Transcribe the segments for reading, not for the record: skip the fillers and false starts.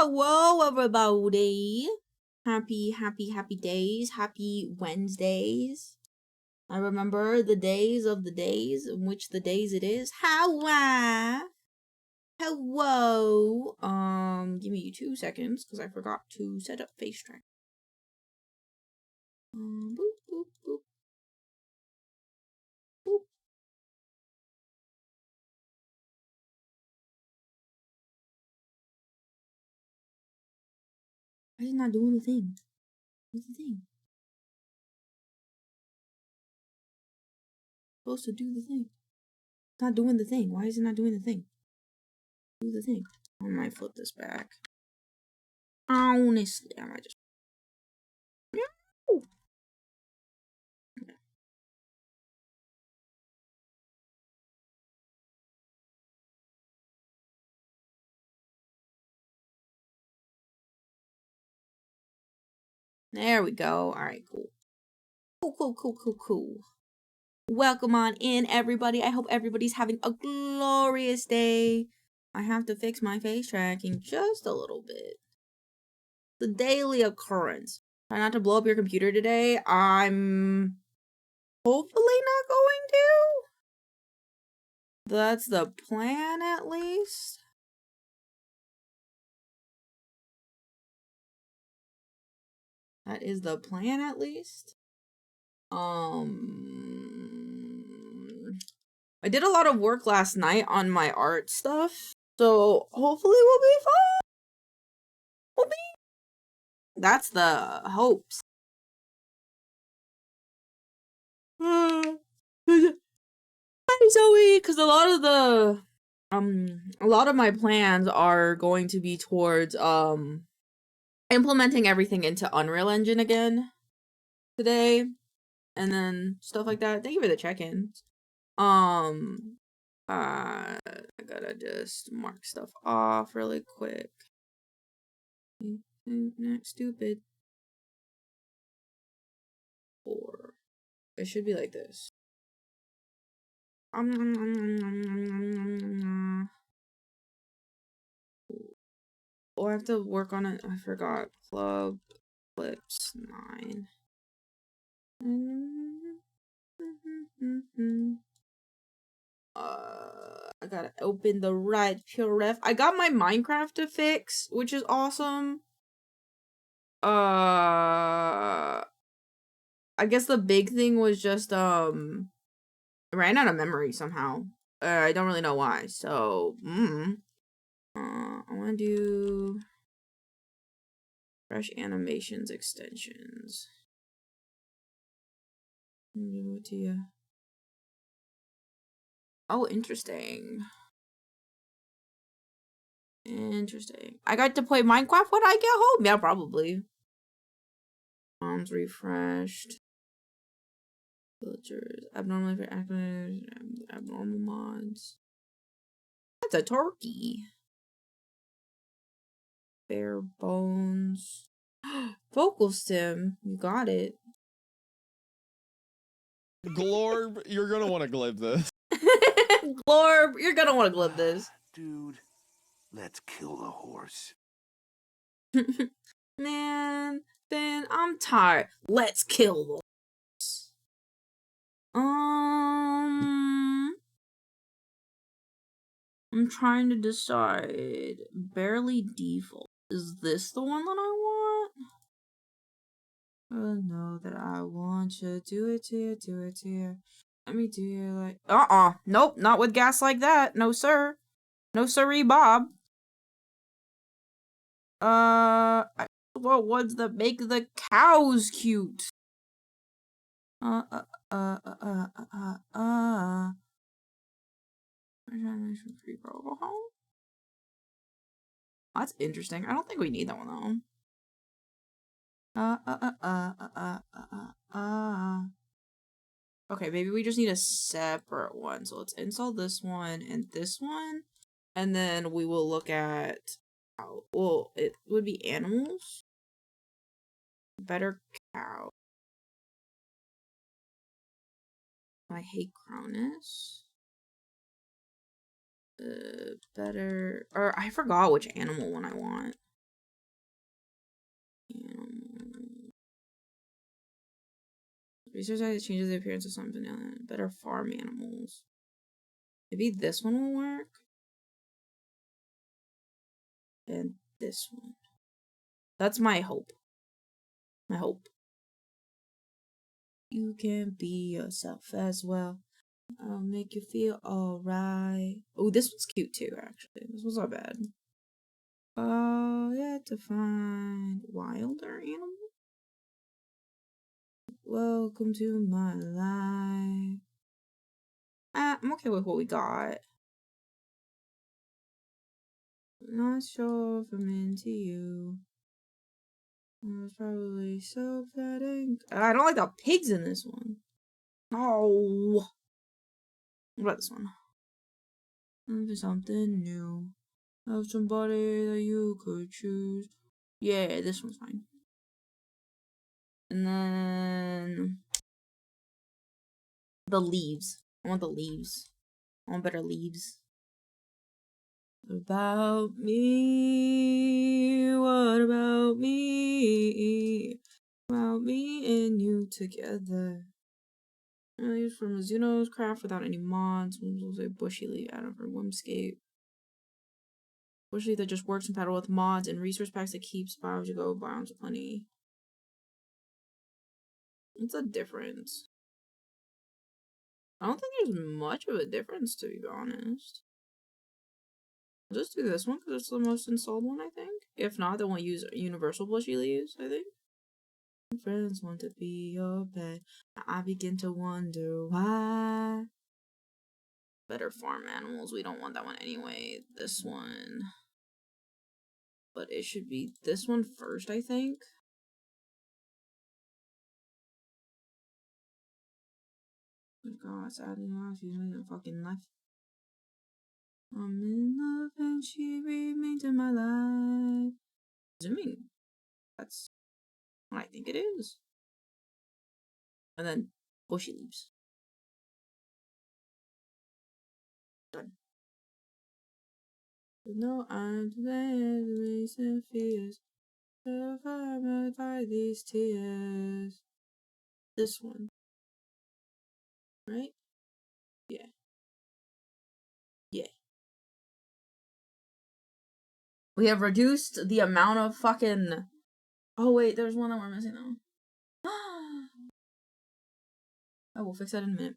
Hello, everybody. Happy days. Happy Wednesdays. I remember the days of the days in which the days it is. Hello. Give me 2 seconds because I forgot to set up face track. Boop, boop, boop. Boop. Why is it not doing the thing? What's the thing? It's supposed to do the thing. It's not doing the thing. Why is it not doing the thing? Do the thing. I might flip this back. Honestly, I might just. No! There we go. Alright, cool. Cool. Welcome on in, everybody. I hope everybody's having a glorious day. I have to fix my face tracking just a little bit. The daily occurrence. Try not to blow up your computer today. I'm hopefully not going to. That's the plan, at least. That is the plan, at least. I did a lot of work last night on my art stuff, so hopefully we'll be fine. That's the hopes. Hi, Zoe, because a lot of my plans are going to be towards implementing everything into Unreal Engine again today, and then stuff like that. Thank you for the check-ins. I gotta just mark stuff off really quick. Not stupid. 4. It should be like this. Oh, I have to work on it. I forgot. Club clips 9. I gotta open the right pure ref. I got my Minecraft to fix, which is awesome. I guess the big thing was just I ran out of memory somehow. I don't really know why. So, I want to do fresh animations extensions. Give it to you. Oh, interesting. I got to play Minecraft when I get home. Yeah, probably. Mom's refreshed. Villagers. Abnormally for activators. Abnormal mods. That's a turkey. Bare bones. Vocal stim. You got it. Glorb, you're gonna want to glib this. Glorb, you're gonna want to glib this. Dude, let's kill the horse. Man, Ben, I'm tired. Let's kill the horse. I'm trying to decide. Barely default. Is this the one that I want? I know that I want to do it to you. Let me do you like. Nope, not with gas like that. No, sir. No, sirree, Bob. What ones that make the cows cute? That's interesting. I don't think we need that one though. Okay, maybe we just need a separate one. So let's install this one and this one, and then we will look at how. Well, it would be animals. Better cow. I hate Cronus. Better, or I forgot which animal one I want. Research site changes the appearance of some vanilla. Better farm animals. Maybe this one will work. And this one. That's my hope. My hope. You can be yourself as well. I'll make you feel alright. Oh, this one's cute too, actually. This one's not bad. Oh, yeah, to find wilder animal. Welcome to my life. I'm okay with what we got. Not sure if I'm into you. It's probably so upsetting. I don't like the pigs in this one. Oh. What about this one? Looking for something new. Of somebody that you could choose. Yeah, this one's fine. And then the leaves. I want the leaves. I want better leaves. About me, what about me? About me and you together. Leaves from Mizuno's craft without any mods. We'll say bushy leaf out of her whimscape. Bushy that just works compatible with mods and resource packs that keeps biological biomes plenty. What's the difference? I don't think there's much of a difference, to be honest. I'll just do this one because it's the most installed one, I think. If not, then we'll use universal bushy leaves, I think. Friends want to be your pet. I begin to wonder why. Better farm animals. We don't want that one anyway. This one. But it should be this one first, I think. Oh god, sadly enough, she's living a fucking life. I'm in love and she remains in my life. Assuming that's what I think it is. And then bushy leaves. Done. No, I'm the and fears. Surrounded by these tears. This one. Right? Yeah. Yeah. We have reduced the amount of fucking... Oh wait, there's one that we're missing though. I will fix that in a minute.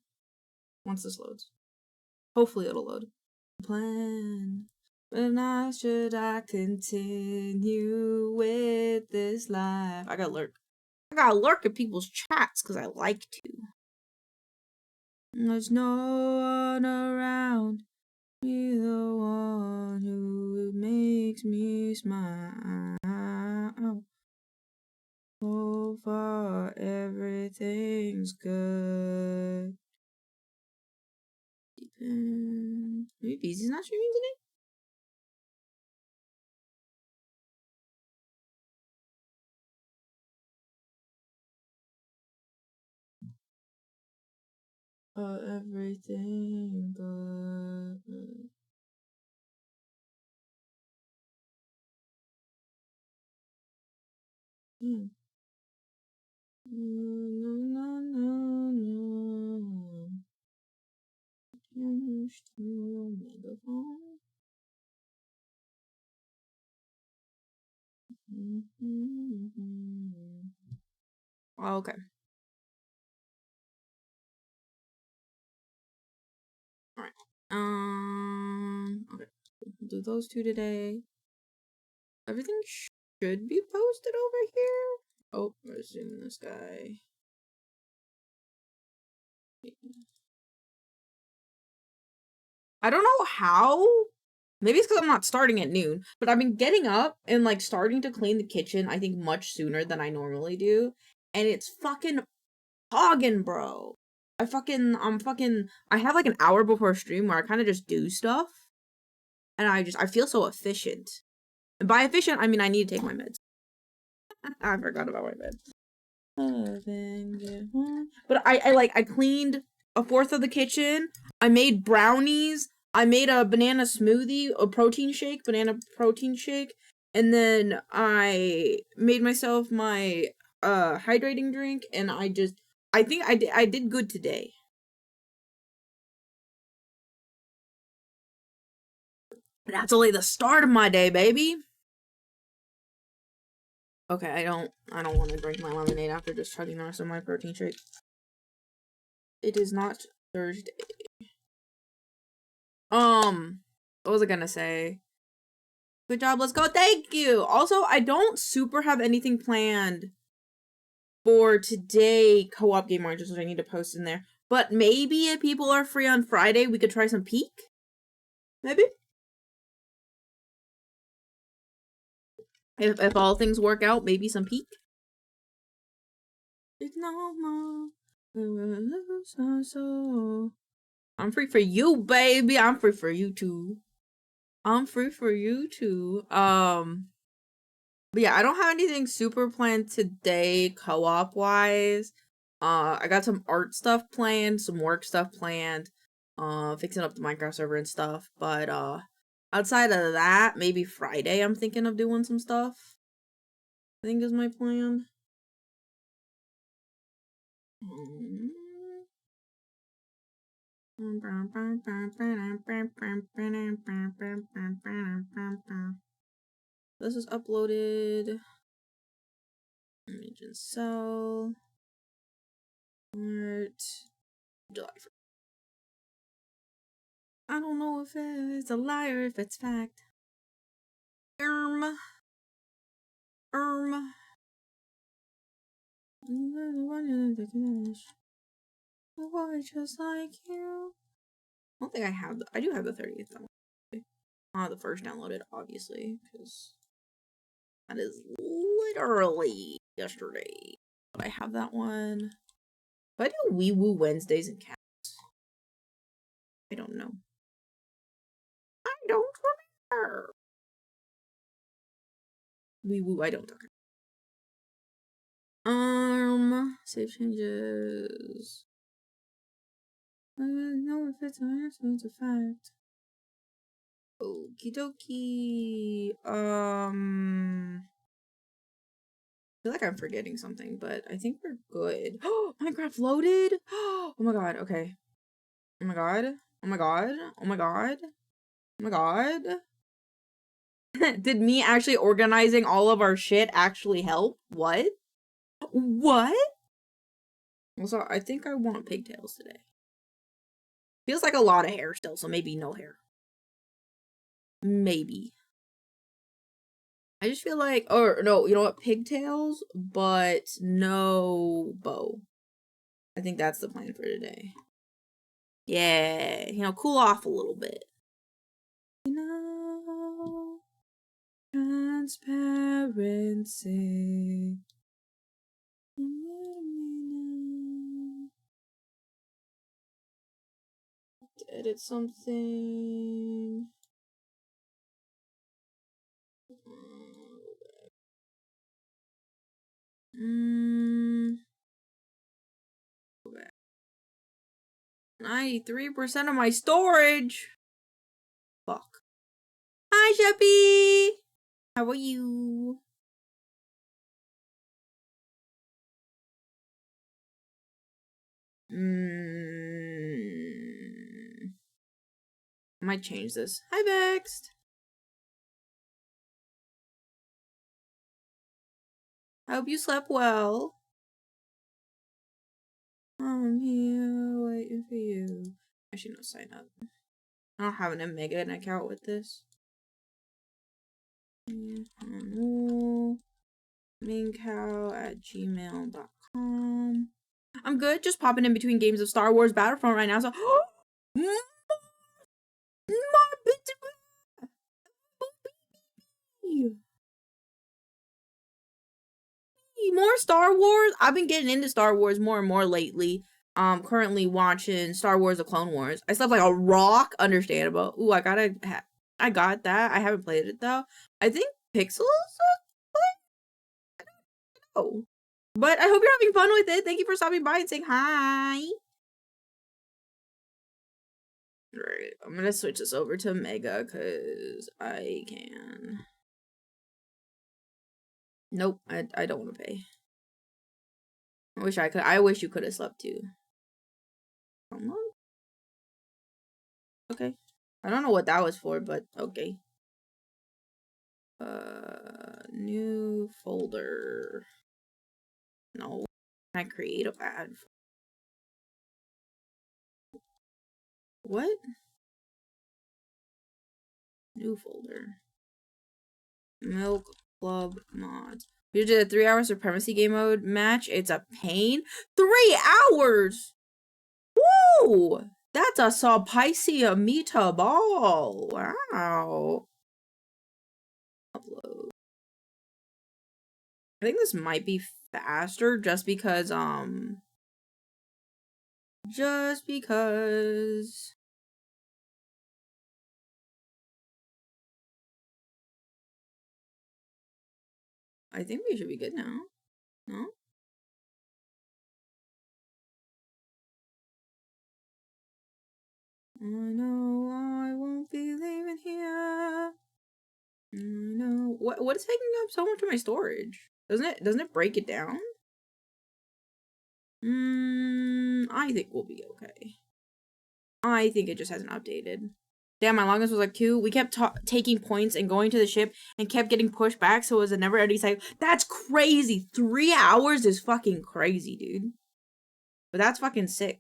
Once this loads. Hopefully it'll load. Plan. But now should I continue with this life? I gotta lurk. I gotta lurk at people's chats because I like to. There's no one around. Be the one who makes me smile. So far, everything's good. Maybe Beezy's not streaming today? Everything good. Mm. No. Okay. Alright. Okay. We'll do those two today. Everything should be posted over here. Oh, we're zooming this guy. I don't know how. Maybe it's because I'm not starting at noon, but I've been getting up and like starting to clean the kitchen, I think much sooner than I normally do. And it's fucking hogging, bro. I have like an hour before stream where I kind of just do stuff. And I feel so efficient. And by efficient, I mean I need to take my meds. I forgot about my meds. But I cleaned a fourth of the kitchen. I made brownies. I made a banana smoothie, a banana protein shake. And then I made myself my hydrating drink, and I just I think I did good today. That's only the start of my day, baby. Okay, I don't want to drink my lemonade after just chugging the rest of my protein shake. It is not Thursday. What was I gonna say? Good job, let's go. Thank you. Also, I don't super have anything planned for today co-op game marches, which I need to post in there. But maybe if people are free on Friday, we could try some Peak. Maybe. If all things work out, maybe some Peak. It's no more. I'm free for you, baby. I'm free for you too. I'm free for you too. But yeah, I don't have anything super planned today, co-op wise. I got some art stuff planned, some work stuff planned, fixing up the Minecraft server and stuff. But outside of that, maybe Friday I'm thinking of doing some stuff. I think is my plan. This is uploaded. Image and sell. Art. July 1st. I don't know if it's a lie or if it's fact. Boy, just like you. I don't think I have. I do have the 30th downloaded. The first downloaded, obviously, because that is literally yesterday. But I have that one. Do I do Weewoo Wednesdays and cats? I don't know. I don't remember. Weewoo, I don't talk. Save changes. I don't know if it's an answer, it's a fact. Okie dokie. I feel like I'm forgetting something, but I think we're good. Oh, Minecraft loaded? Oh my god, okay. Oh my god. Oh my god. Oh my god. Oh my god. Did me actually organizing all of our shit actually help? What? What? Also, I think I want pigtails today. Feels like a lot of hair still, so maybe no hair. Maybe. I just feel like, or no, you know what? Pigtails, but no bow. I think that's the plan for today. Yeah, you know, cool off a little bit. You know, transparency. Edit something. Go back. 93% of my storage. Fuck. Hi, Sheppy. How are you? I might change this. Hi, Vexed. I hope you slept well. I'm here waiting for you. I should not sign up. I don't have an Omega account with this. maincoow@gmail.com. I'm good, just popping in between games of Star Wars Battlefront right now, so more Star Wars. I've been getting into Star Wars more and more lately. Currently watching Star Wars: The Clone Wars. I slept like a rock. Understandable. Ooh, I got that. I haven't played it though. I think Pixels. Oh, but I hope you're having fun with it. Thank you for stopping by and saying hi. Right, I'm gonna switch this over to Mega because I can. Nope, I don't want to pay. I wish I could. I wish you could have slept too. Okay. I don't know what that was for, but okay. New folder. No. Can I create a bad? What? New folder. Milk Club mods. We did a 3-hour supremacy game mode match. It's a pain. 3 hours! Woo! That's a Sulpicia meatball. Wow. Upload. I think this might be faster just because I think we should be good now. No? I know I won't be leaving here. I know. What is taking up so much of my storage? Doesn't it break it down? I think we'll be okay. I think it just hasn't updated. Damn, my longest was like 2. We kept taking points and going to the ship and kept getting pushed back, so it was a never-ending cycle. That's crazy. 3 hours is fucking crazy, dude. But that's fucking sick.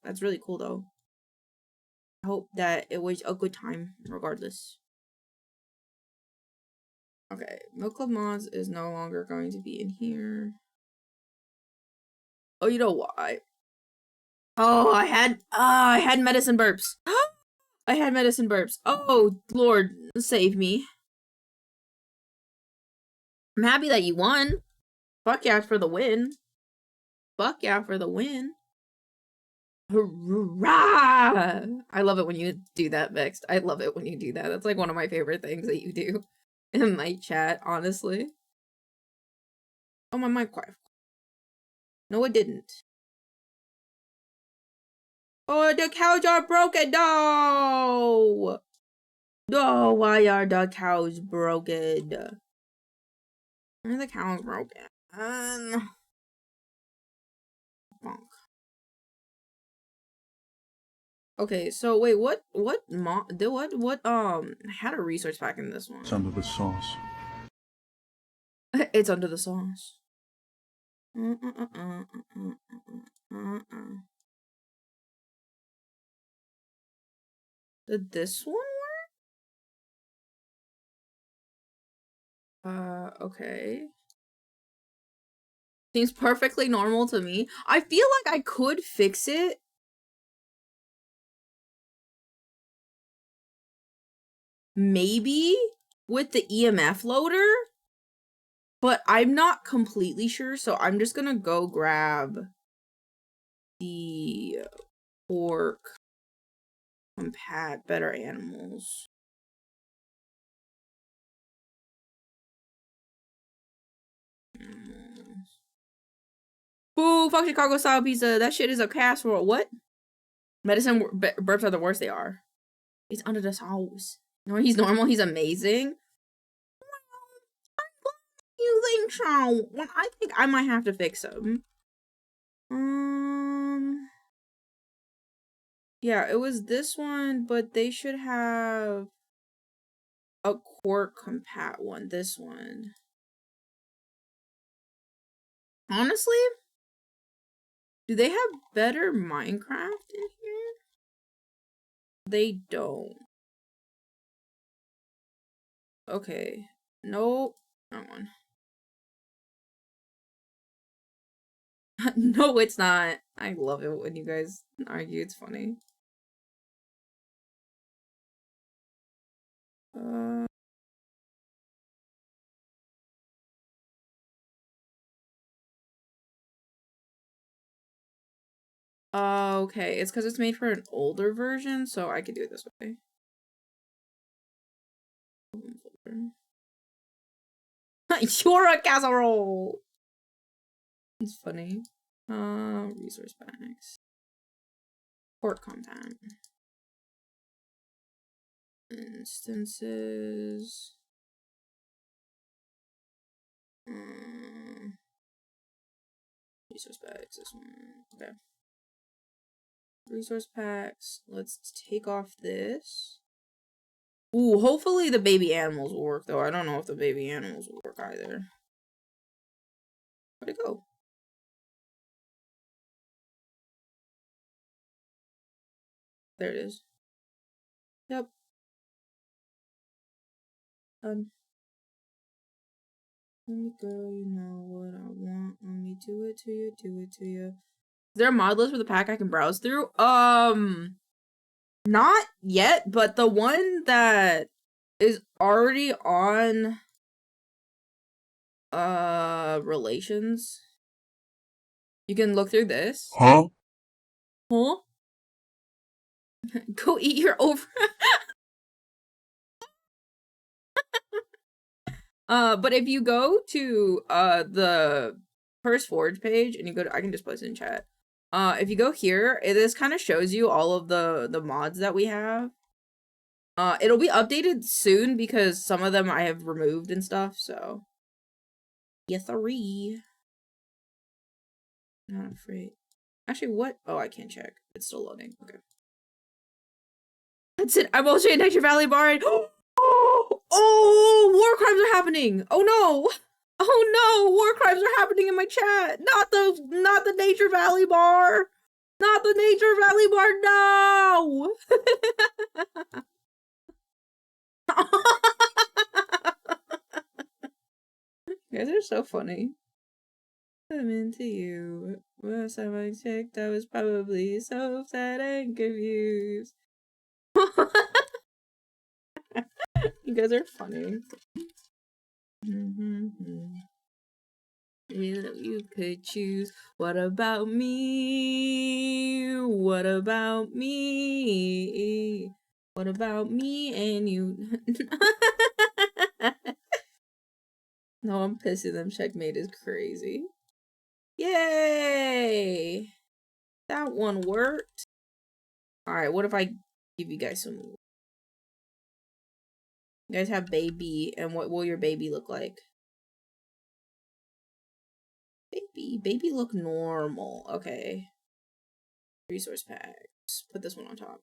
That's really cool though. I hope that it was a good time, regardless. Okay, Milk Club Mods is no longer going to be in here. Oh, you know why? Oh, I had medicine burps. I had medicine burps. Oh, Lord, save me. I'm happy that you won. Fuck yeah for the win. Fuck yeah for the win. Hurrah! I love it when you do that, Vexed. I love it when you do that. That's like one of my favorite things that you do in my chat, honestly. Oh, my mic quiet. No, it didn't. Oh, the cows are broken. No! No, why are the cows broken? Why are the cows broken? Bonk. Okay, so wait, what I had a resource pack in this one. It's under the sauce. It's under the sauce. Did this one work? Okay. Seems perfectly normal to me. I feel like I could fix it. Maybe with the EMF loader, but I'm not completely sure, so I'm just gonna go grab the pork compat better animals. Boo, fuck Chicago style pizza. That shit is a casserole. What? Medicine burps are the worst they are. He's under the sauce. No, he's normal. He's amazing. You think so? Well, I think I might have to fix him. Yeah, it was this one, but they should have a core compat one. This one. Honestly, do they have better Minecraft in here? They don't. Okay. Nope. Wrong one. No, it's not. I love it when you guys argue. It's funny. Okay. It's because it's made for an older version, so I could do it this way. You're a casserole! It's funny. Resource packs. Port content. Instances. resource packs. This one. Okay. Resource packs. Let's take off this. Ooh, hopefully the baby animals will work, though. I don't know if the baby animals will work either. Where'd it go? There it is. Yep. Done. Let me go, you know what I want. Let me do it to you, do it to you. Is there a mod list for the pack I can browse through? Not yet, but the one that is already on relations. You can look through this. Huh? Huh? Go eat your over. But if you go to the Purse Forge page and you go to, I can just post it in chat. If you go here, this kind of shows you all of the mods that we have. It'll be updated soon because some of them I have removed and stuff, so. Yeah, 3. Not afraid. Actually, what? Oh, I can't check. It's still loading. Okay. That's it. I'm also in Nature Valley Bar. And oh, war crimes are happening. Oh no. Oh no, war crimes are happening in my chat. Not the Nature Valley Bar. Not the Nature Valley Bar. No. You guys are so funny. I'm into you. Last time I checked, I was probably so sad and confused. You guys are funny. You could choose. What about me? What about me? What about me and you? No, I'm pissing them. Checkmate is crazy. Yay! That one worked. Alright, what if I give you guys some? You guys have baby, and what will your baby look like? Baby look normal. Okay. Resource packs. Put this one on top.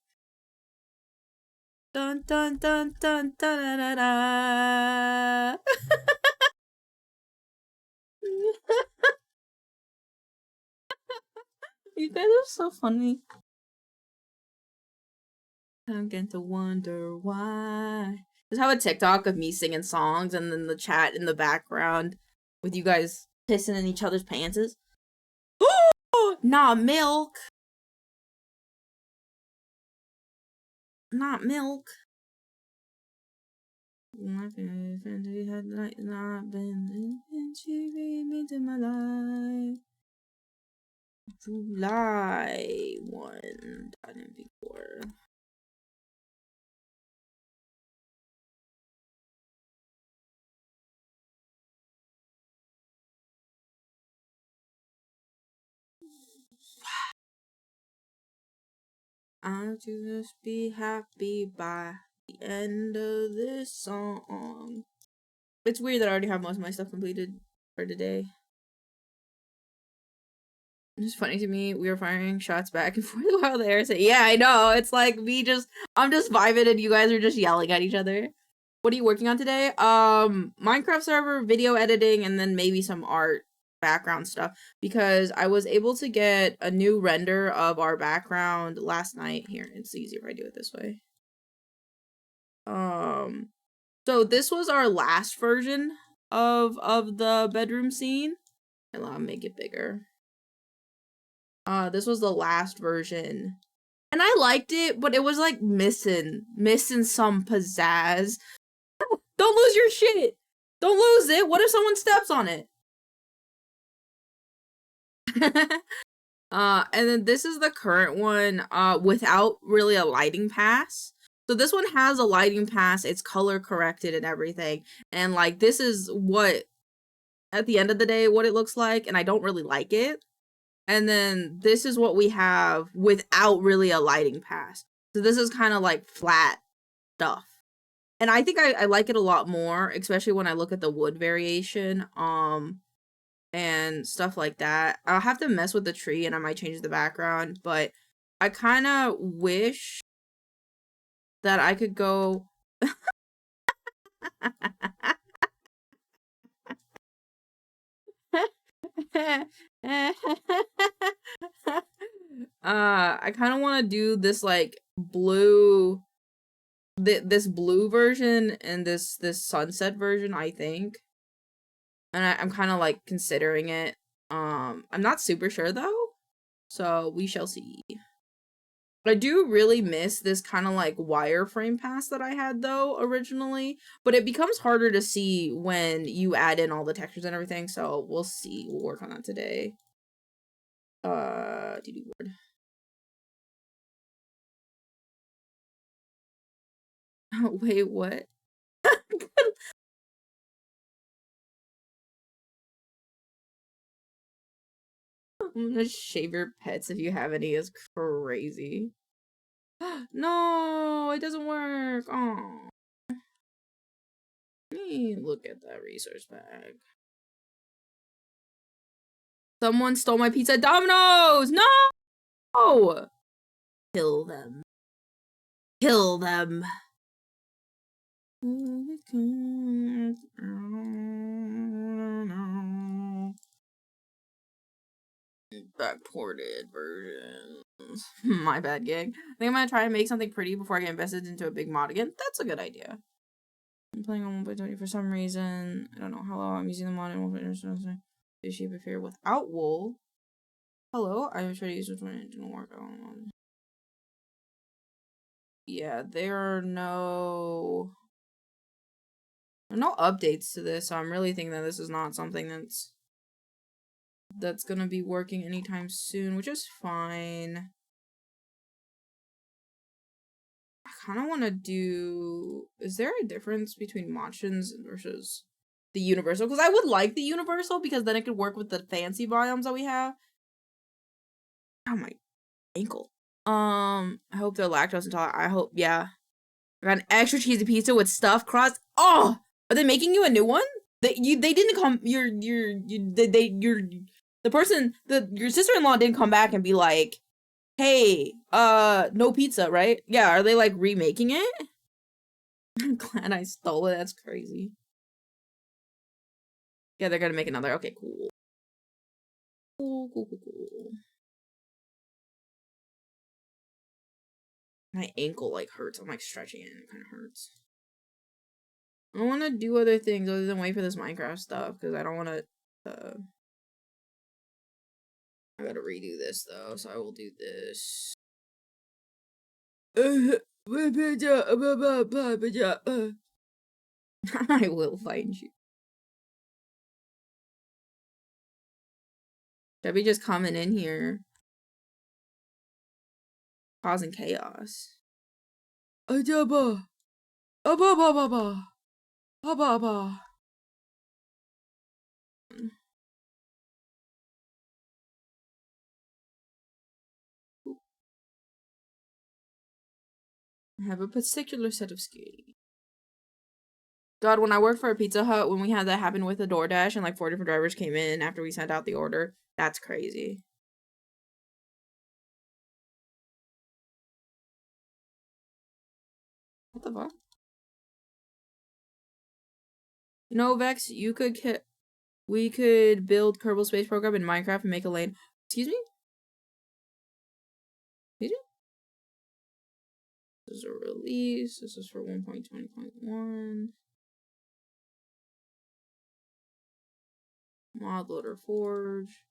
Dun dun dun dun dun da da da. You guys are so funny. I'm getting to wonder why. Just have a TikTok of me singing songs and then the chat in the background with you guys pissing in each other's pantses. Not milk. Not milk. My family had not been, and she read me to my life. July 1. Before. I'll just be happy by the end of this song. It's weird that I already have most of my stuff completed for today. It's funny to me, we were firing shots back and forth while they were saying, yeah, I know, it's like I'm just vibing and you guys are just yelling at each other. What are you working on today? Minecraft server, video editing, and then maybe some art background stuff, because I was able to get a new render of our background last night. Here, it's easier if I do it this way. So this was our last version of the bedroom scene. And I'll make it bigger. This was the last version. And I liked it, but it was like missing some pizzazz. Don't lose your shit. Don't lose it. What if someone steps on it? And then this is the current one, without really a lighting pass. So this one has a lighting pass, it's color corrected and everything. And like, this is what, at the end of the day, what it looks like, and I don't really like it. And then this is what we have without really a lighting pass. So this is kind of like flat stuff. And I think I like it a lot more, especially when I look at the wood variation. and stuff like that. I'll have to mess with the tree and I might change the background, but I kind of wish that I could go I kind of want to do this like blue this blue version and this sunset version, I think. And I'm kind of like considering it. I'm not super sure though. So we shall see. I do really miss this kind of like wireframe pass that I had though originally, but it becomes harder to see when you add in all the textures and everything. So we'll see. We'll work on that today. DD word. Wait, what? I'm gonna shave your pets if you have any is crazy. No, it doesn't work. Oh. Look at that resource bag. Someone stole my pizza at Domino's! No! Kill them. Kill them. Backported versions. My bad, gig. I think I'm gonna try and make something pretty before I get invested into a big mod again. That's a good idea. I'm playing on 1.20 for some reason. I don't know how long I'm using the mod in 1.20. The shape of hair without wool. Hello, I was trying to use this one. It didn't work. Yeah, there are no updates to this, so I'm really thinking that this is not something that's gonna be working anytime soon, which is fine. I kind of want to do... Is there a difference between Machins versus the Universal? Because I would like the Universal, because then it could work with the fancy biomes that we have. Oh, my ankle. I hope they're lactose intolerant. I hope, yeah. I got an extra cheesy pizza with stuffed crust. Oh! Are they making you a new one? They didn't come... Your sister-in-law didn't come back and be like, hey, no pizza, right? Yeah, are they like remaking it? I'm glad I stole it. That's crazy. Yeah, they're gonna make another. Okay, cool. Cool. My ankle like hurts. I'm like stretching it and it kind of hurts. I want to do other things other than wait for this Minecraft stuff because I don't want to. I gotta redo this though, so I will do this. I will find you. Should I be just coming in here causing chaos? Ajaba. Ababa. Ababa. I have a particular set of skills. God, when I worked for a Pizza Hut, when we had that happen with the DoorDash and like 4 different drivers came in after we sent out the order, that's crazy. What the fuck? You know, Vex, we could build Kerbal Space Program in Minecraft and make a lane. Excuse me? Excuse me? This is a release. This is for 1.20.1. Mod Loader Forge.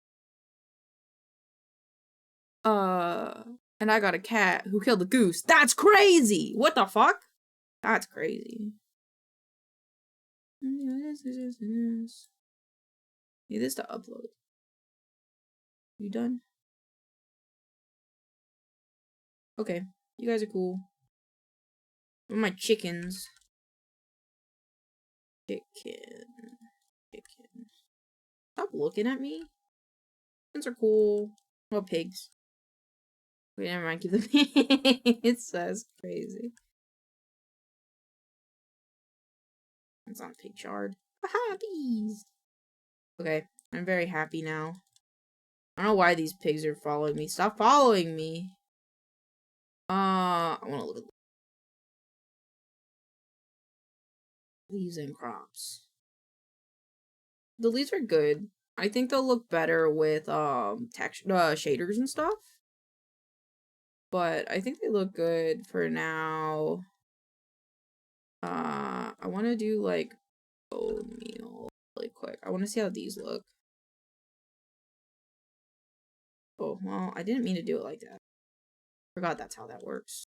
And I got a cat who killed a goose. That's crazy! What the fuck? That's crazy. Need this to upload. You done? Okay. You guys are cool. Where are my chickens? Chicken. Stop looking at me. Chickens are cool. What about pigs? Wait, never mind. Keep the pigs. That's crazy. It's on pig shard. Aha, bees. Okay. I'm very happy now. I don't know why these pigs are following me. Stop following me. I want to look at leaves and crops. The leaves are good. I think they'll look better with texture shaders and stuff. But I think they look good for now. I want to do like oatmeal really quick. I want to see how these look. Oh, well, I didn't mean to do it like that. Forgot that's how that works.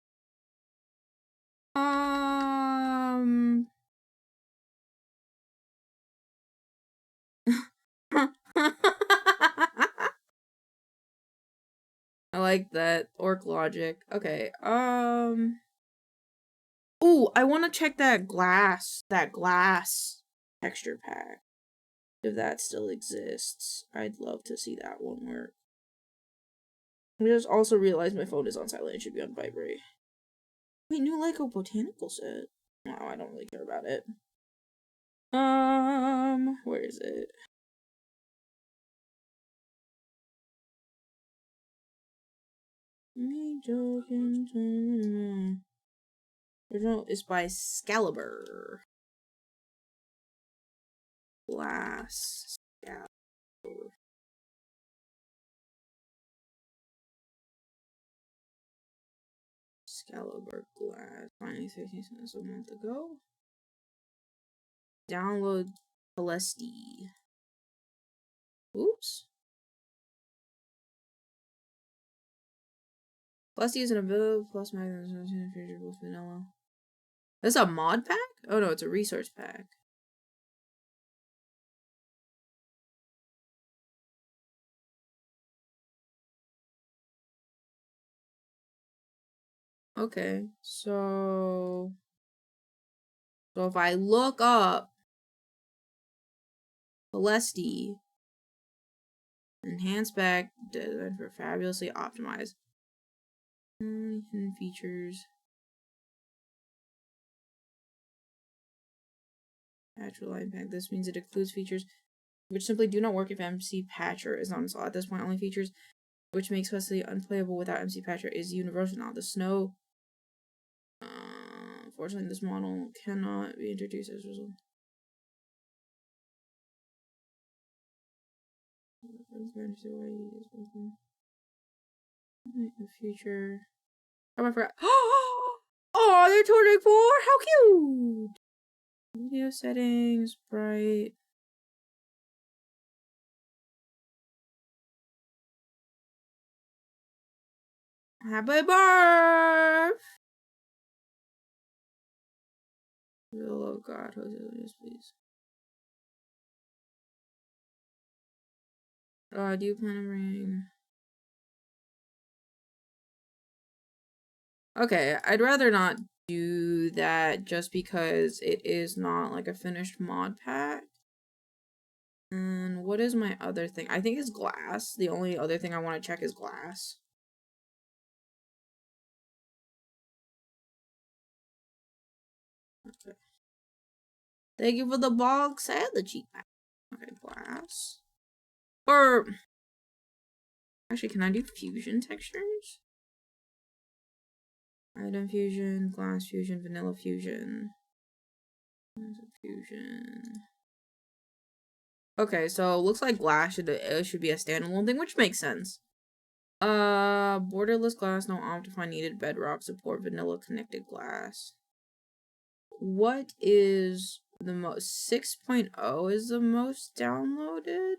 I like that. Orc logic. Okay, ooh, I want to check that glass texture pack. If that still exists. I'd love to see that one work. I just also realized my phone is on silent. It should be on vibrate. Wait, new Lego botanical set. No, I don't really care about it. Where is it? Me joking. Original is by Excalibur. Glass. Excalibur glass. Finally 15 cents a month ago. Download Celesti. Oops. Celesti is an ability plus magazine feature plus vanilla. That's a mod pack? Oh no, it's a resource pack. Okay, so if I look up Celesti, enhanced back design for fabulously optimized hidden features, patch line pack. This means it includes features which simply do not work if MC Patcher is not installed. At this point, only features which makes Celesti unplayable without MC Patcher is universal now. The snow. Unfortunately, this model cannot be introduced as a result. The future. Oh, I forgot. Oh, they're turning 4. How cute! Video settings, bright. Happy birth! Oh God, Jose, please. Do you plan on bringing? Okay, I'd rather not do that just because it is not like a finished mod pack. And what is my other thing? I think it's glass. The only other thing I want to check is glass. Okay. Thank you for the box and the cheap pack. Okay, glass. Or actually, can I do fusion textures? Item fusion, glass fusion, vanilla fusion. Fusion. Okay, so looks like glass should be a standalone thing, which makes sense. Borderless glass, no Optifine needed, bedrock support, vanilla connected glass. What is the most? 6.0 is the most downloaded?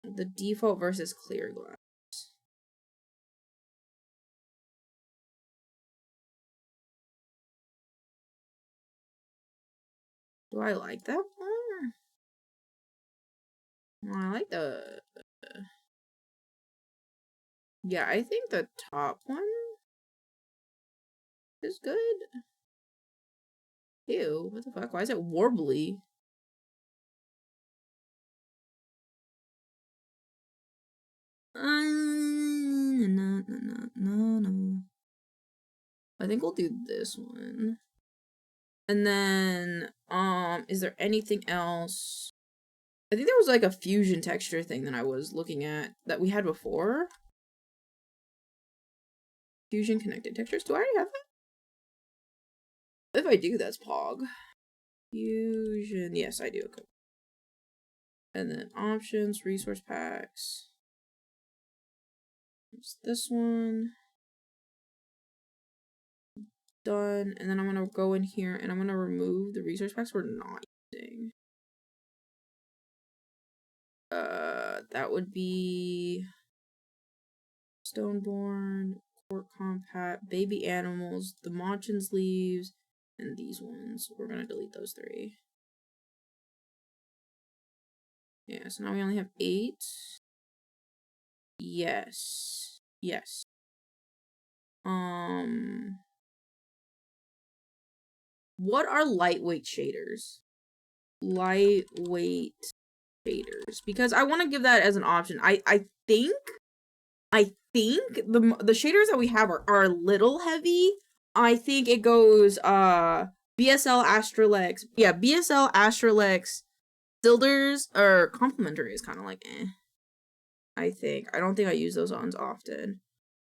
The default versus clear glass. Do I like that one? Well, I like the... Yeah, I think the top one is good. Ew, what the fuck? Why is it warbly? No. I think we'll do this one. And then, is there anything else? I think there was like a fusion texture thing that I was looking at that we had before. Fusion connected textures. Do I already have that? If I do, that's Pog. Fusion. Yes, I do. Okay. And then options, resource packs. There's this one. Done. And then I'm going to go in here and I'm going to remove the resource packs we're not using. That would be Stoneborn, Court Compact, Baby Animals, the Machins Leaves, and these ones. We're going to delete those 3. Yeah, so now we only have 8. Yes. Yes. What are lightweight shaders? Lightweight shaders. Because I want to give that as an option. I think the shaders that we have are a little heavy. I think it goes BSL Astralex. Yeah, BSL Astralex Silders or complementary is kind of like eh. I think. I don't think I use those ones often.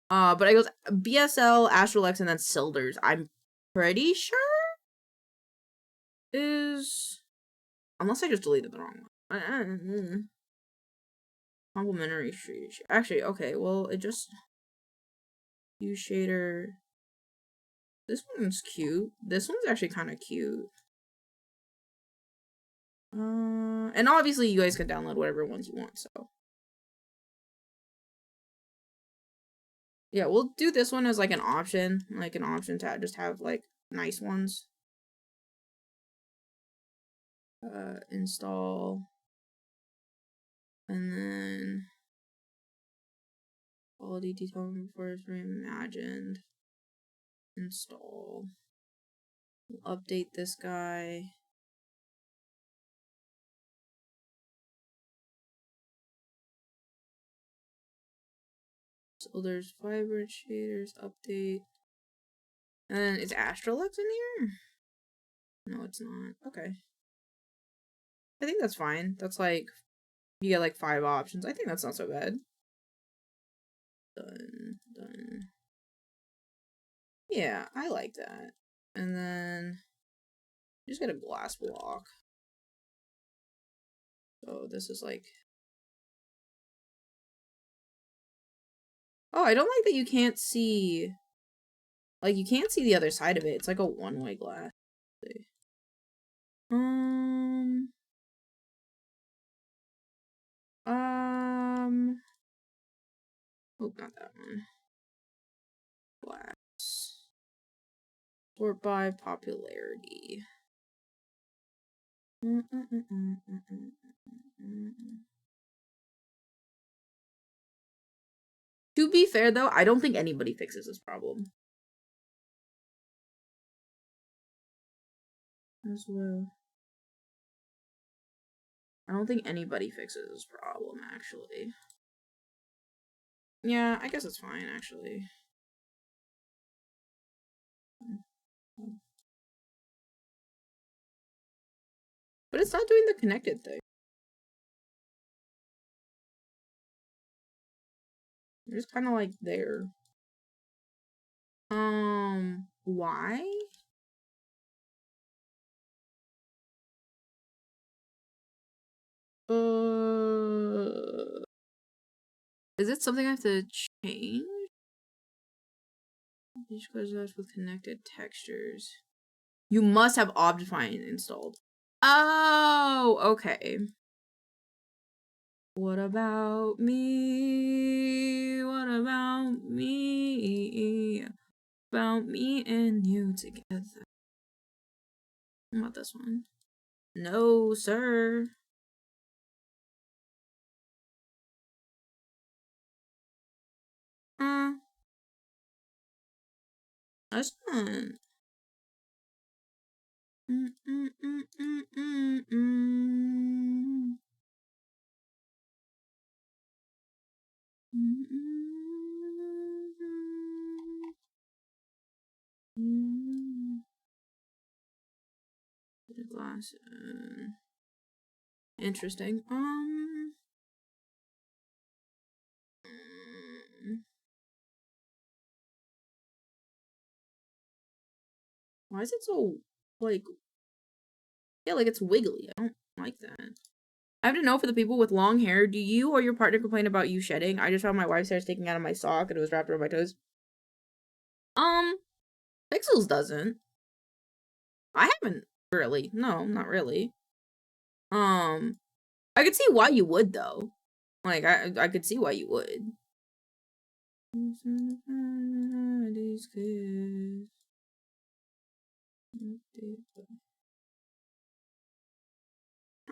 But I goes BSL, Astralex, and then Silders. I'm pretty sure is unless I just deleted the wrong one. Complementary shade. Actually, okay, well it just use shader. This one's cute. This one's actually kind of cute. And obviously you guys can download whatever ones you want, so. Yeah, we'll do this one as like an option to just have like nice ones. Install. And then quality detail before it's reimagined. Install. We'll update this guy. So there's vibrant shaders, update. And then is Astralex in here? No, it's not. Okay. I think that's fine. That's like, you get like 5 options. I think that's not so bad. Done. Done. Yeah, I like that. And then, just get a glass block. So this is like, oh, I don't like that you can't see, like you can't see the other side of it. It's like a one-way glass. Oh, not that one. Glass. Sort by popularity. To be fair, though, I don't think anybody fixes this problem. As well. I don't think anybody fixes this problem, actually. Yeah, I guess it's fine, actually. But it's not doing the connected thing. It's just kind of like there. Why? Is it something I have to change? Each class with connected textures. You must have Optifine installed. Oh, okay. What about me? What about me? About me and you together. What about this one? No, sir. That's not. Glasses. Interesting. Why is it so, like, yeah, like it's wiggly. I don't like that. I have to know for the people with long hair, do you or your partner complain about you shedding? I just found my wife's hair sticking out of my sock and it was wrapped around my toes. Pixels doesn't. I haven't really. No, not really. I could see why you would though. Like I could see why you would. I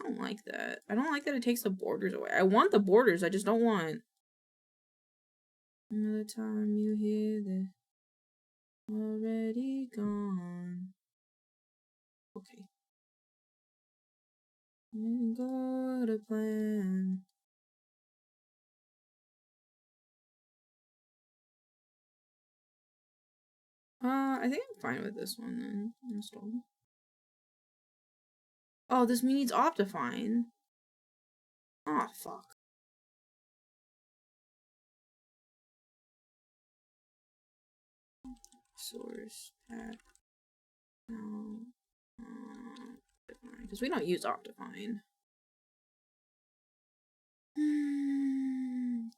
don't like that. I don't like that it takes the borders away. I want the borders, I just don't want another time you hear this already gone. Okay. Ain't got a plan. I think I'm fine with this one then. Install. Oh, this me needs Optifine. Oh, fuck. Source pack. No. Because we don't use Optifine.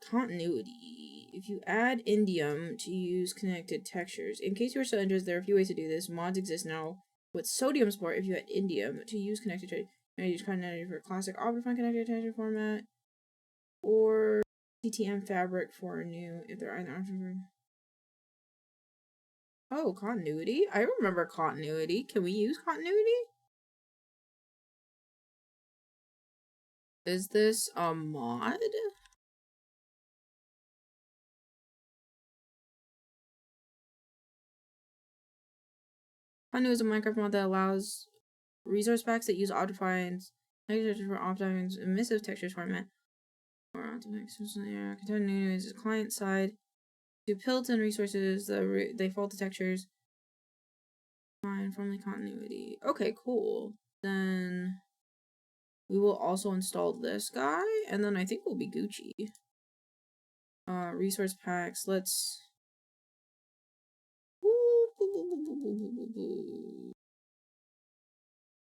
Continuity. If you add indium to use connected textures, in case you are still interested, there are a few ways to do this. Mods exist now with sodium support. If you add indium to use connected textures, you can use continuity for classic Optifine connected texture format, or CTM fabric for a new. If there are either option. Oh, continuity. I remember continuity. Can we use continuity? Is this a mod? Continuity is a Minecraft mod that allows resource packs that use Optifine's textures for Optifine's emissive textures format. Or continuity is client side. To built-in resources, they default to textures. Fine, friendly continuity. Okay, cool. Then we will also install this guy, and then I think we'll be Gucci. Resource packs. Let's.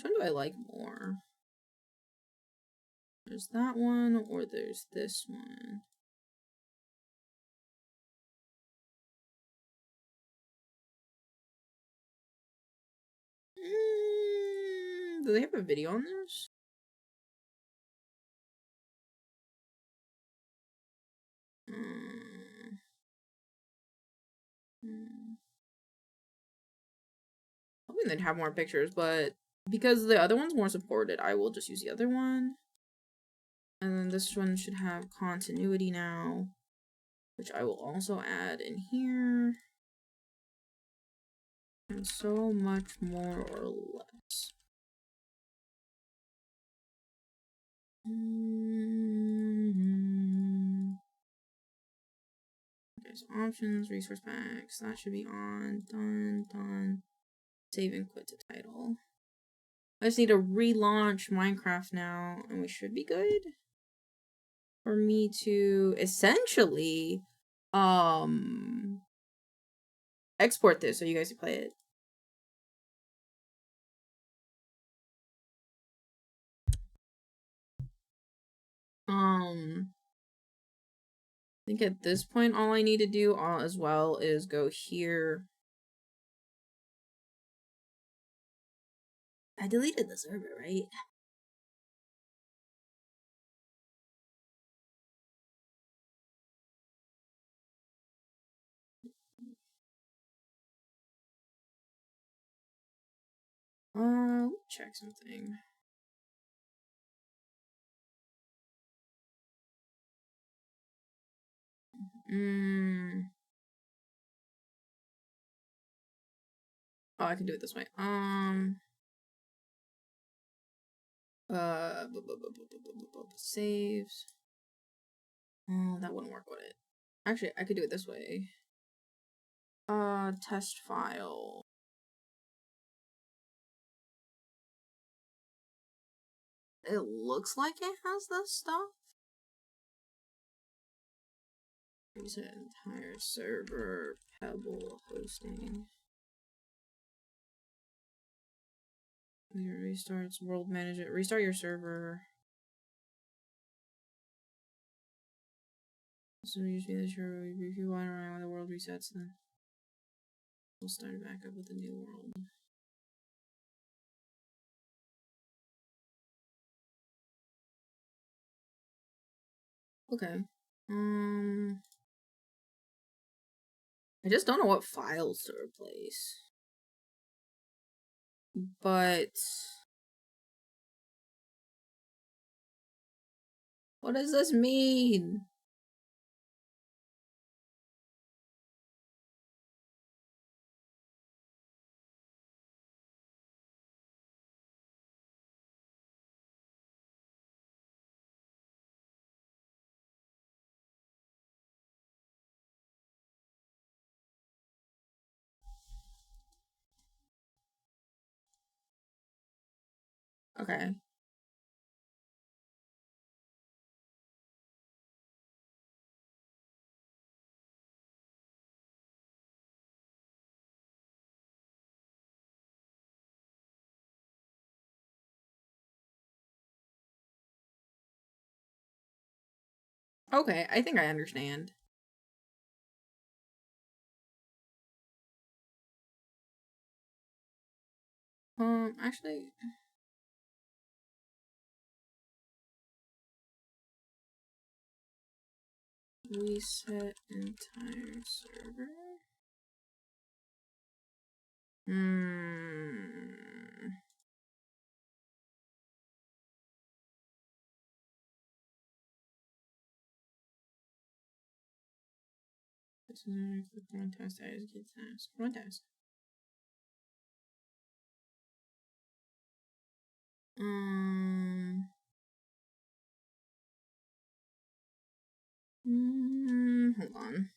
Which one do I like more? There's that one, or there's this one. Do they have a video on this? Hoping they'd have more pictures, but because the other one's more supported, I will just use the other one. And then this one should have continuity now, which I will also add in here. And so much more or less. Okay, so options, resource packs, that should be on. Done. Save and quit to title. I just need to relaunch Minecraft now, and we should be good. For me to essentially, export this so you guys can play it. I think at this point, all I need to do as well is go here. I deleted the server, right? Check something. Oh, I can do it this way. Saves. Oh, that wouldn't work, would it? Actually, I could do it this way. Test file. it looks like it has this stuff. Reset entire server, Pebble hosting. Restarts world management. Restart your server. So you be the server. If you want around when the world resets, then we'll start back up with the new world. Okay. I just don't know what files to replace. But what does this mean? Okay. Okay, I think I understand. Actually, reset entire server. This is the front test. I just get task. Front test. Hold on.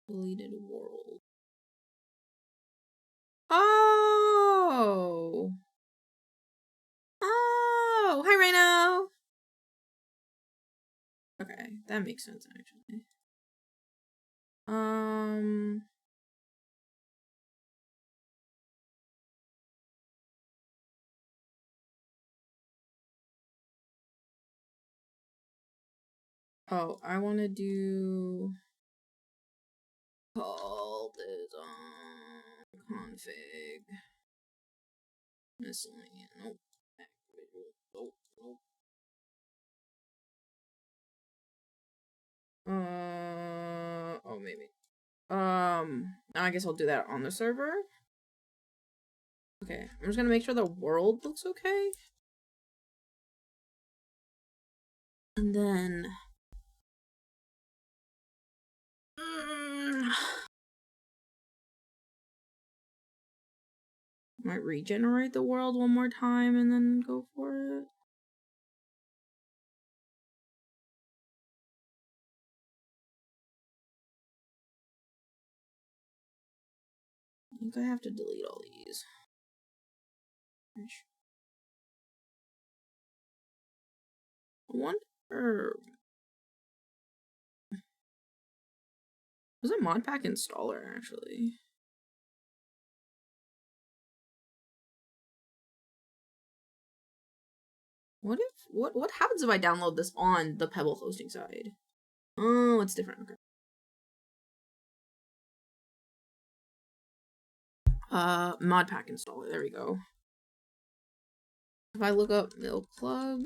Deleted world. Oh! Oh! Hi, Rhino! Okay, that makes sense, actually. Oh, I want to do... Call this, config. Miscellaneous. Nope. Nope. Nope. Oh, maybe. I guess I'll do that on the server. Okay, I'm just gonna make sure the world looks okay. And then... might regenerate the world one more time and then go for it. I think I have to delete all these. I wonder... was it Modpack installer, actually? What if... What happens if I download this on the Pebble hosting side? Oh, it's different. Okay. Modpack installer. There we go. If I look up Milk Club,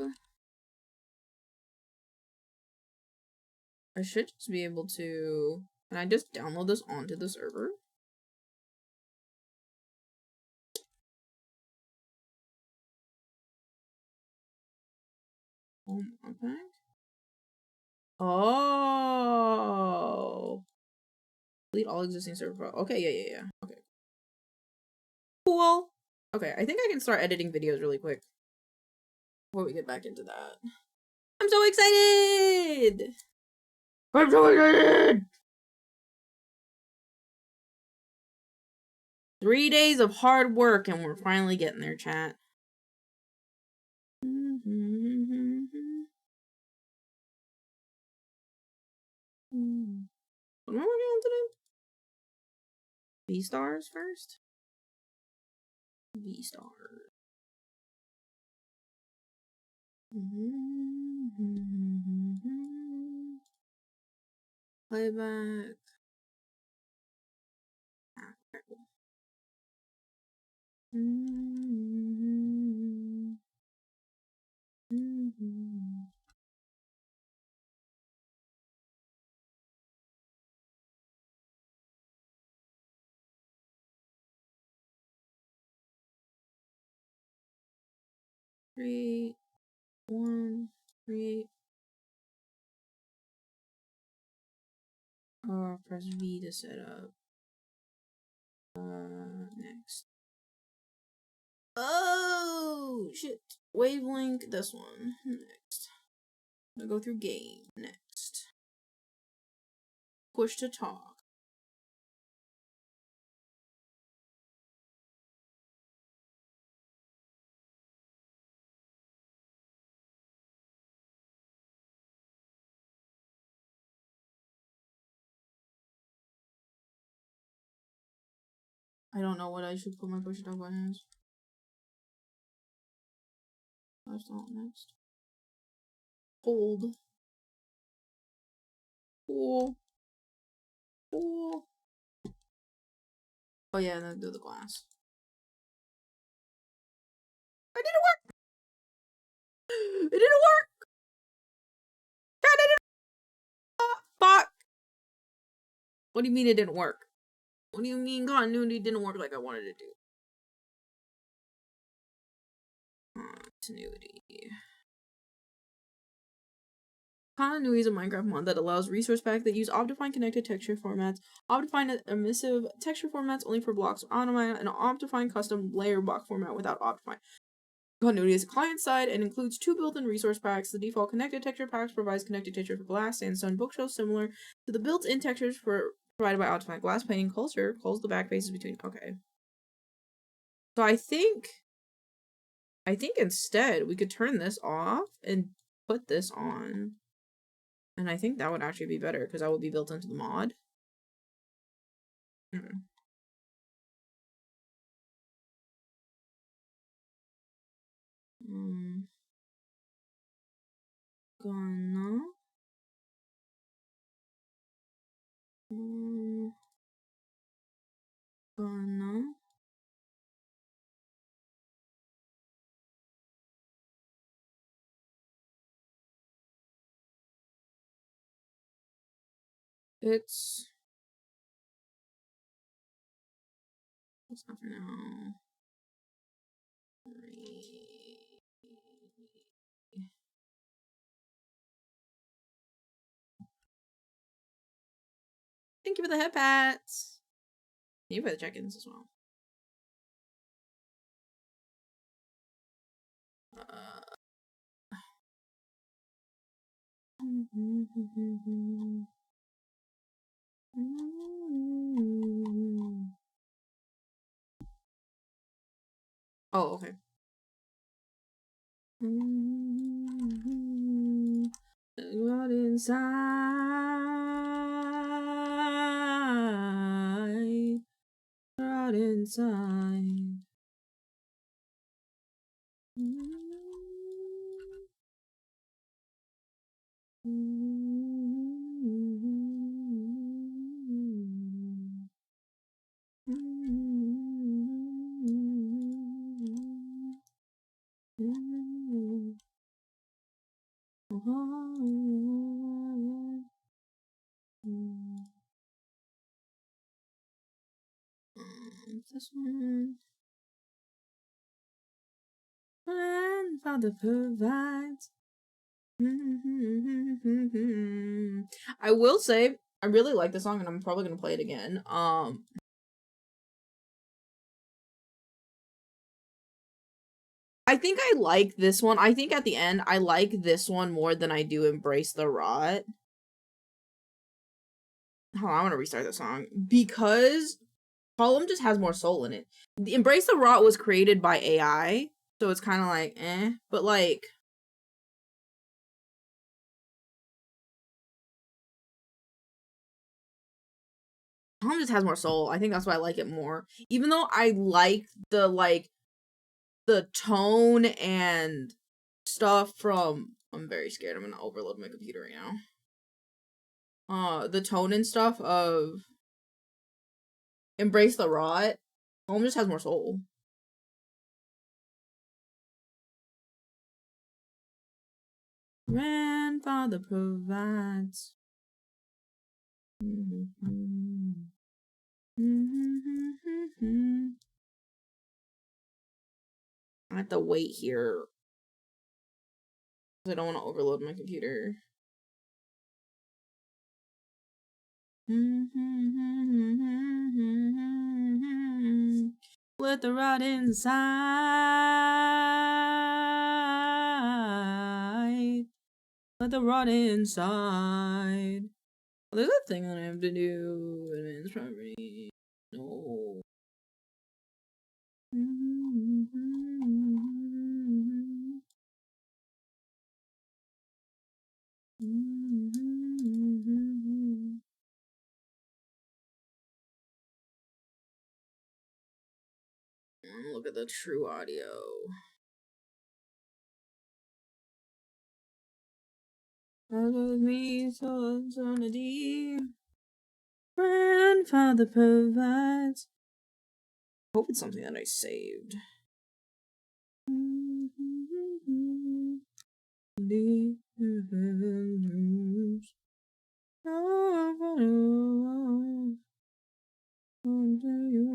I should just be able to... Can I just download this onto the server? Oh, Modpack? Oh! Delete all existing server. Okay, yeah. Okay. Cool. Okay, I think I can start editing videos really quick before we get back into that. I'm so excited! I'm so excited! 3 days of hard work and we're finally getting there, chat. What am I working on today? V-stars first? V-stars. Playback. Create one. Create. Press V to set up. Next. Oh shit! Wavelength. This one. Next. I'm gonna go through game. Next. Push to talk. I don't know what I should put my push to talk button as. That's not next. Hold. Cool. Cool. Oh yeah, and then do the glass. It didn't work! It didn't work! God, it didn't fuck! What do you mean it didn't work? What do you mean continuity didn't work like I wanted it to? Continuity. Continuity is a Minecraft mod that allows resource packs that use Optifine connected texture formats, Optifine emissive texture formats only for blocks, Optifine, and Optifine custom layer block format without Optifine. Continuity is client side and includes 2 built-in resource packs. The default connected texture packs provides connected texture for glass, sandstone, bookshelves similar to the built-in textures provided by Optifine. Glass painting culture calls the back faces between. Okay. So I think instead we could turn this off and put this on. And I think that would actually be better because that would be built into the mod. Gonna. It's not for now. Thank you for the head pats. Thank you for the check-ins as well. Oh, okay. What inside? Right inside. This one. Father provides. I will say I really like the song and I'm probably gonna play it again. I think I like this one. I think at the end, I like this one more than I do Embrace the Rot. Hold on, I want to restart the song. Because Column just has more soul in it. The Embrace the Rot was created by AI, so it's kind of like, eh. But like, Column just has more soul. I think that's why I like it more. Even though I like the tone and stuff from, I'm very scared. I'm gonna overload my computer right now. The tone and stuff of Embrace the Rot. Home just has more soul. Grandfather provides. I have to wait here because I don't want to overload my computer. Let the rot inside. Let the rot inside. Oh, there's a thing I have to do. Advanced property. No. Look at the true audio. With me, so eternity. Grandfather provides. I hope it's something that I saved. Do you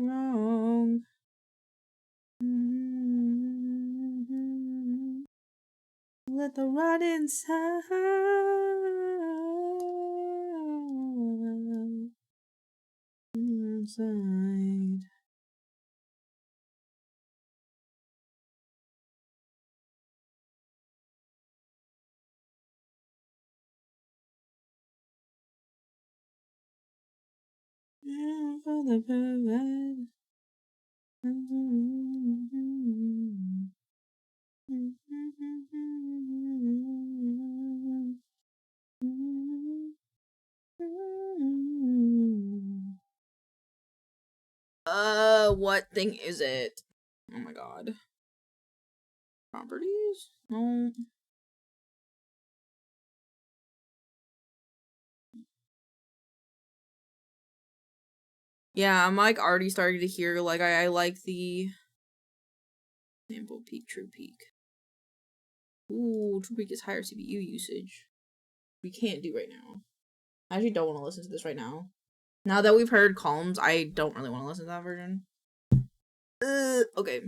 wrong? Let the rot inside. Inside. For the provide. What thing is it? Oh my god. Properties? No. Yeah, I'm like already starting to hear like I like the sample peak, true peak. Ooh, true peak is higher CPU usage. We can't do right now. I actually don't want to listen to this right now. Now that we've heard Calms, I don't really want to listen to that version. Okay.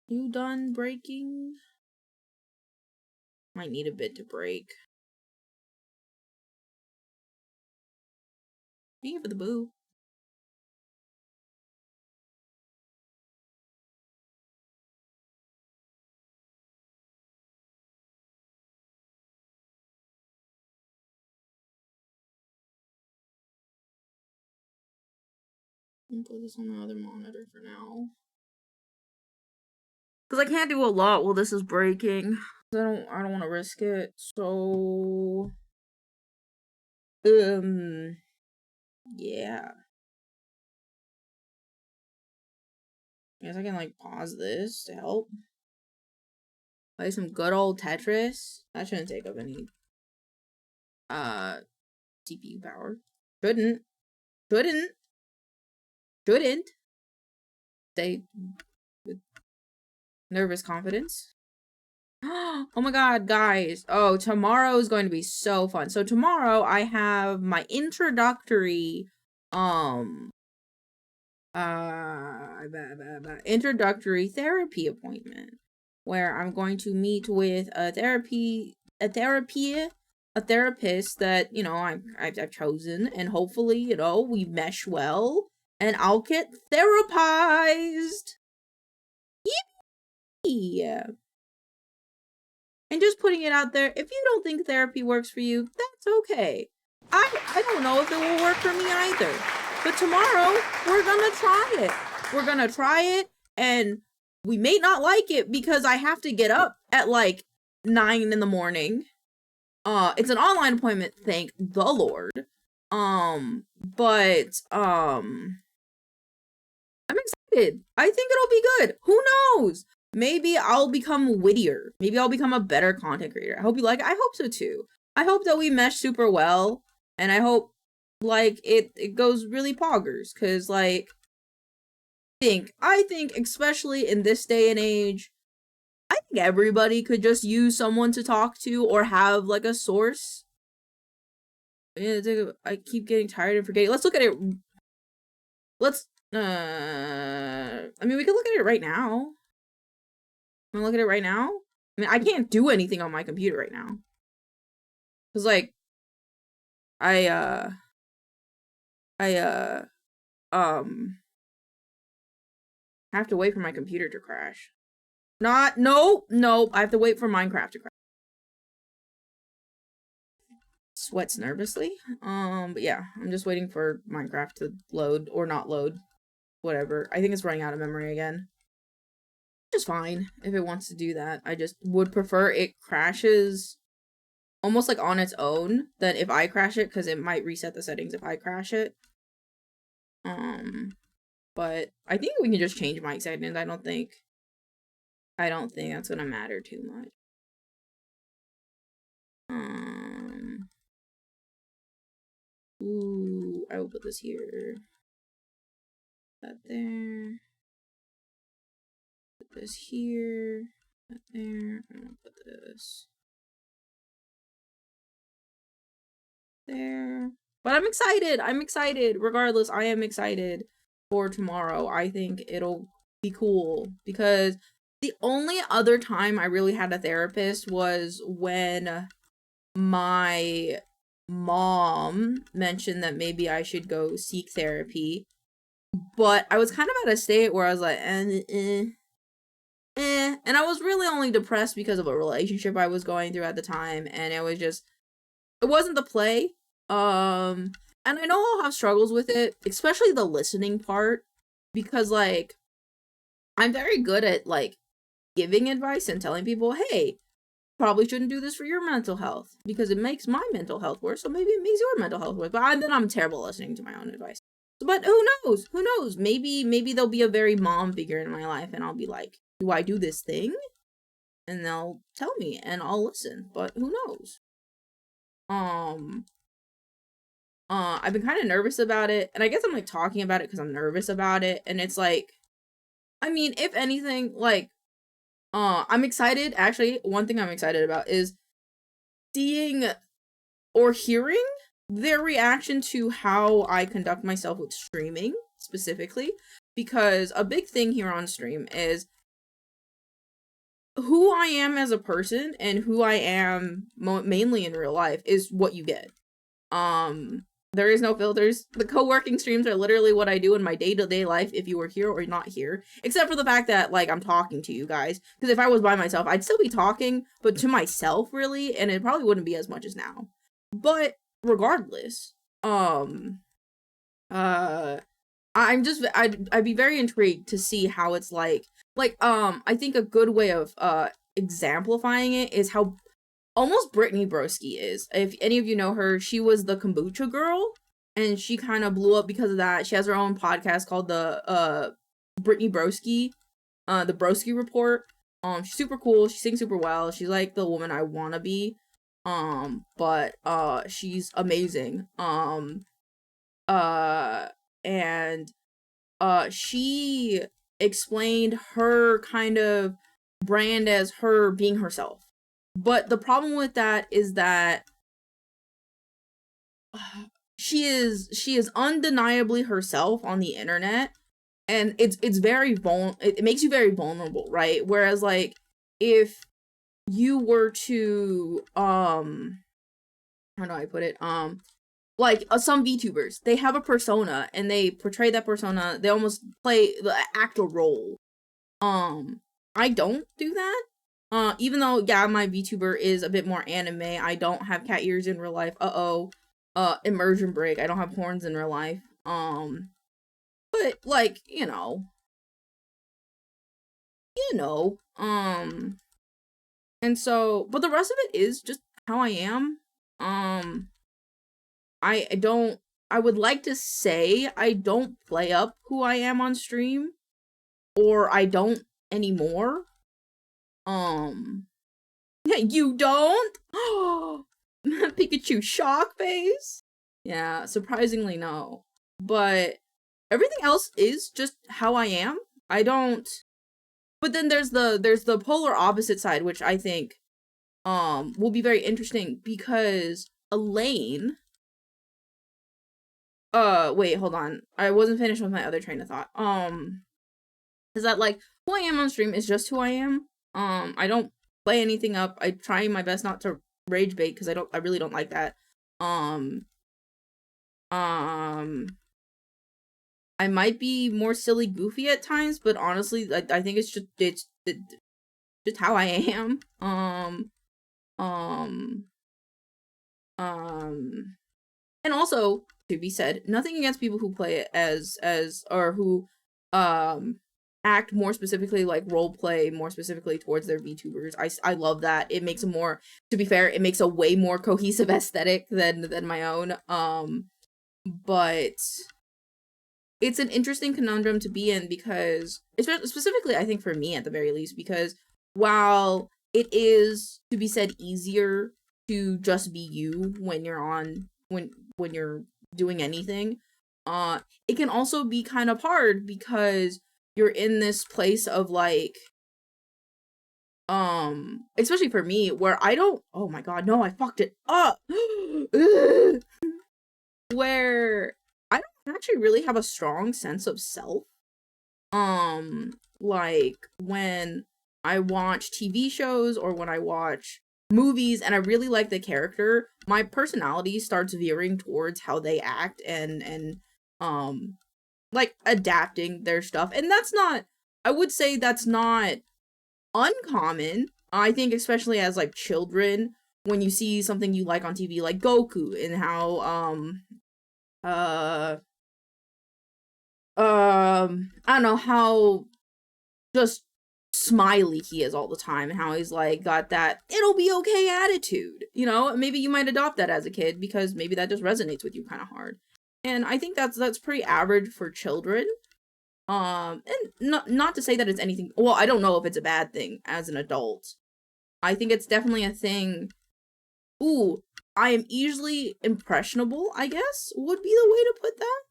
You done breaking? Might need a bit to break. Thank you for the boo. I'm gonna put this on the other monitor for now. Because I can't do a lot while this is breaking. I don't want to risk it. So yeah. I guess I can like pause this to help. Play some good old Tetris. That shouldn't take up any CPU power. Shouldn't. Stay with nervous confidence. Oh my god, guys. Oh, tomorrow is going to be so fun. So tomorrow I have my introductory introductory therapy appointment where I'm going to meet with a therapist that, you know, I've chosen, and hopefully, you know, we mesh well and I'll get therapized. Yeah. And just putting it out there, if you don't think therapy works for you, that's okay. I don't know if it will work for me either. But tomorrow, we're gonna try it. We're gonna try it, and we may not like it because I have to get up at like 9 in the morning. It's an online appointment, thank the Lord. But I'm excited. I think it'll be good. Who knows? Maybe I'll become wittier. Maybe I'll become a better content creator. I hope you like it. I hope so too. I hope that we mesh super well, and I hope like it goes really poggers, cause like I think especially in this day and age, I think everybody could just use someone to talk to or have like a source. Yeah, I keep getting tired of forgetting. Let's look at it. Let's I mean, we could look at it right now. Wanna look at it right now? I mean, I can't do anything on my computer right now. Cause like, I have to wait for my computer to crash. Nope, I have to wait for Minecraft to crash. Sweats nervously. But yeah, I'm just waiting for Minecraft to load or not load. Whatever. I think it's running out of memory again. Which is fine if it wants to do that. I just would prefer it crashes almost like on its own than if I crash it, because it might reset the settings if I crash it. But I think we can just change mic settings. I don't think that's gonna matter too much. Ooh, I will put this here. That there. Put this here. That there. I'm gonna put this there. But I'm excited. Regardless, I am excited for tomorrow. I think it'll be cool, because the only other time I really had a therapist was when my mom mentioned that maybe I should go seek therapy. But I was kind of at a state where I was like, and I was really only depressed because of a relationship I was going through at the time, and it wasn't the play. And I know I'll have struggles with it, especially the listening part, because like I'm very good at like giving advice and telling people, hey, probably shouldn't do this for your mental health because it makes my mental health worse, so maybe it makes your mental health worse. But then I'm terrible listening to my own advice. But who knows? Maybe there'll be a very mom figure in my life, and I'll be like, do I do this thing? And they'll tell me, and I'll listen. But who knows? I've been kind of nervous about it, and I guess I'm like talking about it because I'm nervous about it, and it's like, I mean, if anything, like, I'm excited. Actually, one thing I'm excited about is seeing or hearing their reaction to how I conduct myself with streaming, specifically, because a big thing here on stream is who I am as a person and who I am mainly in real life is what you get. There is no filters. The co-working streams are literally what I do in my day-to-day life if you were here or not here. Except for the fact that, like, I'm talking to you guys. Because if I was by myself, I'd still be talking, but to myself, really, and it probably wouldn't be as much as now. But, regardless, I'd be very intrigued to see how it's like, I think a good way of, exemplifying it is how almost Brittany Broski is. If any of you know her, she was the kombucha girl, and she kind of blew up because of that. She has her own podcast called the Brittany Broski, the Broski Report. She's super cool. She sings super well. She's like the woman I wanna be. But she's amazing. And she explained her kind of brand as her being herself. But the problem with that is that she is undeniably herself on the internet, and it's very it makes you very vulnerable, right? Whereas like if you were to how do I put it? Like some VTubers, they have a persona and they portray that persona, they almost act a role. I don't do that. Even though, yeah, my VTuber is a bit more anime, I don't have cat ears in real life. Immersion break. I don't have horns in real life. But, like, you know, and so, but the rest of it is just how I am. I would like to say I don't play up who I am on stream, or I don't anymore. You don't? Pikachu shock face? Yeah, surprisingly no. But everything else is just how I am. I don't. But then there's the polar opposite side, which I think will be very interesting, because Elaine, wait, hold on. I wasn't finished with my other train of thought. Is that, like, who I am on stream is just who I am. I don't play anything up. I try my best not to rage bait, because I really don't like that. I might be more silly goofy at times, but honestly, I think it's just how I am. And also, to be said, nothing against people who play it as or who act more specifically, like role play more specifically towards their VTubers. I love that. It makes a more, to be fair, it makes a way more cohesive aesthetic than my own. But it's an interesting conundrum to be in, because specifically, I think for me at the very least, because while it is, to be said, easier to just be you when you're on when you're doing anything, it can also be kind of hard, because you're in this place of, like, especially for me, where I don't, oh my god, no, I fucked it up. Where I don't actually really have a strong sense of self. Like, when I watch TV shows or when I watch movies and I really like the character, my personality starts veering towards how they act and like adapting their stuff. And that's not, I would say that's not uncommon. I think especially as, like, children, when you see something you like on TV, like Goku, and how I don't know, how just smiley he is all the time, and how he's, like, got that it'll be okay attitude, you know? Maybe you might adopt that as a kid, because maybe that just resonates with you kind of hard. And I think that's pretty average for children. And not to say that it's anything, well, I don't know if it's a bad thing as an adult. I think it's definitely a thing. Ooh, I am easily impressionable, I guess, would be the way to put that.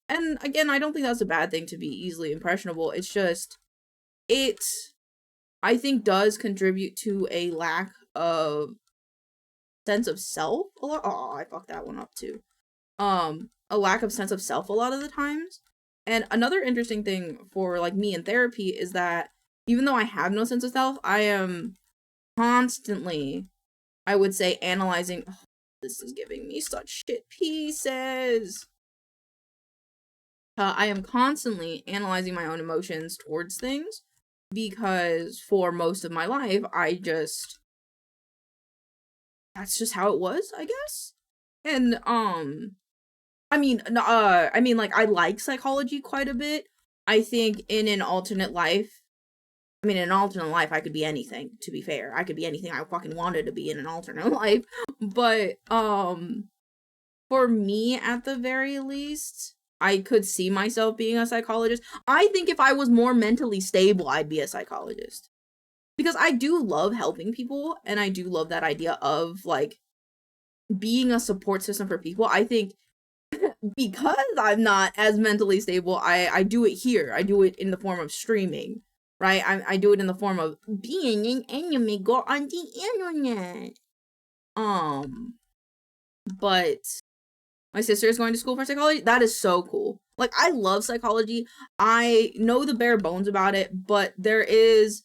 And again, I don't think that's a bad thing to be easily impressionable. It's just, it, I think, does contribute to a lack of sense of self a lot. Oh, I fucked that one up too. A lack of sense of self a lot of the times. And another interesting thing for, like, me in therapy is that even though I have no sense of self, I am constantly, I would say, analyzing. Oh, this is giving me such shit pieces. I am constantly analyzing my own emotions towards things, because for most of my life, that's just how it was, I guess. And, I mean, like, I like psychology quite a bit. I think in an alternate life, I could be anything, to be fair. I could be anything I fucking wanted to be in an alternate life. But, for me, at the very least, I could see myself being a psychologist. I think if I was more mentally stable, I'd be a psychologist. Because I do love helping people, and I do love that idea of, like, being a support system for people. I think because I'm not as mentally stable, I do it here. I do it in the form of streaming, right? I do it in the form of being an anime girl on the internet. But my sister is going to school for psychology. That is so cool. Like, I love psychology. I know the bare bones about it, but there is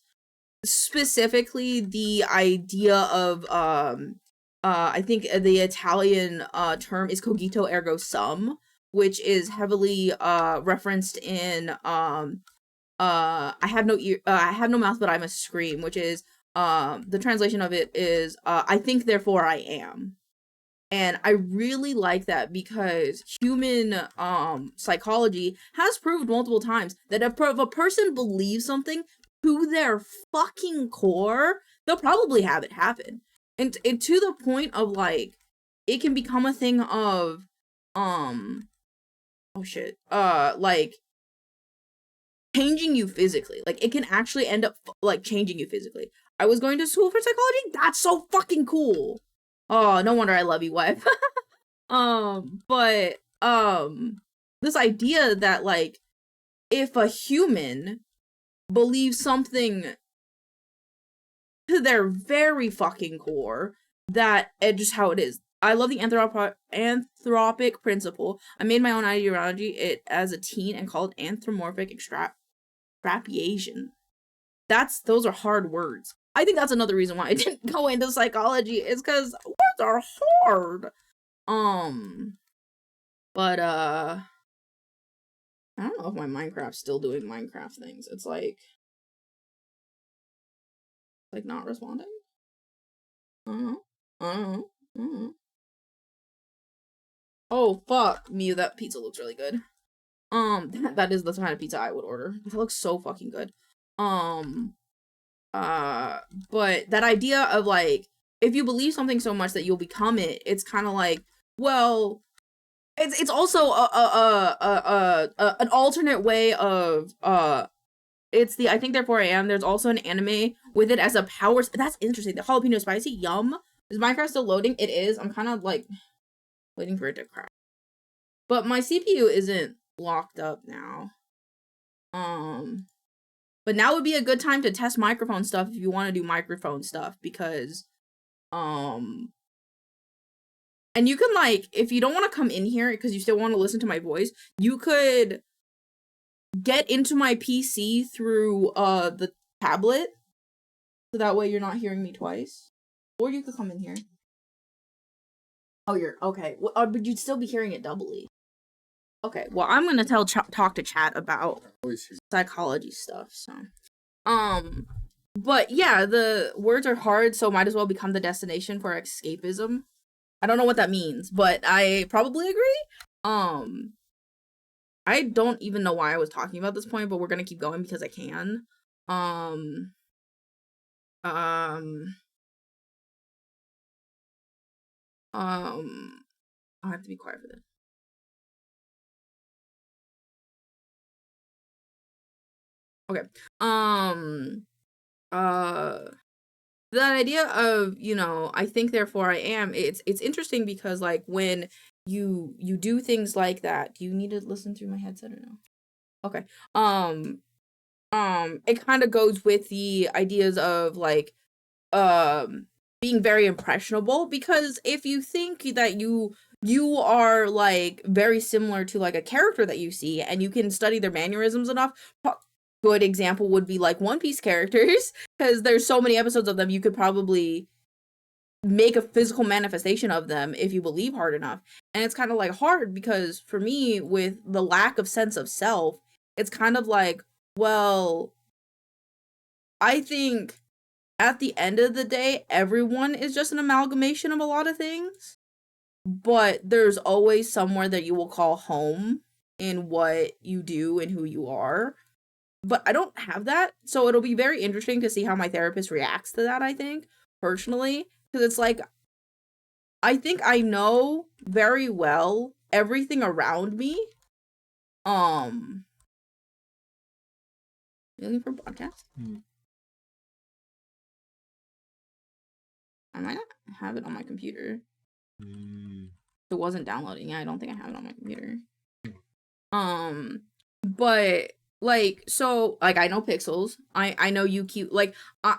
specifically the idea of, I think the Italian term is cogito ergo sum, which is heavily referenced in I have no ear, I have no mouth, but I must scream, which is the translation of it is I think therefore I am. And I really like that because human psychology has proved multiple times that if a person believes something to their fucking core, they'll probably have it happen. And to the point of like it can become a thing of oh shit, like changing you physically. Like it can actually end up like changing you physically. I was going to school for psychology. That's so fucking cool. Oh, no wonder I love you, wife. But this idea that like if a human believes something to their very fucking core, that it's just how it is. I love the anthropic principle. I made my own ideology as a teen and called it anthropomorphic extrapolation. Those are hard words. I think that's another reason why I didn't go into psychology is because words are hard. But I don't know if my Minecraft's still doing Minecraft things. It's like not responding. I don't know. Oh fuck me, that pizza looks really good. That is the kind of pizza I would order. That looks so fucking good. But that idea of like if you believe something so much that you'll become it, it's kind of like, well, it's also an alternate way of it's the I think therefore I am. There's also an anime with it as a power. That's interesting. The jalapeno spicy, yum. Is Minecraft still loading? It is. I'm kind of like waiting for it to crash. But my CPU isn't locked up now. But now would be a good time to test microphone stuff if you want to do microphone stuff because and you can like if you don't want to come in here because you still want to listen to my voice, you could get into my PC through the tablet. So that way you're not hearing me twice. Or you could come in here. Oh, you're okay. Well, but you'd still be hearing it doubly. Okay, well, I'm gonna talk to chat about psychology stuff, so. But yeah, the words are hard, so might as well become the destination for escapism. I don't know what that means, but I probably agree. I don't even know why I was talking about this point, but we're gonna keep going because I can. I have to be quiet for this. Okay. That idea of, you know, I think therefore I am, it's interesting because like when you do things like that, do you need to listen through my headset or no? Okay. It kind of goes with the ideas of like being very impressionable, because if you think that you are like very similar to like a character that you see and you can study their mannerisms enough, good example would be like One Piece characters, because there's so many episodes of them, you could probably make a physical manifestation of them if you believe hard enough. And it's kind of like hard because for me, with the lack of sense of self, it's kind of like, well, I think at the end of the day, everyone is just an amalgamation of a lot of things, but there's always somewhere that you will call home in what you do and who you are. But I don't have that, so it'll be very interesting to see how my therapist reacts to that, I think, personally, because it's like, I think I know very well everything around me. Looking for podcast? I might not have it on my computer. It wasn't downloading. Yeah, I don't think I have it on my computer. But like, so like I know pixels. I know you cute. Like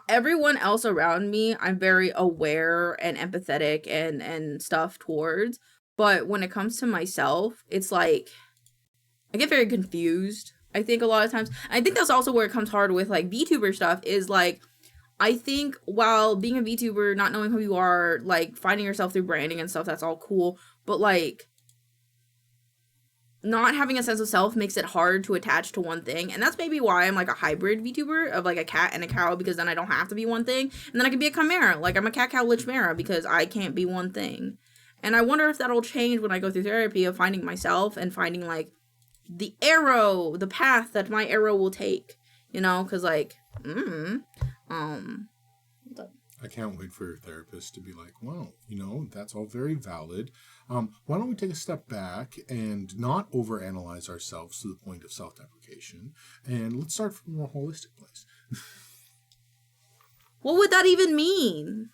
everyone else around me, I'm very aware and empathetic and stuff towards. But when it comes to myself, it's like I get very confused. I think a lot of times. I think that's also where it comes hard with like VTuber stuff is like, I think while being a VTuber, not knowing who you are, like finding yourself through branding and stuff, that's all cool. But like, not having a sense of self makes it hard to attach to one thing, and that's maybe why I'm like a hybrid VTuber of like a cat and a cow, because then I don't have to be one thing, and then I can be a chimera, like I'm a cat cow lich chimera, because I can't be one thing. And I wonder if that'll change when I go through therapy of finding myself and finding like the path that my arrow will take, you know, because like I can't wait for your therapist to be like, wow, you know, that's all very valid. Why don't we take a step back and not overanalyze ourselves to the point of self-deprecation, and let's start from a more holistic place. What would that even mean?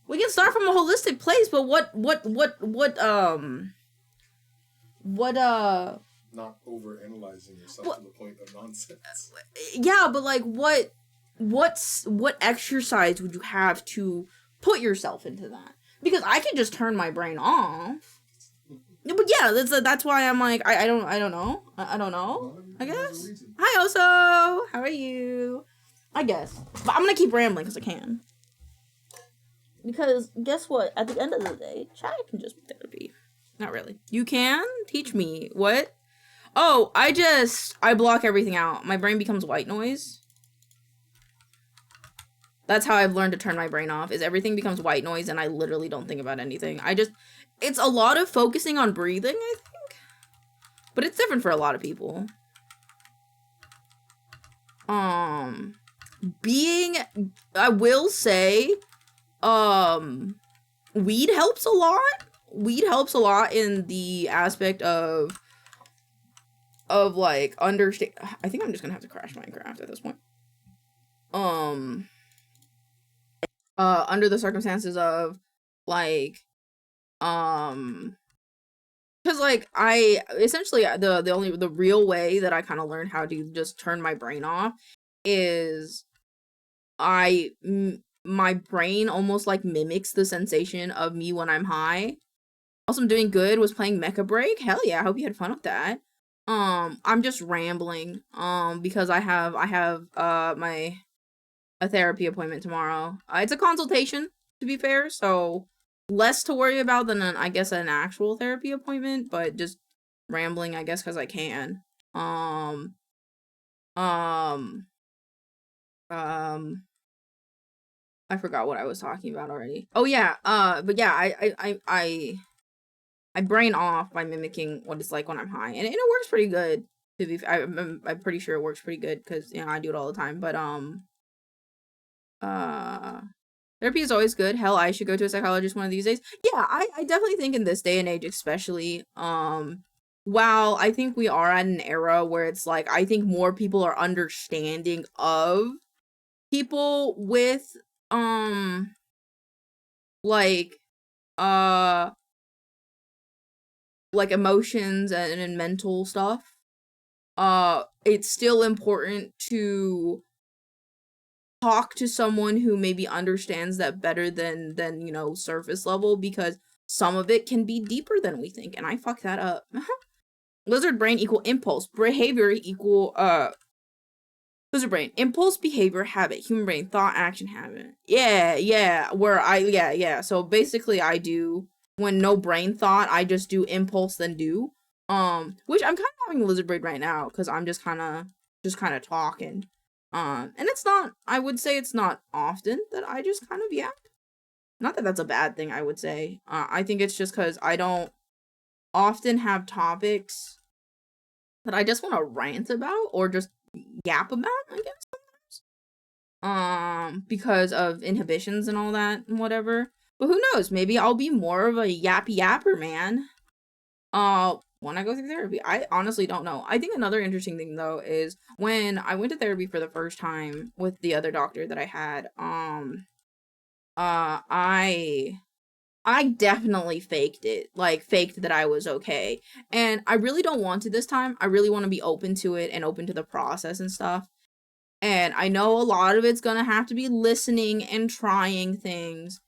We can start from a holistic place, but what Not overanalyzing yourself to the point of nonsense. Yeah, but like what exercise would you have to put yourself into that? Because I can just turn my brain off. But yeah, that's why I'm like I don't know. I don't know. I guess. Hi Oso, how are you? I guess. But I'm gonna keep rambling because I can. Because guess what? At the end of the day, chat can just be therapy. Not really. You can teach me what? Oh, I block everything out. My brain becomes white noise. That's how I've learned to turn my brain off, is everything becomes white noise and I literally don't think about anything. It's a lot of focusing on breathing, I think. But it's different for a lot of people. I will say, weed helps a lot. Weed helps a lot in the aspect of like understand. I think I'm just gonna have to crash Minecraft at this point. Under the circumstances of like, because like I essentially the real way that I kind of learned how to just turn my brain off is my brain almost like mimics the sensation of me when I'm high. Also, I'm doing good. Was playing Mecha Break. Hell yeah! I hope you had fun with that. I'm just rambling. Because I have a therapy appointment tomorrow. It's a consultation, to be fair, so less to worry about than I guess an actual therapy appointment. But just rambling, I guess, because I can. I forgot what I was talking about already. Oh yeah. But yeah, I brain off by mimicking what it's like when I'm high, and it works pretty good. To be, I'm pretty sure it works pretty good because you know I do it all the time. But therapy is always good. Hell, I should go to a psychologist one of these days. Yeah, I definitely think in this day and age, especially, while I think we are at an era where it's like I think more people are understanding of people with like emotions and mental stuff. It's still important to talk to someone who maybe understands that better than you know, surface level, because some of it can be deeper than we think, and I fuck that up. Lizard brain equal impulse behavior equal lizard brain impulse behavior habit, human brain thought action habit. Yeah so basically I do, when no brain thought, I just do impulse then do, which I'm kind of having lizard brain right now because I'm just kind of talking, and it's not, I would say it's not often that I just kind of yap. Not that that's a bad thing, I would say. I think it's just because I don't often have topics that I just want to rant about or just yap about, I guess, sometimes. Because of inhibitions and all that and whatever. But who knows? Maybe I'll be more of a yappy yapper, man. When I go through therapy. I honestly don't know. I think another interesting thing though is when I went to therapy for the first time with the other doctor that I had, I definitely faked it. Like, faked that I was okay. And I really don't want to this time. I really want to be open to it and open to the process and stuff. And I know a lot of it's gonna have to be listening and trying things.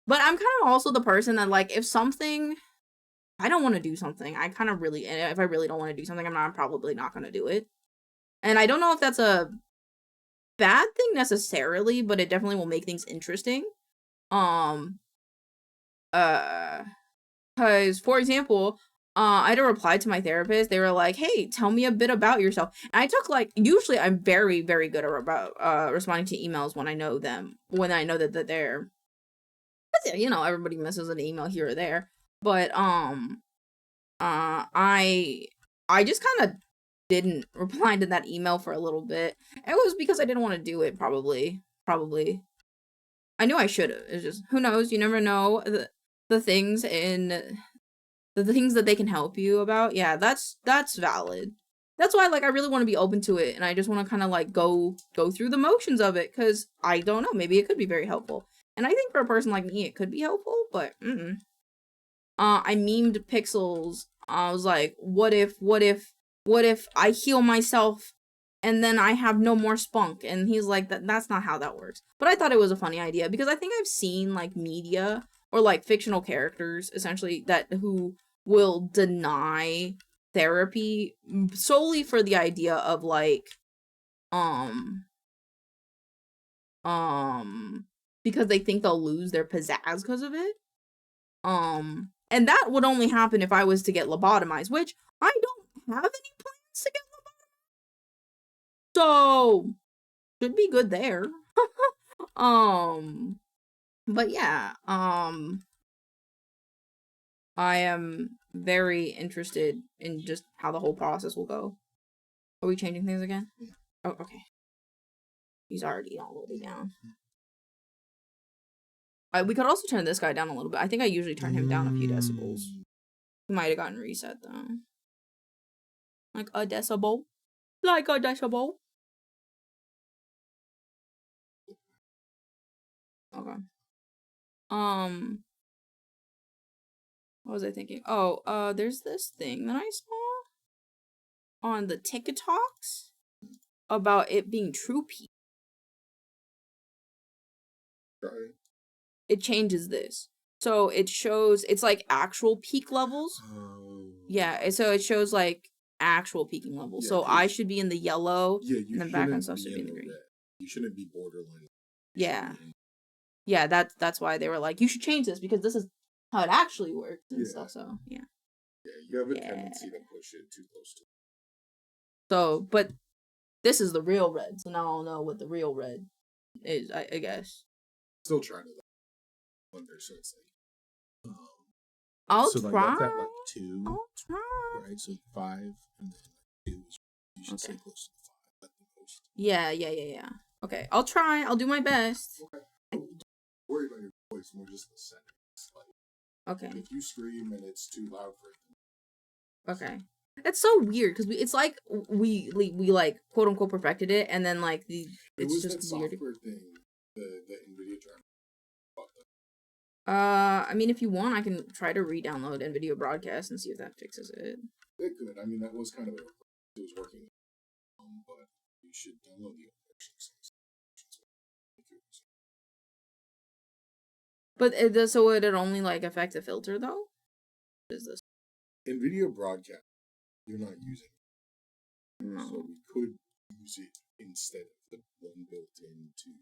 But I'm kind of also the person that, like, if I don't want to do something, if I really don't want to do something, I'm probably not gonna do it. And I don't know if that's a bad thing necessarily, but it definitely will make things interesting. Because, for example, I had to reply to my therapist. They were like, "Hey, tell me a bit about yourself." And I took like, usually I'm very, very good about responding to emails when I know them, when I know that they're, you know, everybody misses an email here or there. But I just kind of didn't reply to that email for a little bit. It was because I didn't want to do it. Probably. I knew I should have. It's just, who knows? You never know the things in. The things that they can help you about, yeah, that's valid. That's why, like, I really want to be open to it, and I just want to kind of like go through the motions of it, because I don't know, maybe it could be very helpful. And I think for a person like me, it could be helpful, but I memed Pixels. I was like, what if I heal myself and then I have no more spunk? And he's like, that's not how that works. But I thought it was a funny idea, because I think I've seen like media or like fictional characters essentially who will deny therapy solely for the idea of like because they think they'll lose their pizzazz because of it. And that would only happen if I was to get lobotomized, which I don't have any plans to get lobotomized. So should be good there. But yeah, I am very interested in just how the whole process will go. Are we changing things again? Yeah. Oh, okay. He's already all the way down. We could also turn this guy down a little bit. I think I usually turn him down a few decibels. He might have gotten reset though. Like a decibel. Like a decibel. Okay. What was I thinking? Oh, there's this thing that I saw on the TikToks about it being true peak. Right. It changes this. So it shows, it's like actual peak levels. Yeah, so it shows like actual peaking levels. Yeah, so I should be in the yellow, Yeah, and the background stuff should be in the green. red. You shouldn't be borderline. Yeah. Yeah, that's why they were like, you should change this, because this is how it actually works and stuff, so yeah. Yeah, you have a tendency to push it too close to. So, but this is the real red, so now I'll know what the real red is, I guess. Still trying to wonder, so it's like I'll so try. Like, that's at like 2. I'll try. Right, so 5 and then like 2 is you should say close to 5 at the most. Yeah. Okay, I'll try. I'll do my best. Okay. Don't worry about your voice, more just the settings. Like, Okay. if you scream and it's too loud for it. Okay. It's so weird because it's like we like quote unquote perfected it, and then like it's just that weird. software thing, the NVIDIA driver. I mean, if you want, I can try to re-download NVIDIA Broadcast and see if that fixes it. It could. I mean, that was kind of what it was working on, but you should download the versions. But it does, so would it only like affect the filter though? What is this? NVIDIA Broadcast, you're not using it. No. So we could use it instead of the one built into.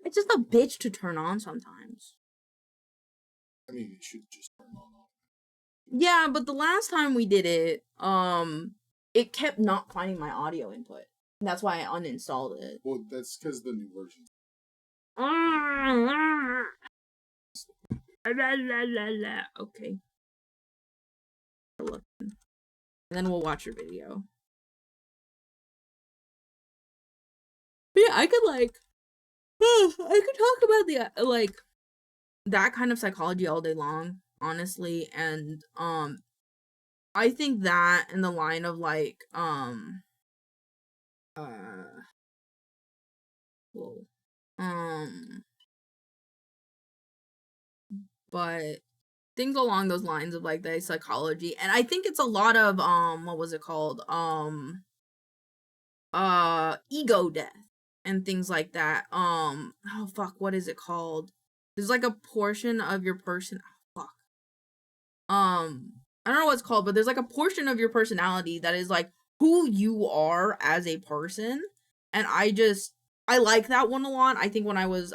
It's just a bitch to turn on sometimes. I mean, it should just turn on. Yeah, but the last time we did it, it kept not finding my audio input. That's why I uninstalled it. Well, that's because the new version. Okay. And then we'll watch your video. But yeah, I could like, I could talk about the like that kind of psychology all day long, honestly, and I think that in the line of like but things along those lines of like the psychology, and I think it's a lot of what was it called, ego death and things like that. Oh fuck, what is it called? There's like a portion of your person, I don't know what it's called, but there's like a portion of your personality that is like who you are as a person, and I like that one a lot. I think when I was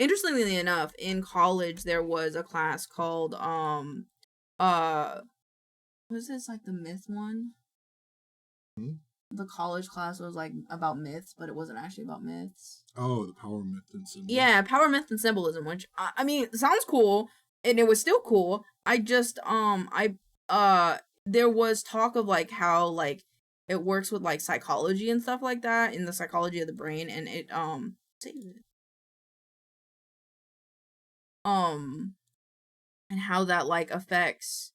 interestingly enough, in college there was a class called was this like the myth one? The college class was like about myths, but it wasn't actually about myths. Oh, the power myth and symbol. Yeah, power myth and symbolism, which I mean sounds cool, and it was still cool. I just there was talk of like how like it works with like psychology and stuff like that, in the psychology of the brain, and it and how that like affects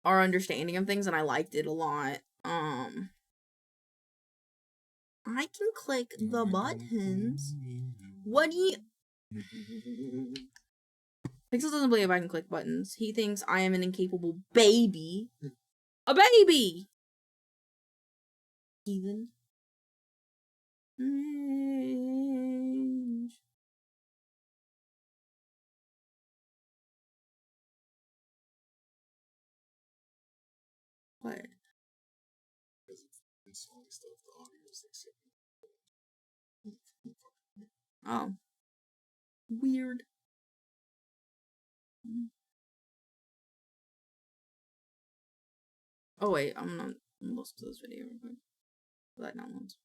our understanding of things, and I liked it a lot. I can click the buttons. What do you... Pixel doesn't believe I can click buttons. He thinks I am an incapable baby. A baby! Heathen. What? Oh. Weird. Oh wait, I'm gonna listen to this video real quick. That not once.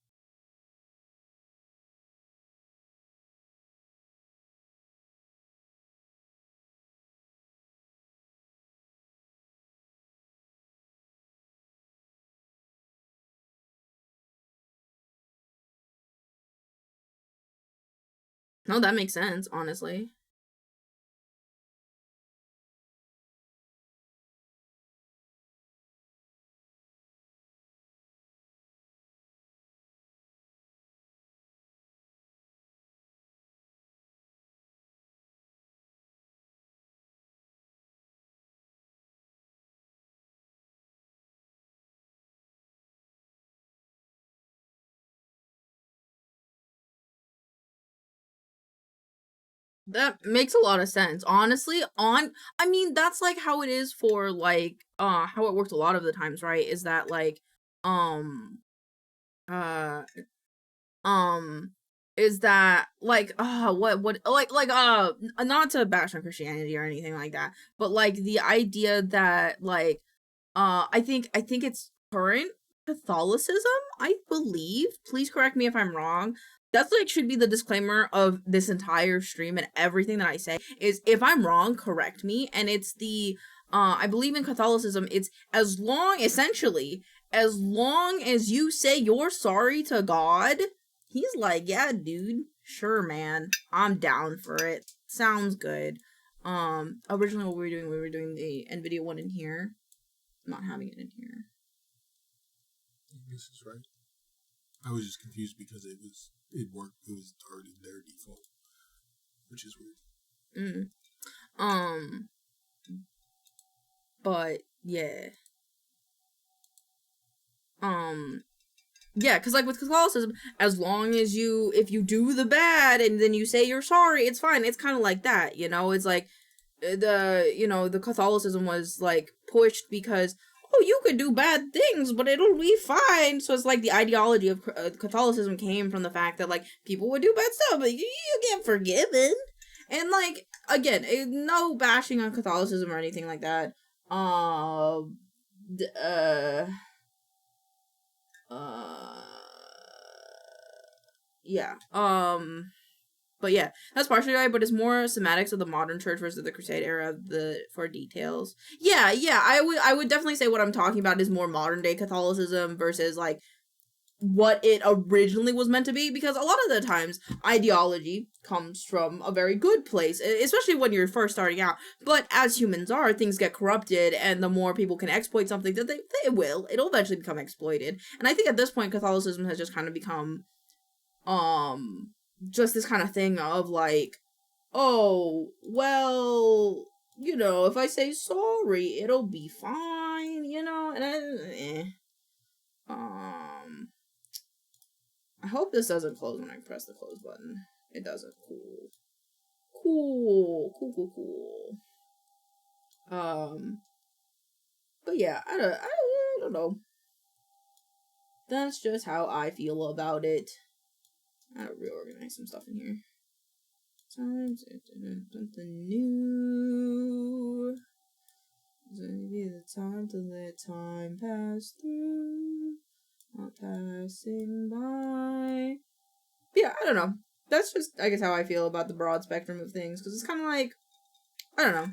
No, that makes sense, honestly. That makes a lot of sense. Honestly, I mean, that's like how it is for like how it works a lot of the times, right? Is that like uh is that like what not to bash on Christianity or anything like that, but like the idea that like I think it's current Catholicism, I believe. Please correct me if I'm wrong. That's like should be the disclaimer of this entire stream and everything that I say is if I'm wrong, correct me. And it's the I believe in Catholicism, it's as long as long as you say you're sorry to God, he's like, yeah, dude, sure, man, I'm down for it. Sounds good. Originally what we were doing the NVIDIA one in here. Not having it in here. This is right. I was just confused because it worked. It was already their default, which is weird. But yeah. Yeah, because like with Catholicism, as long as if you do the bad and then you say you're sorry, it's fine. It's kind of like that, you know. It's like the Catholicism was like pushed because you could do bad things, but it'll be fine. So it's like the ideology of Catholicism came from the fact that like people would do bad stuff, but you get forgiven. And like again, no bashing on Catholicism or anything like that. Yeah. But yeah, that's partially right, but it's more semantics of the modern church versus the Crusade era for details. Yeah, I would definitely say what I'm talking about is more modern day Catholicism versus like what it originally was meant to be, because a lot of the times ideology comes from a very good place, especially when you're first starting out. But as humans are, things get corrupted, and the more people can exploit something, that it'll eventually become exploited. And I think at this point Catholicism has just kind of become just this kind of thing of like, oh, well, if I say sorry, it'll be fine, and I hope this doesn't close when I press the close button. It doesn't. Cool. But yeah, I don't know. That's just how I feel about it. I gotta reorganize some stuff in here. Time something new. It's gonna be the time to let time pass through, not passing by. But yeah, I don't know. That's just, I guess, how I feel about the broad spectrum of things, because it's kind of like, I don't know.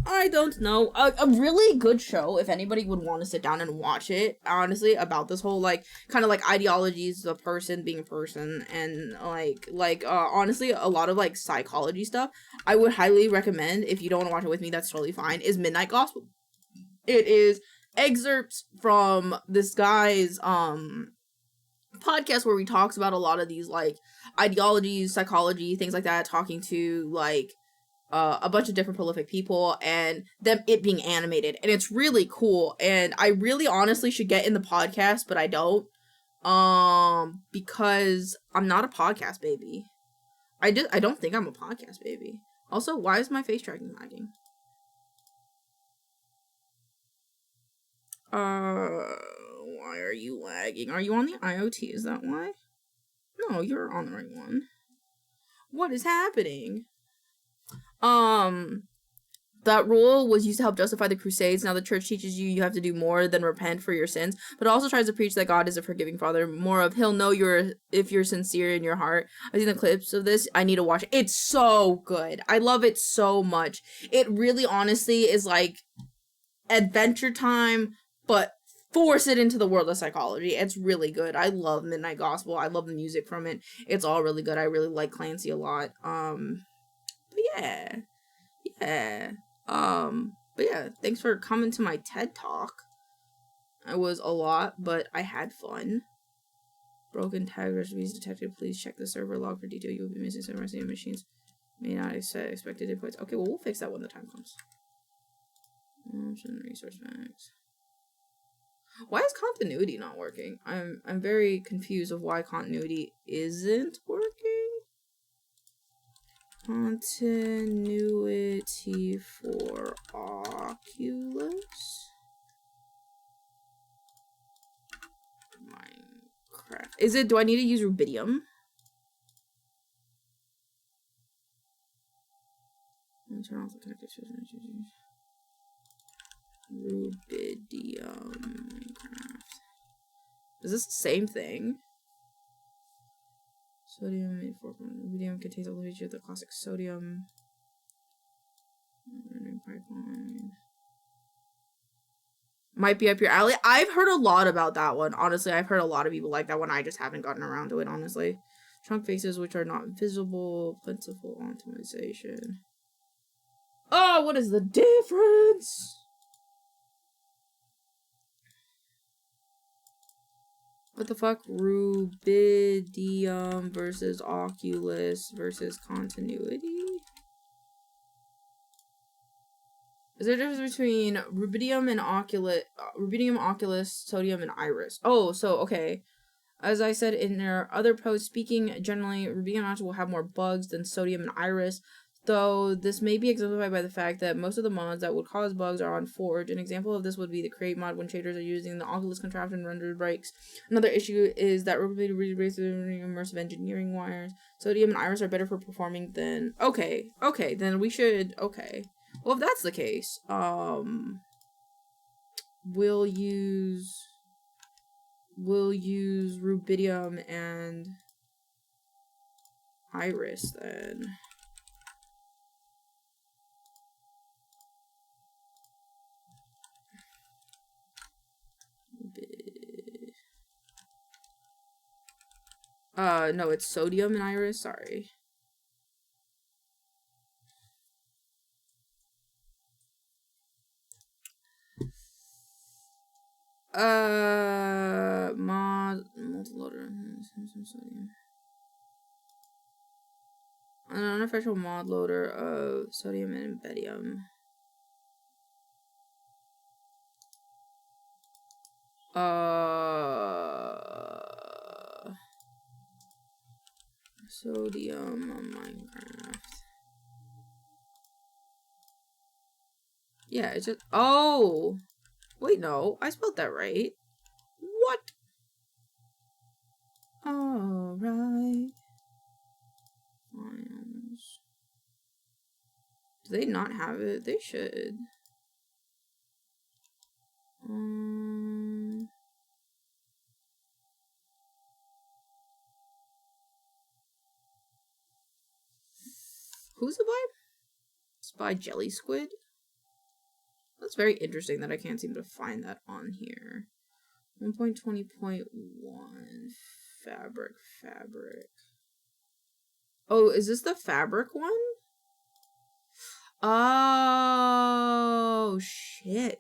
I don't know. A really good show, if anybody would want to sit down and watch it, honestly, about this whole, like, kind of, like, ideologies of a person being a person, and, honestly, a lot of, like, psychology stuff, I would highly recommend, if you don't want to watch it with me, that's totally fine, is Midnight Gospel. It is excerpts from this guy's, podcast where he talks about a lot of these, like, ideologies, psychology, things like that, talking to, like, a bunch of different prolific people, and it being animated, and it's really cool, and I really honestly should get in the podcast, but I don't, because I'm not a podcast baby. I don't think I'm a podcast baby. Also, why is my face tracking lagging? Why are you lagging? Are you on the IoT? Is that why? No, you're on the right one. What is happening? That rule was used to help justify the Crusades. Now the church teaches you have to do more than repent for your sins, but it also tries to preach that God is a forgiving father. More of, he'll know if you're sincere in your heart. I've seen the clips of this. I need to watch it. It's so good. I love it so much. It really honestly is like Adventure Time, but force it into the world of psychology. It's really good. I love Midnight Gospel. I love the music from it. It's all really good. I really like Clancy a lot. But yeah. But yeah, thanks for coming to my TED Talk. It was a lot, but I had fun. Broken tag recipes detected. Please check the server log for detail. You will be missing some recipe machines. May not expected inputs. Okay, well, we'll fix that when the time comes. Option resource banks. Why is continuity not working? I'm very confused of why continuity isn't working. Continuity for Oculus. Minecraft. Is it, do I need to use Rubidium? Turn off the connected system. Rubidium Minecraft. Is this the same thing? Sodium made for rubidium contains all the features of the classic sodium learning pipeline. Might be up your alley. I've heard a lot about that one. Honestly, I've heard a lot of people like that one. I just haven't gotten around to it, honestly. Chunk faces which are not visible. Plentiful optimization. Oh, what is the difference? What the fuck? Rubidium versus Oculus versus continuity? Is there a difference between Rubidium and Oculus, Rubidium, Oculus, Sodium, and Iris? Oh, so, okay. As I said in our other post, speaking generally, Rubidium and Oculus will have more bugs than Sodium and Iris, though this may be exemplified by the fact that most of the mods that would cause bugs are on Forge. An example of this would be the create mod when shaders are using the Oculus contraption rendered breaks. Another issue is that Rubidium breaks immersive engineering wires. Sodium and Iris are better for performing than... Okay, then we should... Okay. Well, if that's the case, we'll use Rubidium and Iris then. No, it's Sodium and Iris, sorry. Multiloader. An unofficial mod loader of Sodium and Embedium. Sodium on Minecraft. Yeah, it's just... Oh! Wait, no. I spelled that right. What? Alright. Fine. Do they not have it? They should. Who's it by? It's by Jelly Squid. That's very interesting that I can't seem to find that on here. 1.20.1 fabric. Oh, is this the fabric one? Oh, shit.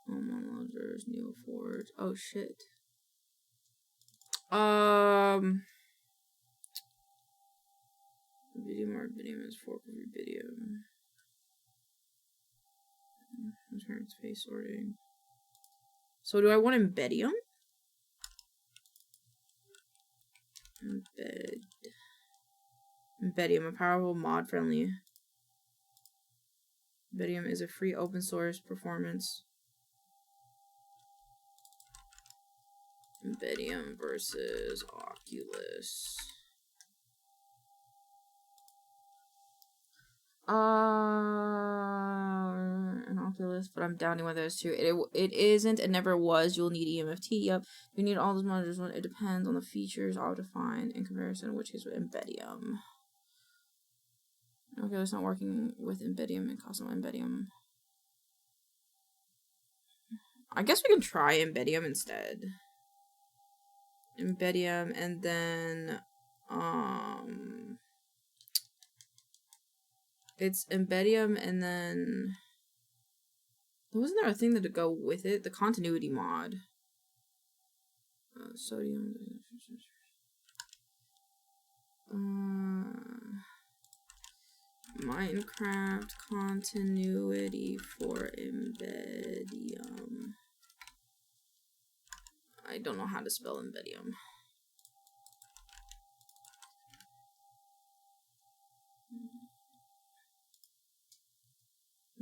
Monsters, Neoforge. Oh, shit. Video is fork of your video. Transparent space sorting. So do I want Embedium? Embedium, a powerful mod-friendly. Embedium is a free open source performance. Embedium versus Oculus. An Oculus, but I'm doubting whether it's true. It isn't. It never was. You'll need EMFT. Yep. You need all those monitors. It depends on the features I'll define in comparison, which is with Embedium. Okay, it's not working with Embedium and custom Embedium. I guess we can try Embedium instead. Embedium, and then it's Embedium, and then wasn't there a thing that to go with it? The continuity mod. Sodium. Minecraft continuity for Embedium. I don't know how to spell Embedium.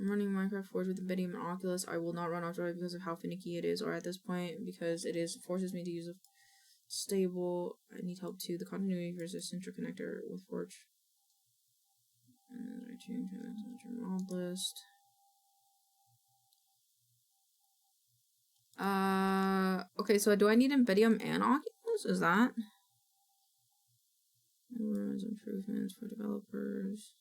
I'm running Minecraft Forge with Embedium and Oculus. I will not run Off-Droid because of how finicky it is, or at this point, because it forces me to use a stable. I need help too. The continuity versus central connector with Forge. And then I change my mod list. Okay, so do I need Embedium and Oculus? Is that? Improvements for developers.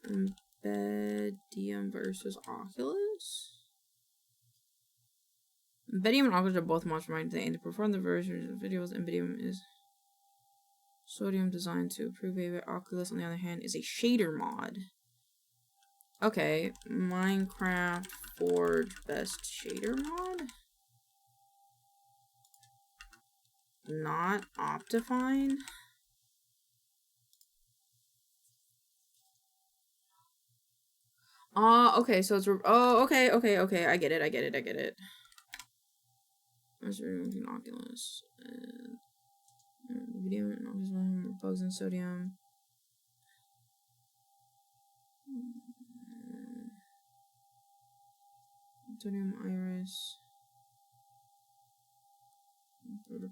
Embedium versus Oculus? Embedium and Oculus are both mods for Minecraft. They aim to perform the versions of videos. Embedium is Sodium designed to improve it. Oculus, on the other hand, is a shader mod. Okay, Minecraft Forge best shader mod? Not Optifine? Okay, so it's okay, I get it. Let's remove Oculus and video and Oculus bugs and Sodium. Sodium Iris.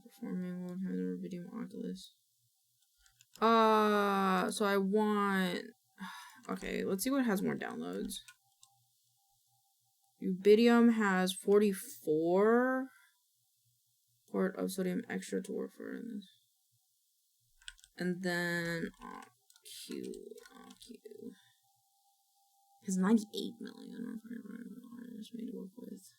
Performing world has a video Oculus. So I want. Okay, let's see what has more downloads. Rubidium has 44 port of sodium extra to work for this. And then OQ has 98 million. Iris made to work with.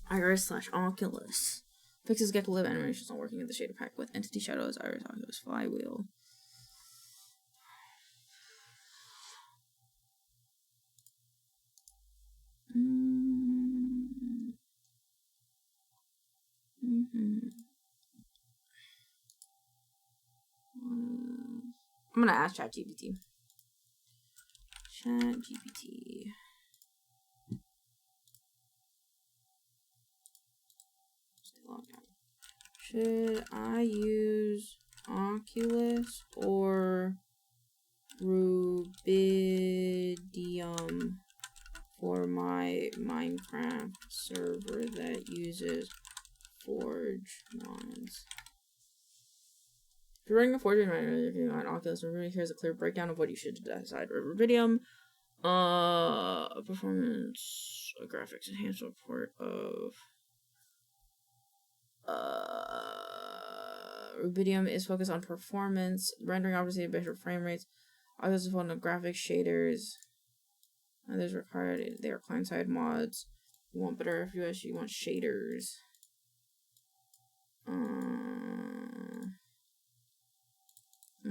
Iris / Oculus. Fixes get to live animations not working in the shader pack with entity shadows, Iris, Oculus, flywheel. I'm gonna ask ChatGPT. Should I use Oculus or Rubidium for my Minecraft server that uses Forge mods. If you're running a Forge mod, if you're on Oculus, here's a clear breakdown of what you should decide. Rubidium, performance, graphics enhanced report of Rubidium is focused on performance, rendering obviously better frame rates. Others is one of graphics shaders. Others required they are client-side mods. You want better FPS, you want shaders.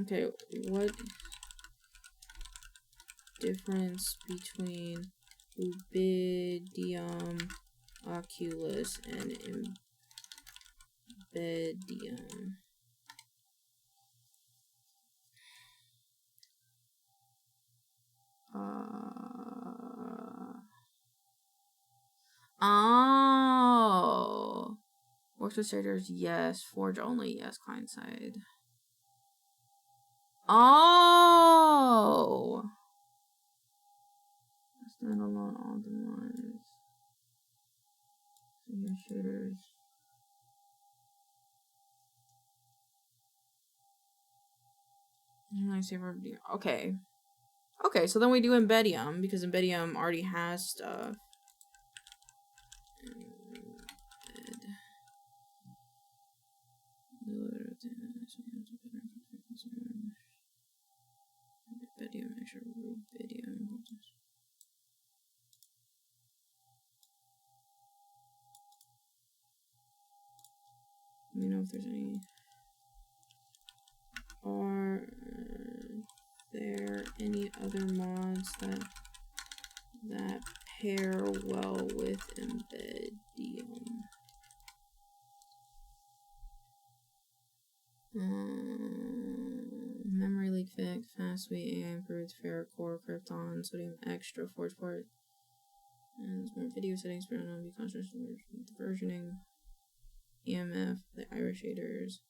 Okay, what difference between Rubidium, Oculus, and Embedium? Oh, works with shaders, yes. Forge only, yes. Client side. Oh, standalone optimized. Shaders. Okay. Okay, so then we do Embedium because Embedium already has stuff. Embedium, actually, Rubidium. Let me know if there's any. Are there any other mods that pair well with Embedium? Memory leak fix, fast sweet AI improved, fair core, Krypton, sodium extra, forge port, and more video settings, but not be conscious of versioning, EMF, the Irish shaders.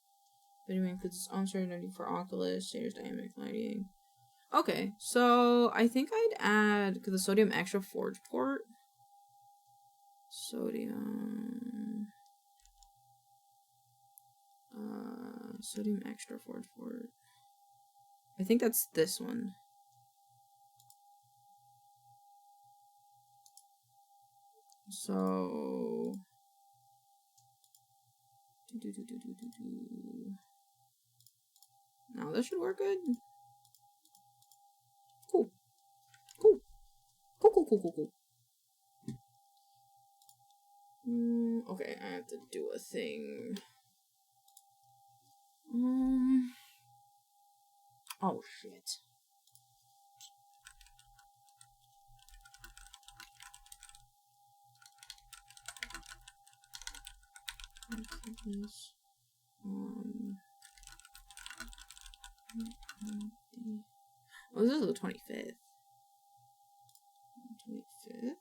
Video includes its own certainty for Oculus, shaders, dynamic lighting. Okay, so I think I'd add the sodium extra forge port. Sodium. Sodium extra forge port. I think that's this one. So. Now this should work good. Cool. Cool. Cool, cool, cool, cool, cool. Okay, I have to do a thing. Oh shit. Oh, this is the 25th. 25th?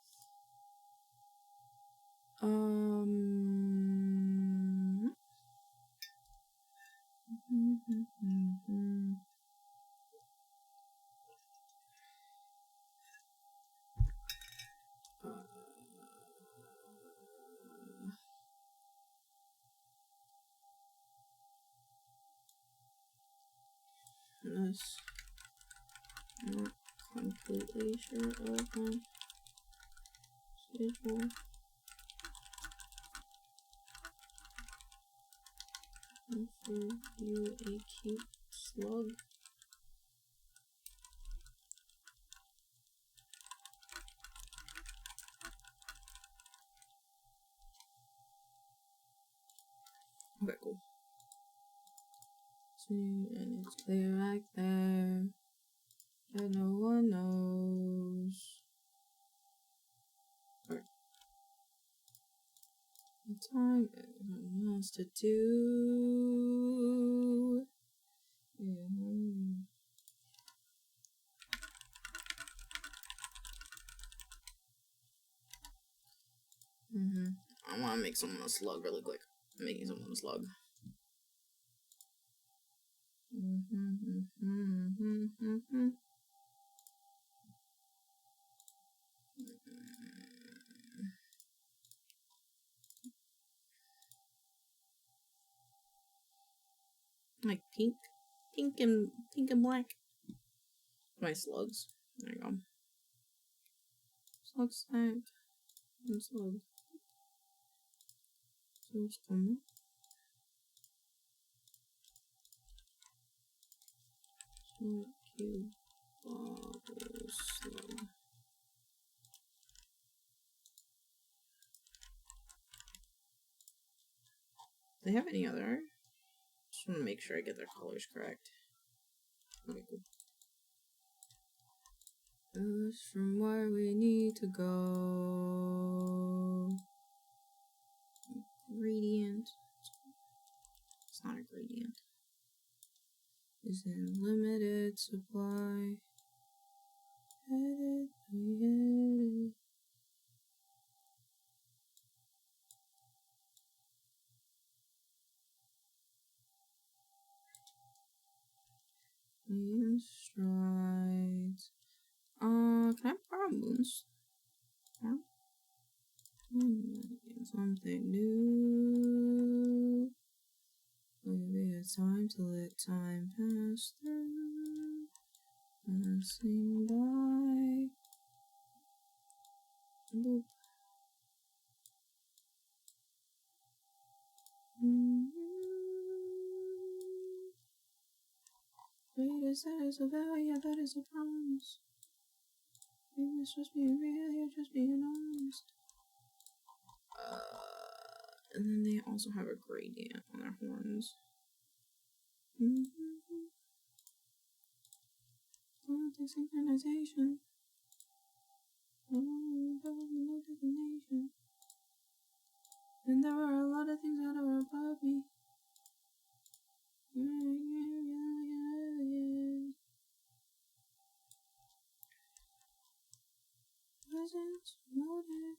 This. Not completely sure of my schedule. Offer you a cute slug. Okay, cool. See, and it's clear right there that no one knows. Alright. The time everyone wants to do. I want to make someone a slug really quick. I'm making someone a slug. Like pink and black. My slugs. There you go. Slug stack. And slug. Slug. Cube. Bubbles. Slug. Do they have any other? Just want to make sure I get their colors correct. Okay, cool. Us from where we need to go. Gradient. It's not a gradient. Is in limited supply. Headed, headed. Enshrined. Can I borrow moons? Yeah. Something new. Maybe it's time to let time pass through. Passing by. Boop. Greatest that is a value, that is a promise. Maybe it's just being real, you're just being honest. And then they also have a gradient on their horns. Quantum synchronization. No divination. And there were a lot of things that were above me. Presence, motive,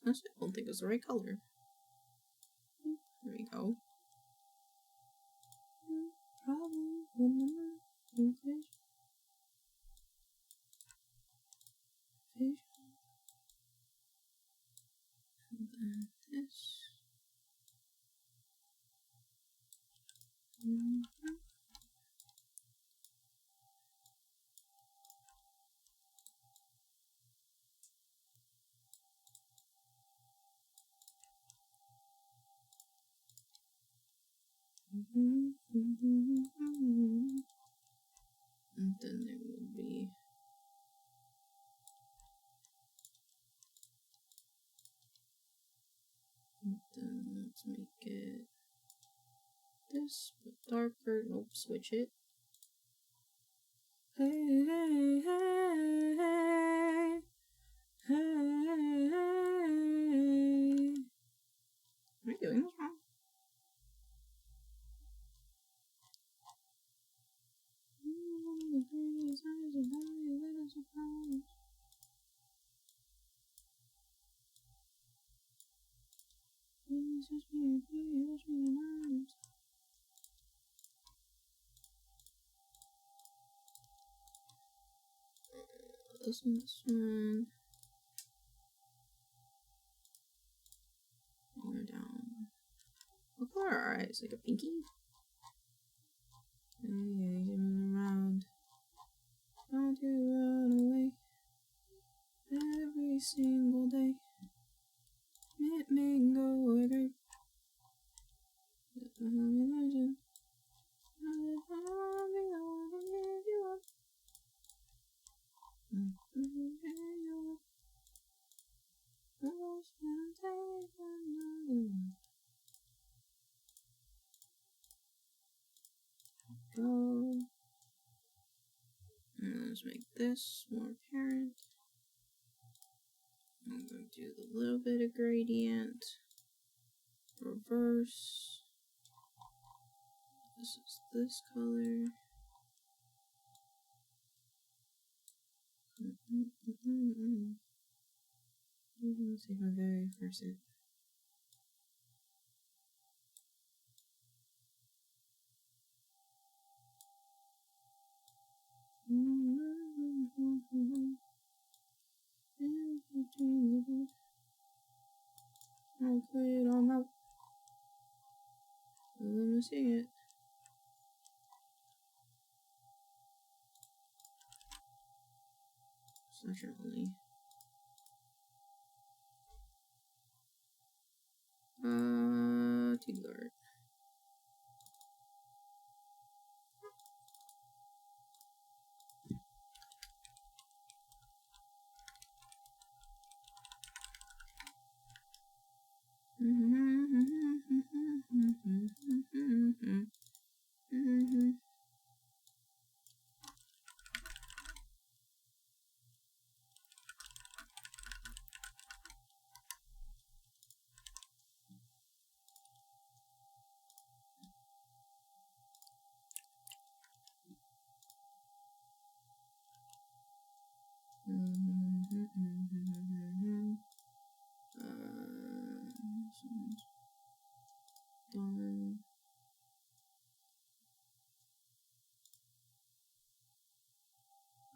I don't think it's the right color. There we go. Problem, remember, fish. And then this. And then there would be and then let's make it this but darker. Nope, switch it. Hey, hey, hey, hey, hey, hey. Am I doing this wrong? This one. All the way down. What color are our eyes? Like a pinky? Around. Don't you run away. Every single day. It may go away. Imagine. Go. And let's make this more apparent. I'm going to do a little bit of gradient. Reverse. This is this color. Let's see if I very first it. I'll put it on out. see it. Selection only. digitalart.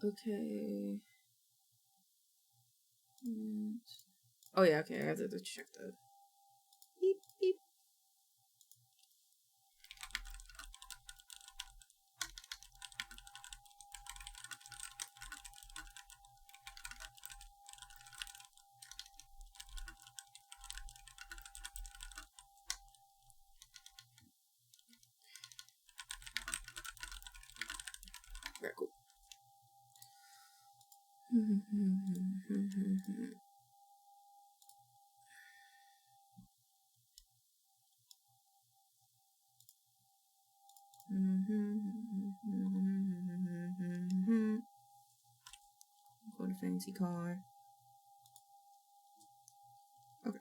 Okay. Oh yeah, okay, I have to check that. Beep beep. Very cool. Got a fancy car. Okay.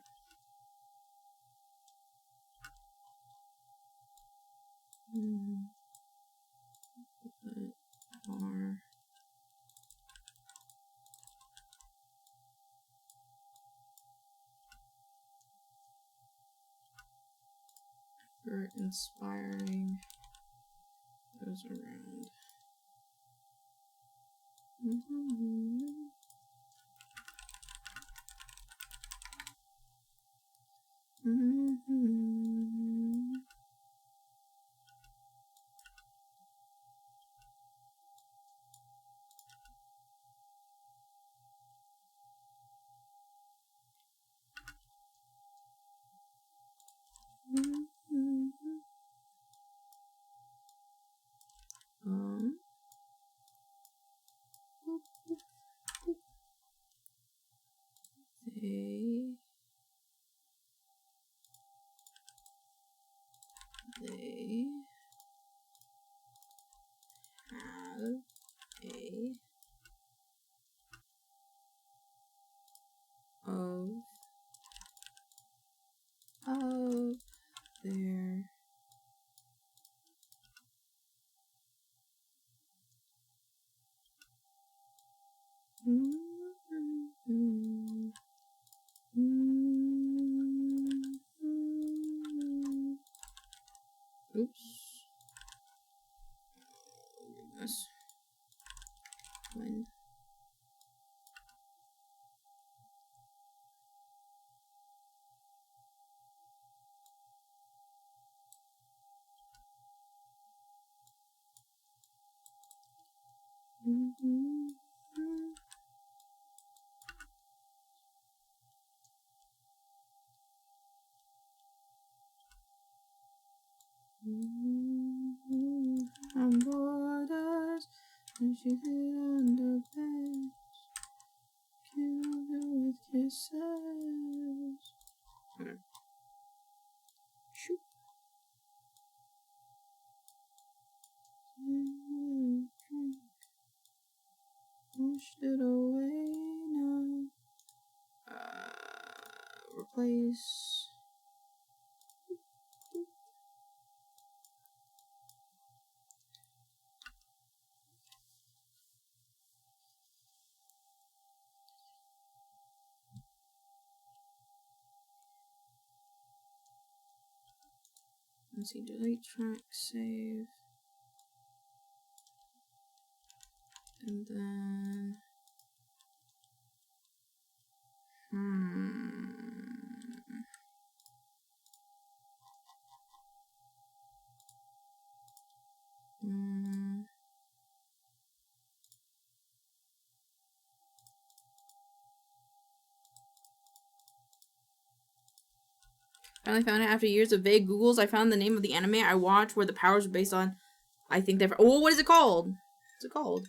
Car. For inspiring those around. They have a of their oops. Goodness. When I'm bored and she hid on the bed, killed her with kisses. Okay. Shoot. Pushed it away now. Replace. Let's see, delete track, save, and then Finally found it after years of vague Googles. I found the name of the anime I watched where the powers are based on. I think they're. Oh, what is it called? What's it called?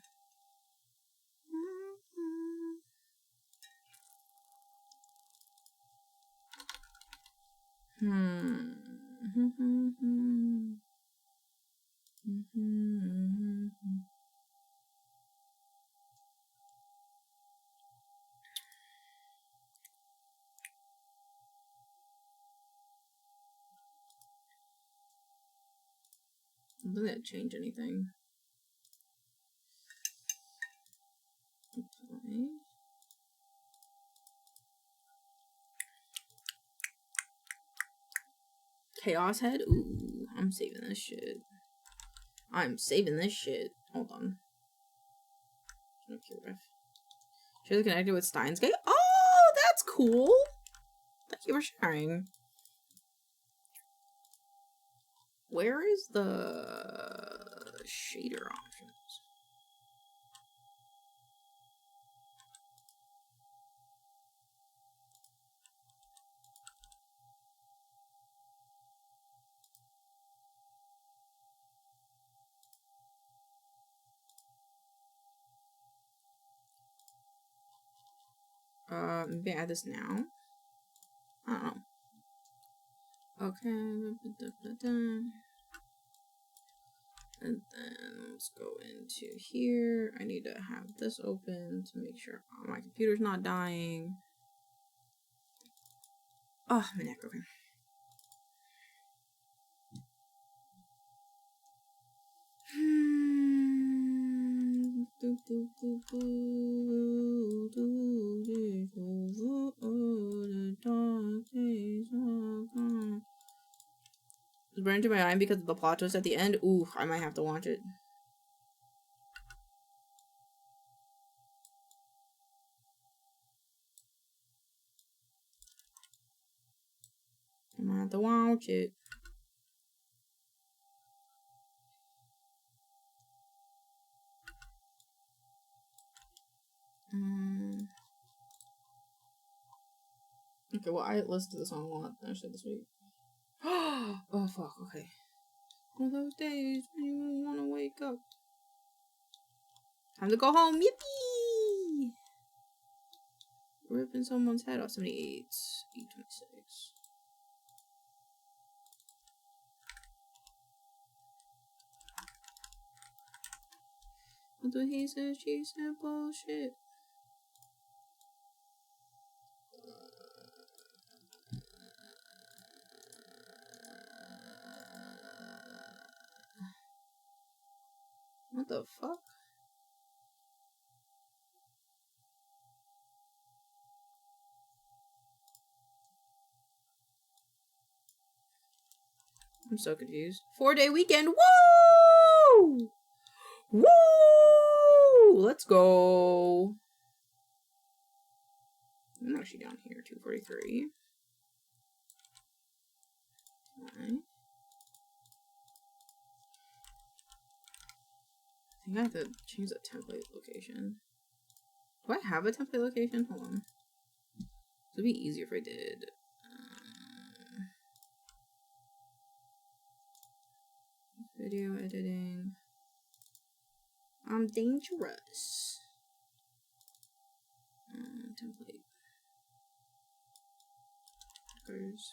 Doesn't it change anything? Okay. Chaos Head? Ooh, I'm saving this shit. I'm saving this shit. Hold on. She's connected with Steins Gate? Oh, that's cool! Thank you for sharing. Where is the shader options? Maybe add this now? I don't know. Okay. And then let's go into here. I need to have this open to make sure my computer's not dying. Oh, my neck, okay. It's burned to my mind because of the plot twist at the end. Ooh, I might have to watch it. I might have to watch it. Okay, well, I listened to the song a lot actually this week. Oh, fuck, okay. One of those days when you want to wake up. Time to go home, yippee! Ripping someone's head off. 78, 826. What the he said, she said bullshit. What the fuck? I'm so confused. 4-day weekend. Woo! Woo! Let's go. I'm actually down here. 243. Okay. I think I have to change the template location. Do I have a template location? Hold on. It would be easier if I did. Video editing. I'm dangerous. Template. Markers.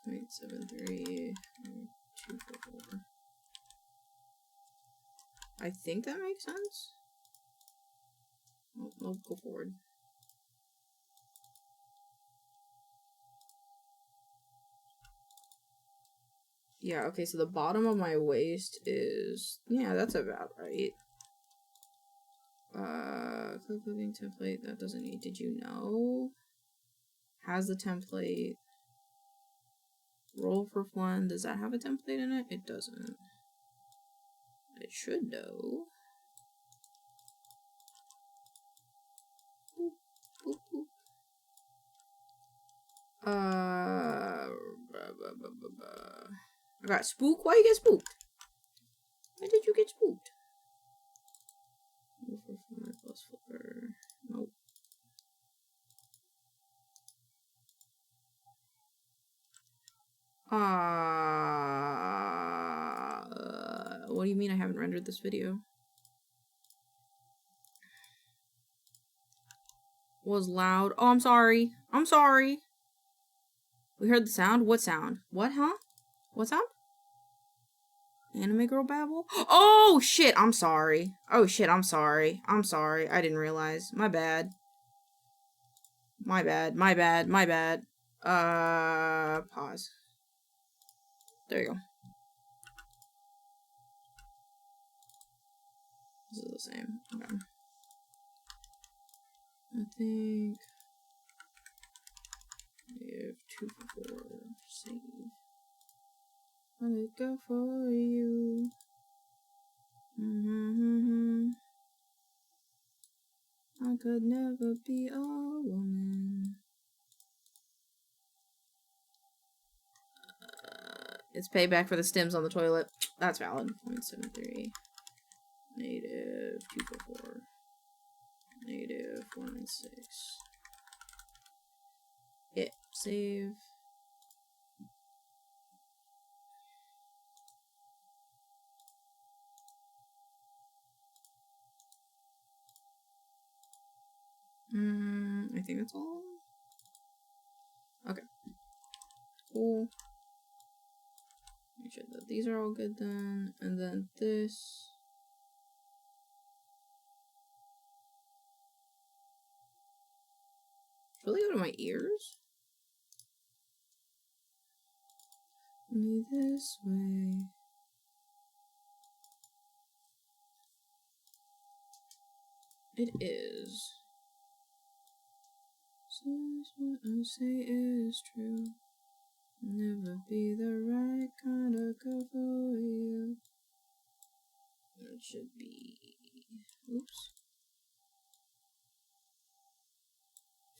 0.73. 244. I think that makes sense. I'll go forward. Yeah, okay, so the bottom of my waist is... Yeah, that's about right. Click living template, that doesn't need... Did you know? Has the template. Roll for fun, does that have a template in it? It doesn't. It should, though. Boop, boop, boop. I got spooked? Why you get spooked? Why did you get spooked? Roll for fun plus flipper. Nope. What do you mean I haven't rendered this video? Was loud. Oh, I'm sorry. I'm sorry. We heard the sound? What sound? What, huh? What sound? Anime girl babble? Oh, shit, I'm sorry. Oh, shit, I'm sorry. I'm sorry. I didn't realize. My bad. My bad. My bad. My bad. Pause. There you go. This is the same. Okay. I think if 2 for 4 save. Let it go for you. I could never be a woman. It's payback for the stims on the toilet. That's valid. 0.73. Negative 244. Negative 196. Hit save. I think that's all. Okay. Cool. Make sure that these are all good then. And then this. Really go to my ears? Me this way. It is. Since what I say is true, never be the right kind of girl for you. It should be. Oops.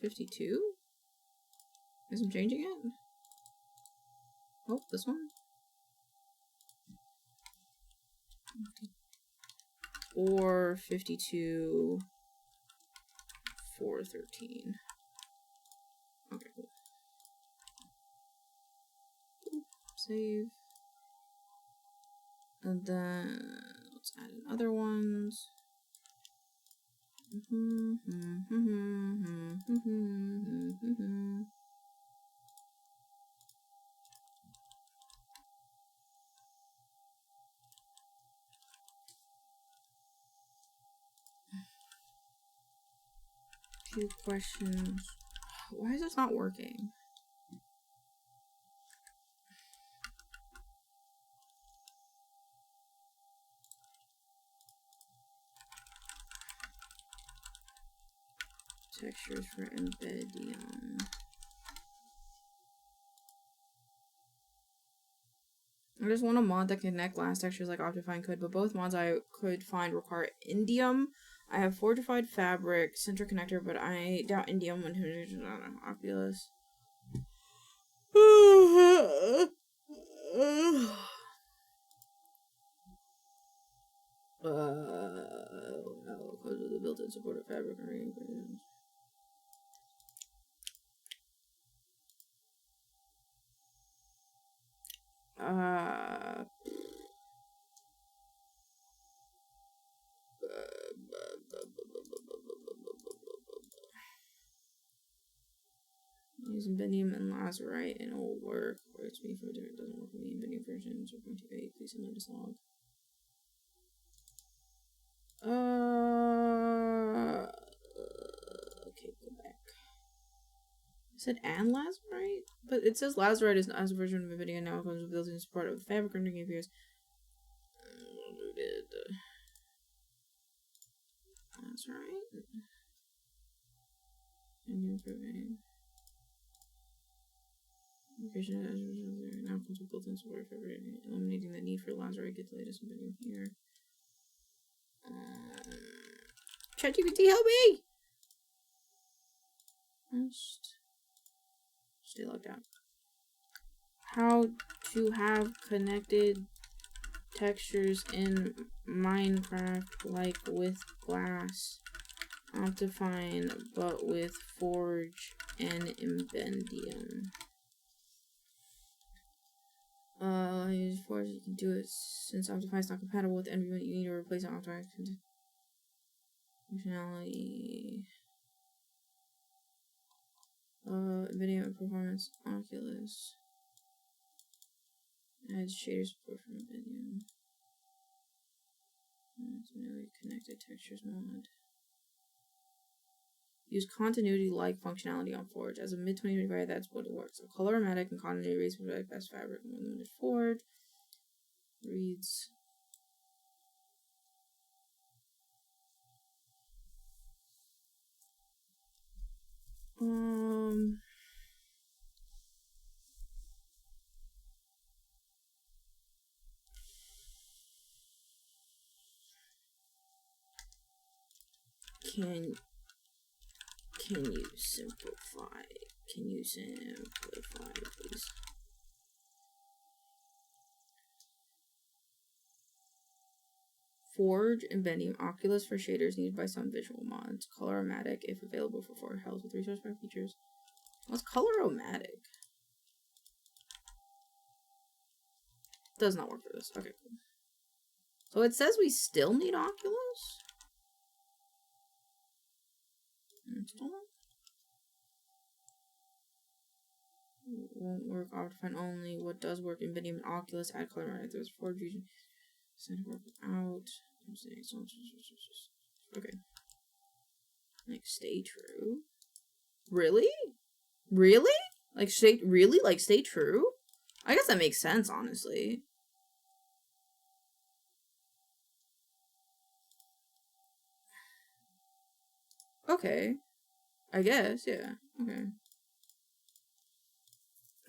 52? Isn't changing it? Oh, this one? Or 52 413. Okay, cool. Save. And then let's add in other ones. Few questions. Why is this not working? Textures for embedium. I just want a mod that can connect glass textures like Optifine could, but both mods I could find require indium. I have fortified fabric, center connector, but I doubt indium when I don't know, Oculus. Because of the built-in support of fabric arrangements. Use embedium and lazerite and it will work. Works me for different, doesn't work for me. Embedium version 0.28. Please send notice log. Okay, go back. I said and lazerite? But it says lazerite is as a version of NVIDIA now comes with built-in support of fabric rendering APIs. That's right. And improving. Now comes with built-in support of fabric, eliminating the need for lazerite. Get the latest NVIDIA here. ChatGPT, help me! Just stay logged out. How to have connected textures in Minecraft like with glass. Optifine but with forge and embedium. Use force, you can do it since Optify is not compatible with NVMe. You need to replace Optify functionality. Video performance, Oculus. Adds shader support from video. Manually connected textures mod. Use continuity-like functionality on Forge. As a mid-2025, that's what it works. A color-o-matic and continuity rates with best fabric and unlimited Forge. Reads. Can you simplify? Can you simplify, please? Forge embedding Oculus for shaders needed by some visual mods. Color-o-matic if available for Forge health with resource pack features. What's color-o-matic? Does not work for this. Okay, cool. So it says we still need Oculus? Install it? Won't work Optifine only. What does work? Embedding Oculus, add color-o-matic. There's Forge region. Send work without. Okay. Like, stay true? Really? Really? Like, stay, really? Like, stay true? I guess that makes sense, honestly. Okay. I guess, yeah. Okay.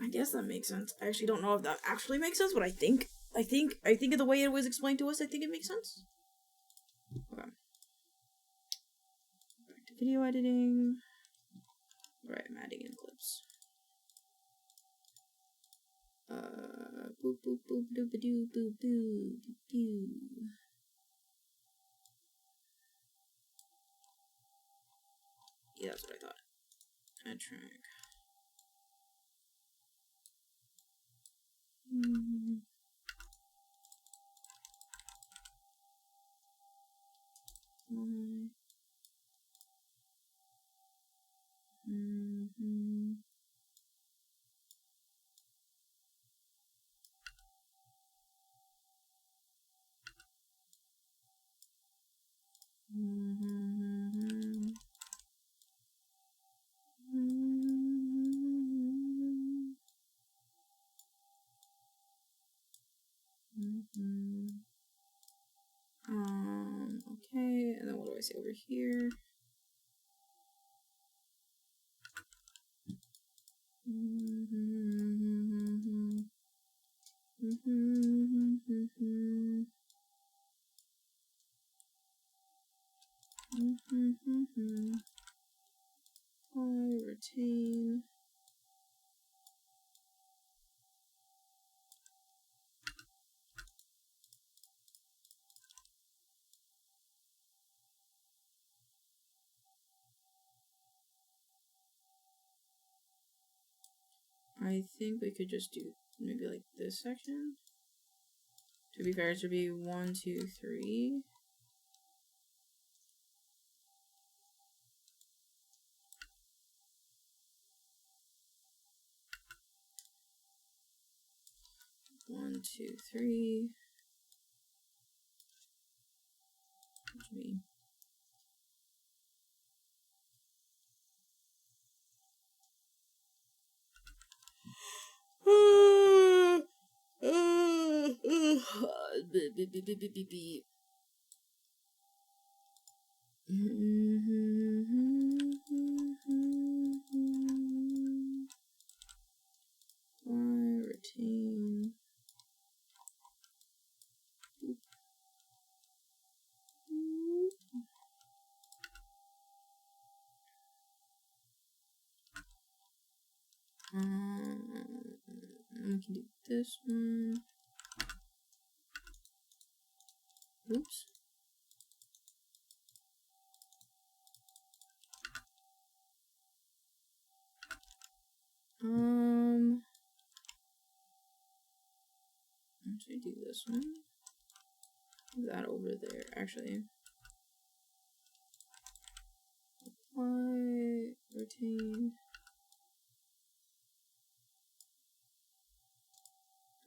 I guess that makes sense. I actually don't know if that actually makes sense, but I think of the way it was explained to us, I think it makes sense. Okay. Back to video editing. Right, I'm adding in clips. Boop boop boop doop doo boop doo doo. Yeah, that's what I thought. Add track. Okay, and then what do I say over here? I retain. I think we could just do maybe like this section. To be fair, it should be 1, 2, 3. One, two, three. What do you mean? I retain. We can do this one. Oops. should do this one. That over there, actually. Apply, retain.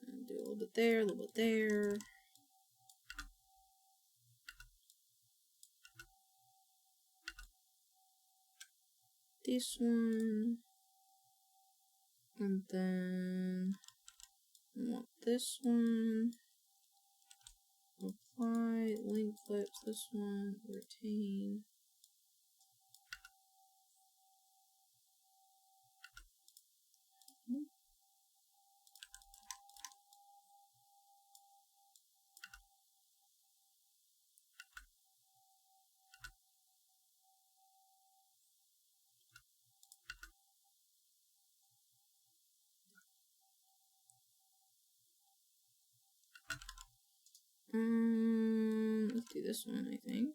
And do a little bit there, a little bit there. This one. And then I want this one. Apply, link clips, this one, retain. Let's do this one, I think.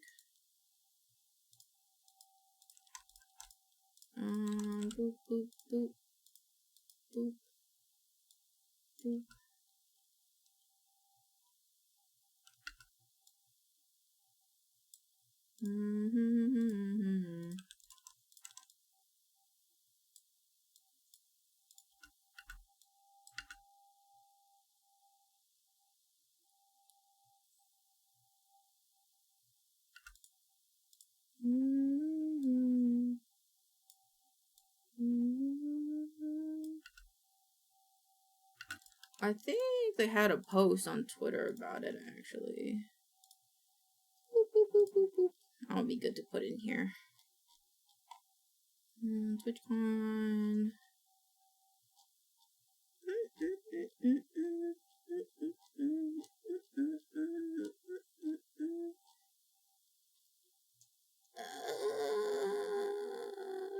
Boop, boop, boop, boop, boop. I think they had a post on Twitter about it, actually. Boop, boop, boop, boop, boop. That'll be good to put in here. TwitchCon.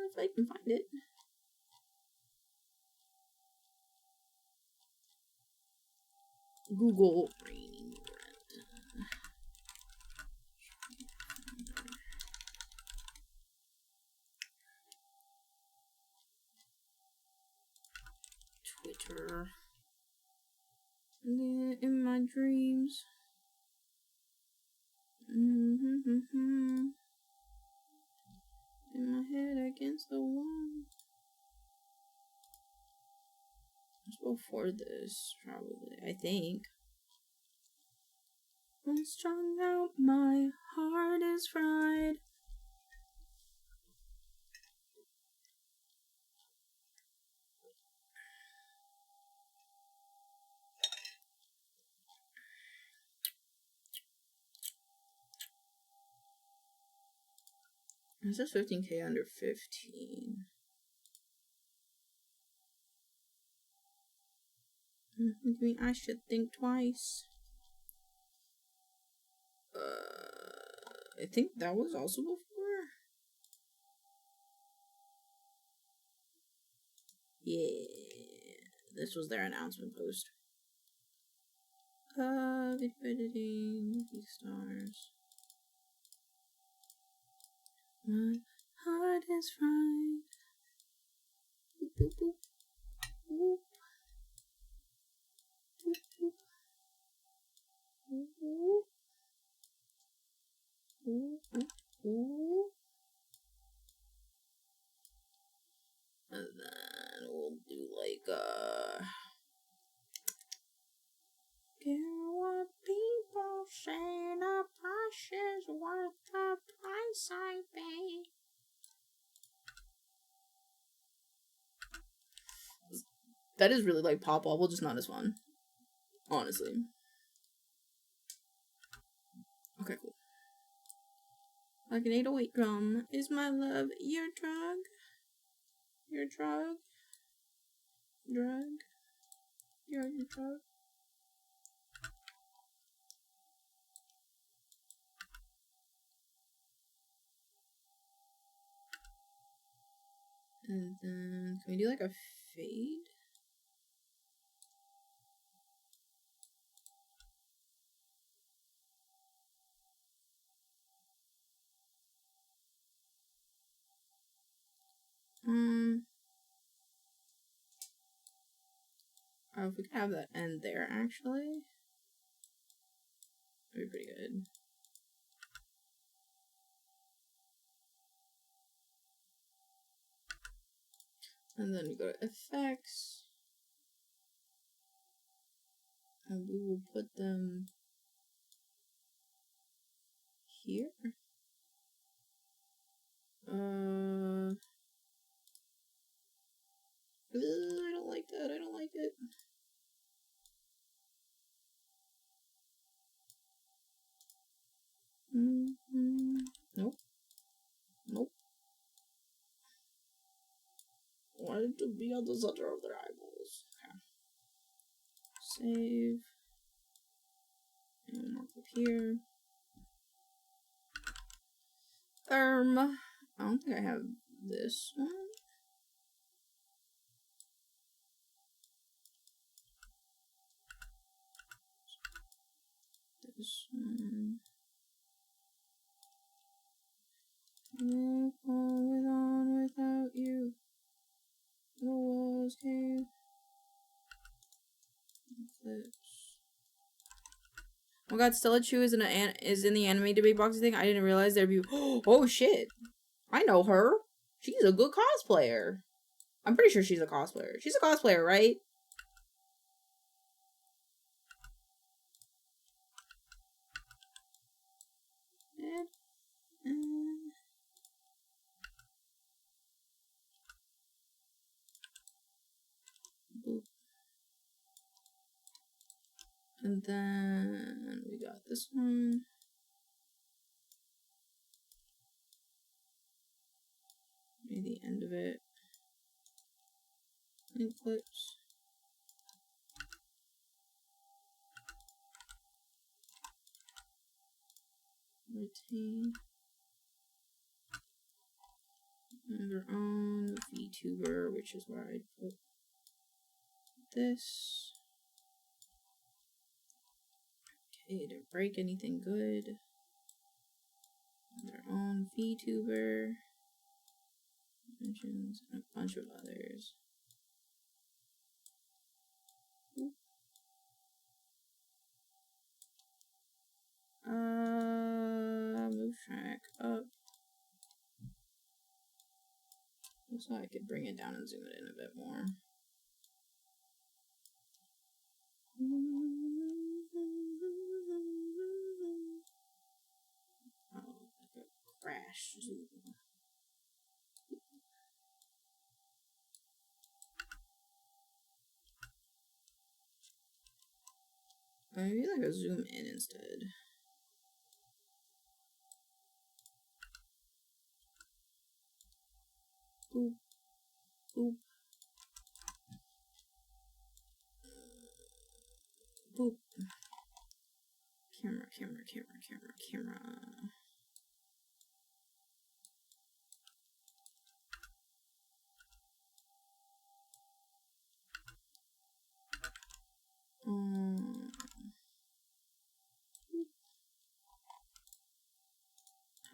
If I can find it. Google raining Twitter. Yeah, in my dreams. In my head against the wall. It's before this, probably, I think. I'm strung out, my heart is fried. This is 15k under 15. I mean, I should think twice. I think that was also before. Yeah, this was their announcement post. Video editing, stars. My heart is fried. Boop, boop, boop. Boop. Boop, boop. Ooh. Ooh, ooh, ooh. And then we'll do like care what people say, the price is worth the price I pay. That is really like Pop Wobble, just not as fun. Honestly. Okay, cool. Like an 808 drum. Is my love your drug? Your drug? Drug? Your drug? And then, can we do like a fade? Oh, if we could have that end there, actually. That'd be pretty good. And then we go to effects. And we will put them here. I don't like that. I don't like it. Nope. Nope. Why did it be on the center of their eyeballs? Okay. Save. And mark up here. I don't think I have this one. This one. Walk on without you. The walls came. Clips. Oh my god, Stella Chu is in the anime debate boxing thing. I didn't realize there'd be. Oh shit! I know her. She's a good cosplayer. I'm pretty sure she's a cosplayer. She's a cosplayer, right? And then we got this one. Maybe the end of it. And clips. Retain. And our own VTuber, which is where I put this. Okay, didn't break anything good. And our own VTuber. Mentions and a bunch of others. Move track up. So I could bring it down and zoom it in a bit more. Oh, like a crash zoom. Maybe like a zoom in instead. Boop. Boop. Boop. Camera.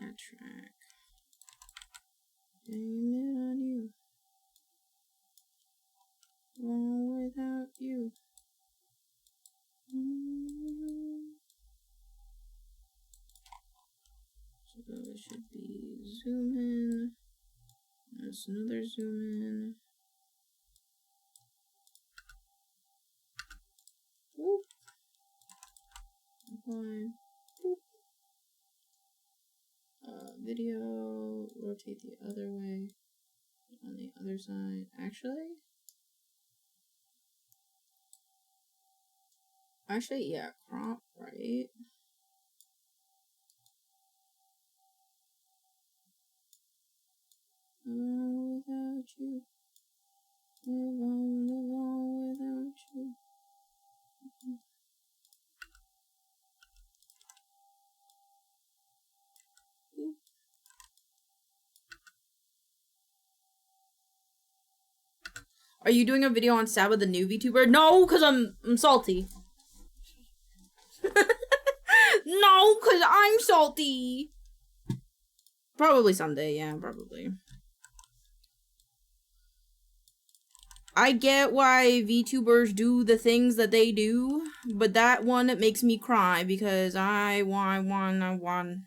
Hat track. Aiming on you. All without you. So it should be zoom in. There's another zoom in. Whoop. Apply. Whoop. Video. Rotate the other way. On the other side. Actually, yeah, crop, right? Without you. Live on without you. Are you doing a video on Saba, the new VTuber? No, because I'm salty. No, because I'm salty. Probably someday, yeah, probably. I get why VTubers do the things that they do, but that one it makes me cry because I won.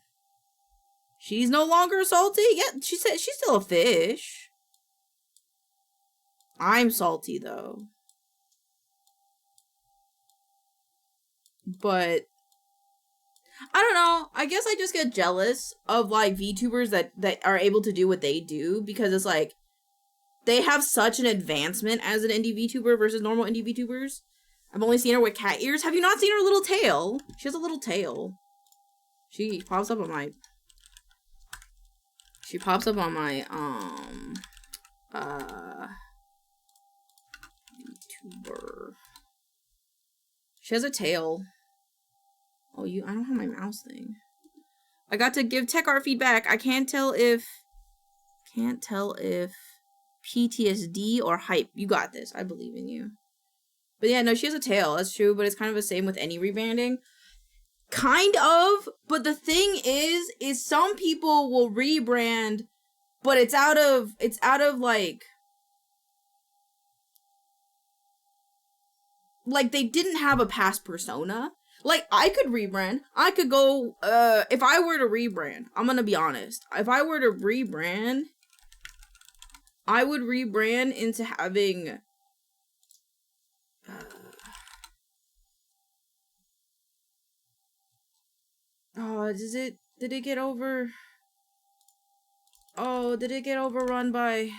She's no longer salty? Yeah, she said she's still a fish. I'm salty though. But I don't know. I guess I just get jealous of like VTubers that are able to do what they do because it's like they have such an advancement as an indie VTuber versus normal indie VTubers. I've only seen her with cat ears. Have you not seen her little tail? She has a little tail. She pops up on my VTuber. She has a tail. Oh, I don't have my mouse thing. I got to give tech art feedback. I can't tell if PTSD or hype. You got this. I believe in you. But yeah, no, she has a tail. That's true, but it's kind of the same with any rebranding. Kind of, but the thing is some people will rebrand, but it's out of like they didn't have a past persona. Like, I could rebrand. I could go, if I were to rebrand, I'm gonna be honest. If I were to rebrand, I would rebrand into having, did it get overrun by,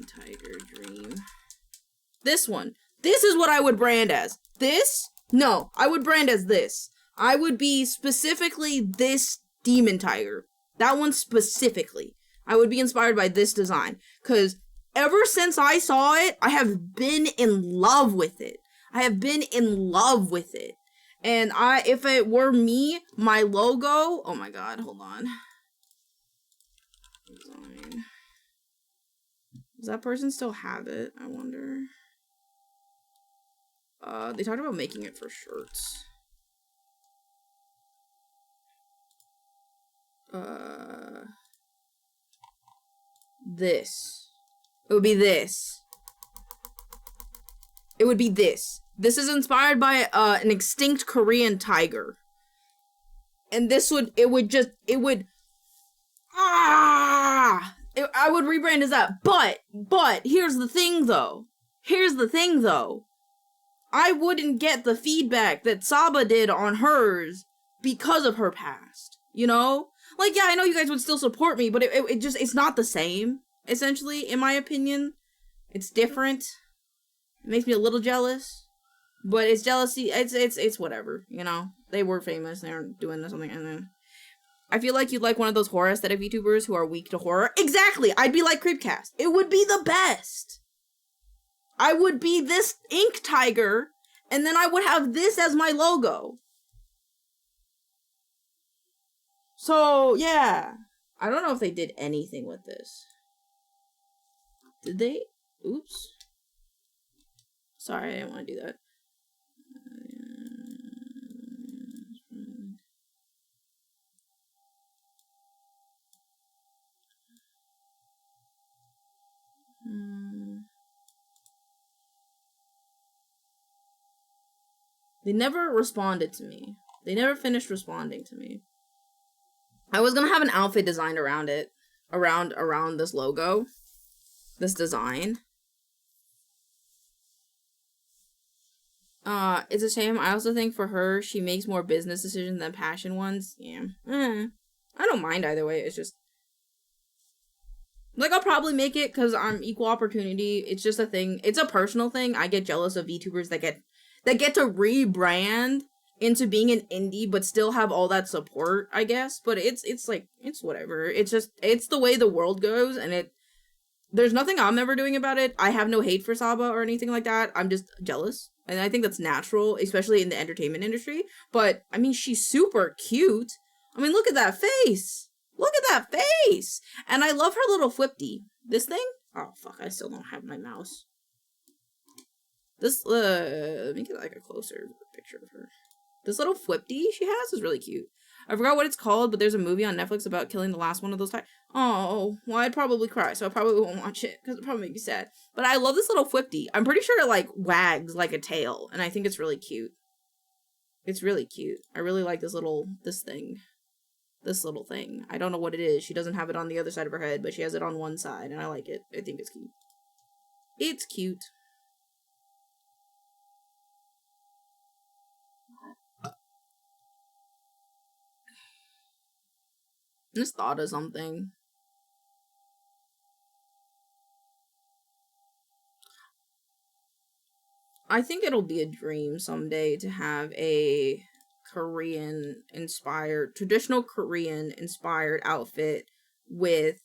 Tiger Dream. This one. This is what I would brand as. This? No, I would brand as this. I would be specifically this demon tiger. That one specifically. I would be inspired by this design. Because ever since I saw it, I have been in love with it. And if it were me, my logo... Oh my god, hold on. Design. Does that person still have it? I wonder. They talked about making it for shirts. This. It would be this. It would be this. This is inspired by an extinct Korean tiger. And this would, I would rebrand as that. But, here's the thing though. I wouldn't get the feedback that Saba did on hers because of her past. You know? Like, yeah, I know you guys would still support me, but it's not the same, essentially, in my opinion. It's different. It makes me a little jealous. But it's jealousy, it's whatever, you know? They were famous, they're doing something, and then... I feel like you'd like one of those horror aesthetic VTubers who are weak to horror. Exactly! I'd be like Creepcast. It would be the best! I would be this ink tiger, and then I would have this as my logo. So, yeah. I don't know if they did anything with this. Did they? Oops. Sorry, I didn't want to do that. They never responded to me. They never finished responding to me. I was gonna have an outfit designed around it. Around this logo. This design. It's a shame. I also think for her, she makes more business decisions than passion ones. Yeah. I don't mind either way. It's just... Like, I'll probably make it because I'm equal opportunity. It's just a thing. It's a personal thing. I get jealous of VTubers that get to rebrand into being an indie but still have all that support, I guess. But it's like, it's whatever. It's just, it's the way the world goes, and there's nothing I'm ever doing about it. I have no hate for Saba or anything like that. I'm just jealous. And I think that's natural, especially in the entertainment industry. But, I mean, she's super cute. I mean, look at that face. Look at that face! And I love her little flippy. This thing? Oh, fuck, I still don't have my mouse. This, let me get like a closer picture of her. This little flippy she has is really cute. I forgot what it's called, but there's a movie on Netflix about killing the last one of those tigers. Oh, well, I'd probably cry, so I probably won't watch it, because it probably make me sad. But I love this little Fwifty. I'm pretty sure it, like, wags like a tail, and I think it's really cute. It's really cute. I really like this little thing. This little thing. I don't know what it is. She doesn't have it on the other side of her head, but she has it on one side, and I like it. I think it's cute. It's cute. Just thought of something. I think it'll be a dream someday to have a traditional Korean inspired outfit with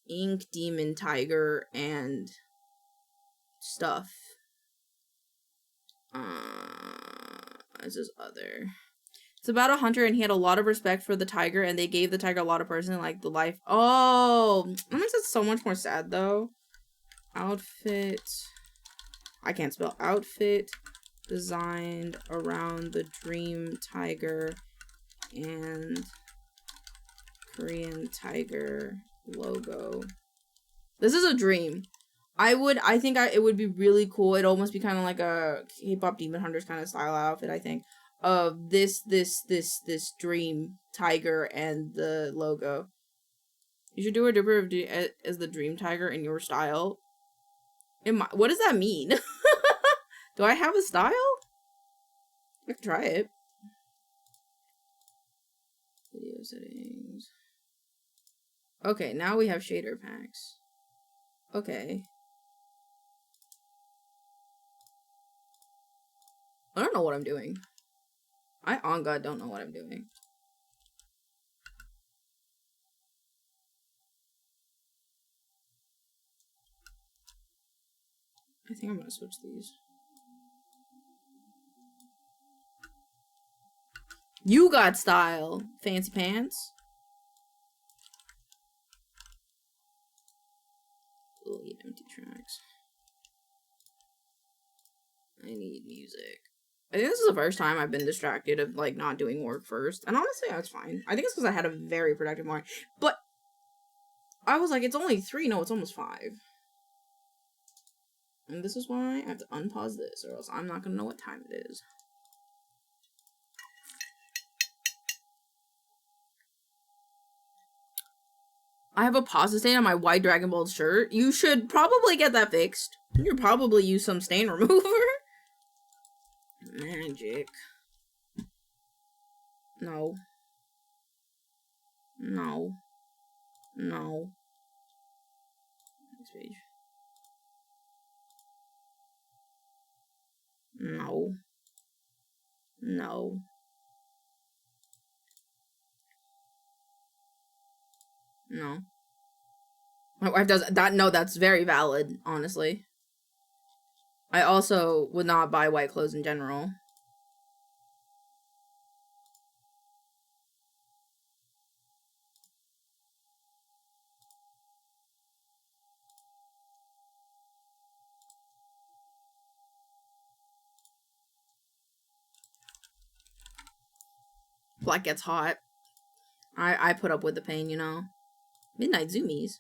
ink demon tiger and stuff. This is other. It's about a hunter and he had a lot of respect for the tiger and they gave the tiger a lot of person like the life. Oh, that makes it so much more sad though. Outfit. I can't spell. Outfit designed around the dream tiger and Korean tiger logo. This is a dream. I think it would be really cool. It'd almost be kind of like a K-pop Demon Hunters kind of style outfit, I think. Of this dream tiger and the logo. You should do a duper as the dream tiger in your style. What does that mean? Do I have a style? I can try it. Video settings. Okay, now we have shader packs. Okay. I don't know what I'm doing. I on God don't know what I'm doing. I think I'm gonna switch these. You got style, fancy pants. Delete empty tracks. I need music. I think this is the first time I've been distracted of like not doing work first. And honestly, that's fine. I think it's because I had a very productive morning. But I was like, it's only 3. No, it's almost 5. And this is why I have to unpause this or else I'm not going to know what time it is. I have a pasta stain on my white Dragon Ball shirt. You should probably get that fixed. You could probably use some stain remover. Magic. No. No. No. Next page. No. No. No. My wife does that. No, that's very valid, honestly. I also would not buy white clothes in general. Black gets hot. I put up with the pain, you know. Midnight zoomies.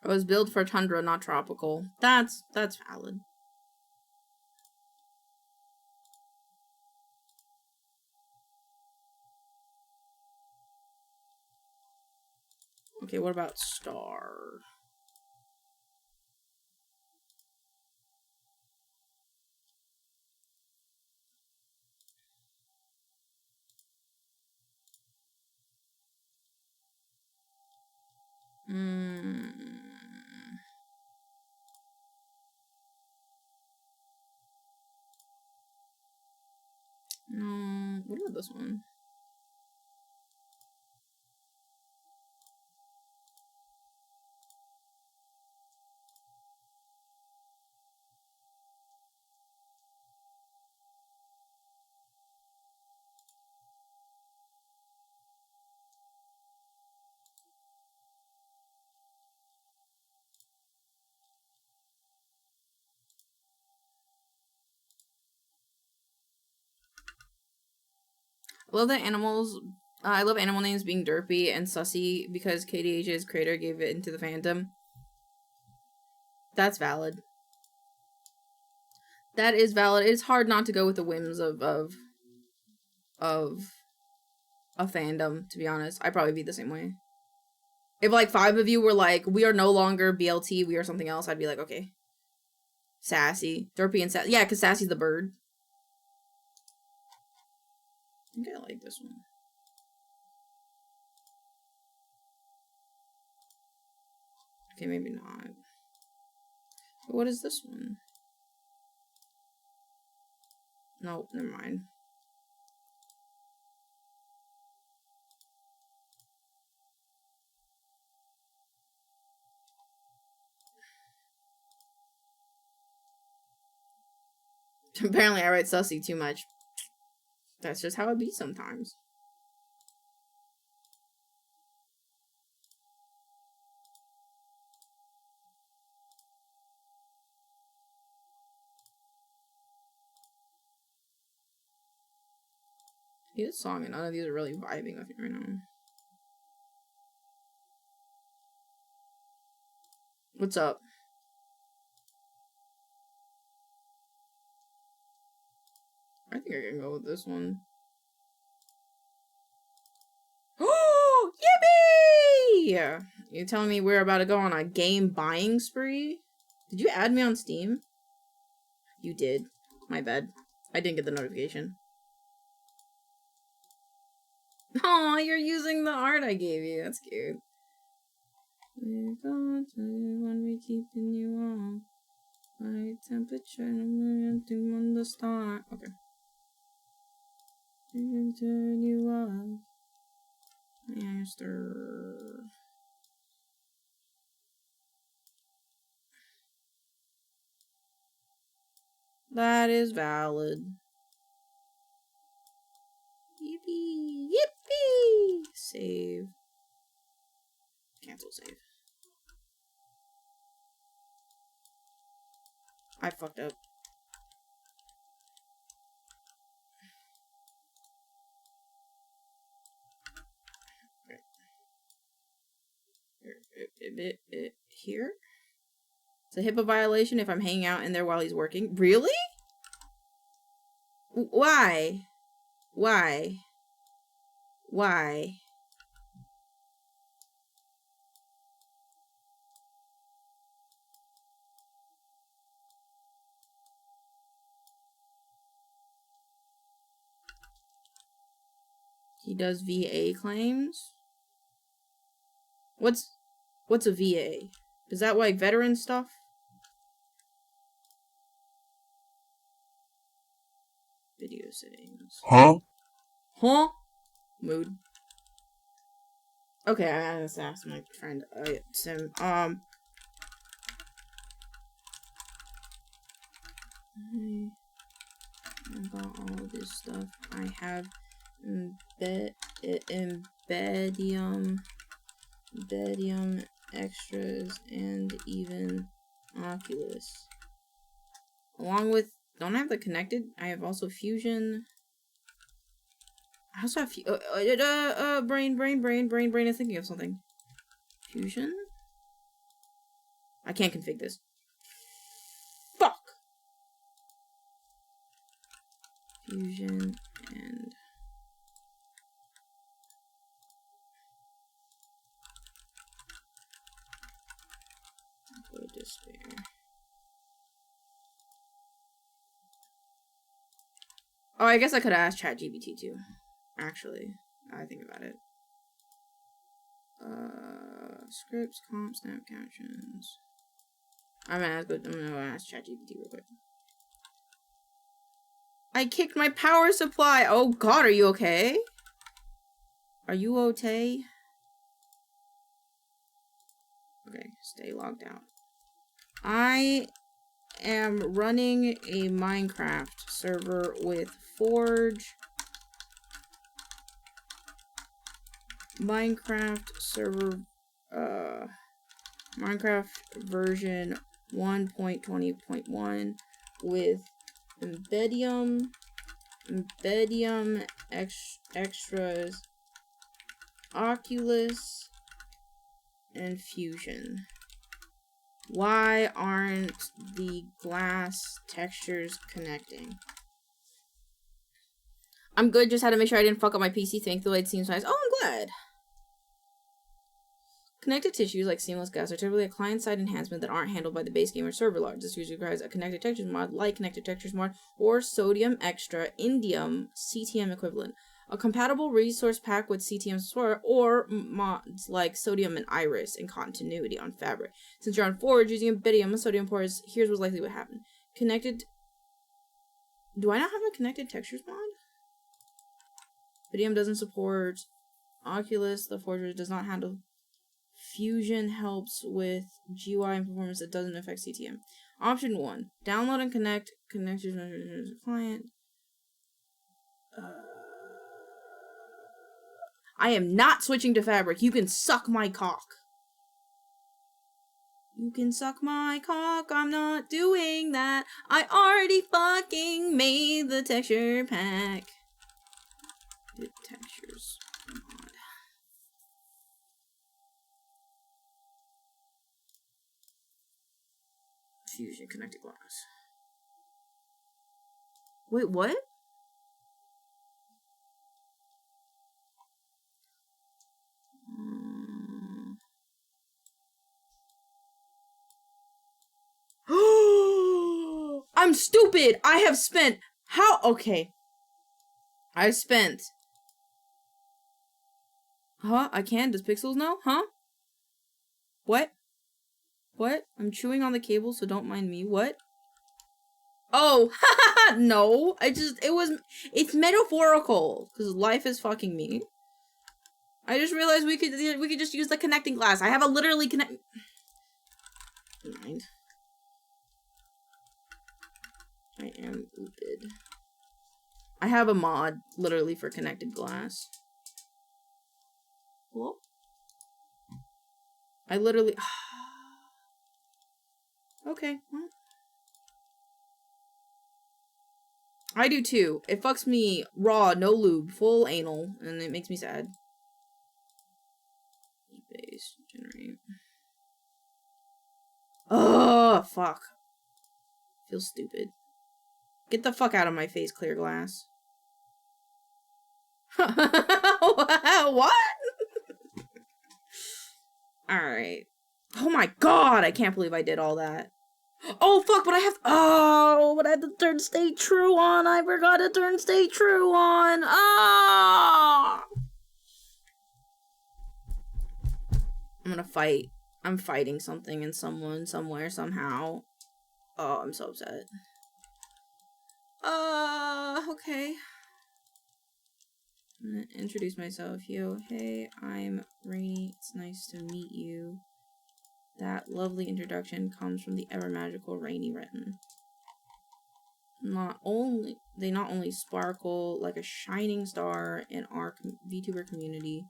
I was built for tundra, not tropical. That's valid. Okay, what about star? No, what about this one? Love that animals. I love animal names being derpy and sussy because KDH's creator gave it into the fandom. That's valid. That is valid. It's hard not to go with the whims of a fandom, to be honest. I'd probably be the same way. If like 5 of you were like, we are no longer BLT, we are something else, I'd be like, okay. Sassy. Derpy and sassy. Yeah, because Sassy's the bird. I think I like this one. Okay, maybe not. But what is this one? Nope, never mind. Apparently I write sussy too much. That's just how it be sometimes. He's a song and none of these are really vibing with me right now. What's up? I think I can go with this one. Oh, yippee! You telling me we're about to go on a game buying spree? Did you add me on Steam? You did. My bad. I didn't get the notification. Aw, you're using the art I gave you. That's cute. We're going to when we keeping you on. My temperature on the start. Okay. We can turn you up. Master. That is valid. Yippee! Yippee! Save. Cancel save. I fucked up. Here? It's a HIPAA violation if I'm hanging out in there while he's working. Really? Why? Why? Why? He does VA claims? What's a VA? Is that like veteran stuff? Video settings. Huh? Huh? Mood. Okay, I just asked my friend Sim. I got all this stuff. I have Embedium extras and even Oculus. Along with, don't I have the connected? I have also Fusion. I also have brain is thinking of something. Fusion? I can't config this. Fuck! Fusion and despair. Oh, I guess I could ask ChatGPT too. Actually, I think about it. Scripts, comp, snap captions. I'm gonna ask ChatGPT real quick. I kicked my power supply. Oh God, are you okay? Are you okay? Okay, stay logged out. I am running a Minecraft server with Forge. Minecraft server, Minecraft version 1.20.1 with Embedium extras, Oculus, and Fusion. Why aren't the glass textures connecting? I'm good, just had to make sure I didn't fuck up my PC. Thankfully, it seems nice. Oh, I'm glad. Connected tissues like seamless glass are typically a client-side enhancement that aren't handled by the base game or server large. This usually requires a connected textures mod, like connected textures mod, or sodium extra indium CTM equivalent. A compatible resource pack with CTM support, or mods like sodium and iris and continuity on fabric. Since you're on Forge using a Bidium and sodium pores, here's what's likely what happened. Connected. Do I not have a connected textures mod? Bidium doesn't support Oculus. The Forger does not handle. Fusion helps with GUI and performance that doesn't affect CTM. Option 1. Download and connect connectors to the client. I am not switching to Fabric. You can suck my cock. You can suck my cock. I'm not doing that. I already fucking made the texture pack. The textures mod. Fusion connected glass. Wait, what? I'm stupid. I have spent how? Okay. I've spent. Huh? I can? Does Pixels know? Huh? What? What? I'm chewing on the cable, so don't mind me. What? Oh, no. It's metaphorical, because life is fucking me. I just realized we could just use the connecting glass. I have a literally connect. Mind. I am stupid. I have a mod literally for connected glass. Hello? I literally. Okay. Well. I do too. It fucks me raw, no lube, full anal, and it makes me sad. Base generate. Oh, fuck. Feels stupid. Get the fuck out of my face, clear glass. What? Alright. Oh my god, I can't believe I did all that. Oh, fuck, but I have- Oh, but I had to turn stay true on. I forgot to turn stay true on. Ah! I'm gonna fight. I'm fighting something and someone, somewhere, somehow. Oh, I'm so upset. Okay. I'm gonna introduce myself. Yo, hey, I'm Rainy. It's nice to meet you. That lovely introduction comes from the ever magical Rainy Written. They not only sparkle like a shining star in our VTuber community,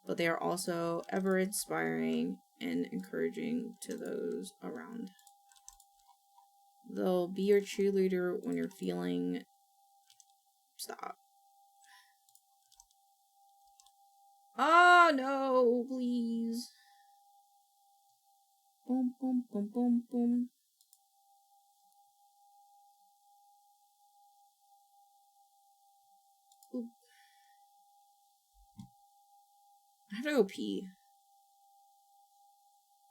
but they are also ever inspiring and encouraging to those around. They'll be your cheerleader when you're feeling... Stop. Oh no, please. Boom, boom, boom, boom, boom. Oop. I have to go pee. I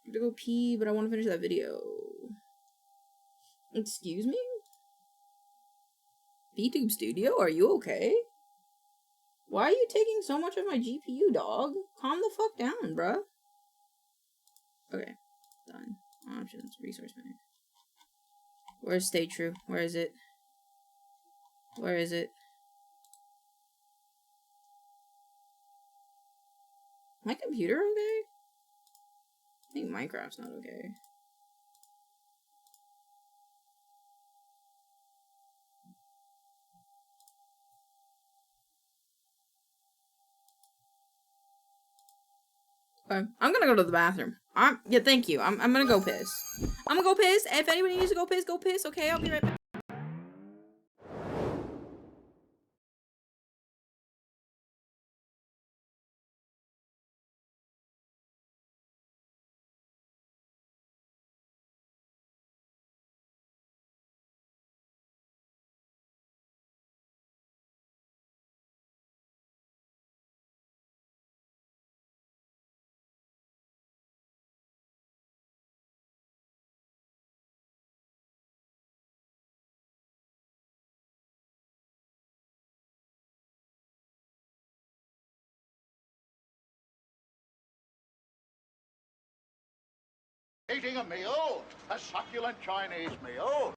have to go pee, but I want to finish that video. Excuse me? VTube Studio, are you okay? Why are you taking so much of my GPU, dog? Calm the fuck down, bruh. Okay, done. Options, resource menu. Where's stay true? Where is it? Where is it? My computer okay? I think Minecraft's not okay. Okay, I'm gonna go to the bathroom. Yeah, thank you. I'm gonna go piss. I'm gonna go piss. If anybody needs to go piss, okay? I'll be right back. Eating a meal, a succulent Chinese meal.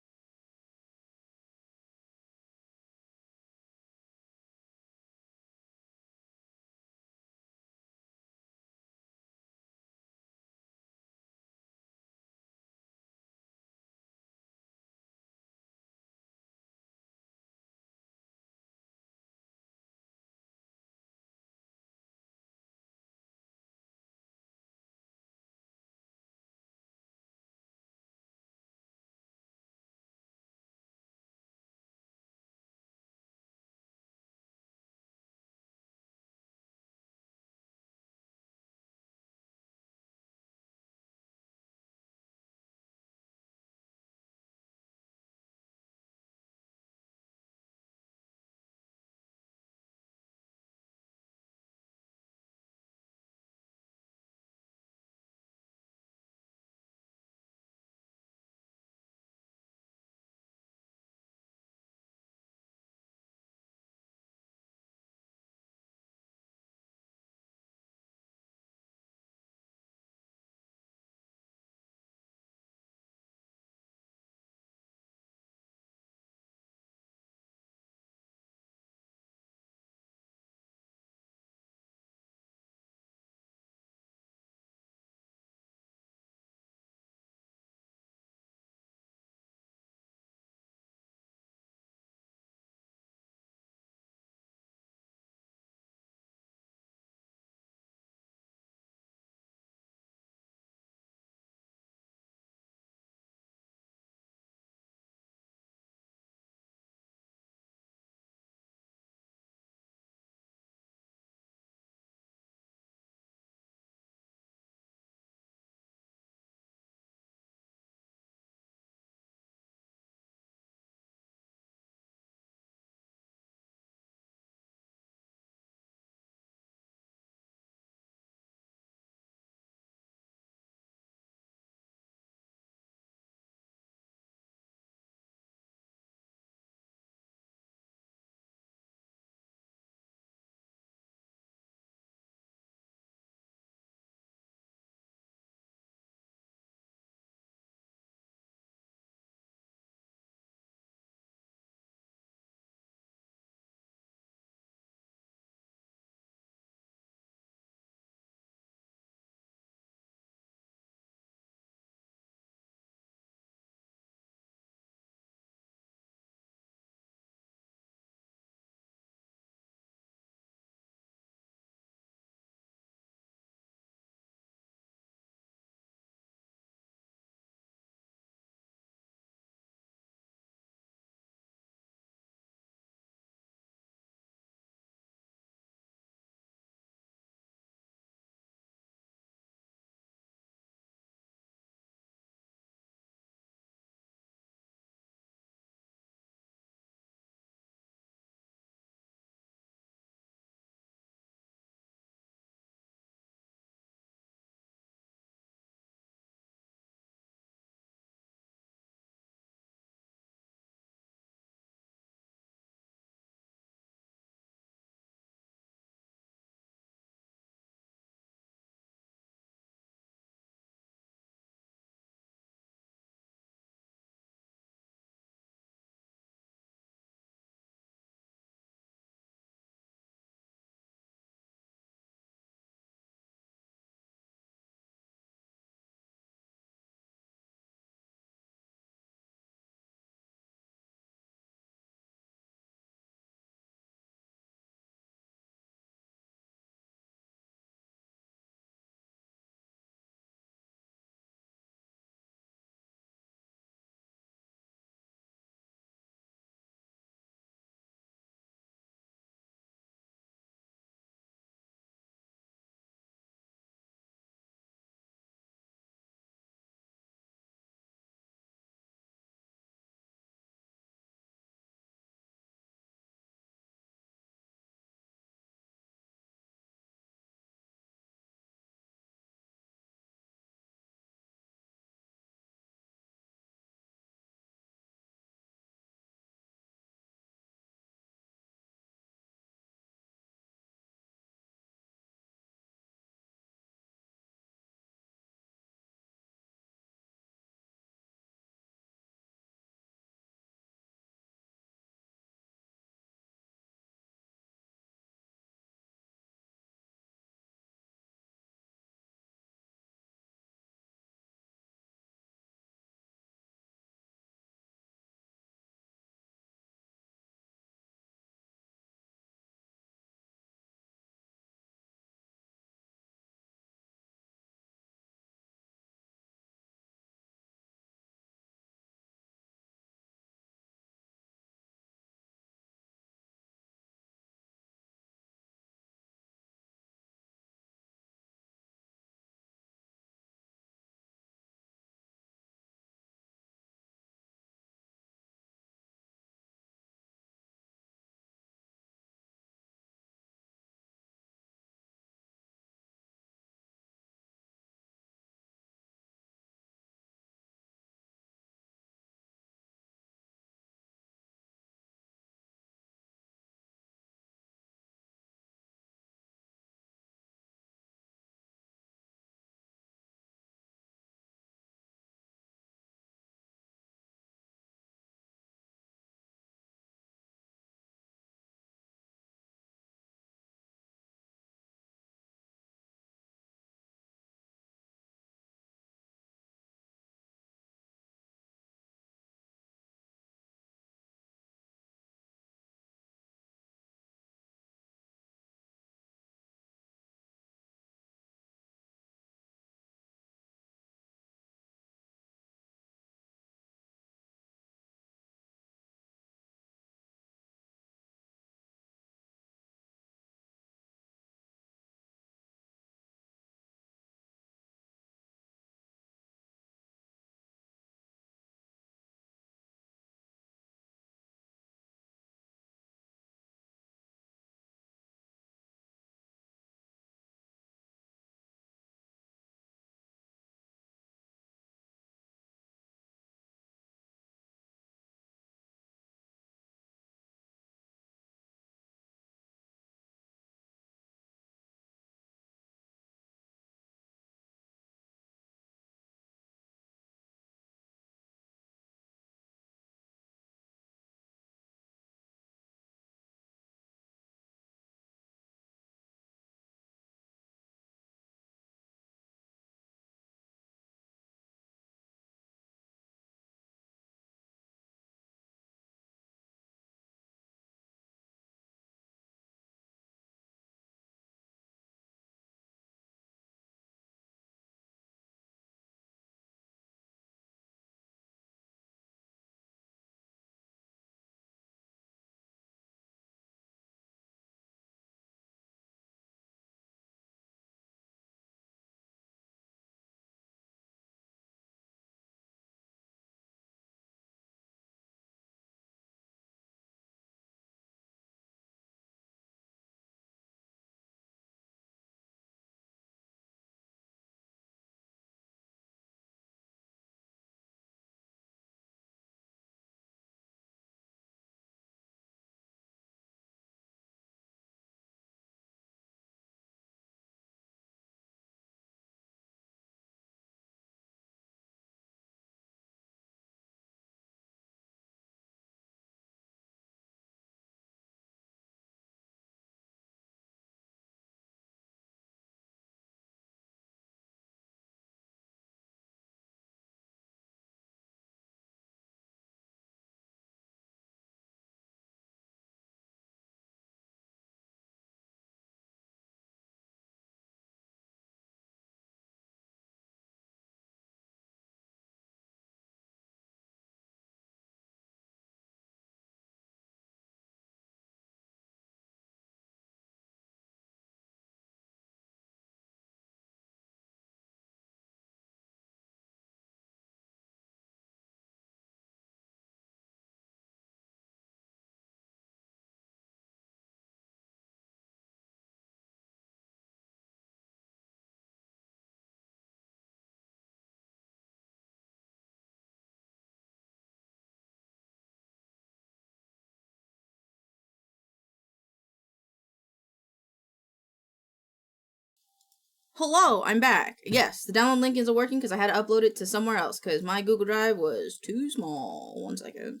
Hello, I'm back. Yes, the download link isn't working because I had to upload it to somewhere else because my Google Drive was too small. 1 second.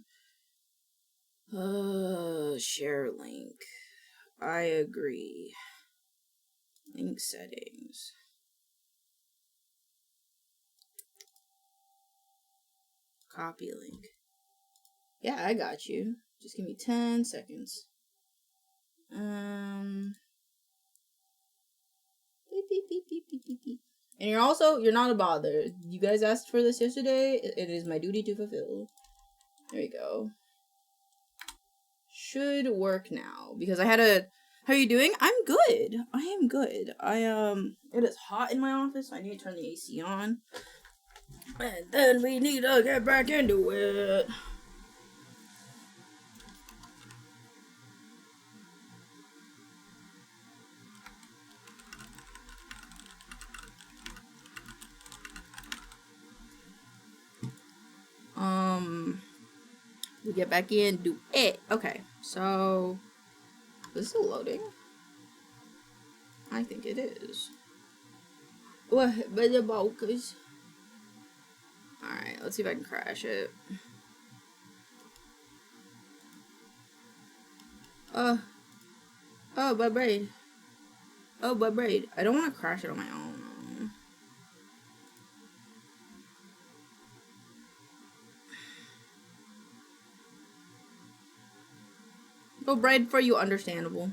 Share link. I agree. Link settings. Copy link. Yeah, I got you. Just give me 10 seconds. Beep, beep, beep, beep, beep, beep, beep. And you're not a bother. You guys asked for this yesterday. It is my duty to fulfill. There you go. Should work now because I had a. How are you doing? I'm good. I am good. It is hot in my office. I need to turn the AC on. And then we need to get back into it. We get back in, do it. Okay, so this is loading. I think it is. What? But the bulkers. Alright, let's see if I can crash it. Oh, my braid. Oh, my braid. I don't want to crash it on my own. No braid for you, understandable.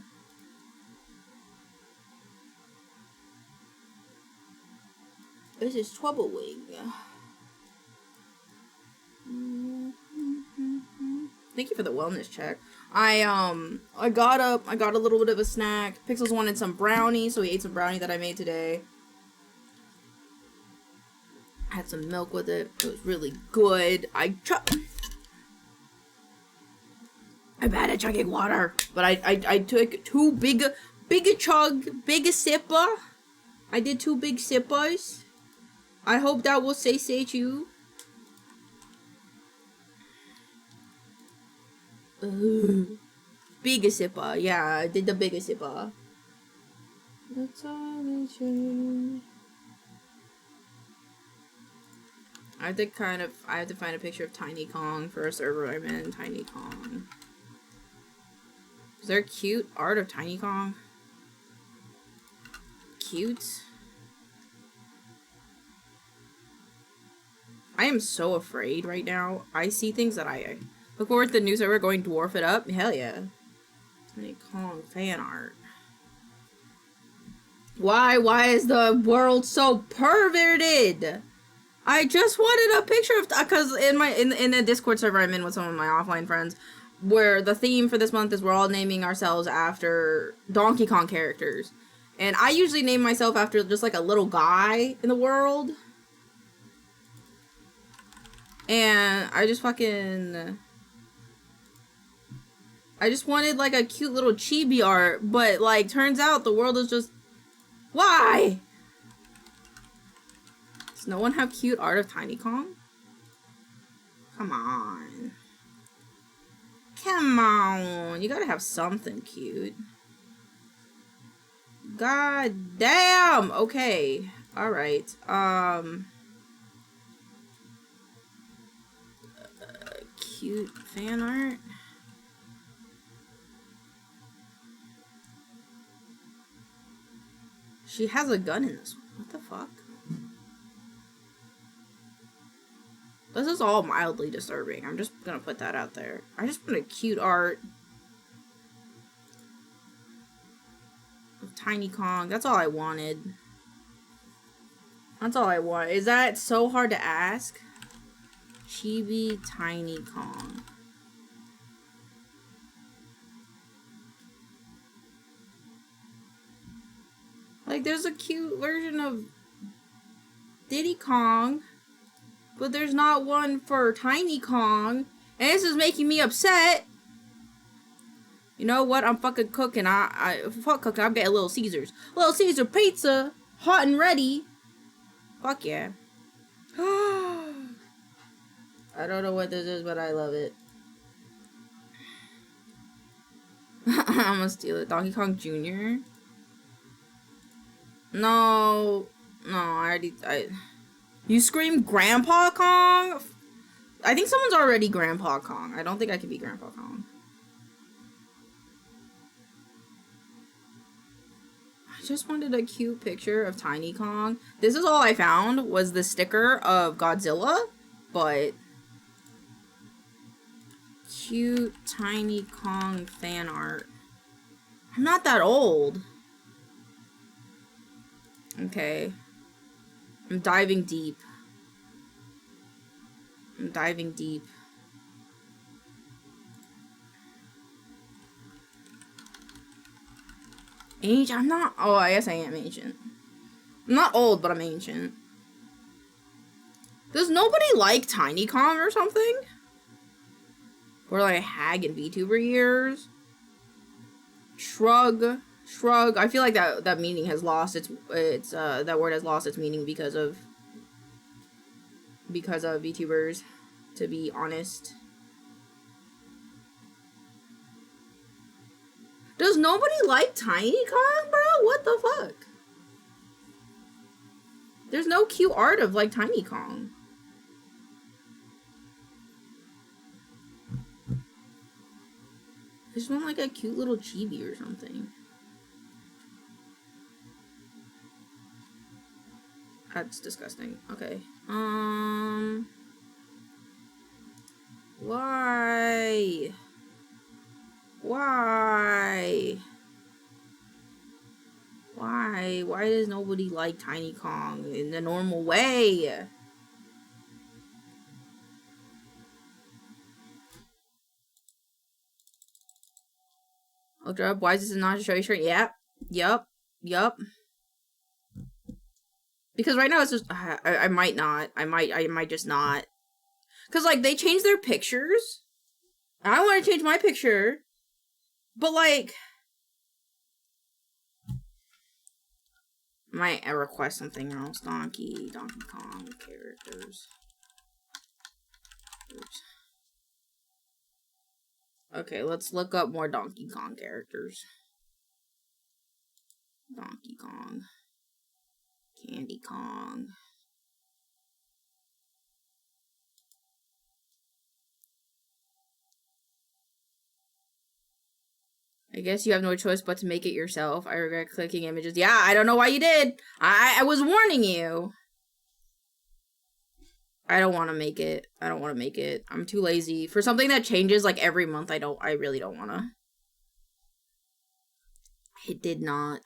This is troubling. Thank you for the wellness check. I got up, I got a little bit of a snack. Pixels wanted some brownie, so he ate some brownie that I made today. I had some milk with it. It was really good. I'm bad at chugging water, but I took two big sipper. I did 2 big sippers. I hope that will satiate you. Bigger sipper, yeah, I did the bigger sipper. That's all they change. I have to find a picture of Tiny Kong for a server I'm in. Tiny Kong. Is there cute art of Tiny Kong? Cute? I am so afraid right now. I see things that I look forward to the new server going dwarf it up. Hell yeah. Tiny Kong fan art. Why is the world so perverted? I just wanted a picture of, because in the Discord server I'm in with some of my offline friends, where the theme for this month is we're all naming ourselves after Donkey Kong characters. And I usually name myself after just like a little guy in the world. And I just wanted like a cute little chibi art, but like turns out the world is just, why? Does no one have cute art of Tiny Kong? Come on. Come on. You gotta have something cute. God damn! Okay. Alright. Cute fan art. She has a gun in this one. What the fuck? This is all mildly disturbing. I'm just gonna put that out there. I just want a cute art of Tiny Kong. That's all I wanted. That's all I want. Is that so hard to ask? Chibi Tiny Kong. Like, there's a cute version of Diddy Kong, but there's not one for Tiny Kong, and this is making me upset. You know what? I'm fucking cooking. Fuck cooking. I'm getting Little Caesars. Little Caesar pizza, hot and ready. Fuck yeah. I don't know what this is, but I love it. I'm gonna steal it. Donkey Kong Jr. No, you scream Grandpa Kong? I think someone's already Grandpa Kong. I don't think I can be Grandpa Kong. I just wanted a cute picture of Tiny Kong. This is all I found was the sticker of Godzilla, but cute Tiny Kong fan art. I'm not that old. Okay. I'm diving deep. I'm diving deep. Ancient? I'm not. Oh, I guess I am ancient. I'm not old, but I'm ancient. Does nobody like Tiny Kong or something? Or like Hag and VTuber years? Shrug. Shrug. I feel like that meaning has lost its that word has lost its meaning because of VTubers, to be honest. Does nobody like Tiny Kong, bro? What the fuck? There's no cute art of like Tiny Kong. I just want like a cute little chibi or something. That's disgusting. Okay. Why? Why? Why? Why does nobody like Tiny Kong in the normal way? Look up. Why is this not a show shirt? Yep. Yup. Because right now it's just I might not. I might just not. Cause like they changed their pictures. I want to change my picture. But like might request something else. Donkey Kong characters. Oops. Okay, let's look up more Donkey Kong characters. Donkey Kong. Candy Kong. I guess you have no choice but to make it yourself. I regret clicking images. Yeah, I don't know why you did. I was warning you. I don't want to make it. I'm too lazy. For something that changes like every month, I really don't want to. It did not.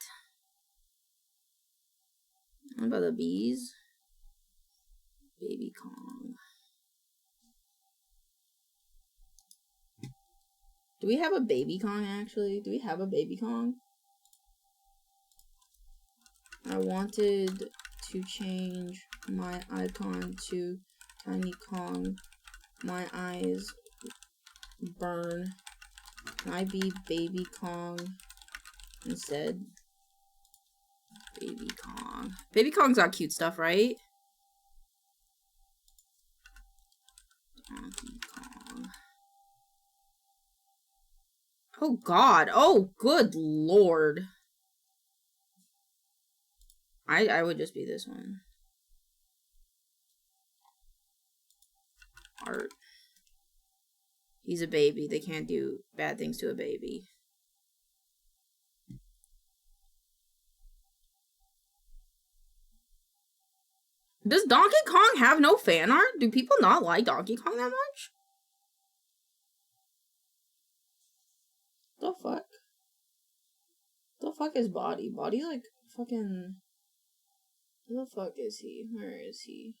What about the bees? Baby Kong. Do we have a Baby Kong, actually? Do we have a Baby Kong? I wanted to change my icon to Tiny Kong. My eyes burn. Can I be Baby Kong instead? Baby Kong. Baby Kong's got cute stuff, right? Donkey Kong. Oh god. Oh, good lord. I would just be this one. Art. He's a baby. They can't do bad things to a baby. Does Donkey Kong have no fan art? Do people not like Donkey Kong that much? The fuck? The fuck is Body? Body like fucking... Who the fuck is he? Where is he?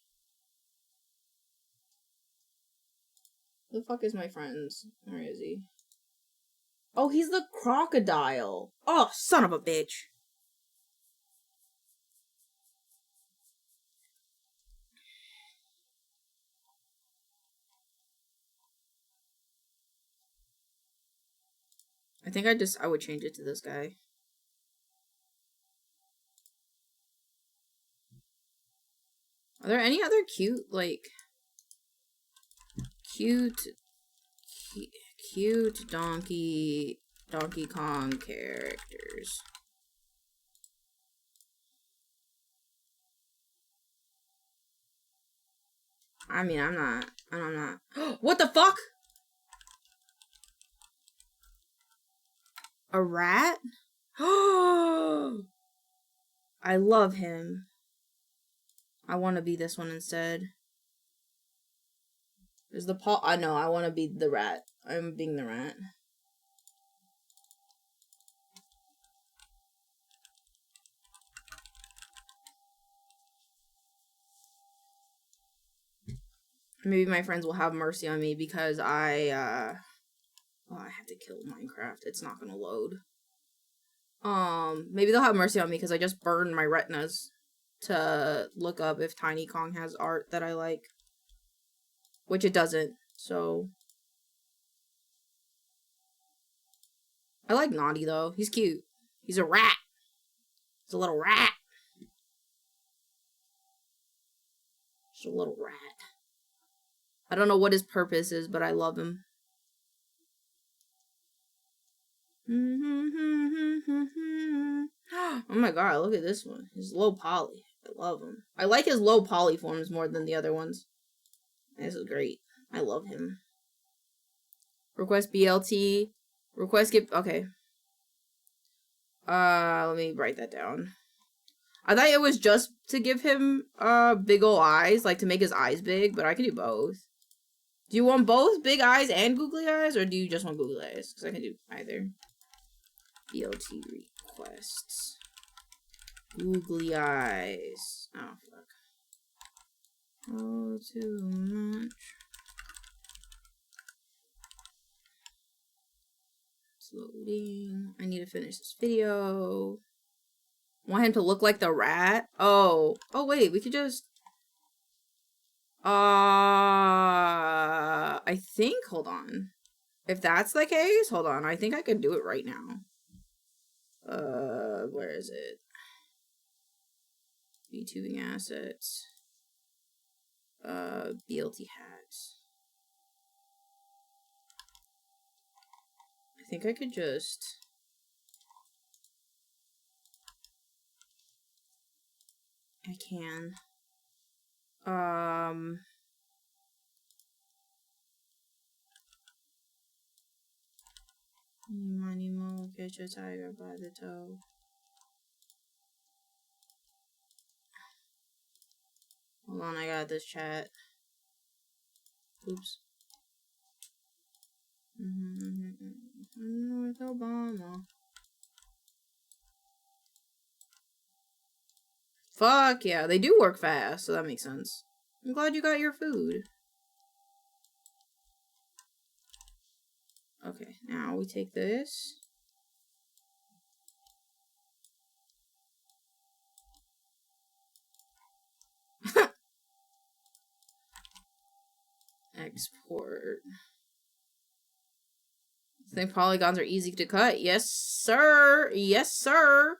The fuck is my friends? Where is he? Oh, he's the crocodile. Oh, son of a bitch. I think I would change it to this guy. Are there any other cute, like... Cute Donkey Kong characters? I mean, I'm not. What the fuck? A rat? I love him. I want to be this one instead. Is the paw? I know. I want to be the rat. I'm being the rat. Maybe my friends will have mercy on me because I have to kill Minecraft. It's not gonna load. Maybe they'll have mercy on me because I just burned my retinas to look up if Tiny Kong has art that I like. Which it doesn't, so. I like Naughty though. He's cute. He's a rat. He's a little rat. Just a little rat. I don't know what his purpose is, but I love him. Oh my god, look at this one. He's low poly. I love him. I like his low poly forms more than the other ones. This is great. I love him. Request BLT. Request get... Okay. Let me write that down. I thought it was just to give him, big ol' eyes. Like, to make his eyes big, but I can do both. Do you want both big eyes and googly eyes, or do you just want googly eyes? Because I can do either. BLT requests. Googly eyes. Oh, fuck. Oh, too much. It's loading. I need to finish this video. Want him to look like the rat? Oh. Oh, wait. We could just... I think... Hold on. If that's the case, hold on. I think I could do it right now. Where is it? VTubing assets. BLT hacks. I think I could just... I can. Money mo, catch a tiger by the toe. Hold on, I got this chat. Oops. North Obama. Fuck yeah, they do work fast, so that makes sense. I'm glad you got your food. Okay, now we take this. Export. I think polygons are easy to cut. Yes, sir. Yes, sir.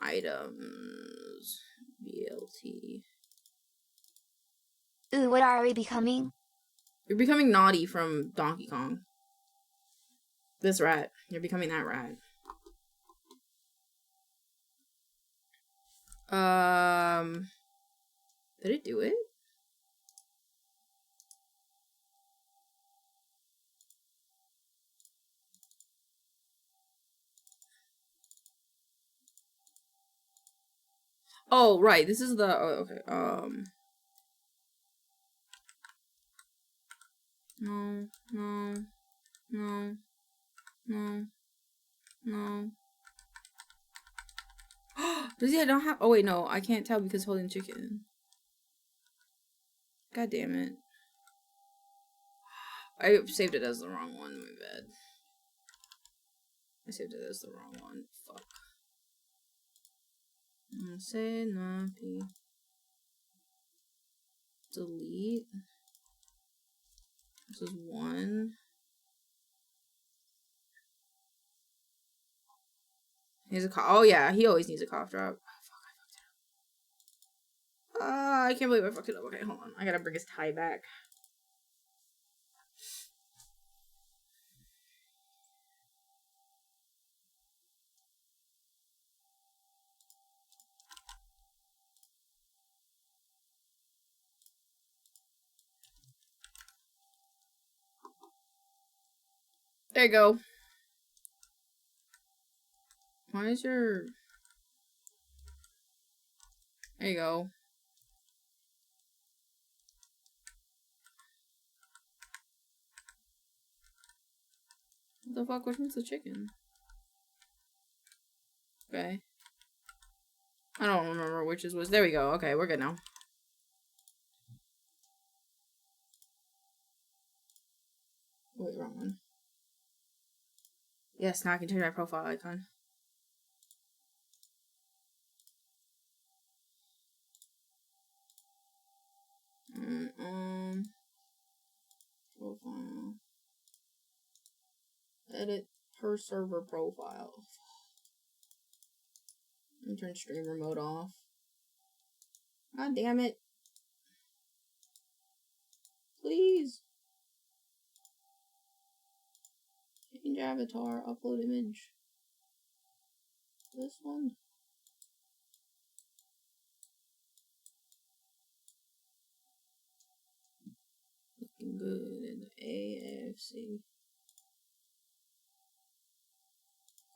Items. BLT. Ooh, what are we becoming? You're becoming Naughty from Donkey Kong. This rat. You're becoming that rat. Did it do it? Oh, right. This is the... Oh, okay. No. No. No. No. No. Does he not have... Oh, wait, no. I can't tell because holding chicken. God damn it. I saved it as the wrong one. My bad. I saved it as the wrong one. Fuck. Say nappy. Delete. This is one. He's a cough. Oh yeah, he always needs a cough drop. Oh, fuck, I fucked it up. I can't believe I fucked it up. Okay, hold on. I gotta bring his tie back. There you go. Why is your... There you go. What the fuck? Which one's the chicken? Okay. I don't remember which was. There we go. Okay, we're good now. Wait, wrong one. Yes, now I can change my profile icon. Profile. Edit per server profile. And turn streamer mode off. God damn it. Please. Change avatar, upload image. This one. Looking good in the AFC.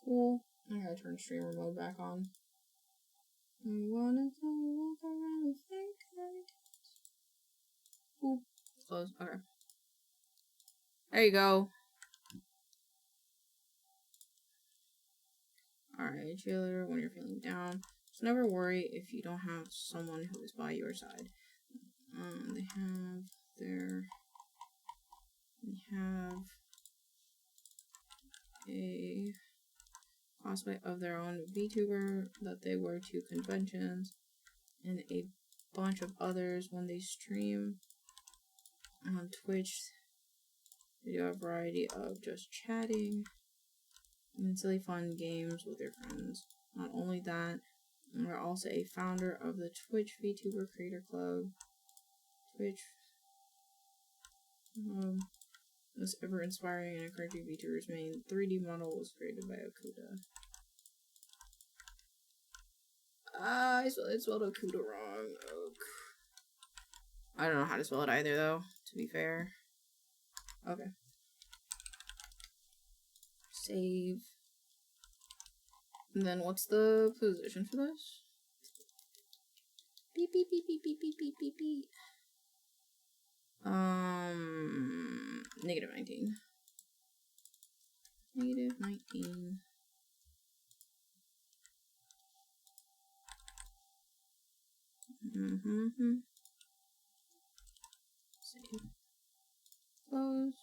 Cool. I gotta turn streamer mode back on. I wanna walk around and think like this. Ooh, close. Okay. There you go. Alright, cheerleader, when you're feeling down, just never worry if you don't have someone who is by your side. They have a cosplay of their own VTuber that they wear to conventions, and a bunch of others when they stream on Twitch. They do a variety of just chatting and silly fun games with your friends. Not only that, we're also a founder of the Twitch VTuber Creator Club. Twitch this ever inspiring and encouraging VTubers main 3D model was created by Okuda. I spelled Okuda wrong. I don't know how to spell it either, though, to be fair. Okay. Save. And then what's the position for this? Beep, beep, beep, beep, beep, beep, beep, beep, beep. Negative 19. Negative 19. Save. Close.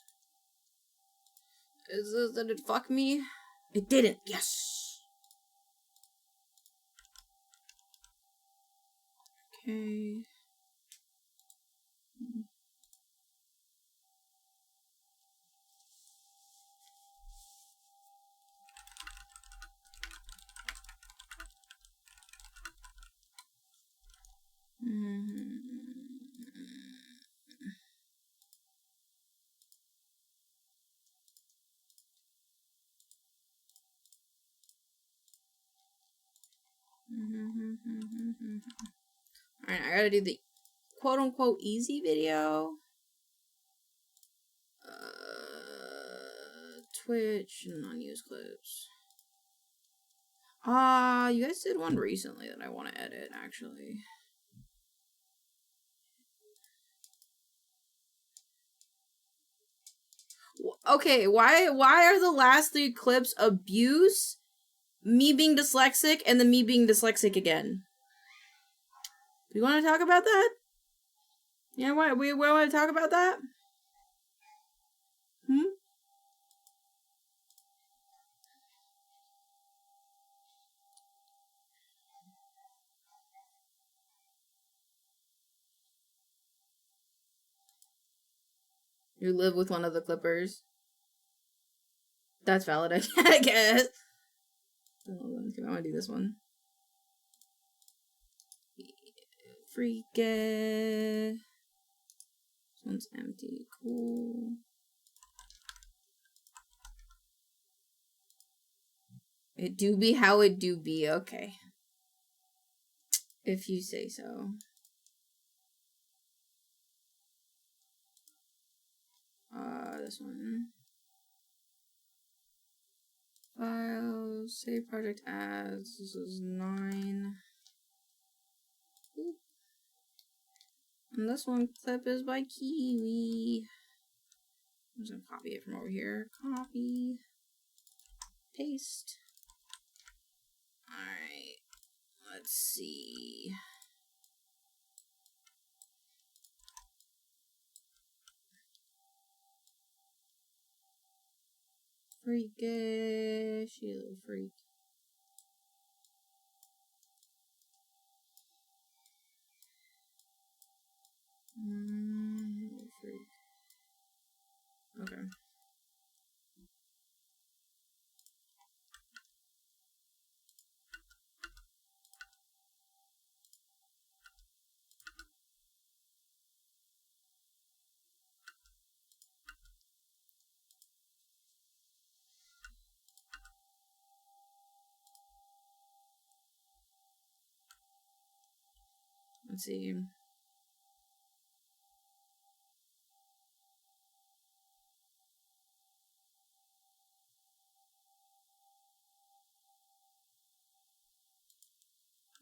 Did it fuck me? It didn't. Yes. Okay. Alright, I gotta do the quote-unquote easy video. Twitch and unused clips. You guys did one recently that I want to edit, actually. Okay, why are the last 3 clips abuse, me being dyslexic, and then me being dyslexic again? Do you want to talk about that? Yeah, we want to talk about that? You live with one of the clippers. That's valid, I guess. Okay, I want to do this one. Freak it. This one's empty. Cool. It do be how it do be. Okay. If you say so. This one. save project as, this is 9. Oop. And this one clip is by Kiwi. I'm just gonna copy it from over here. Copy. Paste. Alright. Let's see. Freakish, you little freak. Freak. Okay. Let's see.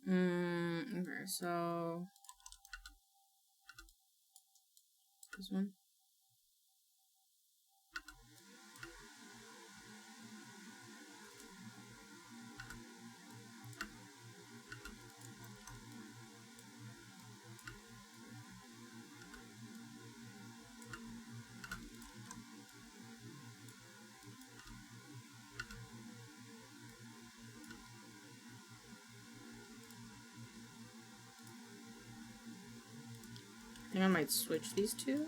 Okay, so this one. I think I might switch these two.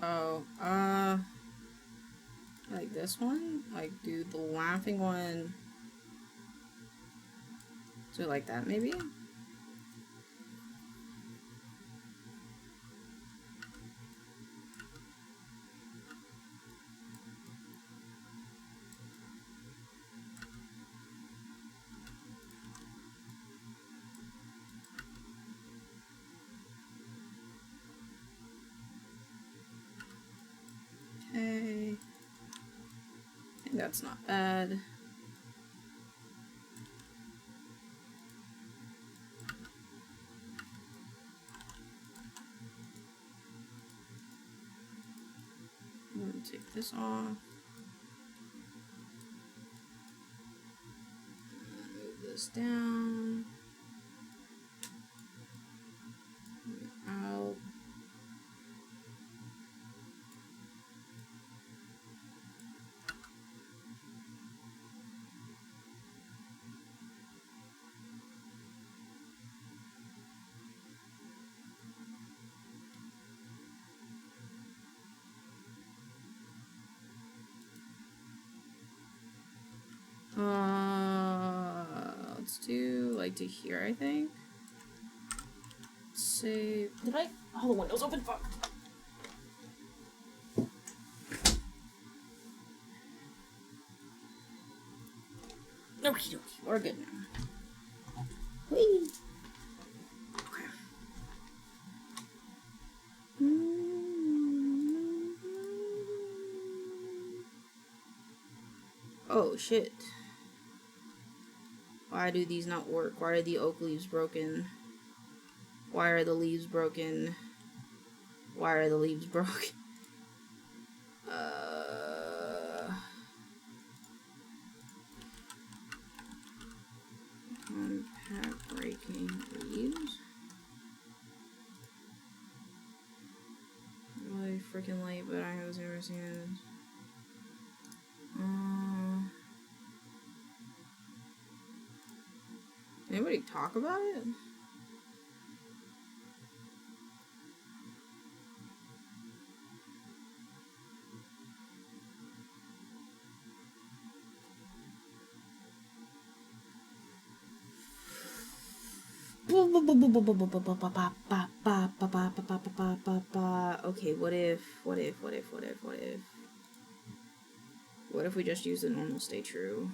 Oh, like this one? Like, do the laughing one. Do it like that, maybe? Okay. I think that's not bad. I'm gonna take this off. Move this down. Out. Let's do like to here, I think. Save. Did I? Oh, the window's open. Fuck. Okie dokie, we're good now. Whee! Okay. Oh shit. Why do these not work? Why are the oak leaves broken? Why are the leaves broken? Why are the leaves broken? Unpack breaking leaves. Really freaking late, but I was never seen it. Anybody talk about it? Okay, what if What if we just use the normal stay true?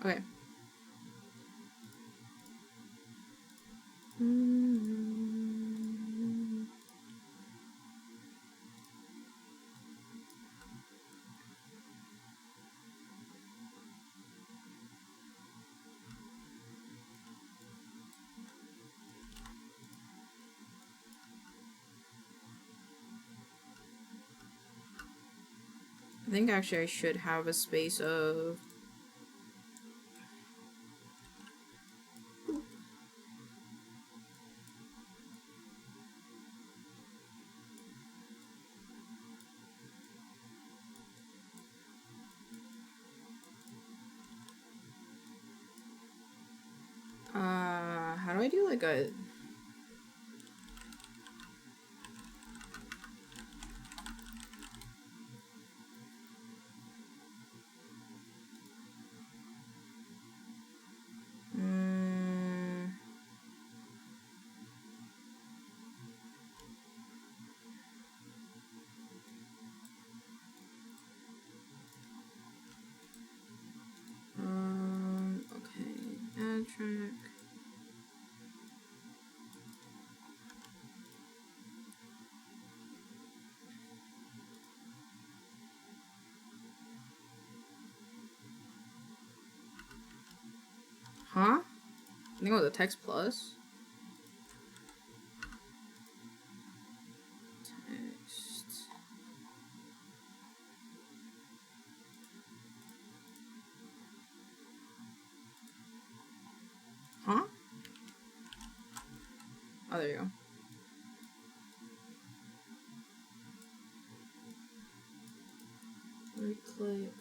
Okay. I think actually I should have a space of... how do I do like a... okay, add track. Huh? I think it was a text plus. Text. Huh? Oh, there you go. Right click.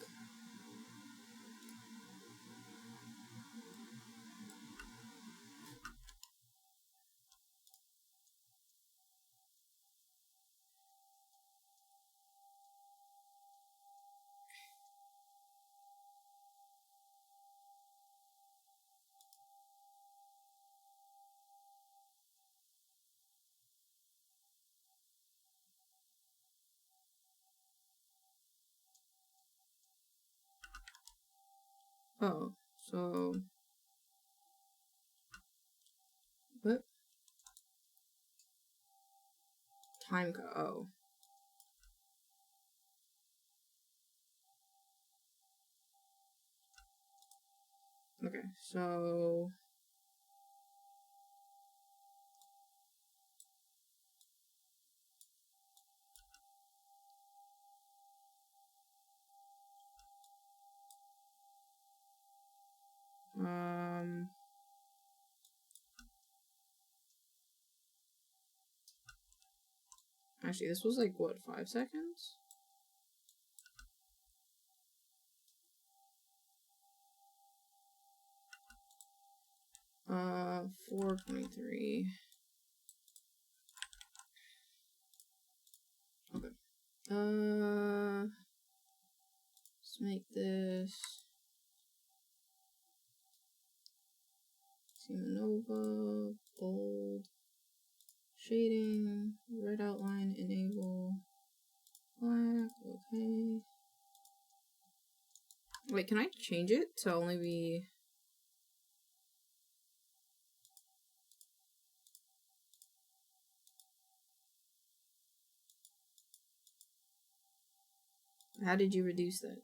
Oh, so... What? Time code. Oh. Okay, so... Actually, this was like, what, 5 seconds? Uh, 4:23. Okay. Let's make this Nova, bold, shading, red outline, enable, black, okay. Wait, can I change it to only be... How did you reduce that?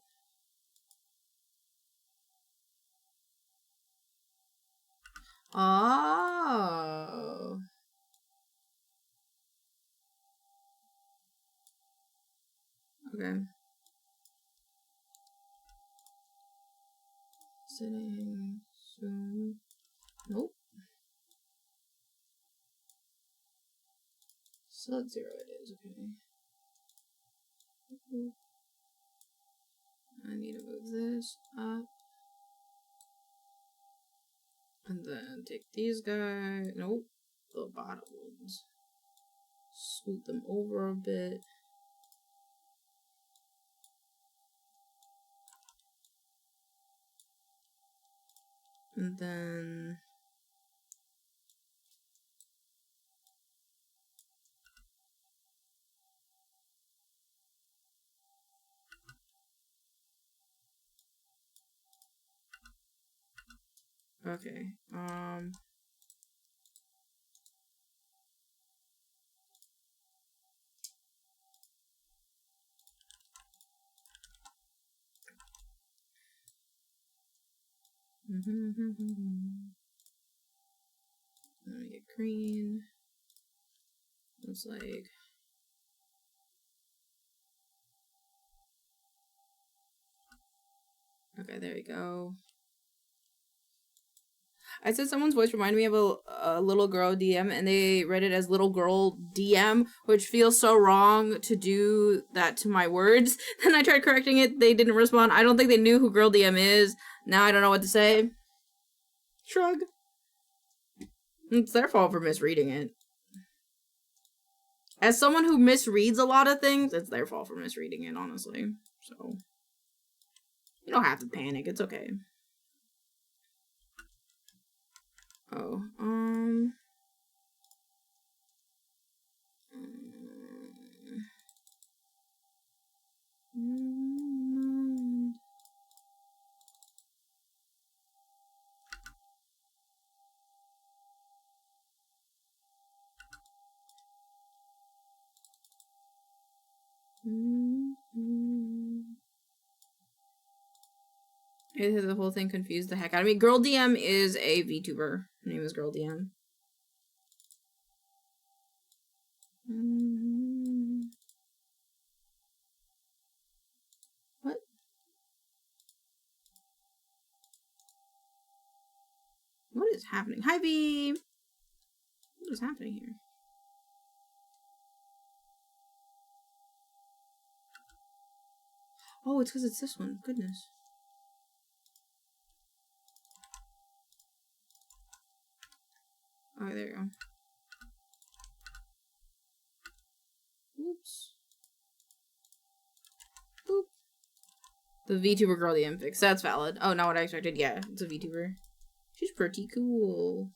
Oh. Okay. Setting, zoom. Nope. Sub 0 it is, okay. I need to move this up. And then take these guys. Nope. The bottom ones. Scoot them over a bit. And then... Okay, let me get green. Looks like... Okay, there we go. I said someone's voice reminded me of a little girl DM, and they read it as little girl DM, which feels so wrong to do that to my words. Then I tried correcting it. They didn't respond. I don't think they knew who girl DM is. Now I don't know what to say. Shrug. It's their fault for misreading it. As someone who misreads a lot of things, it's their fault for misreading it, honestly. So, you don't have to panic. It's okay. Oh, the whole thing confused the heck out of me. Girl DM is a VTuber. Her name is Girl DM. What? What is happening? Hi, V! What is happening here? Oh, it's because it's this one. Goodness. Oh, there you go. Oops. Boop. The VTuber girl DM fix. That's valid. Oh, not what I expected. Yeah, it's a VTuber. She's pretty cool.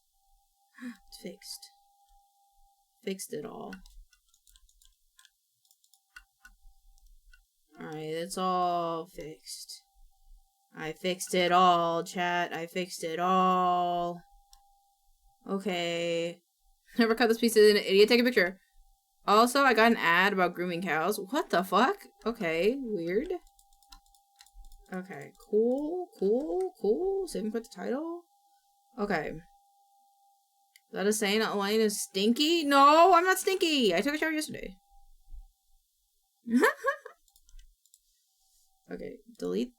It's fixed. Fixed it all. Alright, it's all fixed. I fixed it all, chat. I fixed it all. Okay. Never cut this piece of an idiot. Take a picture. Also, I got an ad about grooming cows. What the fuck? Okay, weird. Okay, cool, cool, cool. Save and put the title. Okay. Is that a saying that Elaine is stinky? No, I'm not stinky. I took a shower yesterday. Okay, delete.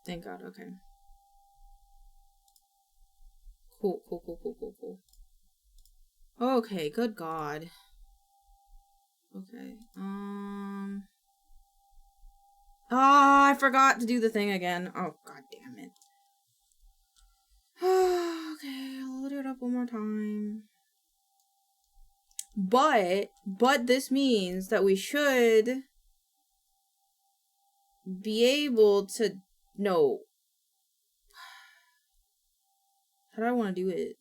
Thank God, okay. Cool, cool, cool, cool, cool, cool. Okay, good God. Okay, ah, I forgot to do the thing again. Oh, God damn it. Okay, I'll load it up one more time. But this means that we should be able to... No. How do I want to do it?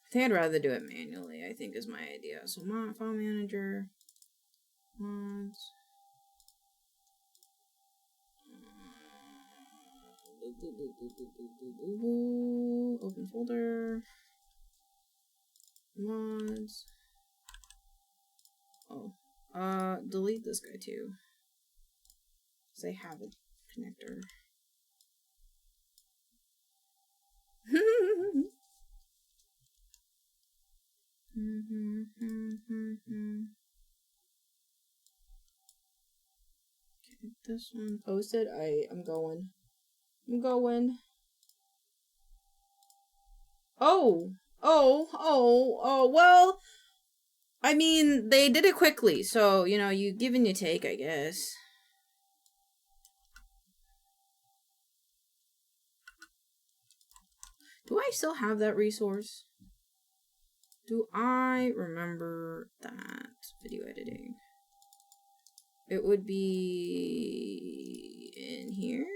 I think I'd rather do it manually, I think is my idea. So, file manager. Mods. Open folder. Mods. Oh. Delete this guy too. Because I have a connector. Okay, this one posted. I'm going. I'm going. Oh! Oh, well, I mean, they did it quickly, so, you know, you give and you take, I guess. Do I still have that resource? Do I remember that video editing? It would be in here.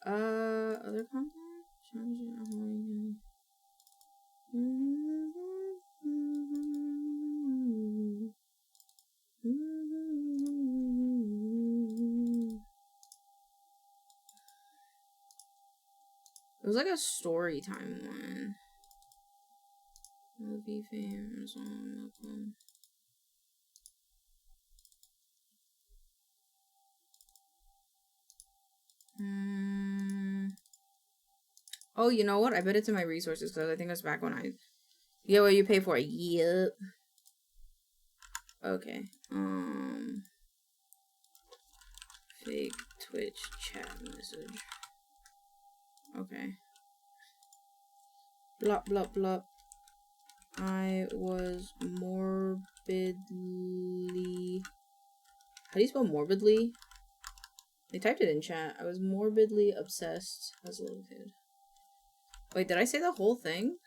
Other content? It was like a story time one. Movie fans on them. Oh, you know what? I bet it's in my resources because I think it's back when I get what you pay for. Yep. Okay. Fake Twitch chat message. Okay. Blah blah blah. I was morbidly. How do you spell morbidly? They typed it in chat. I was morbidly obsessed as a little kid. Wait, did I say the whole thing?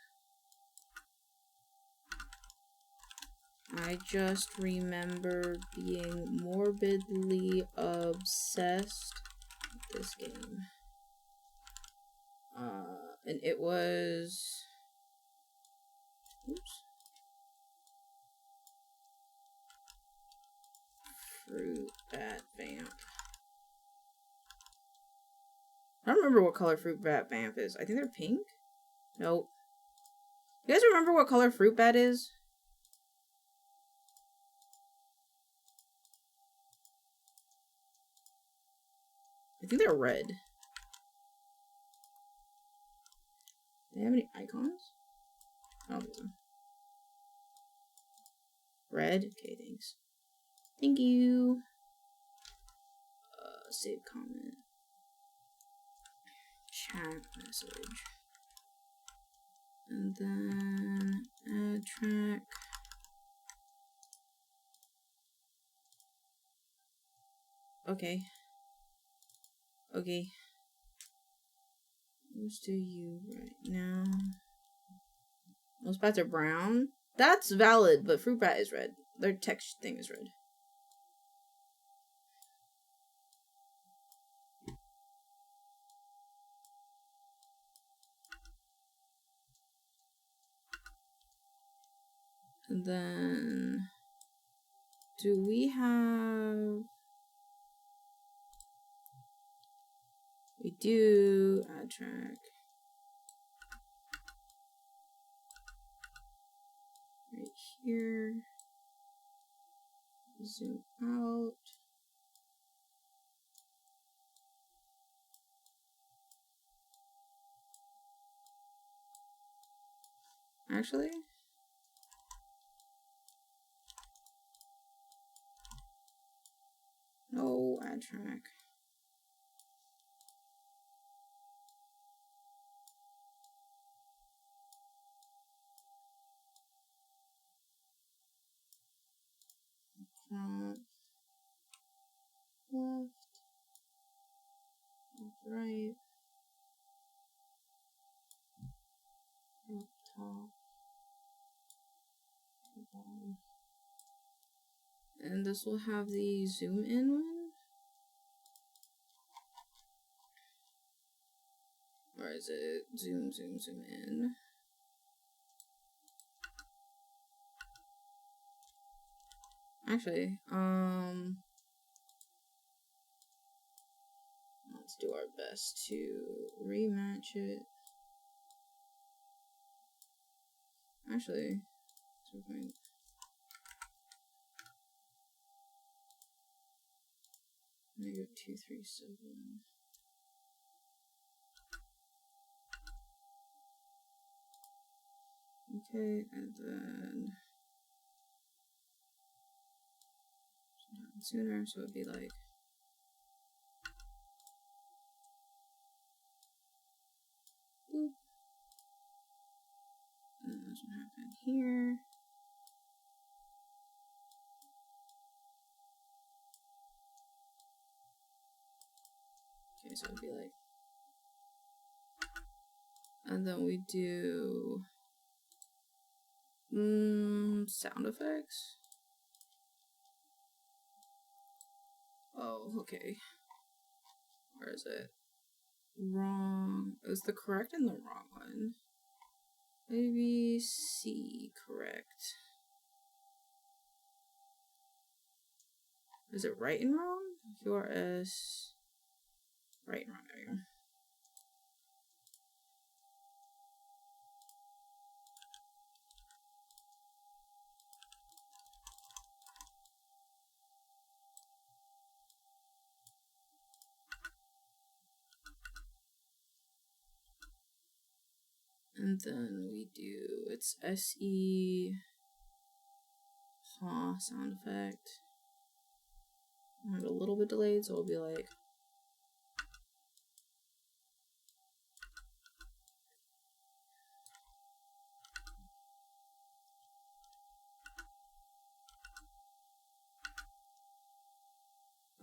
I just remember being morbidly obsessed with this game. And it was... Oops. Fruit Bat Vamp. I don't remember what color Fruit Bat Vamp is. I think they're pink? Nope. You guys remember what color Fruit Bat is? I think they're red. Do they have any icons? I don't think so. Red? Okay, thanks. Thank you. Save comment. Chat message. And then add track. Okay. Okay. Let's do you right now. Most bats are brown. That's valid, but Fruit Bat is red. Their text thing is red. And then do we have... We do add track. Right here. Zoom out. Actually, no add track. Front, left, right, up top, bottom. And this will have the zoom in one. Or is it zoom in? Actually, let's do our best to rematch it. Actually, -237. Okay, and then sooner, so it'd be like boop. And this will happen here. Okay, so it'd be like, and then we do sound effects. Oh, okay. Where is it? Wrong. Is the correct and the wrong one? Maybe C, correct. Is it right and wrong? QRS. Right and wrong. There you go. And then we do, it's SE, sound effect. I have it a little bit delayed, so it'll be like,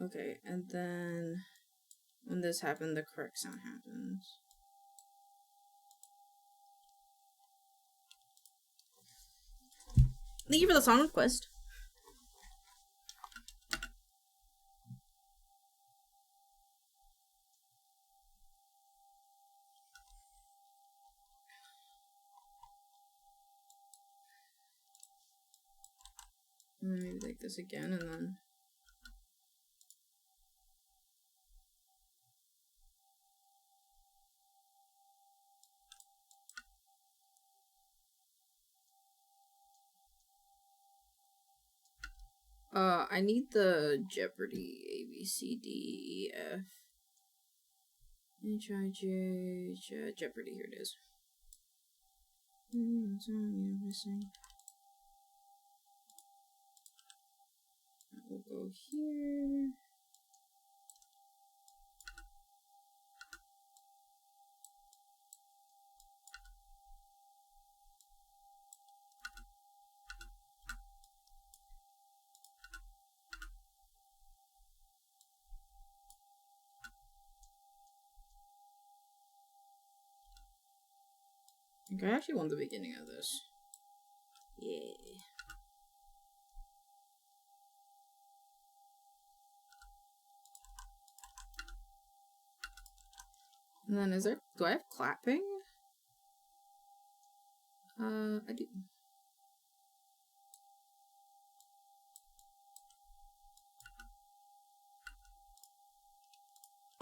okay, and then when this happened, the correct sound happens. Thank you for the song request. Maybe like this again, and then I need the Jeopardy A B C D E F H I J Jeopardy. Here it is. We'll go here. I actually want the beginning of this. Yeah. And then is there, do I have clapping? I do.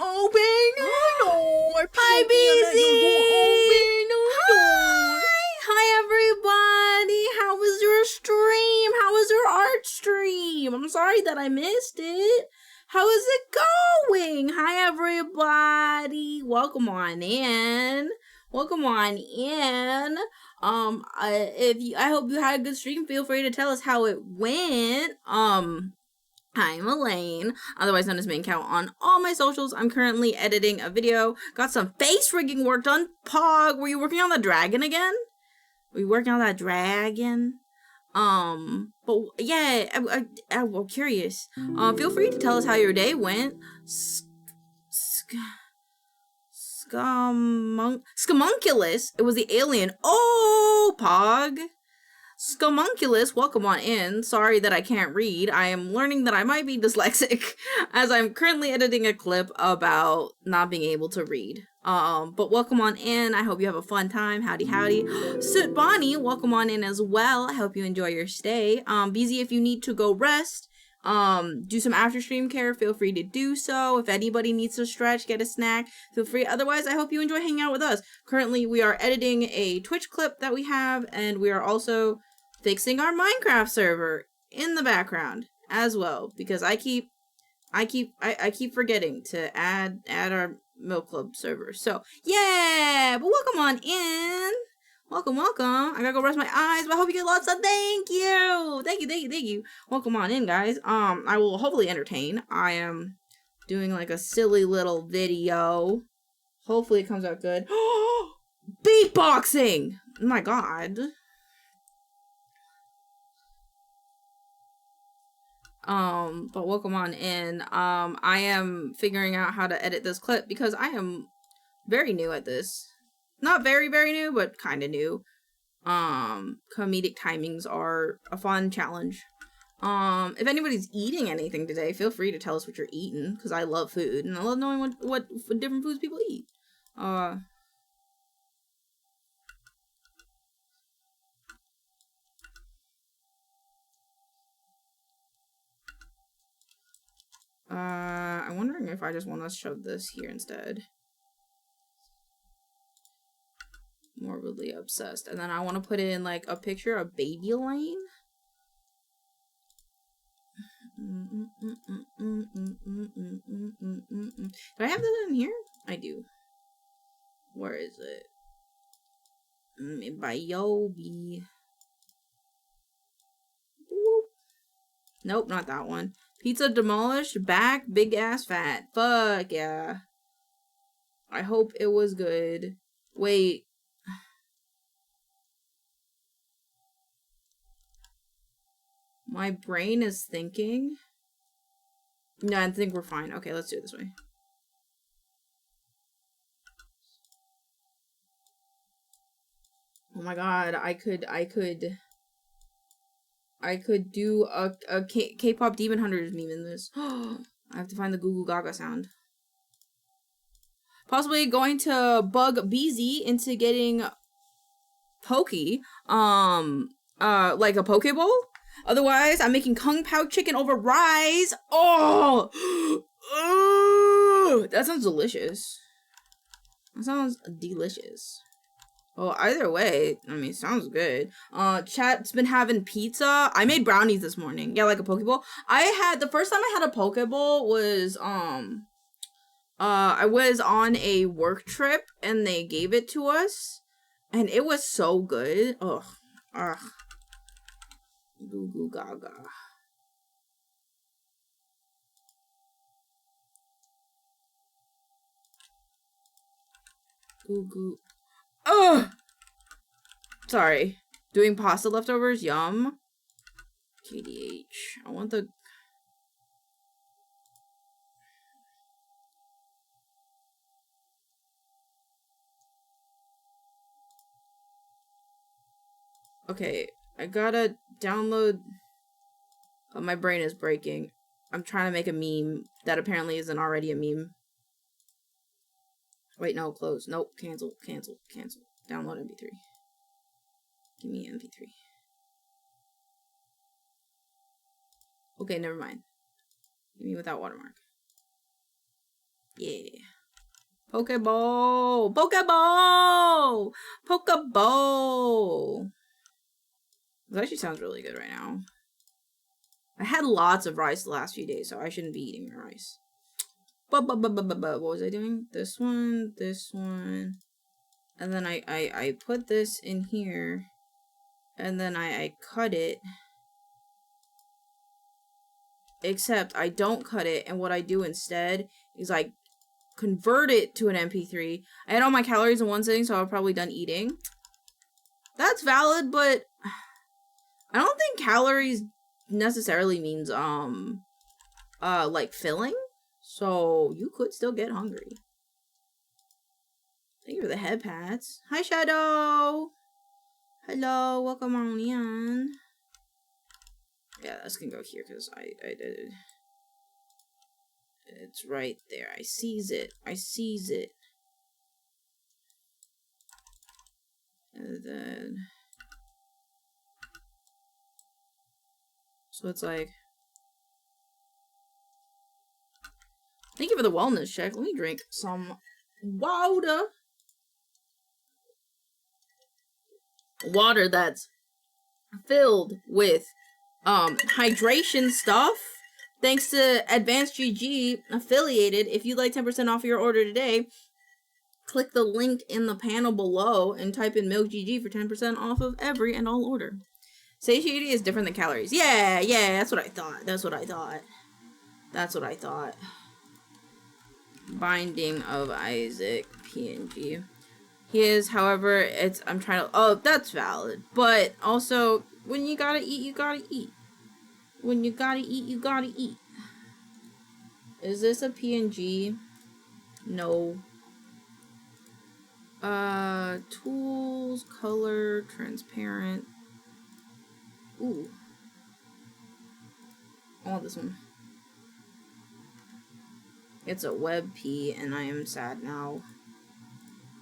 Open! Hi, BZ! Hi, everybody! How was your stream? How was your art stream? I'm sorry that I missed it. How is it going? Hi, everybody! Welcome on in. Welcome on in. I hope you had a good stream. Feel free to tell us how it went. I'm Elaine, otherwise known as maincoow on all my socials. I'm currently editing a video. Got some face rigging work done. Pog, were you working on the dragon again? Were you working on that dragon? But yeah, I'm curious. Feel free to tell us how your day went. Scamunculus. It was the alien. Oh, Pog. Scamunculus, welcome on in. Sorry that I can't read. I am learning that I might be dyslexic as I'm currently editing a clip about not being able to read. But welcome on in. I hope you have a fun time. Howdy, howdy. Soot Bonnie, welcome on in as well. I hope you enjoy your stay. BZ, if you need to go rest, do some after stream care, feel free to do so. If anybody needs to stretch, get a snack, feel free. Otherwise, I hope you enjoy hanging out with us. Currently, we are editing a Twitch clip that we have, and we are also fixing our Minecraft server in the background as well, because I keep forgetting to add our Milk Club server. So yeah, but welcome on in. Welcome, welcome. I gotta go rest my eyes, but I hope you get lots of thank you. Thank you, thank you, thank you. Welcome on in, guys. I will hopefully entertain. I am doing like a silly little video. Hopefully it comes out good. Beatboxing! Oh my god. But welcome on in. I am figuring out how to edit this clip because I am very new at this. Not very, very new, but kind of new. Comedic timings are a fun challenge. If anybody's eating anything today, feel free to tell us what you're eating, because I love food, and I love knowing what different foods people eat. I I'm wondering if I just want to shove this here instead. Morbidly obsessed. And then I want to put in like a picture of Baby Lane. Do I have that in here? I do. Where is it? By Yobi. Nope, not that one. Pizza demolished, back, big ass fat. Fuck yeah. I hope it was good. Wait. My brain is thinking. No, I think we're fine. Okay, let's do it this way. Oh my god, I could do a K-pop Demon Hunters meme in this. I have to find the Goo Goo Gaga sound. Possibly going to bug BZ into getting Pokey, like a Pokeball. Otherwise, I'm making Kung Pao chicken over rice. Oh! Oh! That sounds delicious. That sounds delicious. Well, either way, I mean, sounds good. Chat's been having pizza. I made brownies this morning. Yeah, like a Pokeball. The first time I had a Pokeball was, I was on a work trip and they gave it to us. And it was so good. Ugh. Ugh. Goo Goo Gaga. Goo Goo. Ugh! Sorry. Doing pasta leftovers? Yum. KDH. I want the... Okay. I gotta download... Oh, my brain is breaking. I'm trying to make a meme that apparently isn't already a meme. Wait, no, close. Nope, cancel, cancel, cancel. Download MP3. Give me MP3. Okay, never mind. Give me without watermark. Yeah. Pokeball! Pokeball! Pokeball! This actually sounds really good right now. I had lots of rice the last few days, so I shouldn't be eating rice. What was I doing? This one, and then I put this in here, and then I cut it, except I don't cut it, and what I do instead is I convert it to an MP3. I had all my calories in one sitting, so I'm probably done eating. That's valid, but I don't think calories necessarily means, like filling. So, you could still get hungry. Thank you for the head pats. Hi, Shadow! Hello, welcome on in. Yeah, this can go here, because I did. It's right there. I sees it. I sees it. And then... So it's like... Thank you for the wellness check. Let me drink some water. Water that's filled with hydration stuff. Thanks to advancedgg affiliated. If you'd like 10% off your order today, click the link in the panel below and type in milkcgg for 10% off of every and all order. Satiety is different than calories. Yeah, that's what I thought. That's what I thought. Binding of Isaac, PNG. He is, however, I'm trying to, oh, that's valid. But also, when you gotta eat, you gotta eat. When you gotta eat, you gotta eat. Is this a PNG? No. Tools, color, transparent. Ooh. I want this one. It's a WebP, and I am sad now.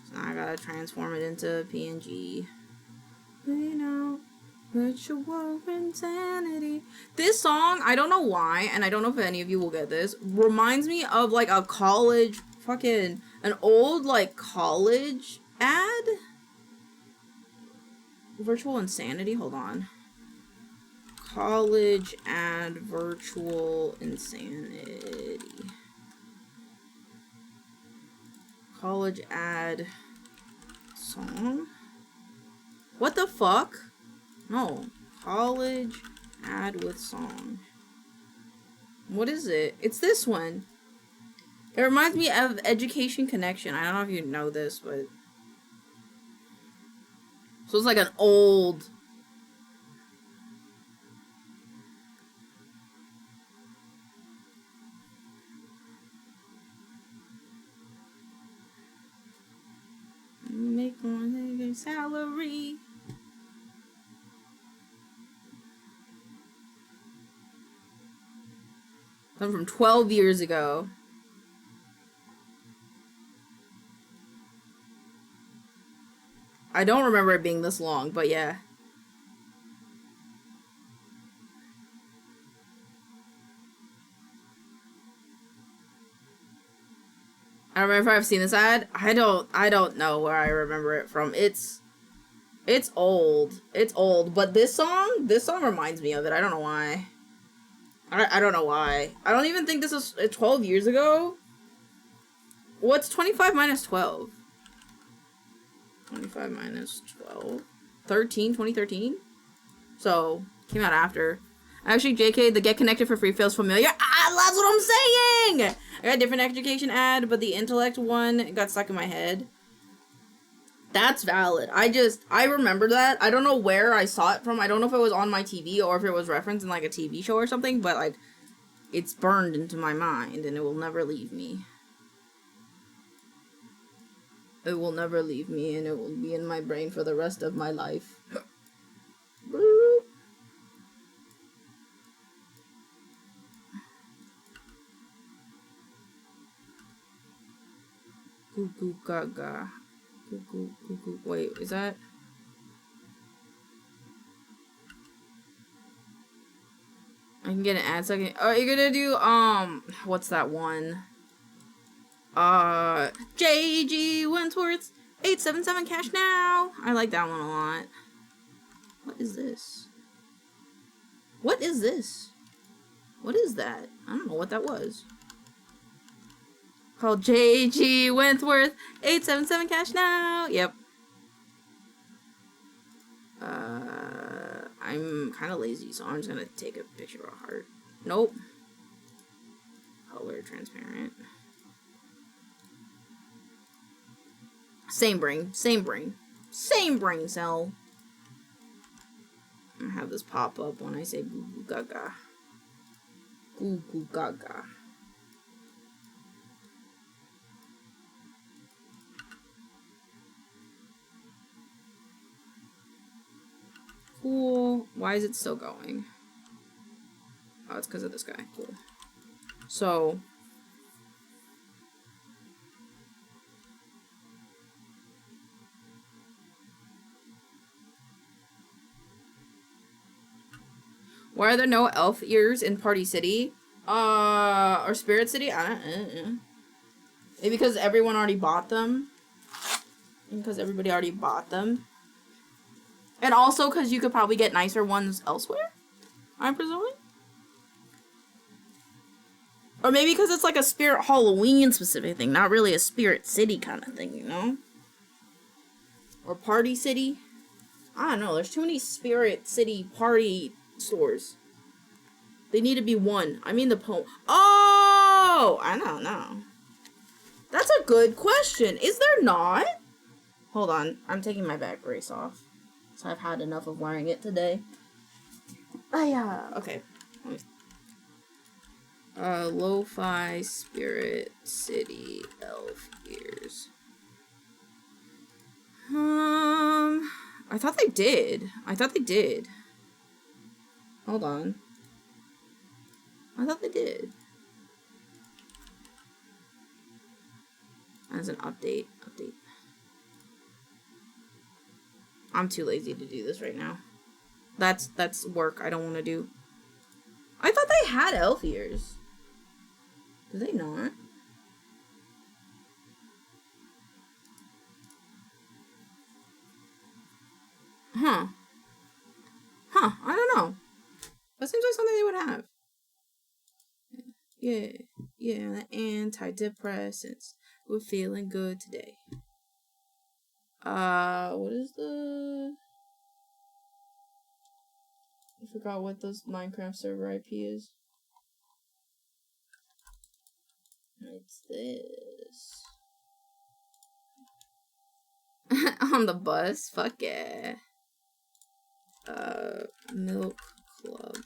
So now I gotta transform it into PNG. You know, virtual insanity. This song, I don't know why, and I don't know if any of you will get this, reminds me of like a college, an old like college ad? Virtual insanity, hold on. College ad, virtual insanity. College ad song? What the fuck? No. College ad with song. What is it? It's this one. It reminds me of Education Connection. I don't know if you know this, but... So it's like an old... Make more than your salary. I'm from 12 years ago. I don't remember it being this long, but yeah. I don't remember if I've seen this ad. I don't know where I remember it from. It's old. It's old, but this song reminds me of it. I don't know why. I don't know why. I don't even think this is 12 years ago. What's 25 minus 12? 25 minus 12. 2013? So, came out after. Actually, JK, the get connected for free feels familiar. Ah, that's what I'm saying! I got a different education ad, but the intellect one got stuck in my head. That's valid. I remember that. I don't know where I saw it from. I don't know if it was on my TV or if it was referenced in like a TV show or something, but like, it's burned into my mind and it will never leave me. It will never leave me and it will be in my brain for the rest of my life. Goo goo gaga. Goo goo goo goo. Wait, is that? I can get an ad second. Oh, you're gonna do, what's that one? JG Wentworth's 877 cash now. I like that one a lot. What is this? What is this? What is that? I don't know what that was. Called JG Wentworth 877 cash now. Yep. I'm kind of lazy, so I'm just gonna take a picture of a heart. Nope. Color transparent. Same brain cell. I have this pop up when I say goo goo gaga. Goo goo gaga. Cool. Why is it still going? Oh, it's because of this guy. Cool. So... Why are there no elf ears in Party City? Or Spirit City? I don't Maybe because everyone already bought them. And because everybody already bought them. And also because you could probably get nicer ones elsewhere, I'm presuming. Or maybe because it's like a Spirit Halloween specific thing, not really a Spirit City kind of thing, you know? Or Party City. I don't know, there's too many Spirit City party stores. They need to be one. I mean the Oh! I don't know. That's a good question. Is there not? Hold on. I'm taking my back brace off. So I've had enough of wearing it today. Okay. Lo-fi Spirit City elf ears. I thought they did. Hold on. I thought they did. As an update. I'm too lazy to do this right now. That's work I don't want to do. I thought they had elf ears. Do they not? Huh. I don't know. That seems like something they would have. Yeah, the antidepressants. We're feeling good today. What is the... I forgot what this Minecraft server IP is. It's this. On the bus? Fuck yeah. Milk Club.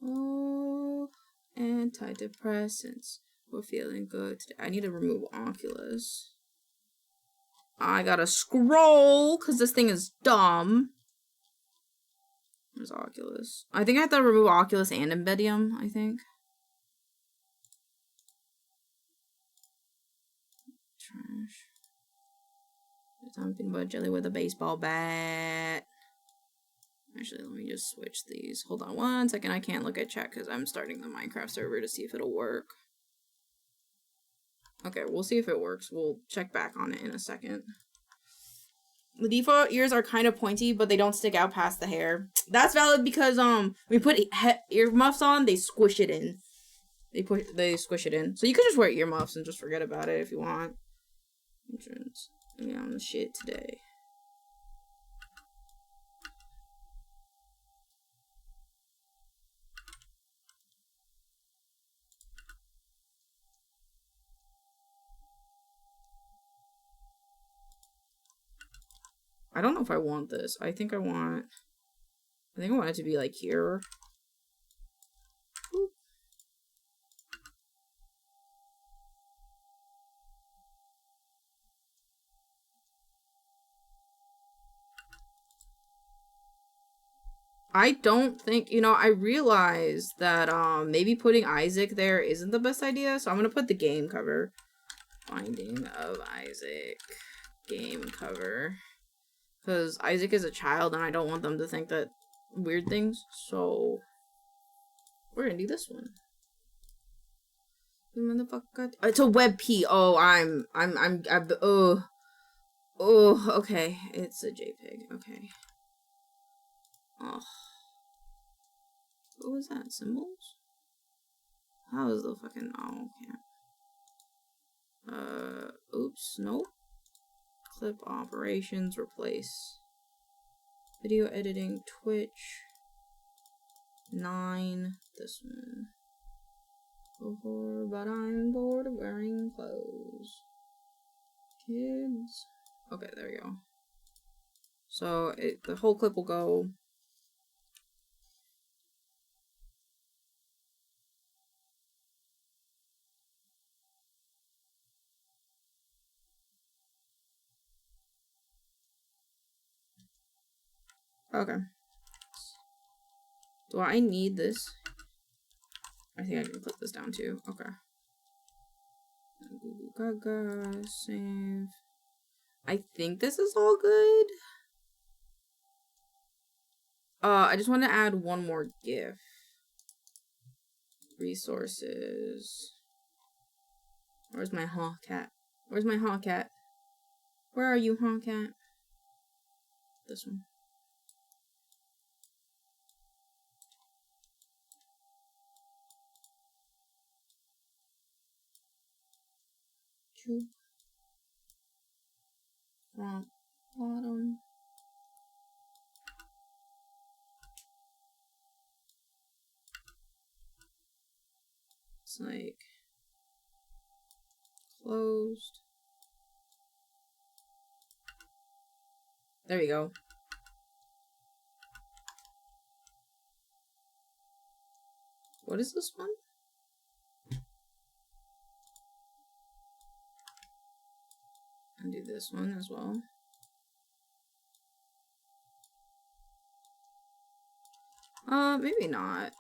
Oh, antidepressants. We're feeling good today. I need to remove Oculus. I gotta scroll because this thing is dumb. Where's Oculus? I think I have to remove Oculus and Embedium, I think. Trash. Something about jelly with a baseball bat. Actually, let me just switch these. Hold on one second. I can't look at chat because I'm starting the Minecraft server to see if it'll work. Okay, we'll see if it works. We'll check back on it in a second. The default ears are kind of pointy, but they don't stick out past the hair. That's valid because when we put earmuffs on, they squish it in. They squish it in. So you could just wear earmuffs and just forget about it if you want. Yeah, I'm the shit today. I don't know if I want this. I think I want it to be like here. Boop. I don't think, I realized that maybe putting Isaac there isn't the best idea, so I'm gonna put the game cover. Finding of Isaac game cover. Because Isaac is a child and I don't want them to think that weird things, so we're gonna do this one. It's a WebP. Oh, okay. It's a JPEG. Okay. Oh. What was that? Symbols? How is the fucking... Oh, okay. Oops. Nope. Clip operations. Replace. Video editing. Twitch. 9. This one. Before, but I'm bored of wearing clothes. Kids. Okay, there we go. So, the whole clip will go... Okay. Do I need this? I think I can click this down too. Okay. Gaga, save. I think this is all good. I just want to add one more GIF. Resources. Where's my cat? Where's my cat? Where are you, cat? This one. Choop. Front, bottom. It's like closed. There you go. What is this one? And do this one as well. Maybe not.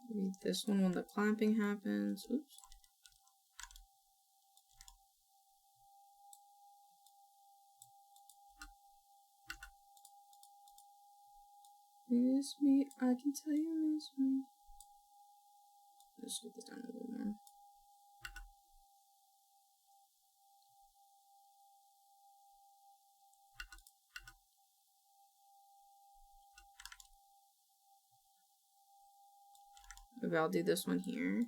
Maybe this one when the clamping happens. Oops. Miss me, I can tell you miss me. Let's get this down a little more. Maybe I'll do this one here.